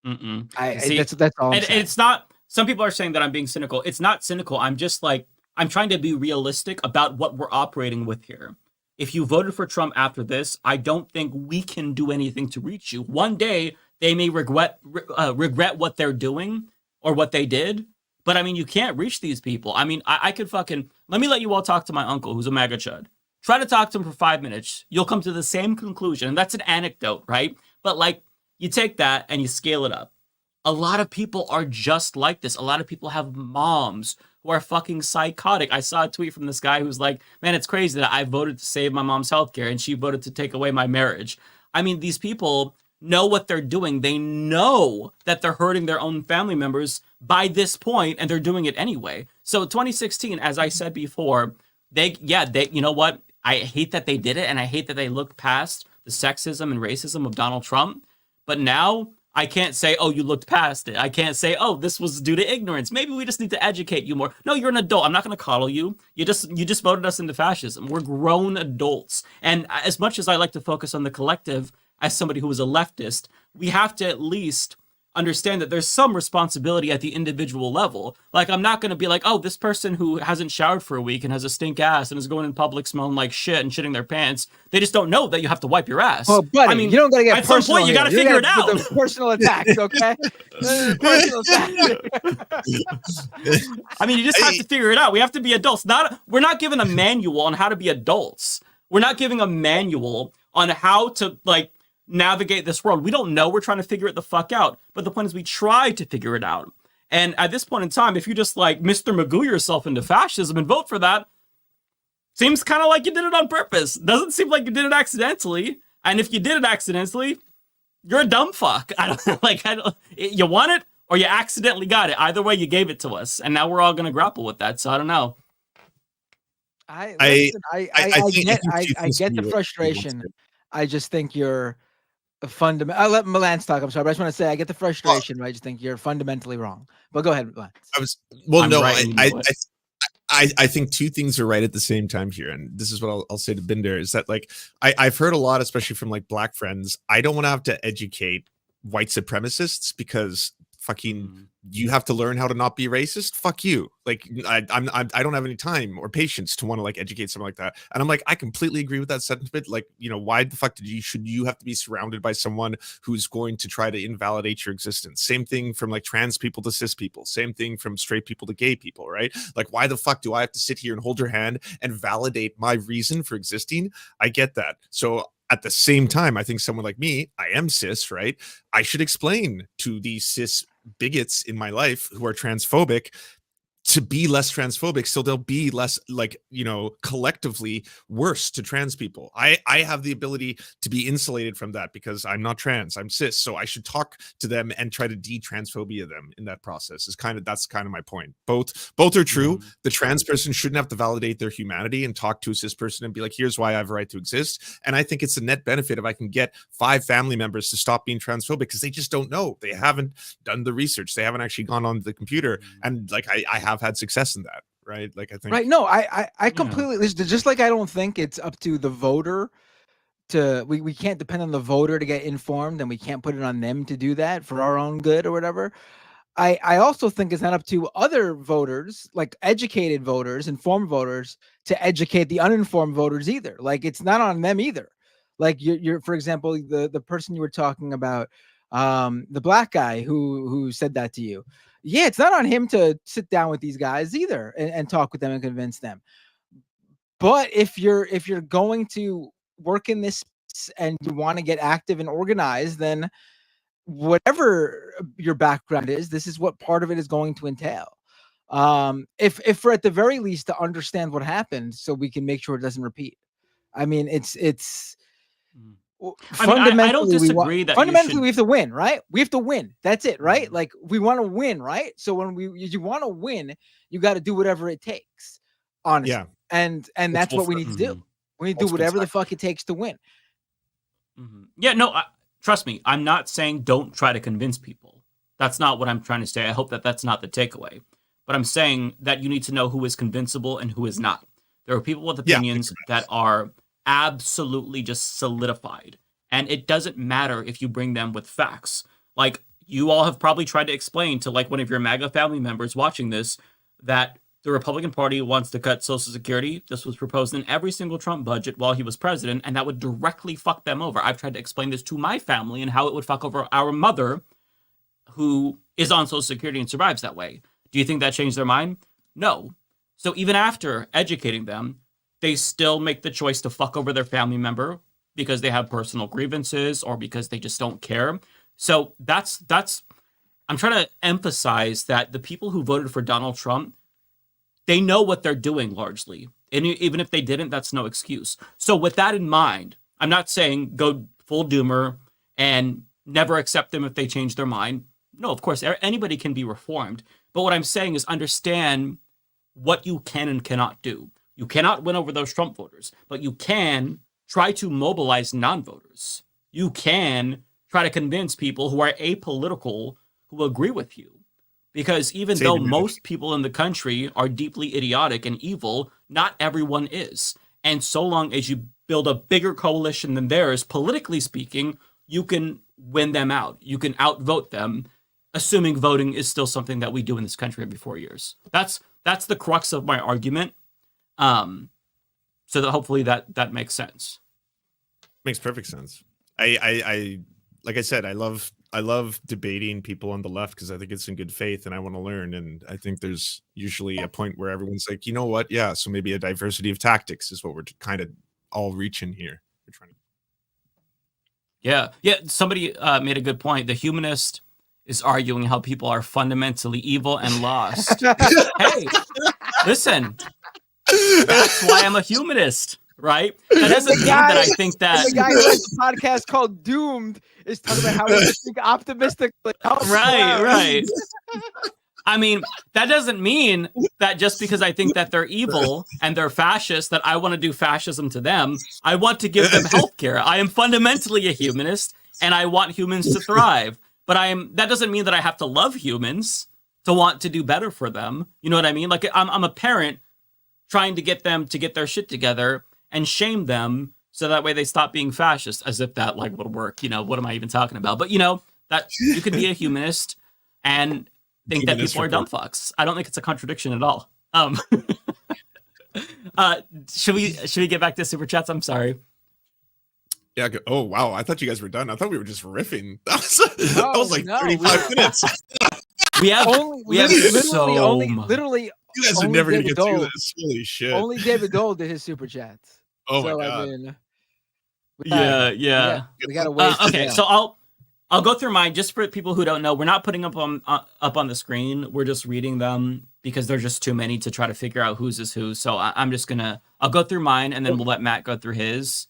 That's all I'm saying. And it's not, some people are saying that I'm being cynical. It's not cynical. I'm just like, I'm trying to be realistic about what we're operating with here. If you voted for Trump after this, I don't think we can do anything to reach you. One day they may regret what they're doing or what they did. But I mean, you can't reach these people. I mean, I could fucking, let me let you all talk to my uncle who's a MAGA chud. Try to talk to him for 5 minutes. You'll come to the same conclusion. And that's an anecdote, right? But like, you take that and you scale it up. A lot of people are just like this. A lot of people have moms who are fucking psychotic. I saw a tweet from this guy who's like, man, it's crazy that I voted to save my mom's healthcare and she voted to take away my marriage. I mean, these people know what they're doing. They know that they're hurting their own family members by this point, and they're doing it anyway. So 2016, as I said before, they you know what? I hate that they did it, and I hate that they looked past the sexism and racism of Donald Trump. But now I can't say, oh, you looked past it. I can't say, oh, this was due to ignorance. Maybe we just need to educate you more. No, you're an adult. I'm not going to coddle you. You just voted us into fascism. We're grown adults. And as much as I like to focus on the collective, as somebody who was a leftist, we have to at least understand that there's some responsibility at the individual level. Like, I'm not going to be like, oh, this person who hasn't showered for a week and has a stink ass and is going in public smelling like shit and shitting their pants. They just don't know that you have to wipe your ass. Well, buddy, I mean, you don't got to get at some point, you got to figure it out. The personal attacks, okay? Personal attacks. I mean, you just have to figure it out. We have to be adults. We're not given a manual on how to be adults. We're not giving a manual on how to, like, navigate this world. We don't know. We're trying to figure it the fuck out. But the point is we try to figure it out. And at this point in time, if you just like Mr. Magoo yourself into fascism and vote for that, seems kind of like you did it on purpose. Doesn't seem like you did it accidentally. And if you did it accidentally, you're a dumb fuck. You want it or you accidentally got it. Either way, you gave it to us. And now we're all going to grapple with that. So I don't know. I get the frustration. I just think you're fundamental. I'll let Lance talk. I'm sorry, but I just want to say I get the frustration, but I just think you're fundamentally wrong. But go ahead, Lance. I think two things are right at the same time here, and this is what I'll say to Binder is that like I've heard a lot, especially from like black friends. I don't want to have to educate white supremacists because fucking you have to learn how to not be racist. Fuck you. Like I don't have any time or patience to want to like educate someone like that. And I'm like, I completely agree with that sentiment. Like, you know, why the fuck should you have to be surrounded by someone who's going to try to invalidate your existence? Same thing from like trans people to cis people. Same thing from straight people to gay people, right? Like, why the fuck do I have to sit here and hold your hand and validate my reason for existing? I get that. So at the same time, I think someone like me, I am cis, right? I should explain to these cis bigots in my life who are transphobic to be less transphobic, so they'll be less, like, you know, collectively worse to trans people. I have the ability to be insulated from that because I'm not trans, I'm cis, so I should talk to them and try to de-transphobia them in that process. That's kind of my point. Both are true. The trans person shouldn't have to validate their humanity and talk to a cis person and be like, here's why I have a right to exist. And I think it's a net benefit if I can get 5 family members to stop being transphobic, because they just don't know. They haven't done the research. They haven't actually gone on the computer. And like I have had success in that, right? Like I think, right? No, I completely, just like I don't think it's up to the voter to, we can't depend on the voter to get informed, and we can't put it on them to do that for our own good or whatever. I also think it's not up to other voters, like educated voters, informed voters, to educate the uninformed voters either. Like, it's not on them either. Like you're for example, the person you were talking about, the black guy who said that to you. Yeah, it's not on him to sit down with these guys either and talk with them and convince them. But if you're going to work in this and you want to get active and organized, then whatever your background is, this is what part of it is going to entail. If for at the very least to understand what happened, so we can make sure it doesn't repeat. I mean, it's. I don't disagree that fundamentally we have to win, right? We have to win. That's it, right? Like, we want to win, right? So when you want to win, you got to do whatever it takes, honestly. Yeah. And that's what we need to do. We need to do whatever the fuck it takes to win. Yeah, no, trust me. I'm not saying don't try to convince people. That's not what I'm trying to say. I hope that that's not the takeaway. But I'm saying that you need to know who is convincible and who is not. There are people with opinions that are absolutely just solidified, and it doesn't matter if you bring them with facts. Like, you all have probably tried to explain to like one of your MAGA family members watching this that the Republican Party wants to cut Social Security. This was proposed in every single Trump budget while he was president, and that would directly fuck them over. I've tried to explain this to my family and how it would fuck over our mother, who is on Social Security and survives that way. Do you think that changed their mind? No. So even after educating them, they still make the choice to fuck over their family member because they have personal grievances or because they just don't care. So that's I'm trying to emphasize that the people who voted for Donald Trump, they know what they're doing largely. And even if they didn't, that's no excuse. So with that in mind, I'm not saying go full doomer and never accept them if they change their mind. No, of course, anybody can be reformed. But what I'm saying is understand what you can and cannot do. You cannot win over those Trump voters, but you can try to mobilize non-voters. You can try to convince people who are apolitical who agree with you. Because even though most people in the country are deeply idiotic and evil, not everyone is. And so long as you build a bigger coalition than theirs, politically speaking, you can win them out. You can outvote them, assuming voting is still something that we do in this country every 4 years. That's the crux of my argument. So that hopefully that makes sense. Makes perfect sense. I like I said, I love debating people on the left because I think it's in good faith and I want to learn. And I think there's usually a point where everyone's like, you know what? Yeah. So maybe a diversity of tactics is what we're kind of all reaching here. We're trying to. Yeah. Somebody made a good point. The humanist is arguing how people are fundamentally evil and lost. Hey, listen. That's why I'm a humanist, right? That doesn't mean that I think that the guy who has a podcast called Doomed is talking about how we think optimistically. Right. I mean, that doesn't mean that just because I think that they're evil and they're fascist, that I want to do fascism to them. I want to give them healthcare. I am fundamentally a humanist, and I want humans to thrive. But that doesn't mean that I have to love humans to want to do better for them. You know what I mean? Like, I'm a parent trying to get them to get their shit together and shame them so that way they stop being fascist, as if that like would work. You know, what am I even talking about? But you know, that you could be a humanist and think that people are dumb fucks. I don't think it's a contradiction at all. Should we get back to super chats? I'm sorry. Yeah. Oh wow! I thought you guys were done. I thought we were just riffing. That was like 35 minutes. We have literally. You guys are never gonna get through this. Holy shit! Only David Dole did his super chats. Oh my god! I mean, yeah. We gotta wait. Okay, so I'll go through mine just for people who don't know. We're not putting up on the screen. We're just reading them because there's just too many to try to figure out whose is who. So I'll go through mine and then we'll let Matt go through his.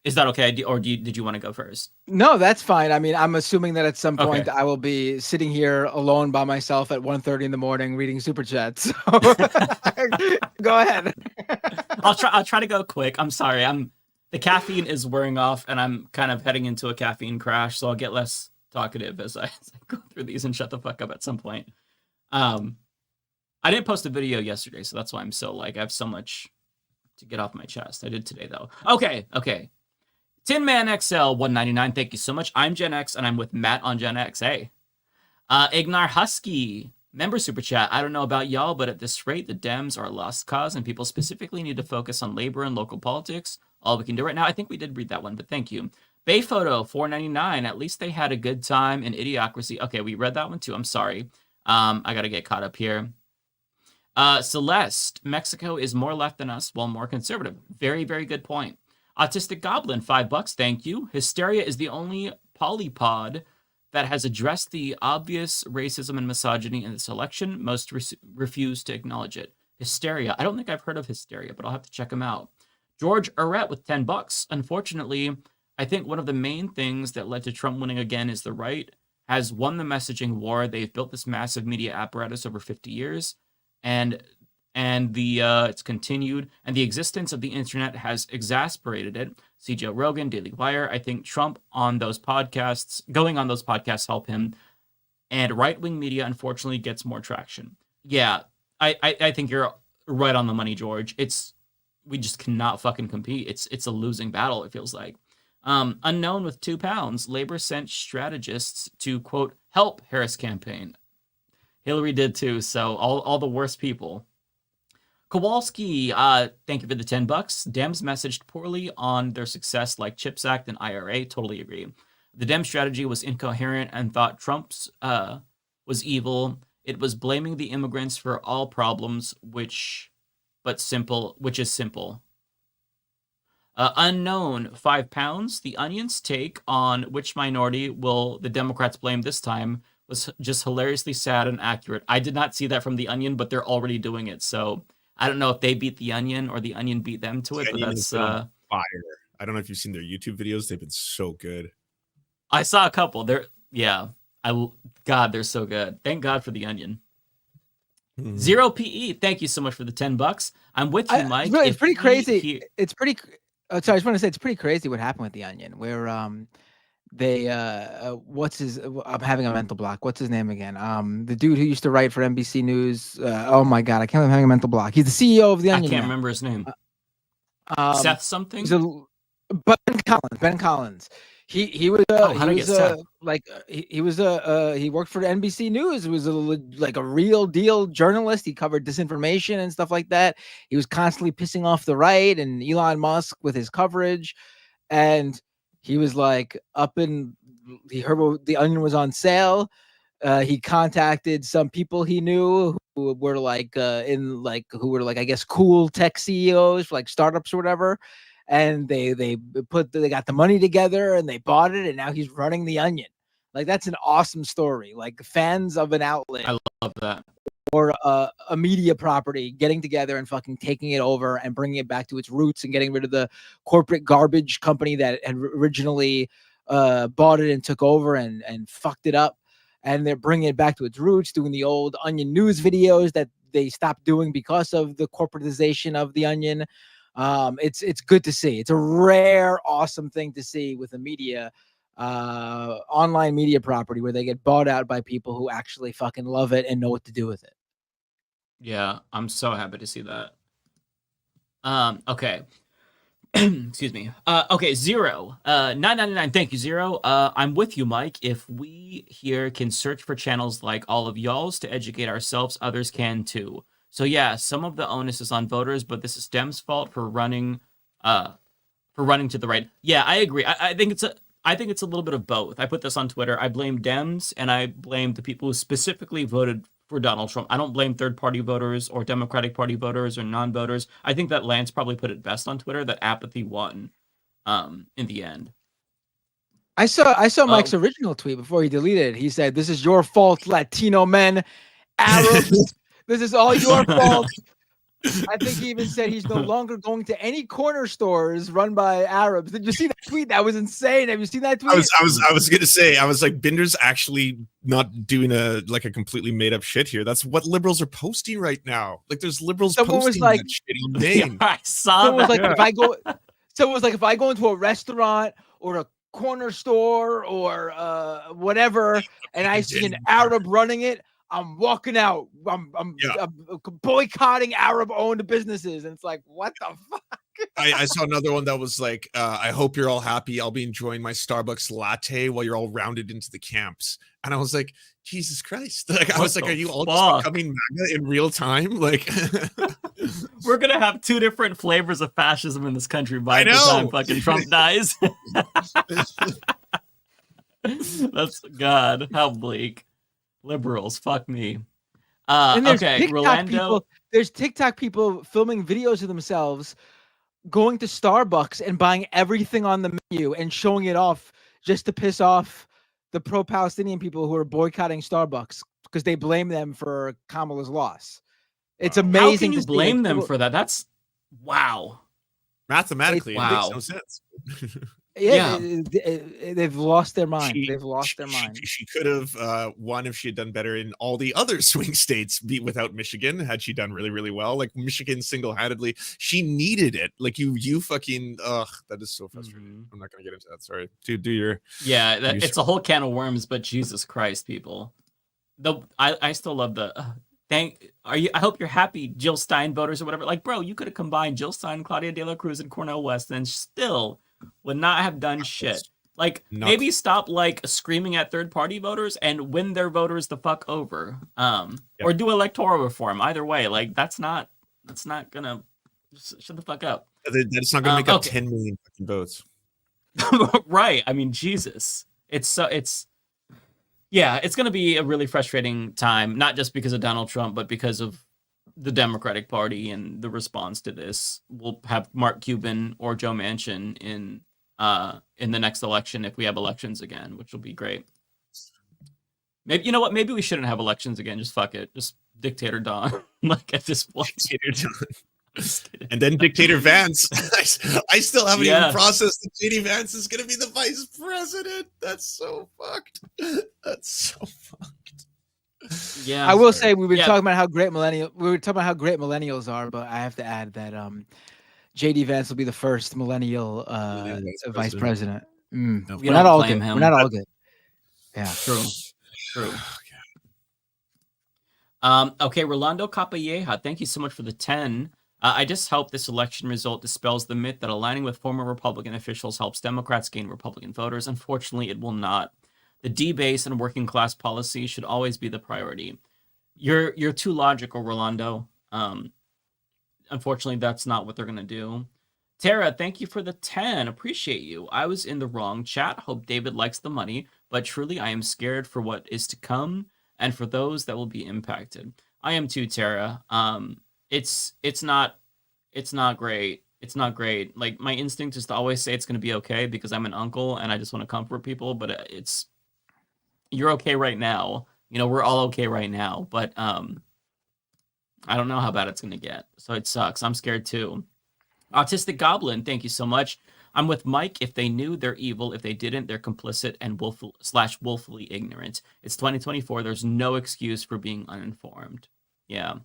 Is that okay? Or did you want to go first? No, that's fine. I mean, I'm assuming that at some point I will be sitting here alone by myself at 1:30 in the morning reading super chats. So go ahead. I'll try to go quick. I'm sorry. The caffeine is wearing off and I'm kind of heading into a caffeine crash, so I'll get less talkative as I go through these and shut the fuck up at some point. I didn't post a video yesterday, so that's why I'm so I have so much to get off my chest. I did today though. Okay. Tin Man XL 199. Thank you so much. I'm Gen X and I'm with Matt on Gen X. Hey. Ignar Husky. Member super chat. I don't know about y'all, but at this rate, the Dems are a lost cause and people specifically need to focus on labor and local politics. All we can do right now. I think we did read that one, but thank you. Bay Photo 499. At least they had a good time in Idiocracy. Okay, we read that one too. I'm sorry. I gotta get caught up here. Celeste, Mexico is more left than us, while more conservative. Very, very good point. Autistic Goblin, $5. Thank you. Hysteria is the only polypod that has addressed the obvious racism and misogyny in this election. Most refuse to acknowledge it. Hysteria. I don't think I've heard of Hysteria, but I'll have to check him out. George Arrett with $10. Unfortunately, I think one of the main things that led to Trump winning again is the right has won the messaging war. They've built this massive media apparatus over 50 years. And it's continued, and the existence of the internet has exasperated it. See Joe Rogan, Daily Wire. I think Trump going on those podcasts help him, and right-wing media unfortunately gets more traction. Yeah, I think you're right on the money, George. We just cannot fucking compete. It's a losing battle, it feels like. Unknown with £2. Labor sent strategists to quote help Harris campaign. Hillary did too, so all the worst people. Kowalski, thank you for the $10. Dems messaged poorly on their success like CHIPS Act and IRA. Totally agree. The Dem strategy was incoherent and thought Trump's was evil. It was blaming the immigrants for all problems, which is simple. Unknown, £5. The Onion's take on which minority will the Democrats blame this time was just hilariously sad and accurate. I did not see that from The Onion, but they're already doing it. So I don't know if they beat The Onion or The Onion beat them to it, but that's fire. I don't know if you've seen their YouTube videos. They've been so good. I saw a couple. They're so good. Thank God for The Onion. Zero PE. Thank you so much for the $10. I'm with you, Mike. It's pretty crazy. It's pretty. Sorry, I just want to say it's pretty crazy what happened with The Onion, where they I'm having a mental block. What's his name again? The dude who used to write for NBC News. Oh my god, I can't remember, having a mental block. He's the CEO of The Onion. I can't remember his name. Seth something. Ben Collins. He worked for NBC News. He was a real deal journalist. He covered disinformation and stuff like that. He was constantly pissing off the right and Elon Musk with his coverage, and he was he heard The Onion was on sale. He contacted some people he knew who were I guess cool tech CEOs for startups or whatever. And they got the money together and they bought it, and now he's running The Onion. That's an awesome story. Fans of an outlet, I love that, or a media property getting together and fucking taking it over and bringing it back to its roots and getting rid of the corporate garbage company that had originally bought it and took over and fucked it up. And they're bringing it back to its roots, doing the old Onion news videos that they stopped doing because of the corporatization of The Onion. It's good to see. It's a rare, awesome thing to see with a media, online media property where they get bought out by people who actually fucking love it and know what to do with it. Yeah, I'm so happy to see that. Okay. Excuse me. Okay, Zero. 999. Thank you, Zero. I'm with you, Mike. If we here can search for channels like all of y'all's to educate ourselves, others can too. So yeah, some of the onus is on voters, but this is Dems' fault for running to the right. Yeah, I agree. I think it's a little bit of both. I put this on Twitter. I blame Dems and I blame the people who specifically voted for Donald Trump. I don't blame third-party voters or Democratic Party voters or non-voters. I think that Lance probably put it best on Twitter that apathy won in the end. I saw Mike's original tweet before he deleted it. He said, "This is your fault, Latino men, Arabs. This is all your fault." I think he even said he's no longer going to any corner stores run by Arabs. Did you see that tweet? That was insane. Have you seen that tweet? I was gonna say, I was like, Binder's actually not doing a completely made up shit here. That's what liberals are posting right now. Like, there's liberals posting that shit on Maine. I saw that. If I go into a restaurant or a corner store or whatever, and I see an Arab running it, I'm walking out. I'm boycotting Arab-owned businesses, and it's like, what the fuck? I saw another one that was like, I hope you're all happy. I'll be enjoying my Starbucks latte while you're all rounded into the camps. And I was like, Jesus Christ! Like, I was like, are you all just becoming MAGA in real time? Like, we're gonna have two different flavors of fascism in this country by the time fucking Trump dies. That's God. How bleak. Liberals, fuck me. And there's Okay, TikTok Rolando. There's TikTok people filming videos of themselves going to Starbucks and buying everything on the menu and showing it off just to piss off the pro-Palestinian people who are boycotting Starbucks because they blame them for Kamala's loss. It's amazing. How can you blame them for that? That's wow. Mathematically, it makes no sense. Yeah. They've lost their mind. They've lost their mind. She could have won if she had done better in all the other swing states without Michigan. Had she done really, really well, like Michigan single-handedly, she needed it. Like you fucking that is so frustrating. I'm not gonna get into that. Sorry. Do your it's a whole can of worms. But Jesus Christ, people, I still love the. I hope you're happy, Jill Stein voters or whatever. Like, bro, you could have combined Jill Stein, Claudia De La Cruz, and Cornel West, and still would not have done shit. Like, maybe stop like screaming at third-party voters and win their voters the fuck over. Or do electoral reform. Either way, like that's not gonna shut the fuck up. That's not gonna make up 10 million fucking votes. Right. I mean, Jesus. It's going to be a really frustrating time, not just because of Donald Trump, but because of the Democratic Party and the response to this. We'll have Mark Cuban or Joe Manchin in the next election if we have elections again, which will be great. Maybe, you know what? Maybe we shouldn't have elections again. Just fuck it. Just dictator Don. Like at this point. Dictator Don. And then Dictator Vance. I still haven't even processed that JD Vance is going to be the vice president. That's so fucked. That's so fucked. Yeah, I will say we were talking about how great millennials are, but I have to add that JD Vance will be the first millennial vice president. We're not all good. We're not all good. Yeah, true. Okay, Rolando Capalleja, thank you so much for the 10. I just hope this election result dispels the myth that aligning with former Republican officials helps Democrats gain Republican voters. Unfortunately, it will not. The D-base and working class policy should always be the priority. You're too logical, Rolando. Unfortunately, that's not what they're going to do. Tara, thank you for the 10. Appreciate you. I was in the wrong chat. Hope David likes the money, but truly I am scared for what is to come and for those that will be impacted. I am too, Tara. It's not great. It's not great. Like, my instinct is to always say it's going to be okay because I'm an uncle and I just want to comfort people, but you're okay right now. You know, we're all okay right now, but I don't know how bad it's going to get. So it sucks. I'm scared too. Autistic Goblin, thank you so much. I'm with Mike. If they knew, they're evil. If they didn't, they're complicit and woefully ignorant. It's 2024. There's no excuse for being uninformed. Yeah.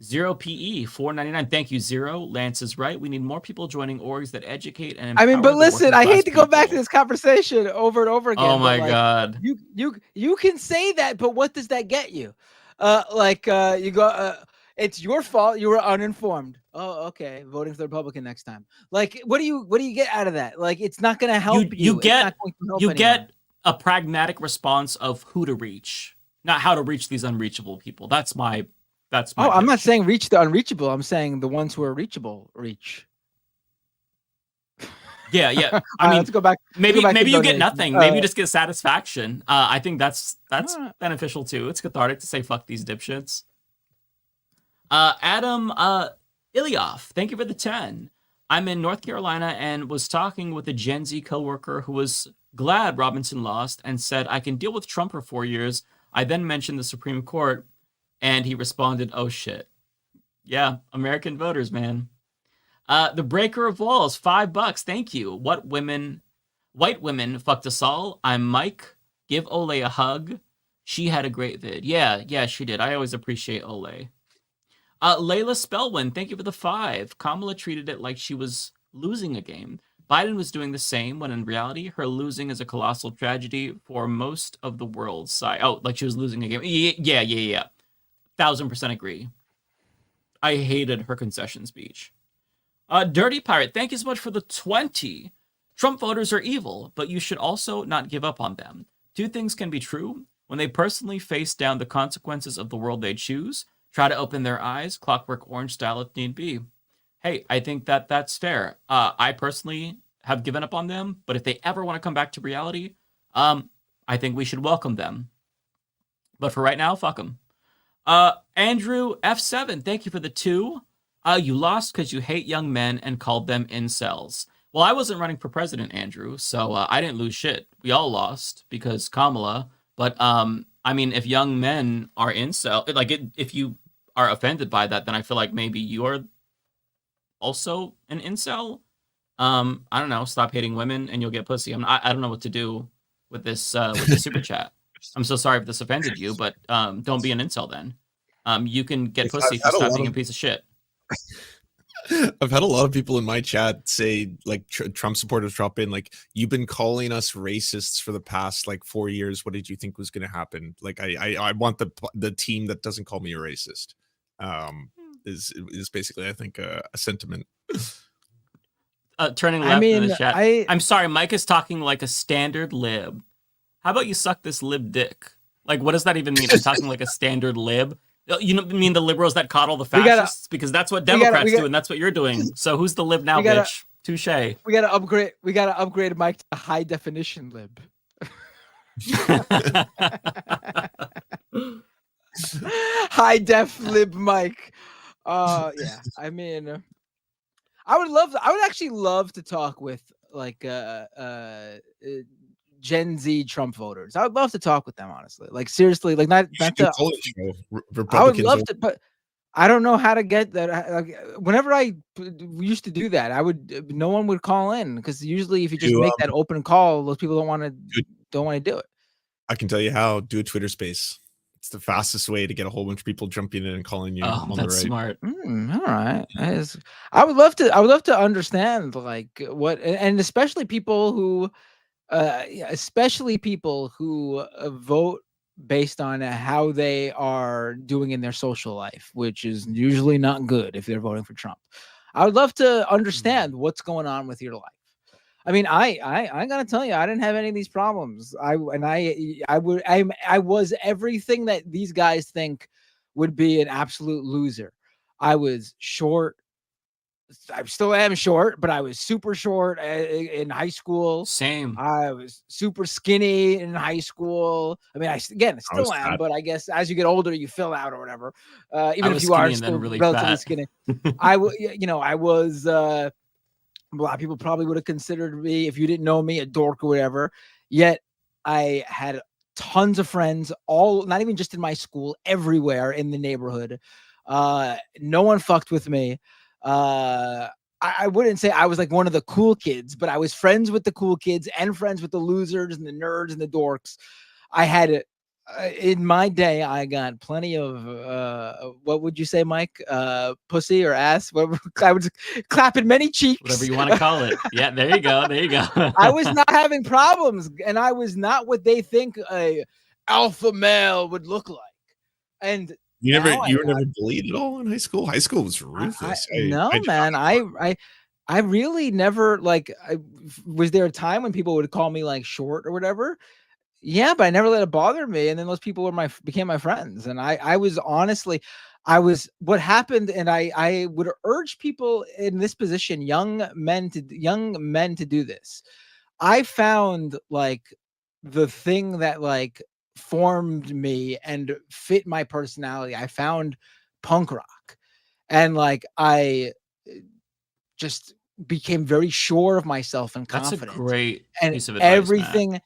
Zero PE 4.99. Thank you, Zero. Lance is right. We need more people joining orgs that educate and empower. I mean, but listen, I hate to go back to this conversation over and over again. Oh my God. You can say that, but what does that get you? You go It's your fault. You were uninformed. Oh, okay. Voting for the Republican next time. Like, what do you get out of that? Like, it's not going to help you. You get it's not going to help you anyone. get a pragmatic response of who to reach, not how to reach these unreachable people. That's my. Oh, I'm not saying reach the unreachable. I'm saying the ones who are reachable reach. Yeah. I mean, let's go back. Maybe to you get donation. nothing. Maybe you just get satisfaction. I think that's beneficial too. It's cathartic to say fuck these dipshits. Adam Ilyoff, thank you for the 10. I'm in North Carolina and was talking with a Gen Z coworker who was glad Robinson lost and said I can deal with Trump for 4 years. I then mentioned the Supreme Court, and he responded, "Oh shit, yeah, American voters, man." The Breaker of Walls, $5. Thank you. White women fucked us all. I'm Mike. Give Ole a hug. She had a great vid. Yeah, she did. I always appreciate Ole. Layla Spellwin, thank you for the 5. Kamala treated it like she was losing a game. Biden was doing the same when in reality, her losing is a colossal tragedy for most of the world's side. Oh, like she was losing a game. Yeah. 1000% agree. I hated her concession speech. Dirty Pirate, thank you so much for the 20. Trump voters are evil, but you should also not give up on them. Two things can be true. When they personally face down the consequences of the world they choose, try to open their eyes, Clockwork Orange style if need be. Hey, I think that's fair. I personally have given up on them, but if they ever want to come back to reality, I think we should welcome them. But for right now, fuck them. Andrew F7, thank you for the 2. You lost because you hate young men and called them incels. Well, I wasn't running for president, Andrew, so I didn't lose shit. We all lost because Kamala. But I mean, if young men are incel, if you are offended by that, then I feel like maybe you're also an incel. I don't know. Stop hating women and you'll get pussy. I don't know what to do with this super chat. I'm so sorry if this offended you, but don't be an incel then. You can get pussy for stop being a piece of shit. I've had a lot of people in my chat say, like, Trump supporters drop in, like, you've been calling us racists for the past, like, 4 years. What did you think was going to happen? Like, I want the team that doesn't call me a racist. Is basically, I think, a sentiment. Turning left in the chat. I'm sorry, Mike is talking like a standard lib. How about you suck this lib dick? Like, what does that even mean? I'm talking like a standard lib. You know, mean the liberals that coddle the fascists? Because that's what Democrats do, and that's what you're doing. So who's the lib now, bitch? Touche. We gotta upgrade Mike to high definition lib. High def lib Mike. Yeah. I mean, I would actually love to talk with like Gen Z Trump voters. I would love to talk with them, honestly. Like, seriously, like not to, I would love to, but I don't know how to get that. Like, whenever I used to do that, no one would call in, because usually if you just make that open call, those people don't want to do it. I can tell you how. Do a Twitter space. It's the fastest way to get a whole bunch of people jumping in and calling you. Oh, that's smart. All right. I would love to understand, like, what, and especially people who vote based on how they are doing in their social life, which is usually not good if they're voting for Trump. I would love to understand what's going on with your life. I mean, I gotta tell you, I didn't have any of these problems. I was everything that these guys think would be an absolute loser. I was short. I still am short, but I was super short in high school. Same. I was super skinny in high school. I mean, I still am, but I guess as you get older, you fill out or whatever. Even if you are still really relatively skinny, I was. A lot of people probably would have considered me, if you didn't know me, a dork or whatever. Yet I had tons of friends, all not even just in my school, everywhere in the neighborhood. No one fucked with me. I wouldn't say I was like one of the cool kids, but I was friends with the cool kids and friends with the losers and the nerds and the dorks. I had in my day, I got plenty of what would you say, Mike? Pussy or ass? I was clapping many cheeks. Whatever you want to call it. Yeah, there you go. There you go. I was not having problems, and I was not what they think a alpha male would look like. And You were never bullied at all in high school? High school was ruthless. Man. I really never was there a time when people would call me like short or whatever? Yeah, but I never let it bother me. And then those people became my friends. And I was honestly, what happened, and I would urge people in this position, young men to do this. I found like the thing that like formed me and fit my personality. I found punk rock, and like I just became very sure of myself and confident. That's a great and piece of advice, Matt.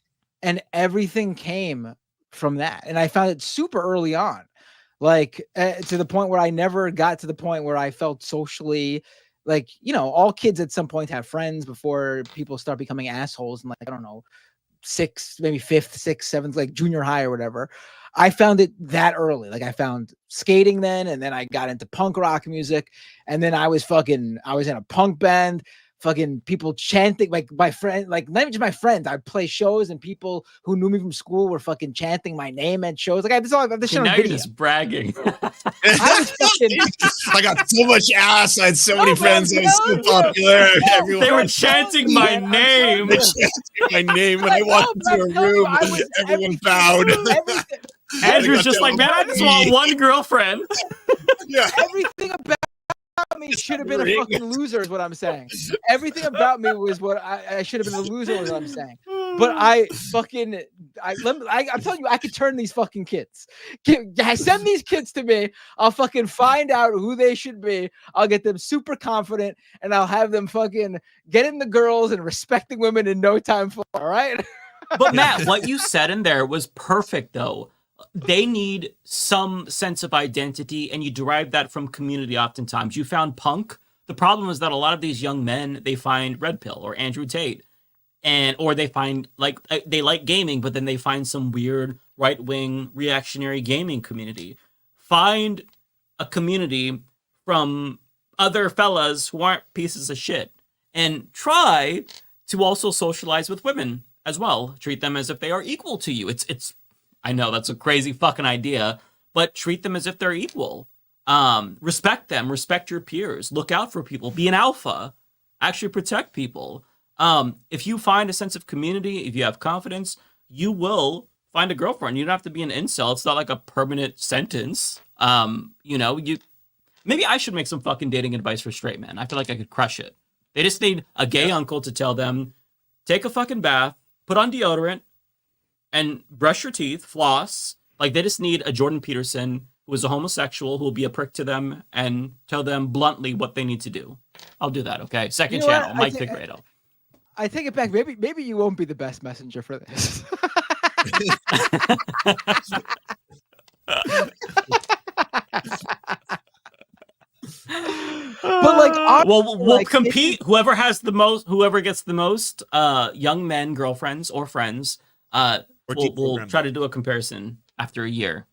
Everything came from that. And I found it super early on, like to the point where I never got to the point where I felt socially like, all kids at some point have friends before people start becoming assholes. And like, I don't know, 6th, maybe 5th, 6th, 7th, like junior high or whatever. I found it that early. Like I found skating then, and then I got into punk rock music, and then I was in a punk band, fucking people chanting, like my friend, like not even just my friends. I'd play shows and people who knew me from school were fucking chanting my name at shows. Like I have this shit on now video. You're just bragging. I got so much ass. I had so many friends. I was so popular. They were chanting my name. They chanted my name when I walked into a room. Everyone bowed. Andrew's just like, man, I just want one girlfriend. Yeah. Everything about me should have been a fucking loser is what I'm saying. Everything about me was what I should have been a loser is what I'm saying. But I'm telling you, I could turn these fucking kids. Send these kids to me. I'll fucking find out who they should be. I'll get them super confident, and I'll have them fucking getting the girls and respecting women in no time flat. All right. But Matt, what you said in there was perfect though. They need some sense of identity, and you derive that from community oftentimes. You found punk. The problem is that a lot of these young men, they find Red Pill or Andrew Tate, or they find they like gaming, but then they find some weird right-wing reactionary gaming community. Find a community from other fellas who aren't pieces of shit, and try to also socialize with women as well. Treat them as if they are equal to you. It's I know that's a crazy fucking idea, but treat them as if they're equal. Respect them, respect your peers, look out for people, be an alpha, actually protect people. If you find a sense of community, if you have confidence, you will find a girlfriend. You don't have to be an incel. It's not like a permanent sentence. Maybe I should make some fucking dating advice for straight men. I feel like I could crush it. They just need a gay uncle to tell them, take a fucking bath, put on deodorant, and brush your teeth, floss. Like they just need a Jordan Peterson who is a homosexual who will be a prick to them and tell them bluntly what they need to do. I'll do that, okay? Second channel, Mike Figueredo. I take it back. Maybe you won't be the best messenger for this. But like, we'll compete. Whoever gets the most young men, girlfriends, or friends, we'll try to do a comparison after a year.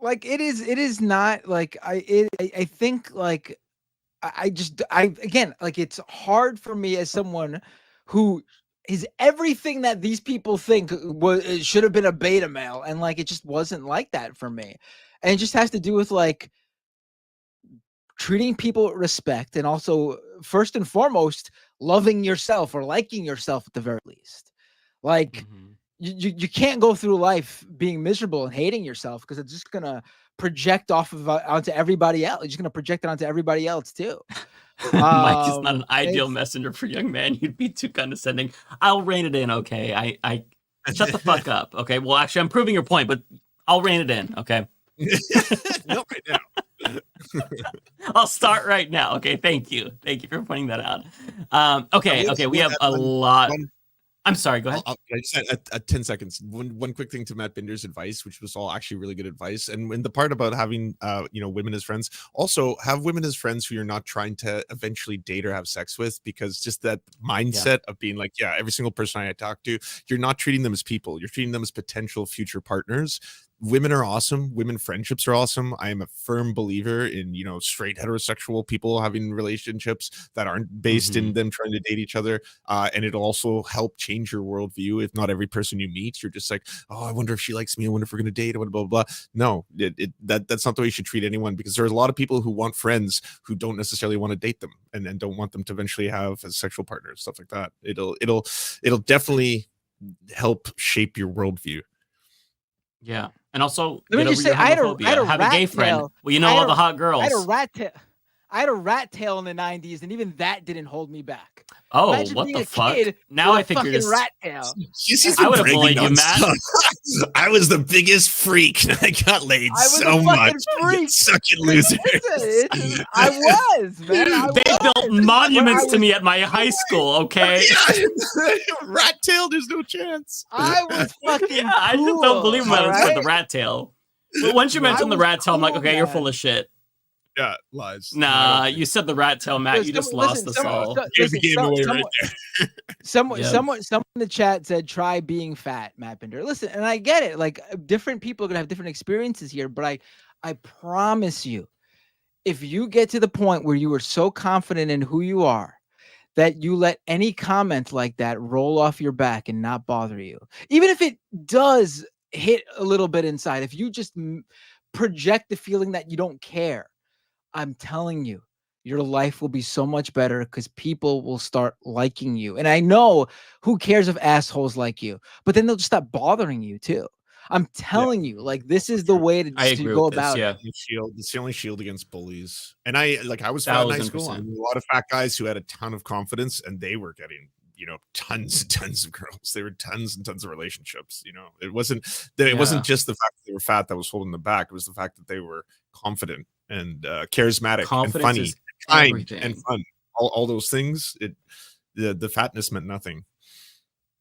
Like it is not like I think like again, like it's hard for me as someone who is everything that these people think should have been a beta male, and like it just wasn't like that for me. And it just has to do with like treating people with respect, and also first and foremost loving yourself or liking yourself at the very least. Like you can't go through life being miserable and hating yourself, because it's just gonna project onto everybody else. You're just gonna project it onto everybody else too. Mike is not an ideal messenger for young men. You'd be too condescending. I'll rein it in, okay? I shut the fuck up, okay? Well, actually, I'm proving your point, but I'll rein it in, okay? Not right now. I'll start right now. Okay, thank you for pointing that out. Okay, we have a lot. I'm sorry, go ahead. I just had 10 seconds. One quick thing to Matt Binder's advice, which was all actually really good advice. And when the part about having women as friends, also have women as friends who you're not trying to eventually date or have sex with, because just that mindset of being like, every single person I talk to, you're not treating them as people, you're treating them as potential future partners. women are awesome. Women friendships are awesome. I am a firm believer in, you know, straight heterosexual people having relationships that aren't based in them trying to date each other. And it'll also help change your worldview. If not every person you meet, you're just like, oh, I wonder if she likes me. I wonder if we're going to date. Blah, blah, blah. No, that's not the way you should treat anyone, because there's a lot of people who want friends who don't necessarily want to date them and don't want them to eventually have a sexual partner, stuff like that. It'll definitely help shape your worldview. Yeah, and also let me just say, I had a have a gay friend. Tail. Well, you know all the hot girls. I had a rat tail in the 90s, and even that didn't hold me back. Oh, Imagine what being the a fuck? kid Now with I a think you're fucking just rat tail. I would have bullied you, Matt. I was the biggest freak. I got laid so much. Freak. Such a loser. I was, man. They built monuments to me at my high school, okay? Rat tail, there's no chance. I was fucking cool, I just don't believe him when I said the right? rat tail. But once you mentioned the rat tail, I'm like, cool, okay, you're man. full of shit. Yeah, lies. Nah, you said the rat tail, Matt. You just lost us all. Someone in the chat said, try being fat, Matt Binder. Listen, and I get it. Like, different people are gonna have different experiences here, but I promise you, if you get to the point where you are so confident in who you are that you let any comment like that roll off your back and not bother you, even if it does hit a little bit inside, if you just project the feeling that you don't care, I'm telling you, your life will be so much better because people will start liking you. And I know, who cares if assholes like you, but then they'll just stop bothering you too. I'm telling you, like, this is the way to go about it. It's the only shield against bullies. And I was fat in high school. I knew a lot of fat guys who had a ton of confidence, and they were getting, you know, tons and tons of girls. There were tons and tons of relationships. You know, it wasn't just the fact that they were fat that was holding them back. It was the fact that they were confident and charismatic and funny, and kind and fun. All those things. The fatness meant nothing.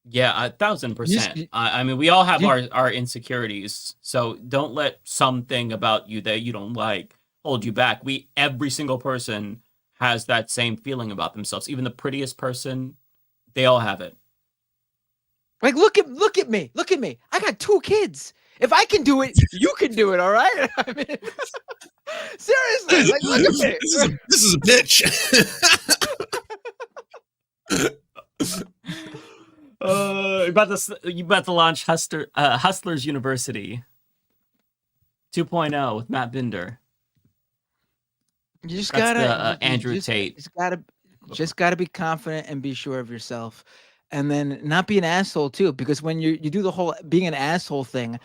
Yeah, 1,000%. I mean, we all have our insecurities, so don't let something about you that you don't like hold you back. Every single person has that same feeling about themselves. Even the prettiest person, they all have it. Like, look at me. Look at me. I got 2 kids. If I can do it, you can do it. All right. I mean, seriously, like, look at me. This is a bitch. You about to launch Hustlers University 2.0 with Matt Binder. You just That's gotta Andrew Tate. Just gotta be confident and be sure of yourself, and then not be an asshole too. Because when you do the whole being an asshole thing,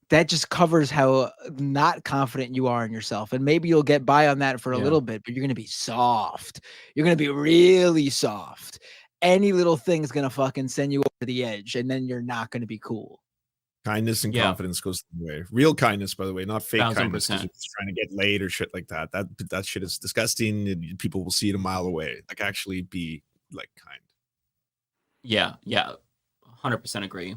that just covers how not confident you are in yourself. And maybe you'll get by on that for a little bit, but you're gonna be soft. You're gonna be really soft. Any little thing is gonna fucking send you over the edge, and then you're not gonna be cool. Kindness and confidence goes the way. Real kindness, by the way, not fake 1,000%. kindness. Just trying to get laid or shit like that. That shit is disgusting, and people will see it a mile away. Like, actually be like kind. Yeah, 100% agree.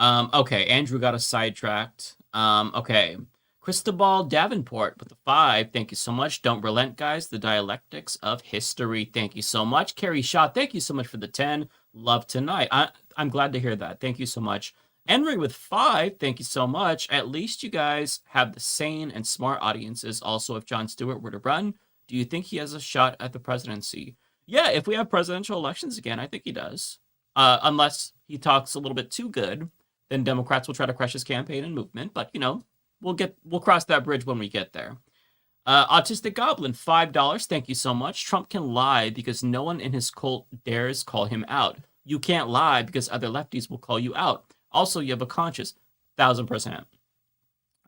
Okay, Andrew got us sidetracked. Okay, Cristobal Davenport with the 5. Thank you so much. Don't relent, guys. The dialectics of history. Thank you so much. Carrie Shaw, thank you so much for the 10. Love tonight. I'm glad to hear that. Thank you so much. Henry with 5. Thank you so much. At least you guys have the sane and smart audiences. Also, if Jon Stewart were to run, do you think he has a shot at the presidency? Yeah, if we have presidential elections again, I think he does. Unless he talks a little bit too good, then Democrats will try to crush his campaign and movement. But, you know, we'll cross that bridge when we get there. Autistic Goblin, $5. Thank you so much. Trump can lie because no one in his cult dares call him out. You can't lie because other lefties will call you out. Also, you have a conscience. 1,000%.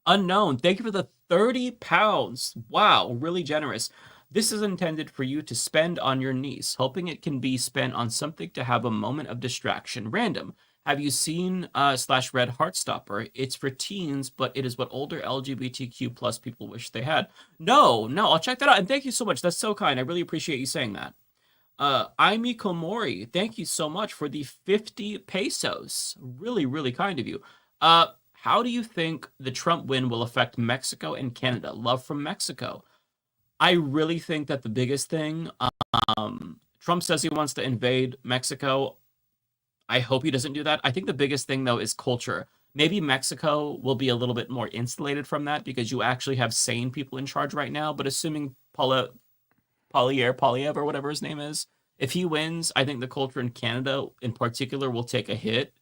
Unknown, thank you for the 30 pounds. Wow, really generous. This is intended for you to spend on your niece, hoping it can be spent on something to have a moment of distraction. Random. Have you seen / read Heartstopper? It's for teens, but it is what older LGBTQ plus people wish they had. No, I'll check that out. And thank you so much. That's so kind. I really appreciate you saying that. Aimi Komori, thank you so much for the 50 pesos. Really, really kind of you. How do you think the Trump win will affect Mexico and Canada? Love from Mexico. I really think that the biggest thing, Trump says he wants to invade Mexico. I hope he doesn't do that. I think the biggest thing, though, is culture. Maybe Mexico will be a little bit more insulated from that because you actually have sane people in charge right now. But assuming Polyev, or whatever his name is, if he wins, I think the culture in Canada in particular will take a hit.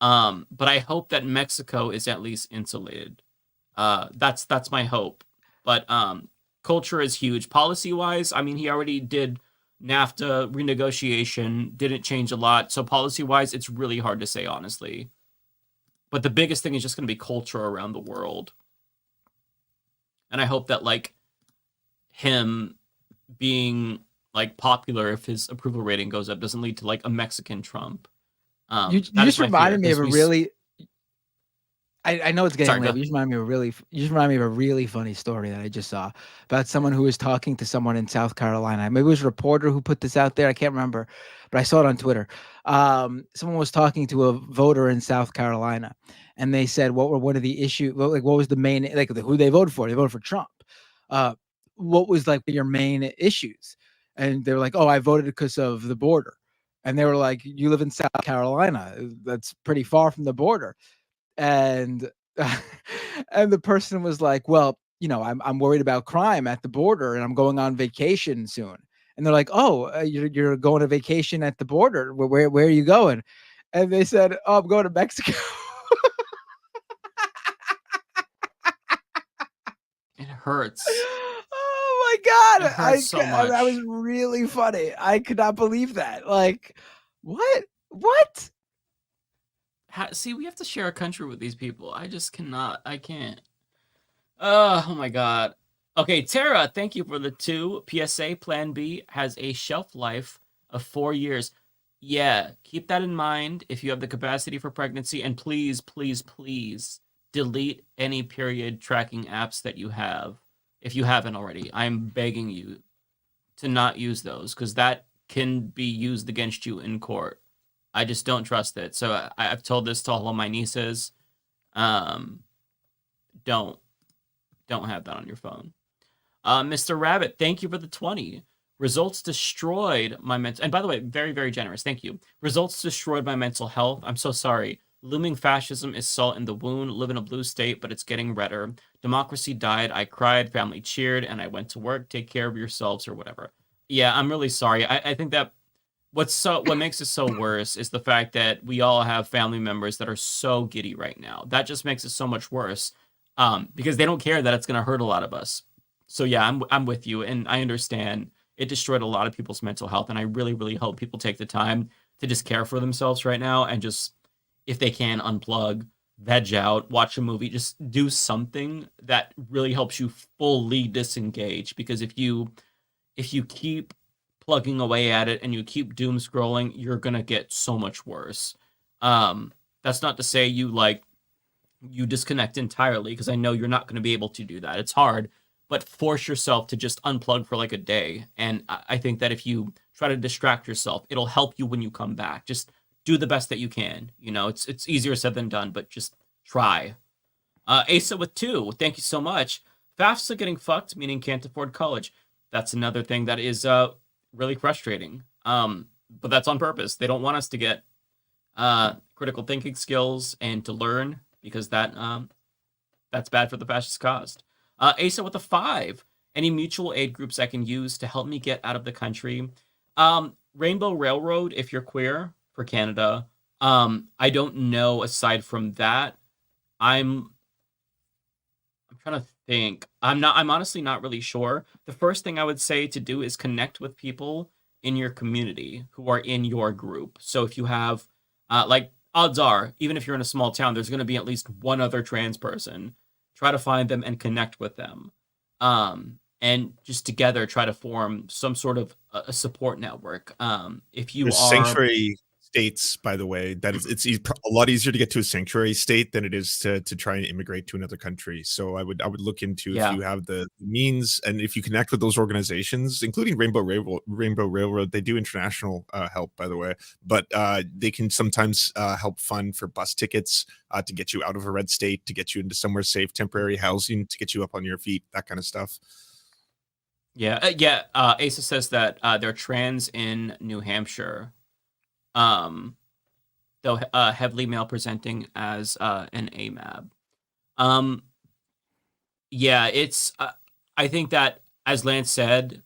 But I hope that Mexico is at least insulated. That's my hope. But culture is huge. Policy-wise, I mean, he already did NAFTA renegotiation, didn't change a lot. So policy-wise, it's really hard to say, honestly. But the biggest thing is just going to be culture around the world. And I hope that, like, him being, like, popular, if his approval rating goes up, doesn't lead to, like, a Mexican Trump. You just reminded me of a really... I know it's getting late. But you just reminded me of a really funny story that I just saw about someone who was talking to someone in South Carolina. Maybe it was a reporter who put this out there. I can't remember, but I saw it on Twitter. Someone was talking to a voter in South Carolina, and they said, "What were one of the issues? Like, what was the main who they voted for? They voted for Trump. What was like your main issues?" And they were like, "Oh, I voted because of the border." And they were like, "You live in South Carolina. That's pretty far from the border." And and the person was like, "Well, I'm worried about crime at the border, and I'm going on vacation soon." And they're like, "Oh, you're going to vacation at the border? Where are you going?" And they said, "Oh, I'm going to Mexico." It hurts. Oh my God! It hurts so much. That was really funny. I could not believe that. Like, what? What? See, we have to share a country with these people. I just cannot. I can't. Oh my God. Okay, Tara, thank you for the 2. PSA Plan B has a shelf life of 4 years. Yeah, keep that in mind if you have the capacity for pregnancy. And please, please, please delete any period tracking apps that you have if you haven't already. I'm begging you to not use those because that can be used against you in court. I just don't trust it. So I've told this to all of my nieces. Don't have that on your phone. Mr. Rabbit, thank you for the 20. Results destroyed my mental... And by the way, very, very generous. Thank you. Results destroyed my mental health. I'm so sorry. Looming fascism is salt in the wound. Live in a blue state, but it's getting redder. Democracy died. I cried. Family cheered. And I went to work. Take care of yourselves or whatever. Yeah, I'm really sorry. I think that what makes it so worse is the fact that we all have family members that are so giddy right now. That just makes it so much worse because they don't care that it's going to hurt a lot of us. So yeah, I'm with you, and I understand it destroyed a lot of people's mental health, and I really, really hope people take the time to just care for themselves right now and just, if they can, unplug, veg out, watch a movie, just do something that really helps you fully disengage. Because if you keep plugging away at it and you keep doom scrolling, you're gonna get so much worse. That's not to say you disconnect entirely, because I know you're not going to be able to do that. It's hard, but force yourself to just unplug for like a day. And I think that if you try to distract yourself, it'll help you when you come back. Just do the best that you can. It's easier said than done, but just try. Asa with 2, thank you so much. FAFSA getting fucked, meaning can't afford college. That's another thing that is really frustrating. But that's on purpose. They don't want us to get critical thinking skills and to learn, because that's bad for the fascist cause. Asa with a 5. Any mutual aid groups I can use to help me get out of the country? Rainbow Railroad, if you're queer, for Canada. I don't know aside from that. I'm trying to think. I'm honestly not really sure. The first thing I would say to do is connect with people in your community who are in your group. So if you have, odds are, even if you're in a small town, there's going to be at least one other trans person. Try to find them and connect with them. And just together try to form some sort of a support network. If you There's are... sanctuary states, by the way, that it's a lot easier to get to a sanctuary state than it is to try and immigrate to another country. So I would look into if you have the means, and if you connect with those organizations, including Rainbow Railroad. They do international help, by the way, but they can sometimes help fund for bus tickets to get you out of a red state, to get you into somewhere safe, temporary housing, to get you up on your feet, that kind of stuff. Asa says that they're trans in New Hampshire. though heavily male presenting as an AMAB. Yeah, it's. I think that, as Lance said,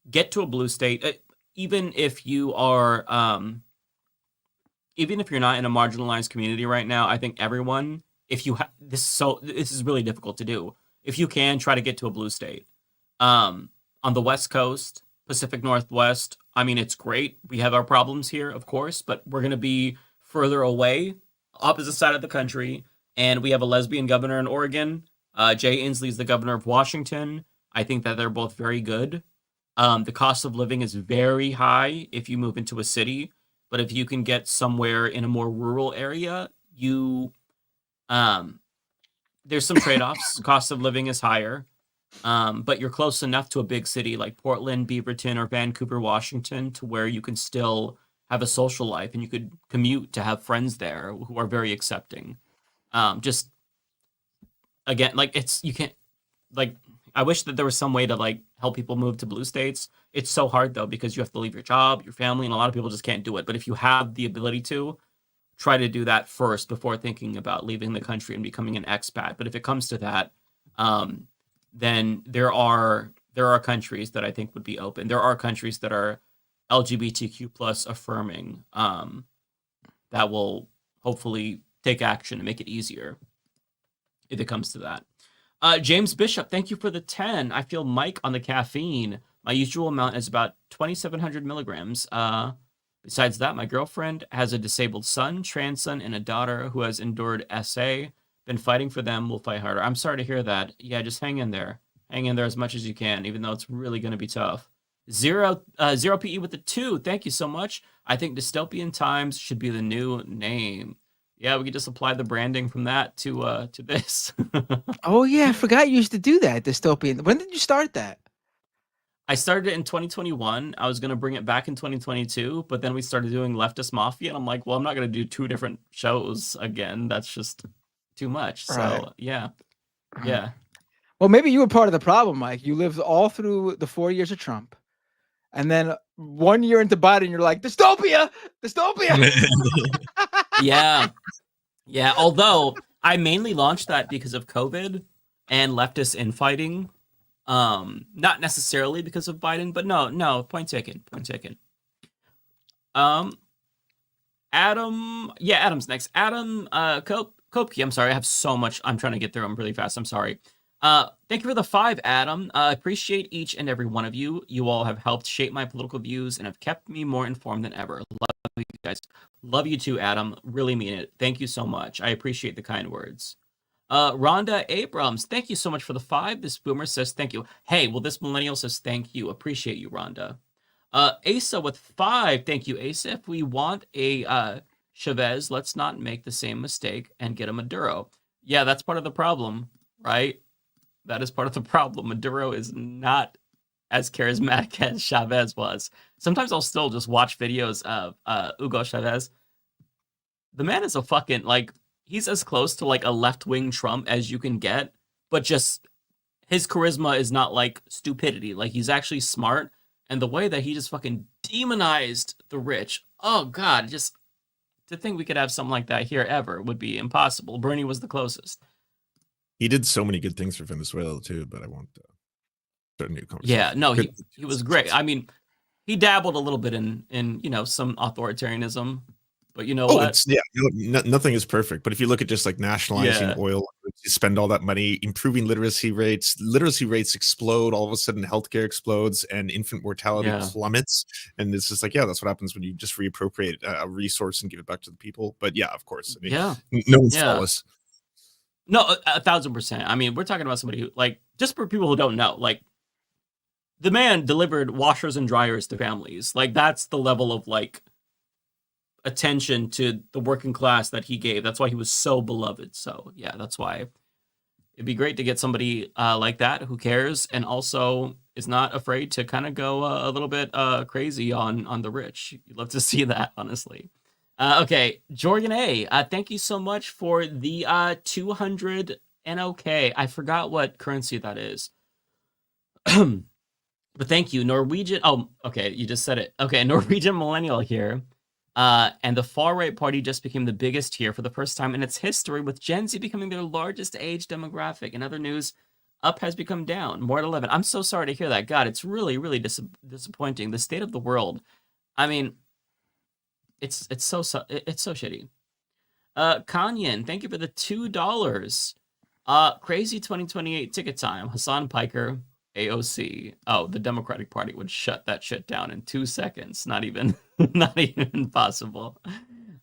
get to a blue state. Even if you are, even if you're not in a marginalized community right now, I think everyone, if you this is really difficult to do. If you can, try to get to a blue state. On the West Coast, Pacific Northwest, I mean, it's great. We have our problems here, of course, but we're going to be further away, opposite side of the country, and we have a lesbian governor in Oregon. Jay Inslee's the governor of Washington. I think that they're both very good. The cost of living is very high if you move into a city, but if you can get somewhere in a more rural area, there's some trade-offs. Cost of living is higher, but you're close enough to a big city like Portland, Beaverton, or Vancouver, Washington, to where you can still have a social life and you could commute to have friends there who are very accepting. Just again, like you can't, like, I wish that there was some way to like help people move to blue states. It's so hard though, because you have to leave your job, your family, and a lot of people just can't do it. But if you have the ability to, try to do that first before thinking about leaving the country and becoming an expat. But if it comes to that, then there are countries that I think would be open. There are countries that are LGBTQ plus affirming, that will hopefully take action and make it easier if it comes to that. James Bishop, thank you for the 10. I feel Mike on the caffeine. My usual amount is about 2,700 milligrams. Besides that, my girlfriend has a disabled son, trans son, and a daughter who has endured SA. Been fighting for them. Will fight harder. I'm sorry to hear that. Yeah, just hang in there. Hang in there as much as you can, even though it's really going to be tough. Zero PE with the 2. Thank you so much. I think dystopian times should be the new name. Yeah, we could just apply the branding from that to this. Oh yeah, I forgot you used to do that, dystopian. When did you start that? I started it in 2021. I was going to bring it back in 2022, but then we started doing Leftist Mafia, and I'm like, well, I'm not going to do 2 different shows again. That's just too much. Right. So, yeah. Well, maybe you were part of the problem, Mike. You lived all through the 4 years of Trump, and then 1 year into Biden, you're like, dystopia. Yeah. Although I mainly launched that because of COVID and leftist infighting. Not necessarily because of Biden, but no, point taken. Adam's next. Adam, Kopke, I'm sorry, I have so much, I'm trying to get through them really fast, I'm sorry. Thank you for the 5, Adam. I appreciate each and every one of you. You all have helped shape my political views and have kept me more informed than ever. Love you guys. Love you too, Adam. Really mean it. Thank you so much. I appreciate the kind words. Rhonda Abrams, thank you so much for the 5. This boomer says thank you. Hey, well, this millennial says thank you. Appreciate you, Rhonda. Asa with 5. Thank you, Asa. If we want a Chavez, let's not make the same mistake and get a Maduro. Yeah, that's part of the problem, right? That is part of the problem. Maduro is not as charismatic as Chavez was. Sometimes I'll still just watch videos of Hugo Chavez. The man is a fucking, like, he's as close to like a left-wing Trump as you can get, but just his charisma is not like stupidity. Like, he's actually smart, and the way that he just fucking demonized the rich. Oh God, just to think we could have something like that here ever would be impossible. Bernie was the closest. He did so many good things for Venezuela too, but I won't start a new conversation. Yeah, no, he was great. I mean, he dabbled a little bit in some authoritarianism. But you know what? Nothing is perfect. But if you look at just like nationalizing oil, you spend all that money, improving literacy rates explode. All of a sudden, healthcare explodes and infant mortality plummets. And it's just like, that's what happens when you just reappropriate a resource and give it back to the people. But yeah, of course. I mean, no one's flawless. No, 1,000%. I mean, we're talking about somebody who, like, just for people who don't know, like, the man delivered washers and dryers to families. Like, that's the level of, like, attention to the working class that he gave. That's why he was so beloved. So yeah, that's why it'd be great to get somebody like that who cares and also is not afraid to kind of go a little bit crazy on the rich. You'd love to see that, honestly. Okay, Jordan A, thank you so much for the 200 NOK. I forgot what currency that is. But thank you, Norwegian. Oh, okay, you just said it. Okay, Norwegian Millennial here. And the far-right party just became the biggest here for the first time in its history, with Gen Z becoming their largest age demographic. In other news, up has become down, more at 11. I'm so sorry to hear that. God, it's really, really disappointing. The state of the world. I mean, it's so shitty. Kanyan, thank you for the $2. Crazy 2028 ticket time. Hassan Piker, AOC. Oh, the Democratic Party would shut that shit down in 2 seconds. Not even possible.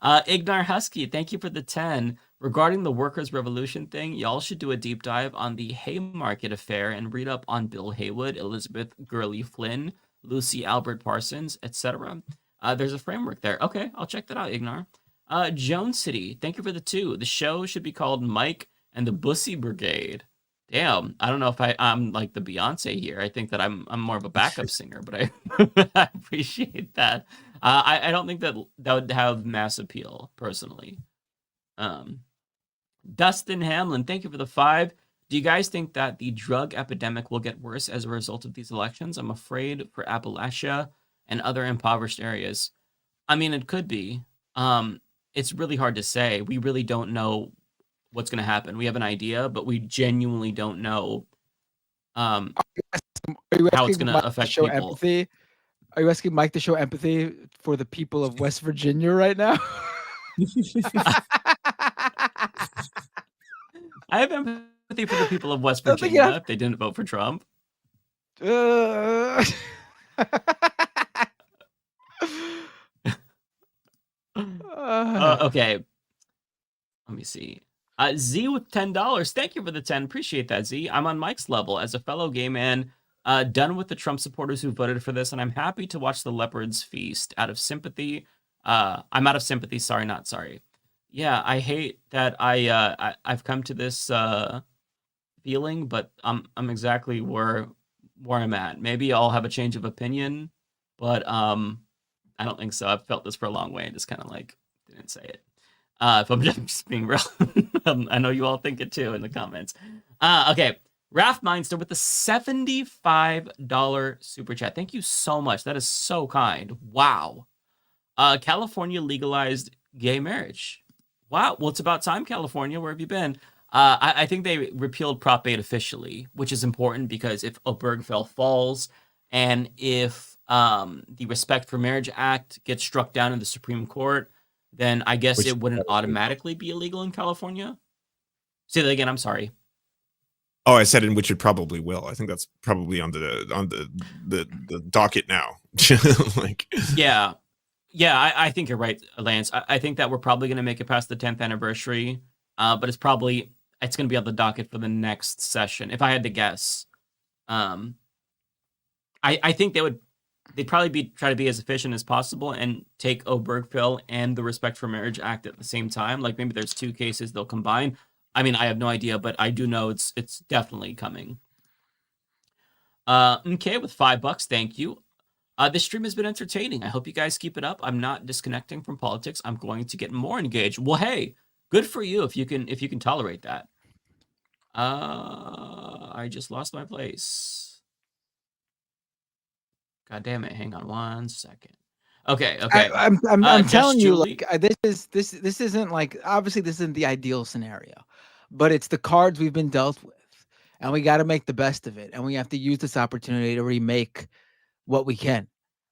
Ignar Husky, thank you for the 10. Regarding the workers' revolution thing, y'all should do a deep dive on the Haymarket affair and read up on Bill Haywood, Elizabeth Gurley Flynn, Lucy Albert Parsons, etc. There's a framework there. Okay, I'll check that out, Ignar. Jones City, thank you for the 2. The show should be called Mike and the Bussy Brigade. Damn, I don't know if I'm like the Beyonce here. I think that I'm more of a backup singer, but I appreciate that. I don't think that would have mass appeal personally. Dustin Hamlin, thank you for the 5. Do you guys think that the drug epidemic will get worse as a result of these elections? I'm afraid for Appalachia and other impoverished areas. I mean, it could be. It's really hard to say. We really don't know what's going to happen. We have an idea, but we genuinely don't know how it's going to affect people. Empathy? Are you asking Mike to show empathy for the people of West Virginia right now? I have empathy for the people of West Virginia if they didn't vote for Trump. Okay. Let me see. Z with $10. Thank you for the 10. Appreciate that, Z. I'm on Mike's level as a fellow gay man, done with the Trump supporters who voted for this, and I'm happy to watch the leopards feast out of sympathy. I'm out of sympathy. Sorry, not sorry. Yeah, I hate that I've come to this feeling, but I'm exactly where I'm at. Maybe I'll have a change of opinion, but I don't think so. I've felt this for a long way and just kind of like didn't say it. If I'm just being real, I know you all think it too in the comments. Okay, Raph Meinster with the $75 super chat. Thank you so much. That is so kind. Wow. California legalized gay marriage. Wow. Well, it's about time, California. Where have you been? I think they repealed Prop 8 officially, which is important because if Obergefell falls and if the Respect for Marriage Act gets struck down in the Supreme Court, then I guess it wouldn't automatically be illegal in California. Say that again. I'm sorry. Oh, I said in which it probably will. I think that's probably on the docket now. Like, yeah, I think you're right, Lance. I think that we're probably going to make it past the 10th anniversary, but it's going to be on the docket for the next session. If I had to guess, I think they'd probably try to be as efficient as possible and take Obergefell and the Respect for Marriage Act at the same time. Like maybe there's 2 cases they'll combine. I mean, I have no idea, but I do know it's definitely coming. Okay, with $5, thank you. This stream has been entertaining. I hope you guys keep it up. I'm not disconnecting from politics. I'm going to get more engaged. Well, hey, good for you if you can tolerate that. I just lost my place. God damn it! Hang on 1 second. Okay. I'm telling you, like this isn't like, obviously this isn't the ideal scenario, but it's the cards we've been dealt with, and we got to make the best of it, and we have to use this opportunity to remake what we can.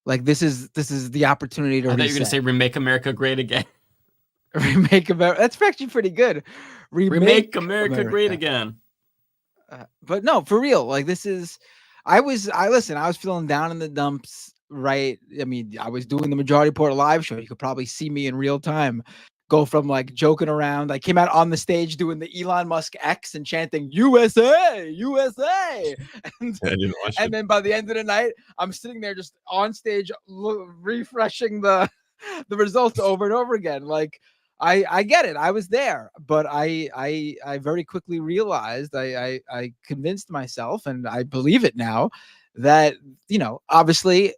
Like this is the opportunity to. I thought you were gonna say remake America great again. Remake America. That's actually pretty good. Remake America great again. But no, for real. Like this is. I was feeling down in the dumps, right? I mean, I was doing the Majority Report live show. You could probably see me in real time go from like joking around. I came out on the stage doing the Elon Musk X and chanting USA, USA. And then by the end of the night, I'm sitting there just on stage refreshing the results over and over again. Like, I get it. I was there, but I very quickly realized I convinced myself, and I believe it now, that, obviously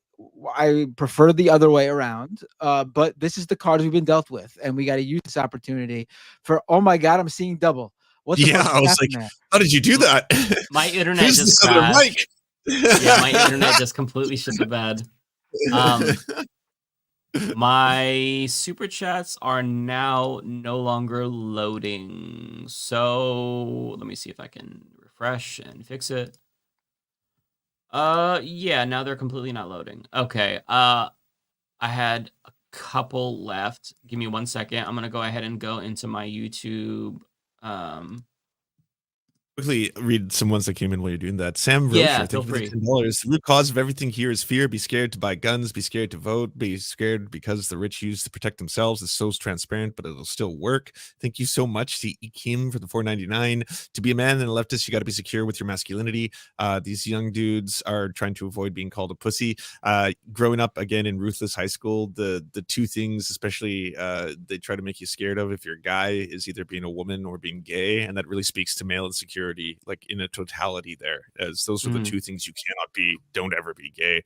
I prefer the other way around. But this is the cards we've been dealt with, and we got to use this opportunity for, oh my God, I'm seeing double. What the fuck I was like, there? How did you do that? My internet just crashed. Yeah, my internet just completely shit the bed. My super chats are now no longer loading. So let me see if I can refresh and fix it. Yeah, now they're completely not loading. Okay. I had a couple left. Give me 1 second. I'm gonna go ahead and go into my YouTube. Quickly read some ones that came in while you're doing that. Sam Rocher, Yeah, thank feel you for the free. $10. The root cause of everything here is fear. Be scared to buy guns, be scared to vote, be scared because the rich use to protect themselves. It's so transparent, but it'll still work. Thank you so much to Kim for the $4.99. To be a man and a leftist, you got to be secure with your masculinity. These young dudes are trying to avoid being called a pussy. Growing up again in ruthless high school, the two things, especially they try to make you scared of if you're a guy, is either being a woman or being gay, and that really speaks to male insecurity, like in a totality there, as those are the two things you cannot be. Don't ever be gay.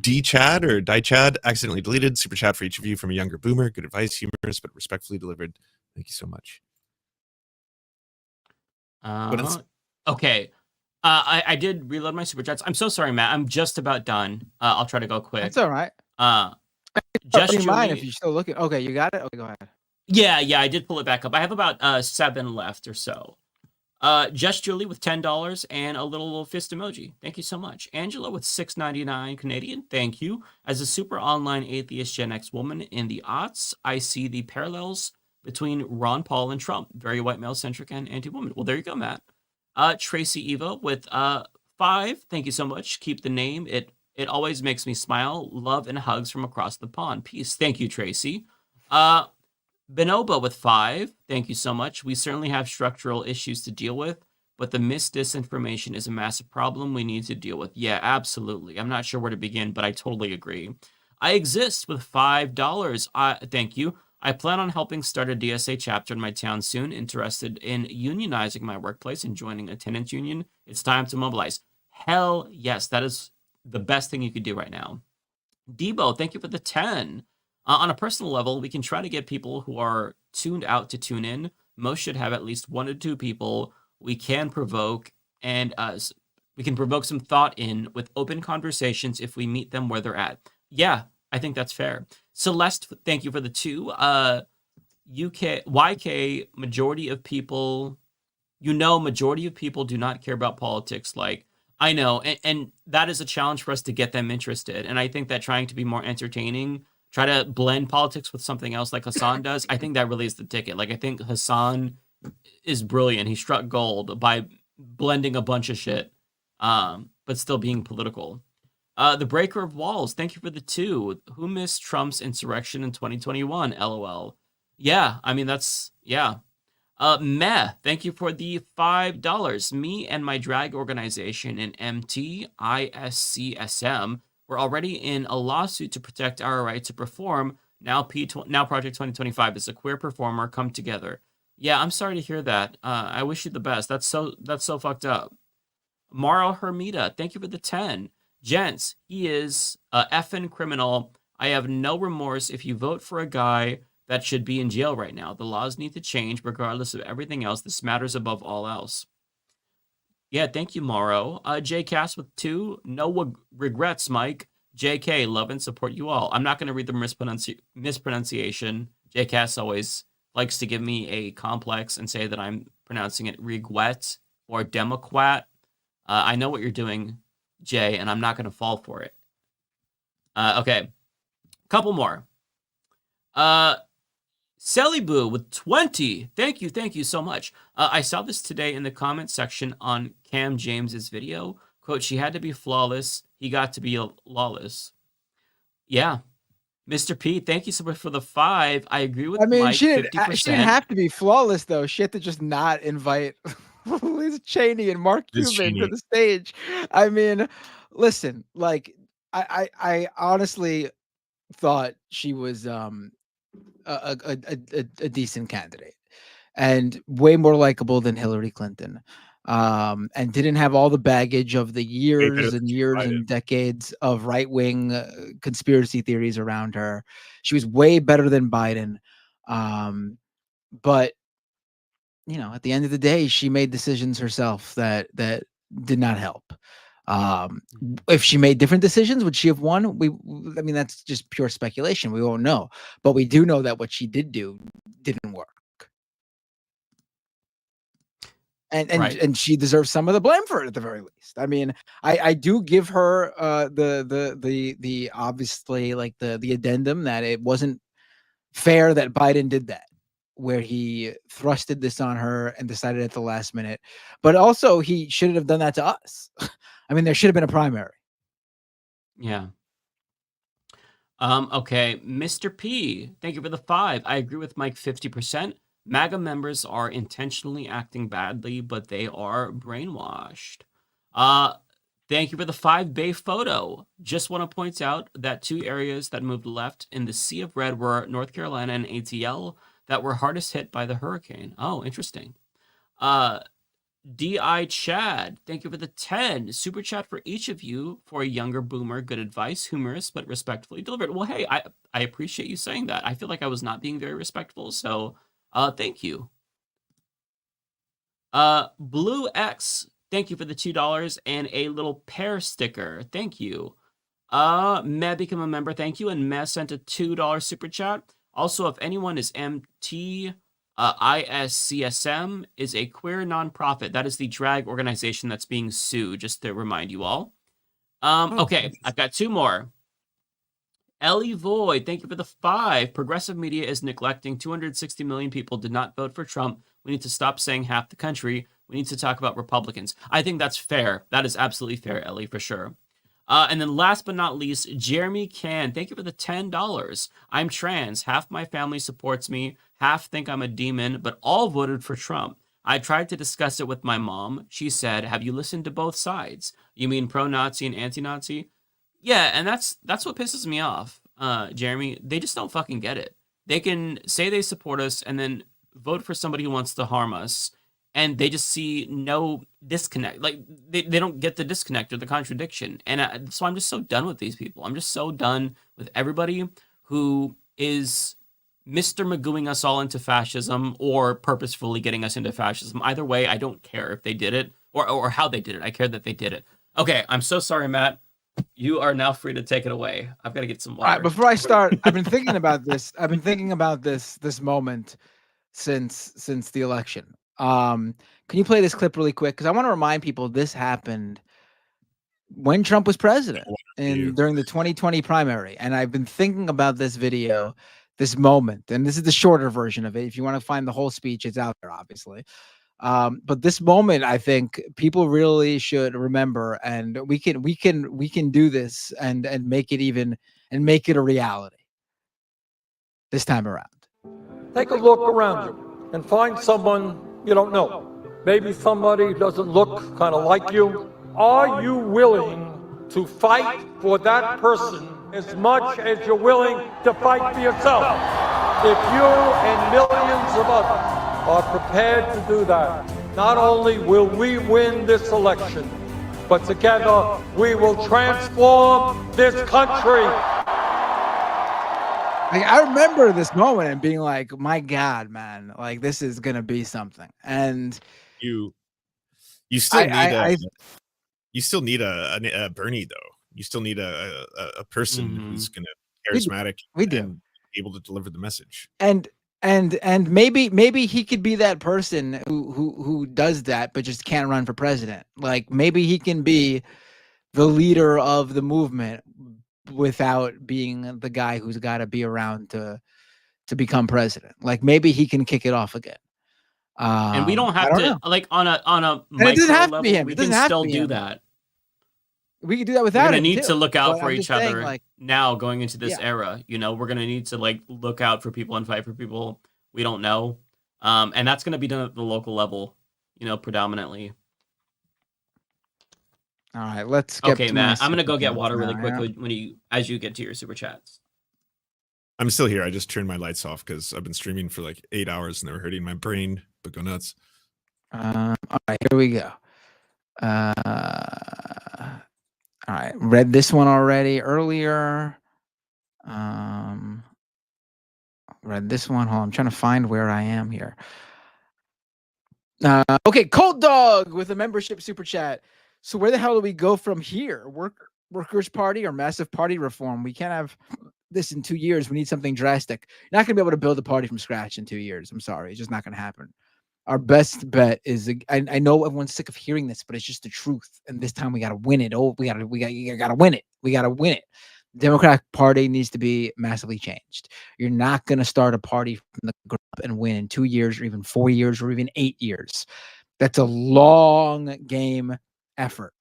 D-Chad or Die-Chad accidentally deleted. Super chat for each of you from a younger boomer. Good advice, humorous, but respectfully delivered. Thank you so much. Okay. I did reload my super chats. I'm so sorry, Matt. I'm just about done. I'll try to go quick. That's all right. Just mind if you're still looking. Okay, you got it? Okay, go ahead. Yeah, I did pull it back up. I have about 7 left or so. Just Julie with $10 and a little fist emoji. Thank you so much. Angela with $6.99 Canadian. Thank you. As a super online atheist Gen X woman in the aughts, I see the parallels between Ron Paul and Trump. Very white male centric and anti-woman. Well, there you go, Matt. Tracy Eva with 5. Thank you so much. Keep the name. It always makes me smile. Love and hugs from across the pond. Peace. Thank you, Tracy. Bonobo with 5. Thank you so much. We certainly have structural issues to deal with, but the disinformation is a massive problem we need to deal with. Yeah, absolutely. I'm not sure where to begin, but I totally agree. I exist with $5. Thank you. I plan on helping start a DSA chapter in my town soon. Interested in unionizing my workplace and joining a tenants union. It's time to mobilize. Hell yes, that is the best thing you could do right now. Debo, thank you for the 10. On a personal level, we can try to get people who are tuned out to tune in. Most should have at least 1 to 2 people we can provoke, and we can provoke some thought in with open conversations if we meet them where they're at. Yeah, I think that's fair. Celeste, thank you for the 2. YK, majority of people do not care about politics. Like, I know, and that is a challenge for us to get them interested. And I think that trying to be more entertaining, try to blend politics with something else like Hassan does, I think that really is the ticket. Like, I think Hassan is brilliant. He struck gold by blending a bunch of shit, but still being political. The Breaker of Walls, thank you for the 2. Who missed Trump's insurrection in 2021? LOL. Yeah, I mean, that's, yeah. Meh, thank you for the $5. Me and my drag organization in MTISCSM we're already in a lawsuit to protect our right to perform. Now Project 2025 is a queer performer come together. Yeah, I'm sorry to hear that. I wish you the best. That's so fucked up. Mara Hermita, thank you for the 10. Gents, he is a effing criminal. I have no remorse if you vote for a guy that should be in jail right now. The laws need to change regardless of everything else. This matters above all else. Yeah, thank you, Morrow. JCast with 2. No regrets, Mike. JK, love and support you all. I'm not going to read the mispronunciation. JCast always likes to give me a complex and say that I'm pronouncing it regret or Democrat. I know what you're doing, Jay, and I'm not going to fall for it. Okay, couple more. Sally Boo with 20. Thank you so much. I saw this today in the comment section on Cam James's video. Quote, she had to be flawless. He got to be lawless. Yeah. Mr. P, thank you so much for the 5. I agree with Mike, she 50%. She didn't have to be flawless, though. She had to just not invite Liz Cheney and Mark Cuban to the stage. I mean, listen, like, I honestly thought she was a decent candidate and way more likable than Hillary Clinton, and didn't have all the baggage of the years and decades of right-wing conspiracy theories around her. She was way better than Biden, but you know, at the end of the day, she made decisions herself that did not help. If she made different decisions, would she have won? I mean, that's just pure speculation. We won't know, but we do know that what she did do didn't work. And she deserves some of the blame for it at the very least. I mean, I do give her the obviously like the addendum that it wasn't fair that Biden did that, where he thrusted this on her and decided at the last minute. But also he shouldn't have done that to us. I mean, there should have been a primary. Yeah. Okay, Mr. P, thank you for the 5. I agree with Mike 50%. MAGA members are intentionally acting badly, but they are brainwashed. Thank you for the 5 Bay photo. Just want to point out that 2 areas that moved left in the sea of red were North Carolina and ATL that were hardest hit by the hurricane. Oh, interesting. D.I. Chad, thank you for the 10. Super chat for each of you for a younger boomer. Good advice, humorous, but respectfully delivered. Well, hey, I appreciate you saying that. I feel like I was not being very respectful, so thank you. Blue X, thank you for the $2 and a little pear sticker. Thank you. Meh become a member, thank you. And Meh sent a $2 super chat. Also, if anyone is MT, ISCSM is a queer nonprofit. That is the drag organization that's being sued, just to remind you all. Okay, I've got 2 more. Ellie Void, thank you for the 5. Progressive media is neglecting 260 million people did not vote for Trump. We need to stop saying half the country. We need to talk about Republicans. I think that's fair. That is absolutely fair, Ellie, for sure. And then last but not least, Jeremy Can, thank you for the $10. I'm trans. Half my family supports me. Half think I'm a demon, but all voted for Trump. I tried to discuss it with my mom. She said, have you listened to both sides? You mean pro-Nazi and anti-Nazi? Yeah, and that's what pisses me off, Jeremy. They just don't fucking get it. They can say they support us and then vote for somebody who wants to harm us, and they just see no disconnect. Like, they don't get the disconnect or the contradiction. And so I'm just so done with these people. I'm just so done with everybody who is Mr. Magooing us all into fascism or purposefully getting us into fascism. Either way, I don't care if they did it or how they did it. I care that they did it. Okay, I'm so sorry, Matt. You are now free to take it away. I've got to get some water. All right, before I start, I've been thinking about this. I've been thinking about this moment since the election. Can you play this clip really quick? Because I want to remind people this happened when Trump was president and during the 2020 primary. And I've been thinking about this video, this moment, and this is the shorter version of it. If you want to find the whole speech, it's out there, obviously. But this moment, I think people really should remember, and we can do this and make it a reality this time around. Take a look around you and find someone you don't know. Maybe somebody doesn't look kind of like you. Are you willing to fight for that person as much as you're willing to fight for yourself? If you and millions of others are prepared to do that, not only will we win this election, but together we will transform this country. Like, I remember this moment and being like, my God, man, like this is gonna be something. And you still need you still need a Bernie though. You still need a person who's gonna charismatic and able to deliver the message. And maybe he could be that person who does that, but just can't run for president. Like maybe he can be the leader of the movement without being the guy who's got to be around to become president. Like maybe he can kick it off again. And we don't have to like on a micro level. We can still do that. We can do that without. We're gonna need to look out for each other now going into this era. You know, we're gonna need to like look out for people and fight for people we don't know, and that's gonna be done at the local level. You know, predominantly. All right, let's get okay, Matt. I'm gonna go get water really quickly as you get to your super chats. I'm still here. I just turned my lights off because I've been streaming for like 8 hours and they were hurting my brain. But go nuts. All right, here we go. All right, read this one already earlier. Read this one. Hold on, I'm trying to find where I am here. Okay, Cold Dog with a membership super chat. So where the hell do we go from here? Workers' Party or massive party reform? We can't have this in 2 years. We need something drastic. You're not going to be able to build a party from scratch in 2 years. I'm sorry. It's just not going to happen. Our best bet is, I know everyone's sick of hearing this, but it's just the truth. And this time we got to win it. Oh, you got to win it. We got to win it. The Democratic Party needs to be massively changed. You're not going to start a party from the ground up and win in 2 years or even 4 years or even 8 years. That's a long game effort.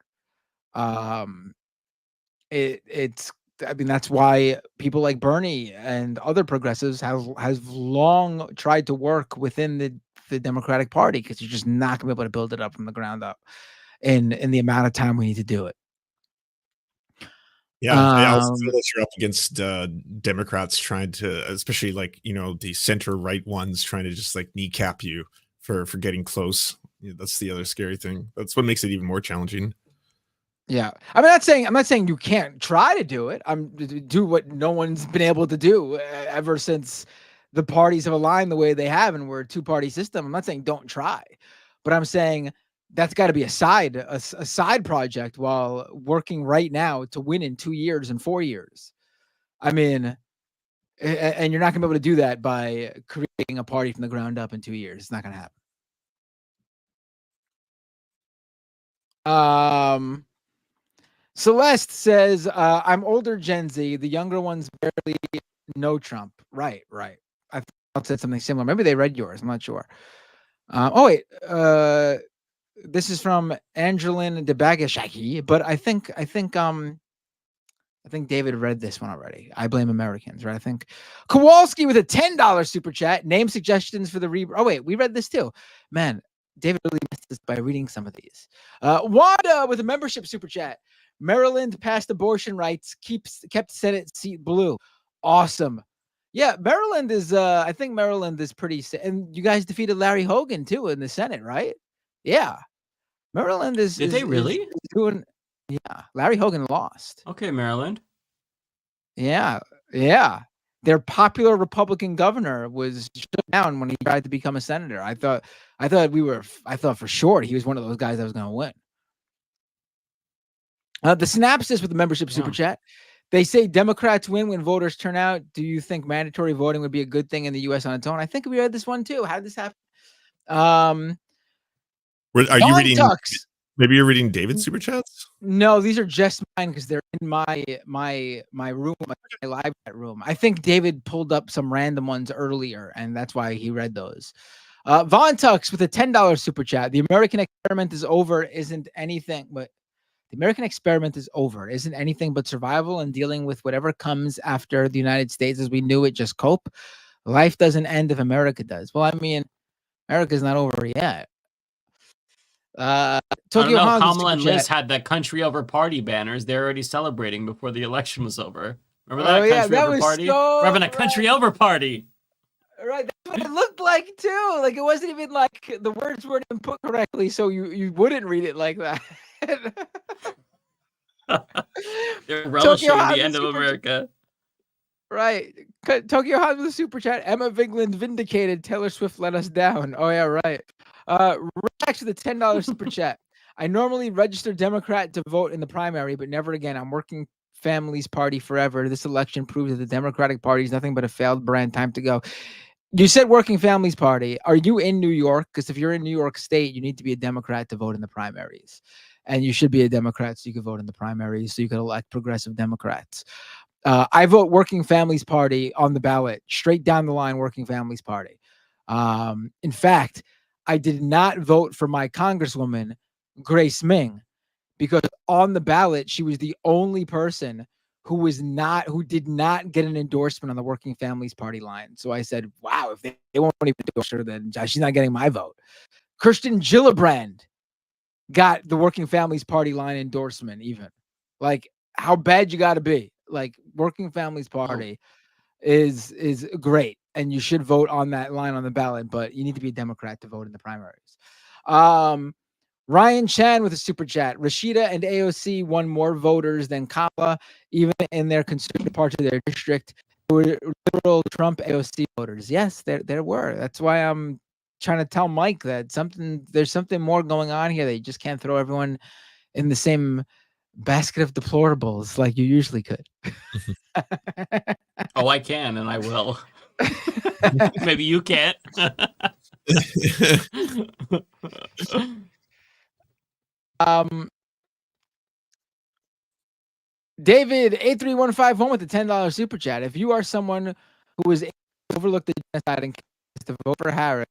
It's I mean, that's why people like Bernie and other progressives have long tried to work within the Democratic Party, because you're just not gonna be able to build it up from the ground up in the amount of time we need to do it. Yeah, I also feel that you're up against Democrats trying to, especially like, you know, the center right ones trying to just like kneecap you for getting close. Yeah, that's the other scary thing. That's what makes it even more challenging. Yeah, I'm not saying you can't try to do it. I'm do what no one's been able to do ever since the parties have aligned the way they have, and we're a two-party system. I'm not saying don't try, but I'm saying that's got to be a side project while working right now to win in 2 years and 4 years. I mean, and you're not gonna be able to do that by creating a party from the ground up in 2 years. It's not gonna happen. Celeste says, I'm older Gen Z. The younger ones barely know Trump. Right. I said something similar. Maybe they read yours. I'm not sure. This is from Angelin Debagashaki, but I think David read this one already. I blame Americans, right? I think Kowalski with a $10 super chat. Name suggestions for the we read this too. Man, David really missed this by reading some of these. Wanda with a membership super chat. Maryland passed abortion rights, kept Senate seat blue. Awesome. Yeah, Maryland is I think Maryland is pretty, and you guys defeated Larry Hogan too in the Senate, right? Yeah. Maryland is Did they really? is doing, yeah. Larry Hogan lost. Okay, Maryland. Yeah. Their popular Republican governor was shut down when he tried to become a senator. I thought for sure he was one of those guys that was going to win. The Synapsis with the membership super chat. They say Democrats win when voters turn out. Do you think mandatory voting would be a good thing in the U.S. on its own? I think we read this one too. How did this happen? Are you reading? Maybe you're reading David's super chats? No, these are just mine because they're in my room, my live chat room. I think David pulled up some random ones earlier, and that's why he read those. Von Tux with a $10 super chat. The American experiment is over. Isn't anything but survival and dealing with whatever comes after the United States as we knew it. Just cope. Life doesn't end if America does. Well, I mean, America's not over yet. Tokyo Kamala and Liz had the country over party banners. They're already celebrating before the election was over. Remember that country over party? We're having a country over party. Right, that's what it looked like too. Like it wasn't even like the words weren't even put correctly, so you wouldn't read it like that. They're relishing the end of America. Right. Tokyo Hot with a super chat. Emma Vigland vindicated. Taylor Swift let us down. Oh yeah, right. Rex with a $10 super chat. I normally register Democrat to vote in the primary, but never again. I'm working Families Party forever. This election proves that the Democratic Party is nothing but a failed brand. Time to go. You said Working Families Party. Are you in New York? Because if you're in New York State, you need to be a Democrat to vote in the primaries. And you should be a Democrat so you can vote in the primaries, so you can elect progressive Democrats. I vote Working Families Party on the ballot, straight down the line, Working Families Party. In fact, I did not vote for my Congresswoman, Grace Ming, because on the ballot, she was the only person who did not get an endorsement on the Working Families Party line. So I said, wow, if they won't even endorse her, then she's not getting my vote. Kirsten Gillibrand got the Working Families Party line endorsement even. Like, how bad you got to be. Like, Working Families Party is great, and you should vote on that line on the ballot, but you need to be a Democrat to vote in the primaries. Ryan Chan with a super chat. Rashida and AOC won more voters than Kamala, even in their conservative parts of their district. Were liberal Trump AOC voters. Yes, there were. That's why I'm trying to tell Mike that there's something more going on here. They just can't throw everyone in the same basket of deplorables like you usually could. Oh, I can, and I will. Maybe you can't. David 83151 with the $10 super chat. If you are someone who was overlooked the genocide and to vote for Harris,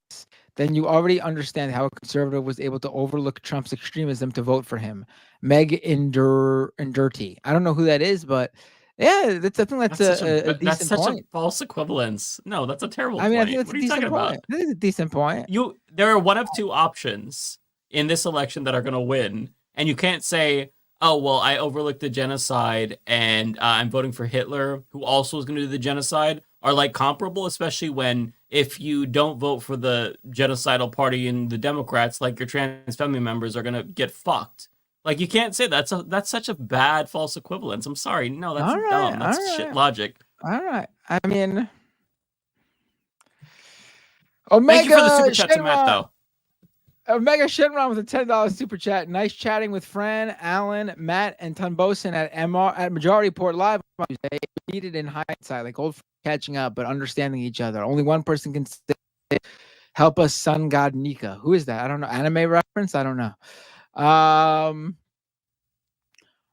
then you already understand how a conservative was able to overlook Trump's extremism to vote for him. Meg Indurty. I don't know who that is, but yeah, I think that's a decent that's such point. a false equivalence. No, that's a terrible I mean, point. I think that's What a are you decent talking point. about? That is a decent point. There are one of two options in this election that are going to win, and you can't say, oh, well, I overlooked the genocide and I'm voting for Hitler, who also is going to do the genocide, are like comparable, especially when if you don't vote for the genocidal party and the Democrats, like your trans family members are going to get fucked. Like, you can't say that's such a bad false equivalence. I'm sorry. No, that's dumb. That's shit logic. All right. I mean, Omega Thank you for the super chat to Matt, though. Omega Shinron with a $10 super chat. Nice chatting with Fran, Alan, Matt, and Tunbosin at Majority Report Live on Tuesday. Needed in hindsight, like old catching up, but understanding each other. Only one person can say, help us, sun god Nika. Who is that? I don't know. Anime reference? I don't know.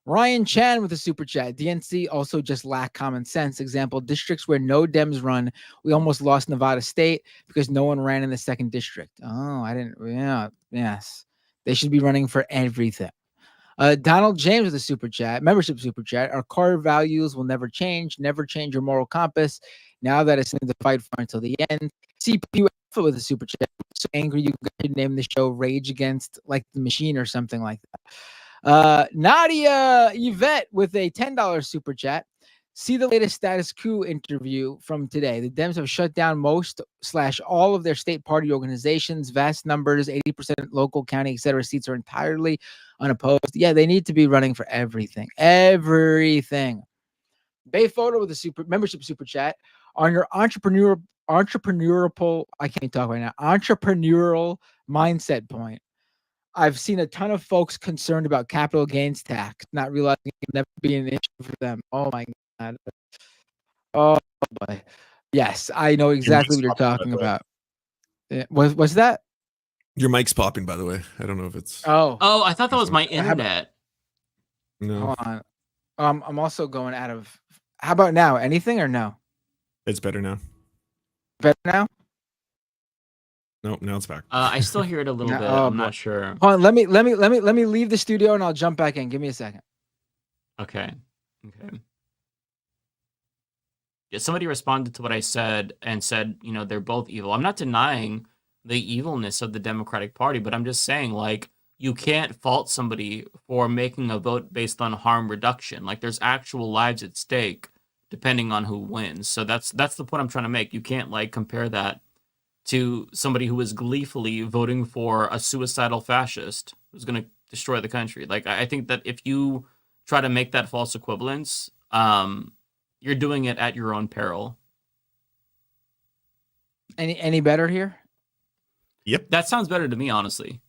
Ryan Chan with a super chat. DNC also just lack common sense. Example, districts where no Dems run. We almost lost Nevada State because no one ran in the 2nd district. Oh, I didn't. Yeah, yes. They should be running for everything. Donald James with a super chat, membership super chat. Our core values will never change. Never change your moral compass. Now that it's something to fight for until the end. CPU Alpha with a super chat. So angry you could name the show Rage Against like the Machine or something like that. Nadia Yvette with a $10 super chat. See the latest status quo interview from today. The Dems have shut down most/all of their state party organizations. Vast numbers, 80% local, county, etc. seats are entirely unopposed. Yeah, they need to be running for everything. Everything. Bay Photo with a membership super chat. On your entrepreneurial, I can't talk right now. Entrepreneurial mindset point. I've seen a ton of folks concerned about capital gains tax, not realizing it can never be an issue for them. Oh my God. Oh boy. Yes, I know exactly what you're talking about. What's that? Your mic's popping, by the way. I don't know if it's. Oh, I thought that was my internet. No. Hold on. I'm also going out of. How about now? Anything or no? It's better now. Better now? Nope, now it's back. I still hear it a little bit. I'm not sure. Hold on, let me leave the studio and I'll jump back in. Give me a second. Okay. Yeah, somebody responded to what I said and said, they're both evil. I'm not denying the evilness of the Democratic Party, but I'm just saying, like, you can't fault somebody for making a vote based on harm reduction. Like, there's actual lives at stake depending on who wins. So that's the point I'm trying to make. You can't, like, compare that to somebody who is gleefully voting for a suicidal fascist who's going to destroy the country. Like, I think that if you try to make that false equivalence, you're doing it at your own peril. Any better here? Yep. That sounds better to me, honestly.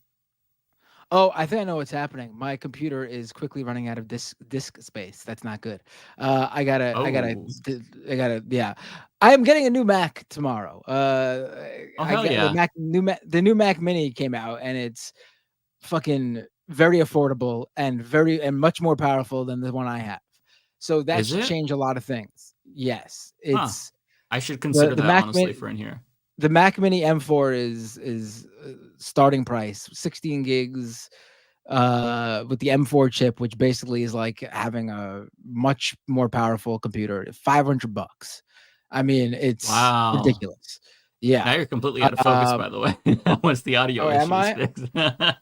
Oh, I think I know what's happening. My computer is quickly running out of disk space. That's not good. I gotta. Yeah, I am getting a new Mac tomorrow. The new Mac Mini came out, and it's fucking very affordable and much more powerful than the one I have. So that should change a lot of things. Yes, it's. I should consider that honestly for in here. The Mac Mini M4 is starting price 16 gigs with the M4 chip, which basically is like having a much more powerful computer. $500. I mean, it's ridiculous. Yeah. Now you're completely out of focus, by the way. Once the audio is fixed. There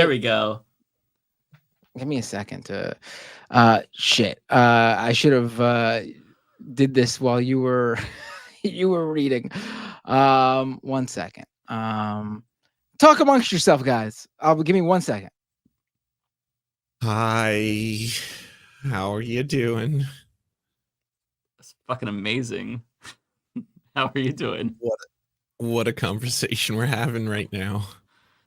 we go. Give me a second to shit. I should have did this while you were reading. 1 second. Talk amongst yourself, guys. Give me 1 second. Hi. How are you doing? That's fucking amazing. How are you doing? What a conversation we're having right now.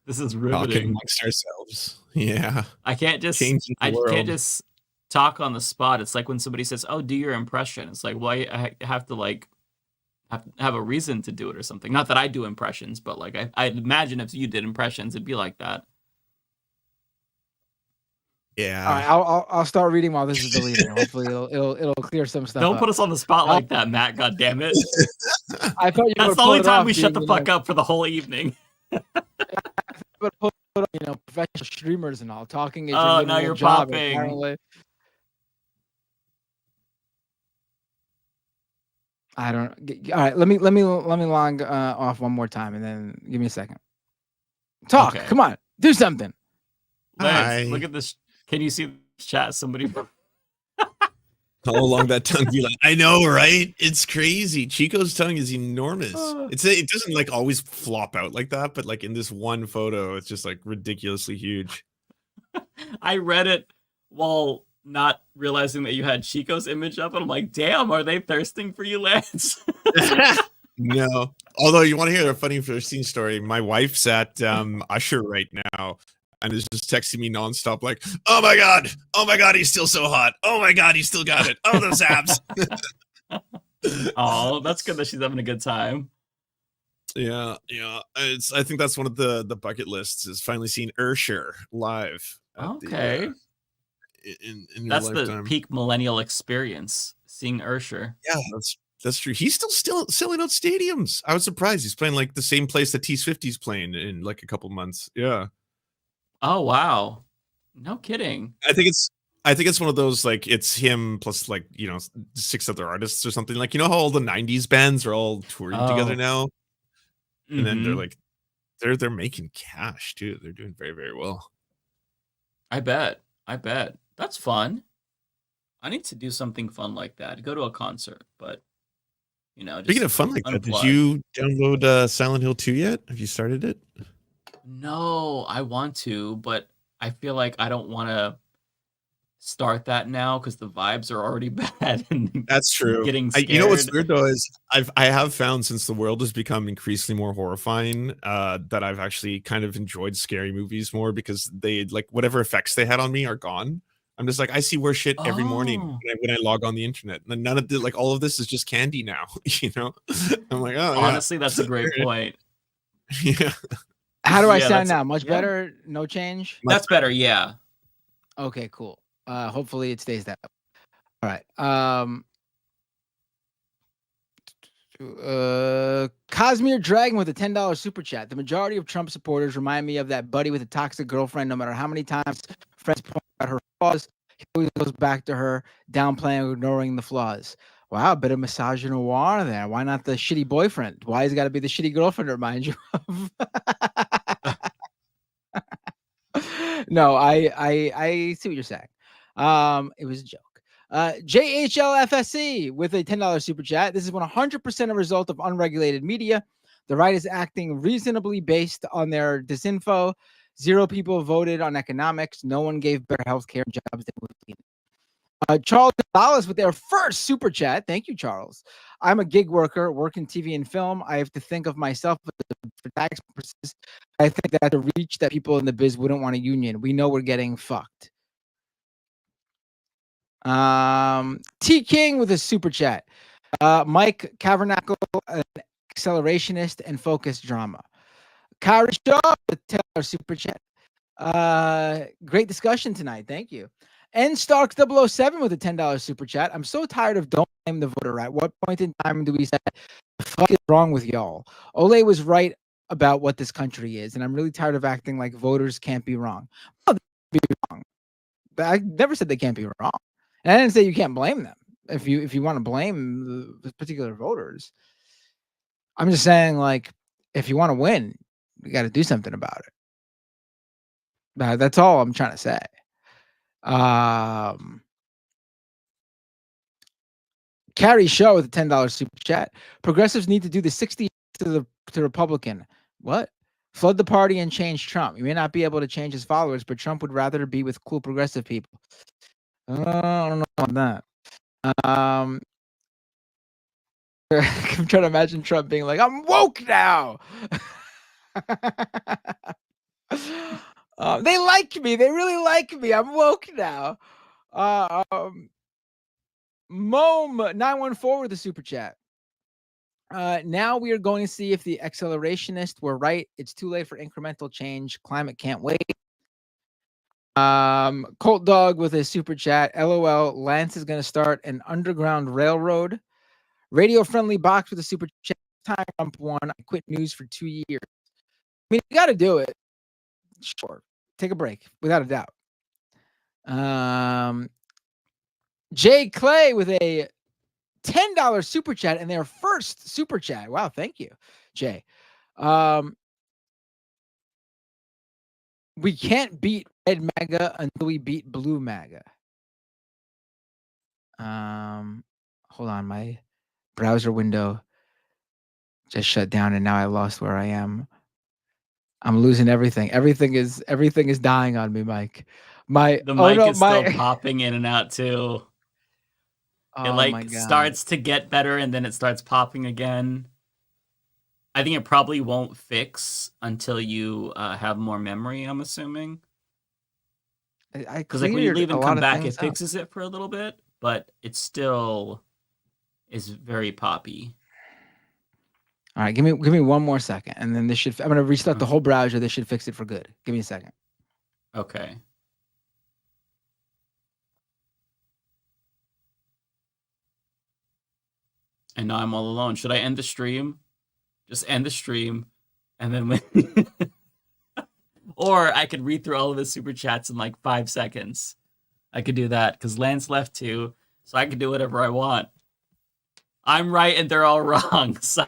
This is riveting. Talking amongst ourselves. Yeah. I can't just Changing the I world. can't just talk on the spot. It's like when somebody says, "Oh, do your impression." It's like, well, I have to like have a reason to do it or something. Not that I do impressions, but like I imagine if you did impressions, it'd be like that. Yeah. All right, I'll start reading while this is deleting. Hopefully, it'll clear some stuff. Don't up. put us on the spot like that, Matt. God damn it! I thought you That's the only time we shut the fuck up for the whole evening. But put professional streamers and all talking. Is Oh, your now you're job, popping. Apparently. I don't. All right, let me log off one more time, and then give me a second. Talk. Okay. Come on, do something. Lance, look at this. Can you see this chat? Somebody. How long that tongue be like? I know, right? It's crazy. Chico's tongue is enormous. It doesn't like always flop out like that, but like in this one photo, it's just like ridiculously huge. I read it while not realizing that you had Chico's image up, and I'm like, damn, are they thirsting for you, Lance? No. Although you want to hear a funny first scene story, my wife's at Usher right now and is just texting me nonstop like, oh my god, he's still so hot. Oh my god, he still got it. Oh, those abs. Oh, that's good that she's having a good time. Yeah. I think that's one of the bucket lists is finally seeing Usher live. Okay. In that's your the lifetime. peak millennial experience, seeing Usher. Yeah, that's true. He's still selling out stadiums. I was surprised. He's playing like the same place that T-50's playing in like a couple months. Yeah. Oh wow. No kidding. I think it's one of those like it's him plus like 6 other artists or something. Like how all the 90s bands are all touring together now. And then they're like they're making cash too. They're doing very, very well. I bet. That's fun. I need to do something fun like that. Go to a concert, but just Speaking of fun like that, did you download Silent Hill 2 yet? Have you started it? No, I want to, but I feel like I don't want to start that now because the vibes are already bad. And that's true. Getting scared. You know what's weird though is I have found since the world has become increasingly more horrifying that I've actually kind of enjoyed scary movies more because they like whatever effects they had on me are gone. I'm just like I see worse shit every morning when I log on the internet. And none of the like all of this is just candy now. I'm like, oh, honestly, that's a great point. Yeah. How do I sound now? Much better? No change? That's better, yeah. Okay, cool. Hopefully it stays that way. All right. Cosmere Dragon with a $10 super chat. The majority of Trump supporters remind me of that buddy with a toxic girlfriend. No matter how many times friends point out her flaws, he always goes back to her, downplaying or ignoring the flaws. Wow, a bit of misogynoir there. Why not the shitty boyfriend? Why has it got to be the shitty girlfriend to remind you of? No, I see what you're saying. It was a joke. JHLFSC with a $10 super chat. This is 100% a result of unregulated media. The right is acting reasonably based on their disinfo. 0 people voted on economics. No one gave better healthcare jobs than we. Charles Gonzalez with their first super chat. Thank you, Charles. I'm a gig worker, work in TV and film. I have to think of myself for tax purposes. I think that to reach that people in the biz wouldn't want a union. We know we're getting fucked. T King with a super chat. Mike Cavernacle, an accelerationist and focused drama. Kyrie Shaw with $10 super chat. Great discussion tonight. Thank you. N Starks 007 with a $10 super chat. I'm so tired of don't blame the voter. At what point in time do we say the fuck is wrong with y'all? Ole was right about what this country is, and I'm really tired of acting like voters can't be wrong. Well, they can't be wrong. I never said they can't be wrong. And I didn't say you can't blame them if you want to blame the particular voters. I'm just saying, like, if you want to win, you got to do something about it. That's all I'm trying to say. Carrie Shaw with a $10 super chat. Progressives need to do the 60 to Republican. What? Flood the party and change Trump. You may not be able to change his followers, but Trump would rather be with cool progressive people. I don't know about that. I'm trying to imagine Trump being like, I'm woke now. They like me. They really like me. I'm woke now. Mom914 with a super chat. Now we are going to see if the accelerationists were right. It's too late for incremental change. Climate can't wait. Colt Dog with a super chat. LOL. Lance is going to start an underground railroad. Radio friendly box with a super chat. Time Trump won. I quit news for 2 years. I mean, you got to do it. Sure. Take a break, without a doubt. Jay Clay with a $10 super chat and their first super chat. Wow, thank you, Jay. We can't beat red MAGA until we beat blue MAGA. Hold on, my browser window just shut down and now I lost where I am. I'm losing everything. Everything is dying on me, Mike. The mic is still popping in and out too. Oh, it like starts to get better and then it starts popping again. I think it probably won't fix until you have more memory, I'm assuming. Because like when you leave and come back, it fixes it for a little bit, but it still is very poppy. All right, give me 1 more second, and then this should. I'm gonna restart the whole browser. This should fix it for good. Give me a second. Okay. And now I'm all alone. Should I end the stream? Just end the stream, and then when... Or I could read through all of the super chats in like 5 seconds. I could do that, because Lance left too, so I can do whatever I want. I'm right and they're all wrong. So...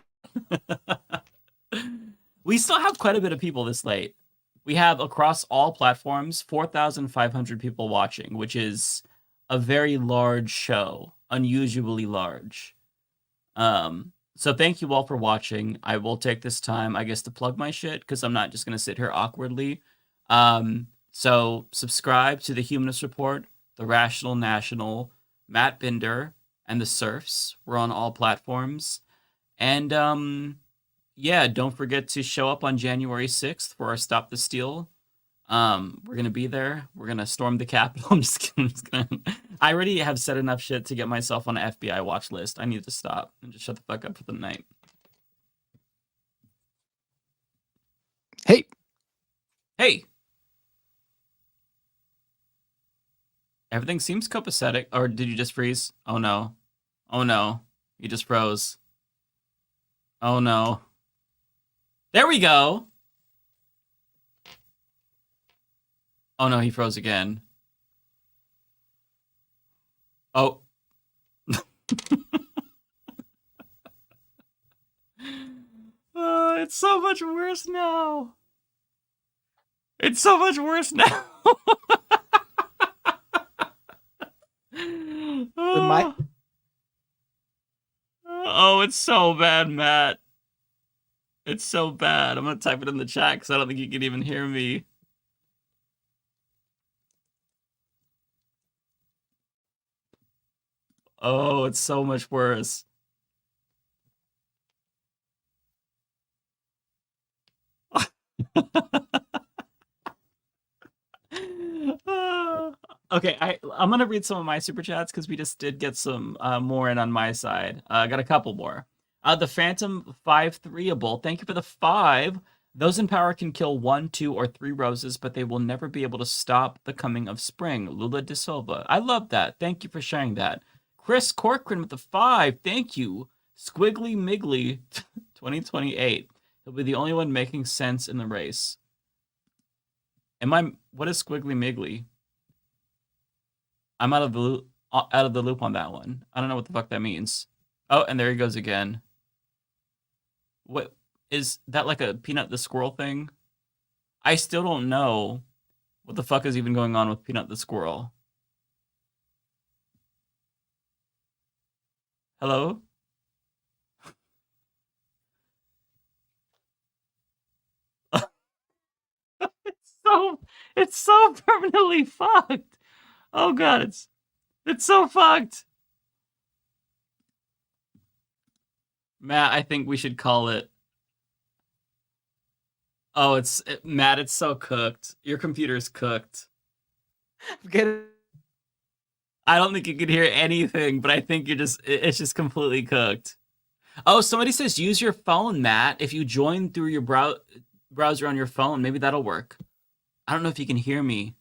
We still have quite a bit of people this late. We have, across all platforms, 4,500 people watching, which is a very large show. Unusually large. So thank you all for watching. I will take this time, I guess, to plug my shit, because I'm not just going to sit here awkwardly. So subscribe to the Humanist Report, the Rational National, Matt Binder, and the Serfs. We're on all platforms. And yeah, don't forget to show up on January 6th for our Stop the Steal. We're going to be there. We're going to storm the Capitol. I'm just kidding. I already have said enough shit to get myself on an FBI watch list. I need to stop and just shut the fuck up for the night. Hey. Hey. Everything seems copacetic. Or did you just freeze? Oh no. Oh no. You just froze. Oh no. There we go. Oh no, he froze again. Oh. It's so much worse now. It's so much worse now. Oh, it's so bad, Matt. It's so bad. I'm going to type it in the chat because I don't think you can even hear me. Oh, it's so much worse. Okay, I'm going to read some of my super chats because we just did get some more in on my side. I got a couple more. The Phantom 5-3able, thank you for the 5. Those in power can kill 1, 2, or 3 roses, but they will never be able to stop the coming of spring. Lula de Silva. I love that. Thank you for sharing that. Chris Corcoran with the 5. Thank you. Squiggly Miggly 2028. He'll be the only one making sense in the race. What is Squiggly Miggly? I'm out of the loop on that one. I don't know what the fuck that means. Oh, and there he goes again. What is that, like a Peanut the Squirrel thing? I still don't know what the fuck is even going on with Peanut the Squirrel. Hello? It's so permanently fucked. Oh god, it's so fucked. Matt, I think we should call it. Oh, Matt, it's so cooked. Your computer's cooked. Get it. I don't think you can hear anything, but I think it's just completely cooked. Oh, somebody says use your phone, Matt. If you join through your browser on your phone, maybe that'll work. I don't know if you can hear me.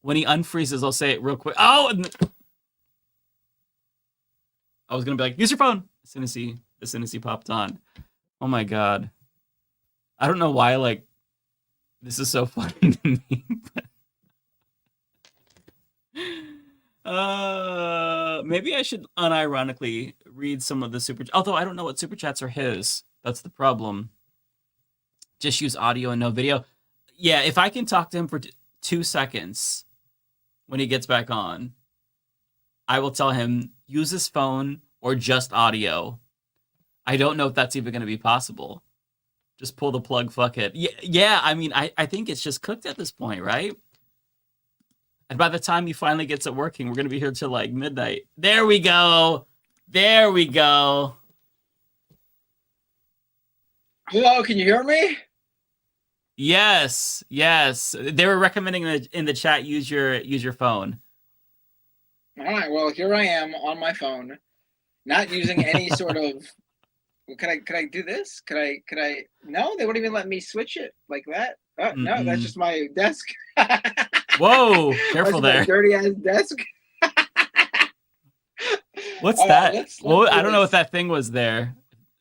When he unfreezes, I'll say it real quick. Oh! I was going to be like, use your phone! As soon as he popped on. Oh my god. I don't know why, like, this is so funny to me. Maybe I should unironically read some of the super... Although I don't know what super chats are his. That's the problem. Just use audio and no video. Yeah, if I can talk to him for 2 seconds when he gets back on, I will tell him use his phone or just audio. I don't know if that's even going to be possible. Just pull the plug, fuck it. Yeah, I mean, I think it's just cooked at this point, right? And by the time he finally gets it working, we're going to be here till like midnight. There we go. There we go. Hello, can you hear me? Yes, yes. They were recommending in the chat use your phone. All right, well, here I am on my phone, not using any sort of... Could I do this? Could I? No, they wouldn't even let me switch it like that. Oh, no, that's just my desk. Whoa, careful there. Dirty ass desk. What's that? Let's I don't know what that thing was there.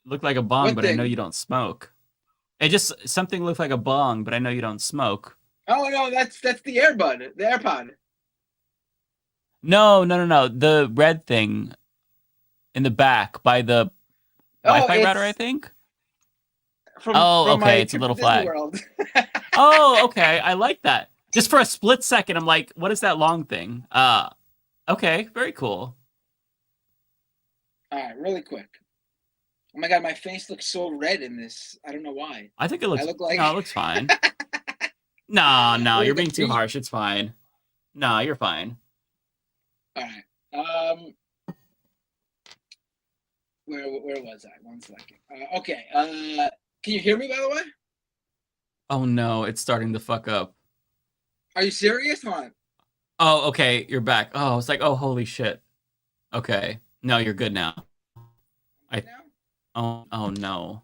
Looked like a bong, but I know you don't smoke. It just something looked like a bong, but I know you don't smoke. Oh no, that's the earbud, the AirPod. No. The red thing in the back by the Wi-Fi router, I think. From okay, it's a little flag. Oh, okay, I like that. Just for a split second, I'm like, what is that long thing? Okay, very cool. All right, really quick. Oh my god, my face looks so red in this. I don't know why. I think it looks. No, it looks fine. No, you're being too harsh. It's fine. No, you're fine. All right. Where was I? 1 second. Okay. Can you hear me, by the way? Oh no, it's starting to fuck up. Are you serious? Hold on. Oh, okay, you're back. Oh, it's like, oh, holy shit. Okay, no, you're good now. Oh no.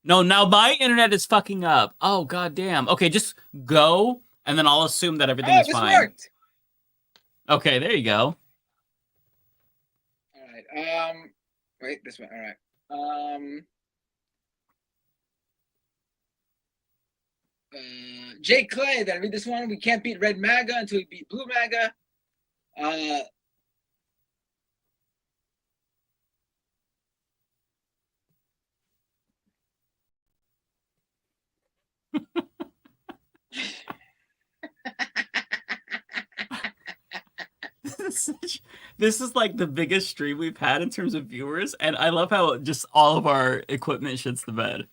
No, now my internet is fucking up. Oh god damn. Okay, just go, and then I'll assume that everything is fine. Worked. Okay, there you go. Wait, this way. All right. Jay Clay, then read this one. We can't beat Red MAGA until we beat Blue MAGA. This is like the biggest stream we've had in terms of viewers, and I love how just all of our equipment shits the bed.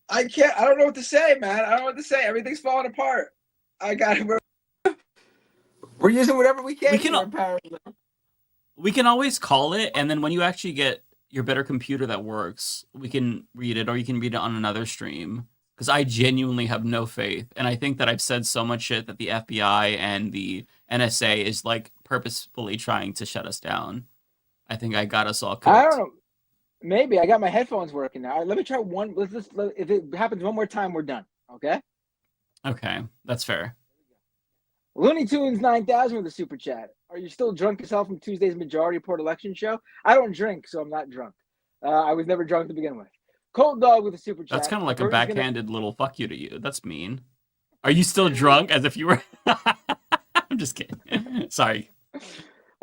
I don't know what to say, man. I don't know what to say. Everything's falling apart. We're using whatever we can. We can always call it, and then when you actually get your better computer that works, we can read it, or you can read it on another stream. Because I genuinely have no faith, and I think that I've said so much shit that the FBI and the NSA is like purposefully trying to shut us down. I think I got us all cooked. I don't know. Maybe I got my headphones working now. All right, let me try one. If it happens one more time, we're done. Okay. Okay, that's fair. Looney Tunes 9000 with a super chat. Are you still drunk yourself from Tuesday's Majority Report election show? I don't drink, so I'm not drunk. I was never drunk to begin with. Cold Dog with a super chat. That's kind of like a backhanded little fuck you to you. That's mean. Are you still drunk? As if you were. I'm just kidding. Sorry.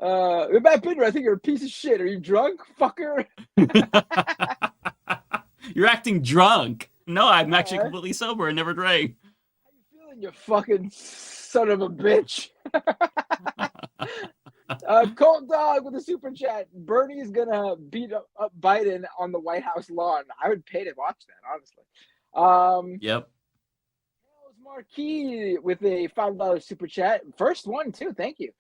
Matt Pinder, I think you're a piece of shit. Are you drunk, fucker? You're acting drunk. No, I'm actually completely sober and never drank. How you feeling, you fucking son of a bitch? Cold Dog with a super chat. Bernie's gonna beat up Biden on the White House lawn. I would pay to watch that, honestly. Yep. Marquis with a $5 super chat. First one too. Thank you.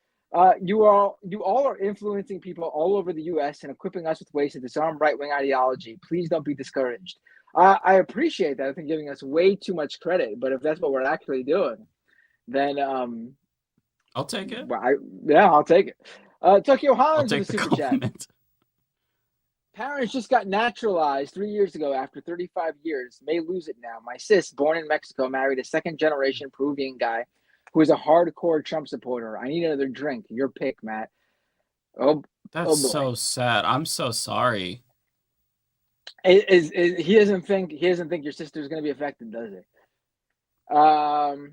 You all are influencing people all over the U.S. and equipping us with ways to disarm right-wing ideology. Please don't be discouraged. I appreciate that. I think giving us way too much credit, but if that's what we're actually doing, then I'll take it. I'll take it. Tokyo I'll Hans take with a the super chat. compliment. Parents just got naturalized 3 years ago after 35 years. May lose it now. My sis, born in Mexico, married a second-generation Peruvian guy who is a hardcore Trump supporter. I need another drink. Your pick, Matt. That's boy. so sad. I'm so sorry. He doesn't think your sister's going to be affected, does he? Tigre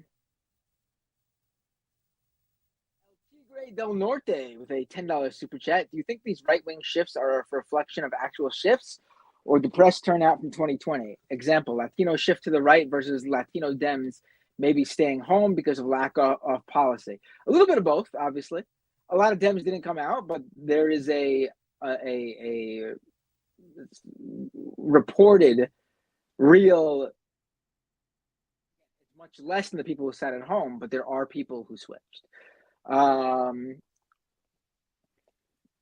Del Norte with a $10 super chat. Do you think these right-wing shifts are a reflection of actual shifts or depressed turnout from 2020? Example, Latino shift to the right versus Latino Dems maybe staying home because of lack of policy. A little bit of both, obviously. A lot of Dems didn't come out, but there is a reported real, much less than the people who sat at home, but there are people who switched.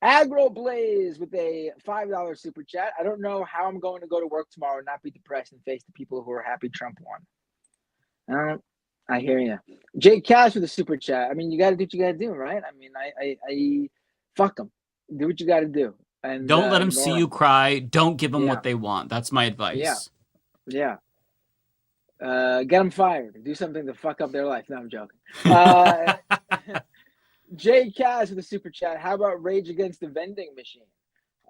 Agro Blaze with a $5 super chat. I don't know how I'm going to go to work tomorrow and not be depressed and face the people who are happy Trump won. I hear you. Jake Cash with a super chat. I mean, you got to do what you got to do, right? I mean, I fuck them. Do what you got to do. And don't let them see you cry. Don't give them what they want. That's my advice. Yeah. Get them fired. Do something to fuck up their life. No, I'm joking. Jay Cash with a super chat. How about Rage Against the Vending Machine?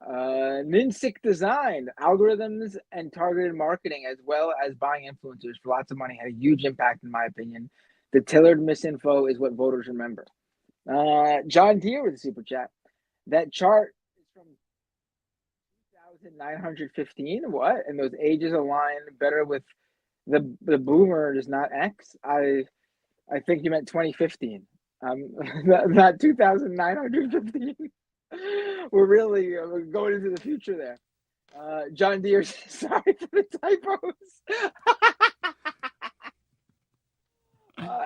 Ninsic Design, algorithms and targeted marketing, as well as buying influencers for lots of money, had a huge impact, in my opinion. The tailored misinfo is what voters remember. John Deere with a super chat. That chart is from 2,915. What? And those ages align better with the boomer is not X. I think you meant 2015. Not 2,915. We're going into the future there. John Deere, sorry for the typos.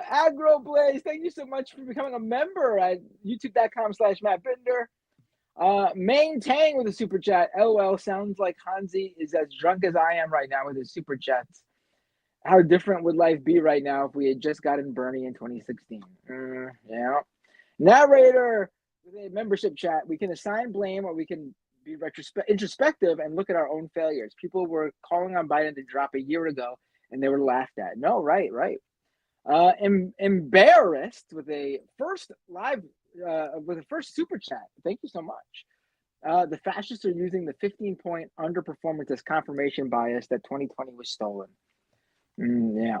Agro Blaze, thank you so much for becoming a member at youtube.com/Matt Binder. Main Tang with a super chat. LOL, sounds like Hansi is as drunk as I am right now with his super chats. How different would life be right now if we had just gotten Bernie in 2016? Yeah. Narrator with a membership chat. We can assign blame or we can be introspective and look at our own failures. People were calling on Biden to drop a year ago and they were laughed at. No, right. Embarrassed with a first super chat. Thank you so much. The fascists are using the 15-point underperformance as confirmation bias that 2020 was stolen. Yeah.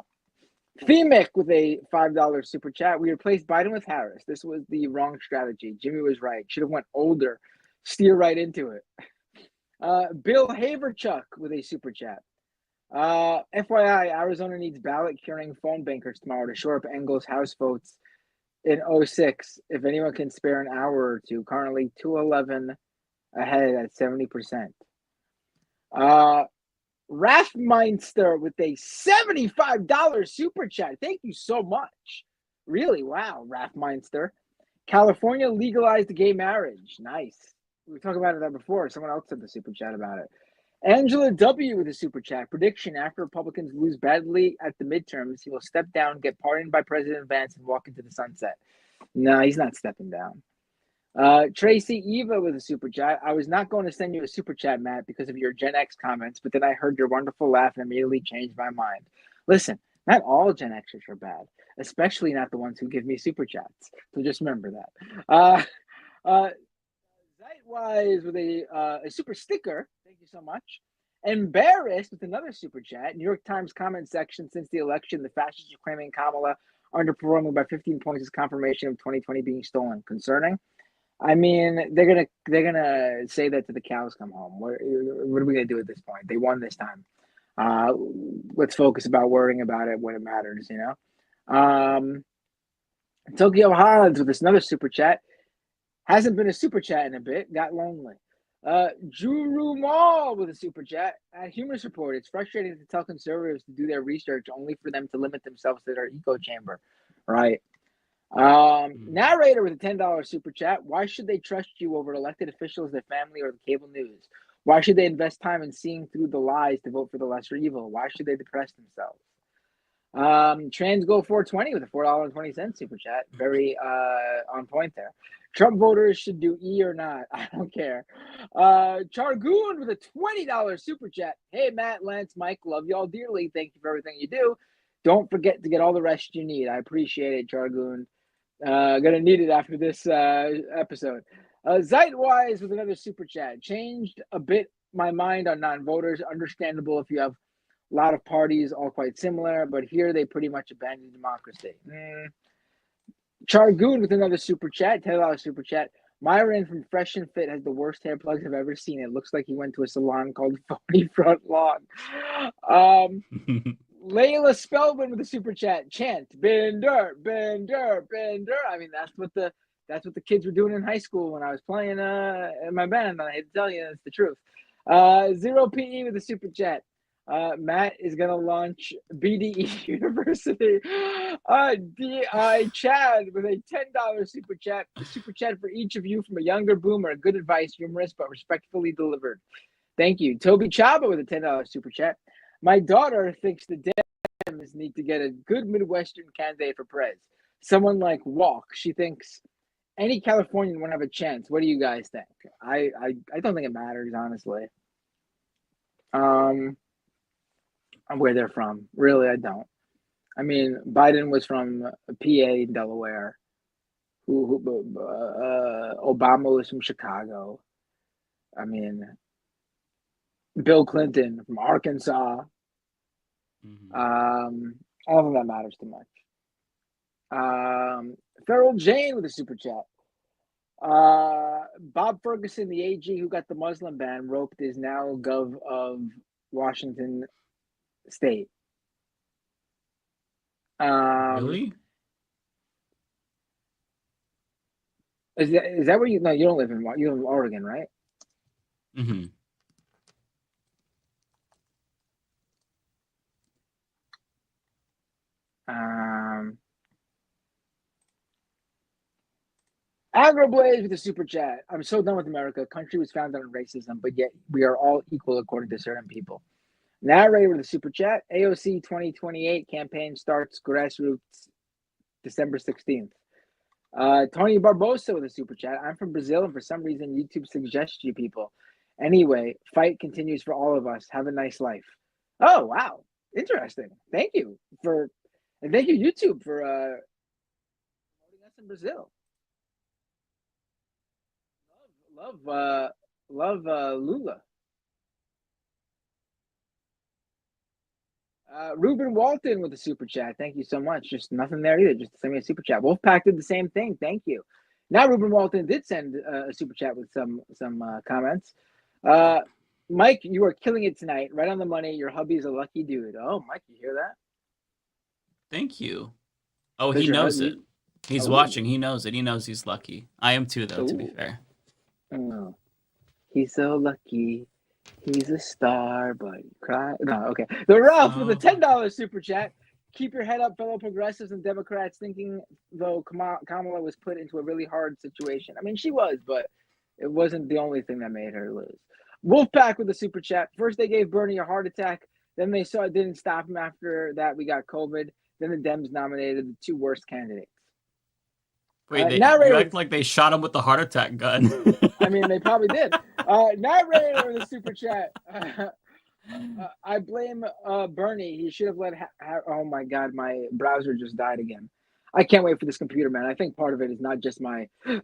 Femic with a $5 super chat. We replaced Biden with Harris. This was the wrong strategy. Jimmy was right. Should have went older. Steer right into it. Bill Haverchuck with a super chat. FYI, Arizona needs ballot curing phone bankers tomorrow to shore up Engel's House votes in 06. If anyone can spare an hour or two, currently 211 ahead at 70%. Rathmeister with a $75 super chat. Thank you so much. Really, wow, Rathmeister. California legalized gay marriage. Nice. We were talking about that before. Someone else said the super chat about it. Angela W. with a super chat. Prediction: after Republicans lose badly at the midterms, he will step down, get pardoned by President Vance, and walk into the sunset. No, he's not stepping down. Tracy Eva with a super chat. I was not going to send you a super chat, Matt, because of your Gen X comments, but then I heard your wonderful laugh and immediately changed my mind. Listen, not all Gen Xers are bad, especially not the ones who give me super chats. So just remember that. Zeitwise with a super sticker. Thank you so much. Embarrassed with another super chat. New York Times comment section. Since the election, the fascists are claiming Kamala underperforming by 15 points as confirmation of 2020 being stolen. Concerning? I mean, they're gonna say that to the cows come home. What are we gonna do at this point? They won this time. Let's focus about worrying about it when it matters, you know. Tokyo Hans with another super chat. Hasn't been a super chat in a bit. Got lonely. Juru Mall with a super chat. At Humorous Report, it's frustrating to tell conservatives to do their research only for them to limit themselves to their echo chamber. Right. Narrator with a $10 super chat. Why should they trust you over elected officials, their family, or the cable news? Why should they invest time in seeing through the lies to vote for the lesser evil? Why should they depress themselves? Transgo 420 with a $4.20 super chat. Very on point there. Trump voters should do E or not. I don't care. Chargoon with a $20 super chat. Hey, Matt, Lance, Mike, love y'all dearly. Thank you for everything you do. Don't forget to get all the rest you need. I appreciate it, Chargoon. Gonna need it after this episode. Zeitwise with another super chat. Changed a bit my mind on non-voters. Understandable if you have a lot of parties all quite similar, but here they pretty much abandoned democracy. Chargoon with another super chat, $10 super chat. Myron from Fresh and Fit has the worst hair plugs I've ever seen. It looks like he went to a salon called Phony Front Lawn. Layla Spellman with a super chat. Chant, Bender, Bender, Bender. I mean, that's what the kids were doing in high school when I was playing in my band. I hate to tell you, it's the truth. Zero PE with a super chat. Matt is gonna launch BDE University. DI Chad with a $10 super chat. A super chat for each of you from a younger boomer. Good advice, humorous but respectfully delivered. Thank you. Toby Chaba with a $10 super chat. My daughter thinks the Dems need to get a good Midwestern candidate for prez. Someone like Walk. She thinks any Californian won't have a chance. What do you guys think? I don't think it matters, honestly. Where they're from. Really, I don't. I mean, Biden was from PA, Delaware. Obama was from Chicago. I mean, Bill Clinton from Arkansas. I don't think that matters too much. Feral Jane with a super chat. Bob Ferguson, the AG who got the Muslim ban roped, is now gov of Washington State. Really? Is that where you? No, you don't live in. You live in Oregon, right? Mm-hmm. Agroblaze with a super chat. I'm so done with America. Country was founded on racism, but yet we are all equal according to certain people. Narrator with a super chat. AOC 2028 campaign starts grassroots December 16th. Tony Barbosa with a super chat. I'm from Brazil, and for some reason, YouTube suggests you people. Anyway, fight continues for all of us. Have a nice life. Oh, wow. Interesting. Thank you and thank you, YouTube, for promoting us in Brazil. Love Lula. Ruben Walton with a super chat. Thank you so much. Just nothing there either. Just send me a super chat. Wolfpack did the same thing. Thank you. Now Ruben Walton did send a super chat with some comments. Mike, you are killing it tonight. Right on the money. Your hubby's a lucky dude. Oh, Mike, you hear that? Thank you. Oh, he knows it. He's watching. He knows it. He knows he's lucky. I am too, though, to be fair. Oh, he's so lucky. He's a star, but cry. No, okay. The Ralph with a $10 super chat. Keep your head up, fellow progressives and Democrats, thinking though Kamala was put into a really hard situation. I mean, she was, but it wasn't the only thing that made her lose. Wolfpack with a super chat. First, they gave Bernie a heart attack. Then they saw it didn't stop him. After that, we got COVID. Then the Dems nominated the two worst candidates. Wait, you act like they shot him with the heart attack gun. I mean, they probably did. Narrator in the super chat. I blame Bernie. He should have let. Oh my God, my browser just died again. I can't wait for this computer, man. I think part of it is not just my. I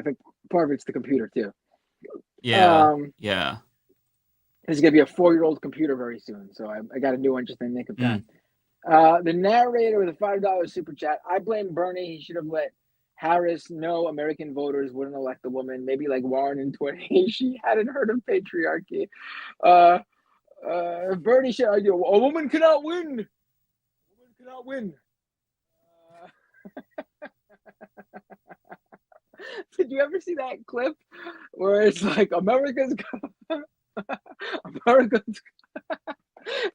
think part of it's the computer too. Yeah. Yeah. This is gonna be a 4-year-old computer very soon, so I got a new one just in the nick of time. The narrator with a $5 super chat. I blame Bernie. He should have let Harris know American voters wouldn't elect a woman. Maybe like Warren in 20. She hadn't heard of patriarchy. Bernie should argue a woman cannot win. A woman cannot win. Did you ever see that clip where it's like America's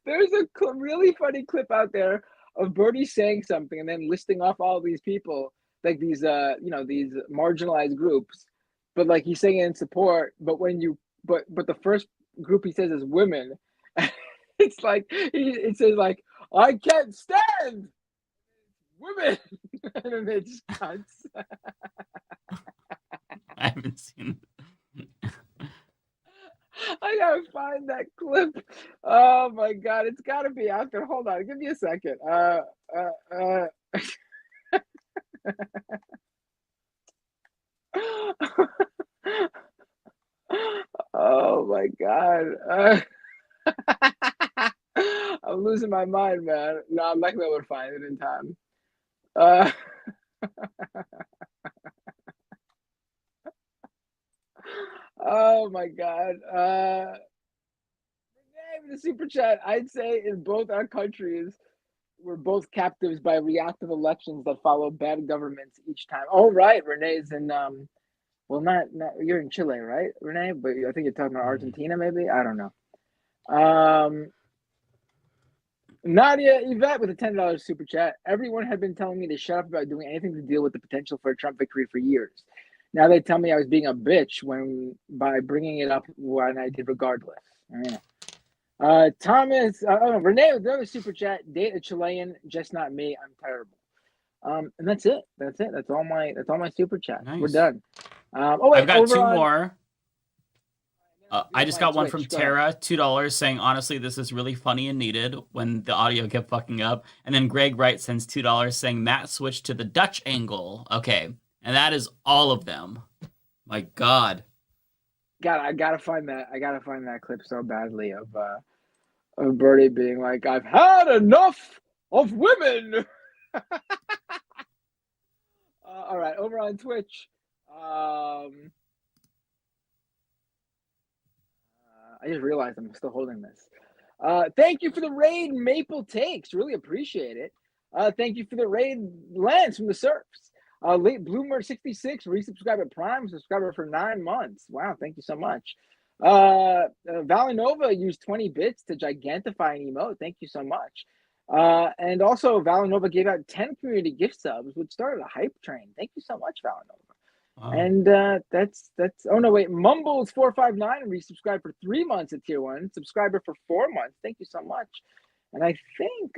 There's a really funny clip out there of Bernie saying something and then listing off all these people, like these these marginalized groups, but like he's saying it in support. But when you but the first group he says is women, it's like it says like, I can't stand women, and then it just cuts. I haven't seen it. I gotta find that clip. Oh my god, it's gotta be out there. Hold on, give me a second. Oh my god. I'm losing my mind, man. No, I'm not gonna be able to find it in time. Oh my god. The super chat. I'd say in both our countries, we're both captives by reactive elections that follow bad governments each time. Oh right, Renee's in well not you're in Chile, right, Renee? But I think you're talking about Argentina, maybe. I don't know. Nadia Yvette with a $10 super chat. Everyone had been telling me to shut up about doing anything to deal with the potential for a Trump victory for years. Now they tell me I was being a bitch by bringing it up when I did regardless. Yeah. Thomas, Renee with another super chat. Date a Chilean, just not me. I'm terrible. And that's it. That's it. That's all my super chat. Nice. We're done. Oh wait, I've got two more. I just got one from Tara, $2, saying, honestly, this is really funny and needed when the audio kept fucking up. And then Greg Wright sends $2 saying, Matt switched to the Dutch angle. Okay. And that is all of them. My God. God, I gotta find that clip so badly of Bernie being like, I've had enough of women. All right, over on Twitch. I just realized I'm still holding this. Thank you for the raid, Maple Takes. Really appreciate it. Thank you for the raid, Lance from the Surfs. Late Bloomer 66, resubscriber Prime, subscriber for 9 months. Wow, thank you so much. Valinova used 20 bits to gigantify an emote. Thank you so much. And also, Valinova gave out 10 community gift subs, which started a hype train. Thank you so much, Valinova. Wow. And that's oh no wait, Mumbles 459 resubscribed for 3 months at tier 1, subscriber for 4 months. Thank you so much. And I think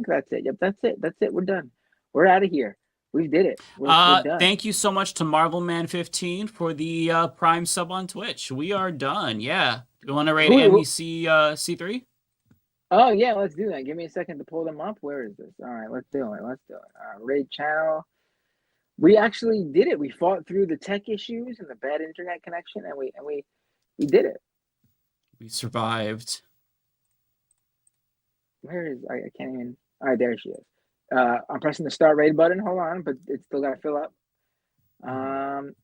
that's it. Yep, that's it. We're done. We're out of here. We did it. We're done. Thank you so much to MarvelMan15 for the Prime sub on Twitch. We are done. Yeah. Do you want to rate NBC C3? Oh yeah, let's do that. Give me a second to pull them up. Where is this? All right, let's do it. Raid channel. We actually did it. We fought through the tech issues and the bad internet connection, and we did it. We survived. Where is I can't even. All right, there she is. I'm pressing the start raid button. Hold on, but it's still got to fill up.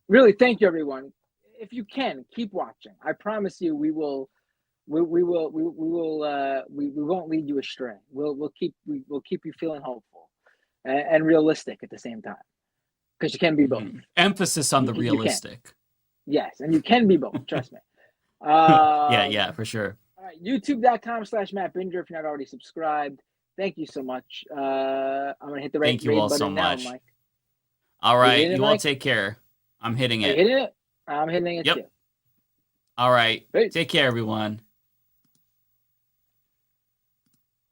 Really, thank you, everyone. If you can, keep watching. I promise you, we won't lead you astray. We'll keep you feeling hopeful and realistic at the same time. Because you can be both. Emphasis on the realistic. Yes, and you can be both. Trust me. Yeah, for sure. All right, YouTube.com/Matt Binder if you're not already subscribed. Thank you so much. I'm gonna hit the Thank you all so much. Mike. All right, you all take care. I'm hitting it. Hitting it. I'm hitting it too. All right, take care, everyone.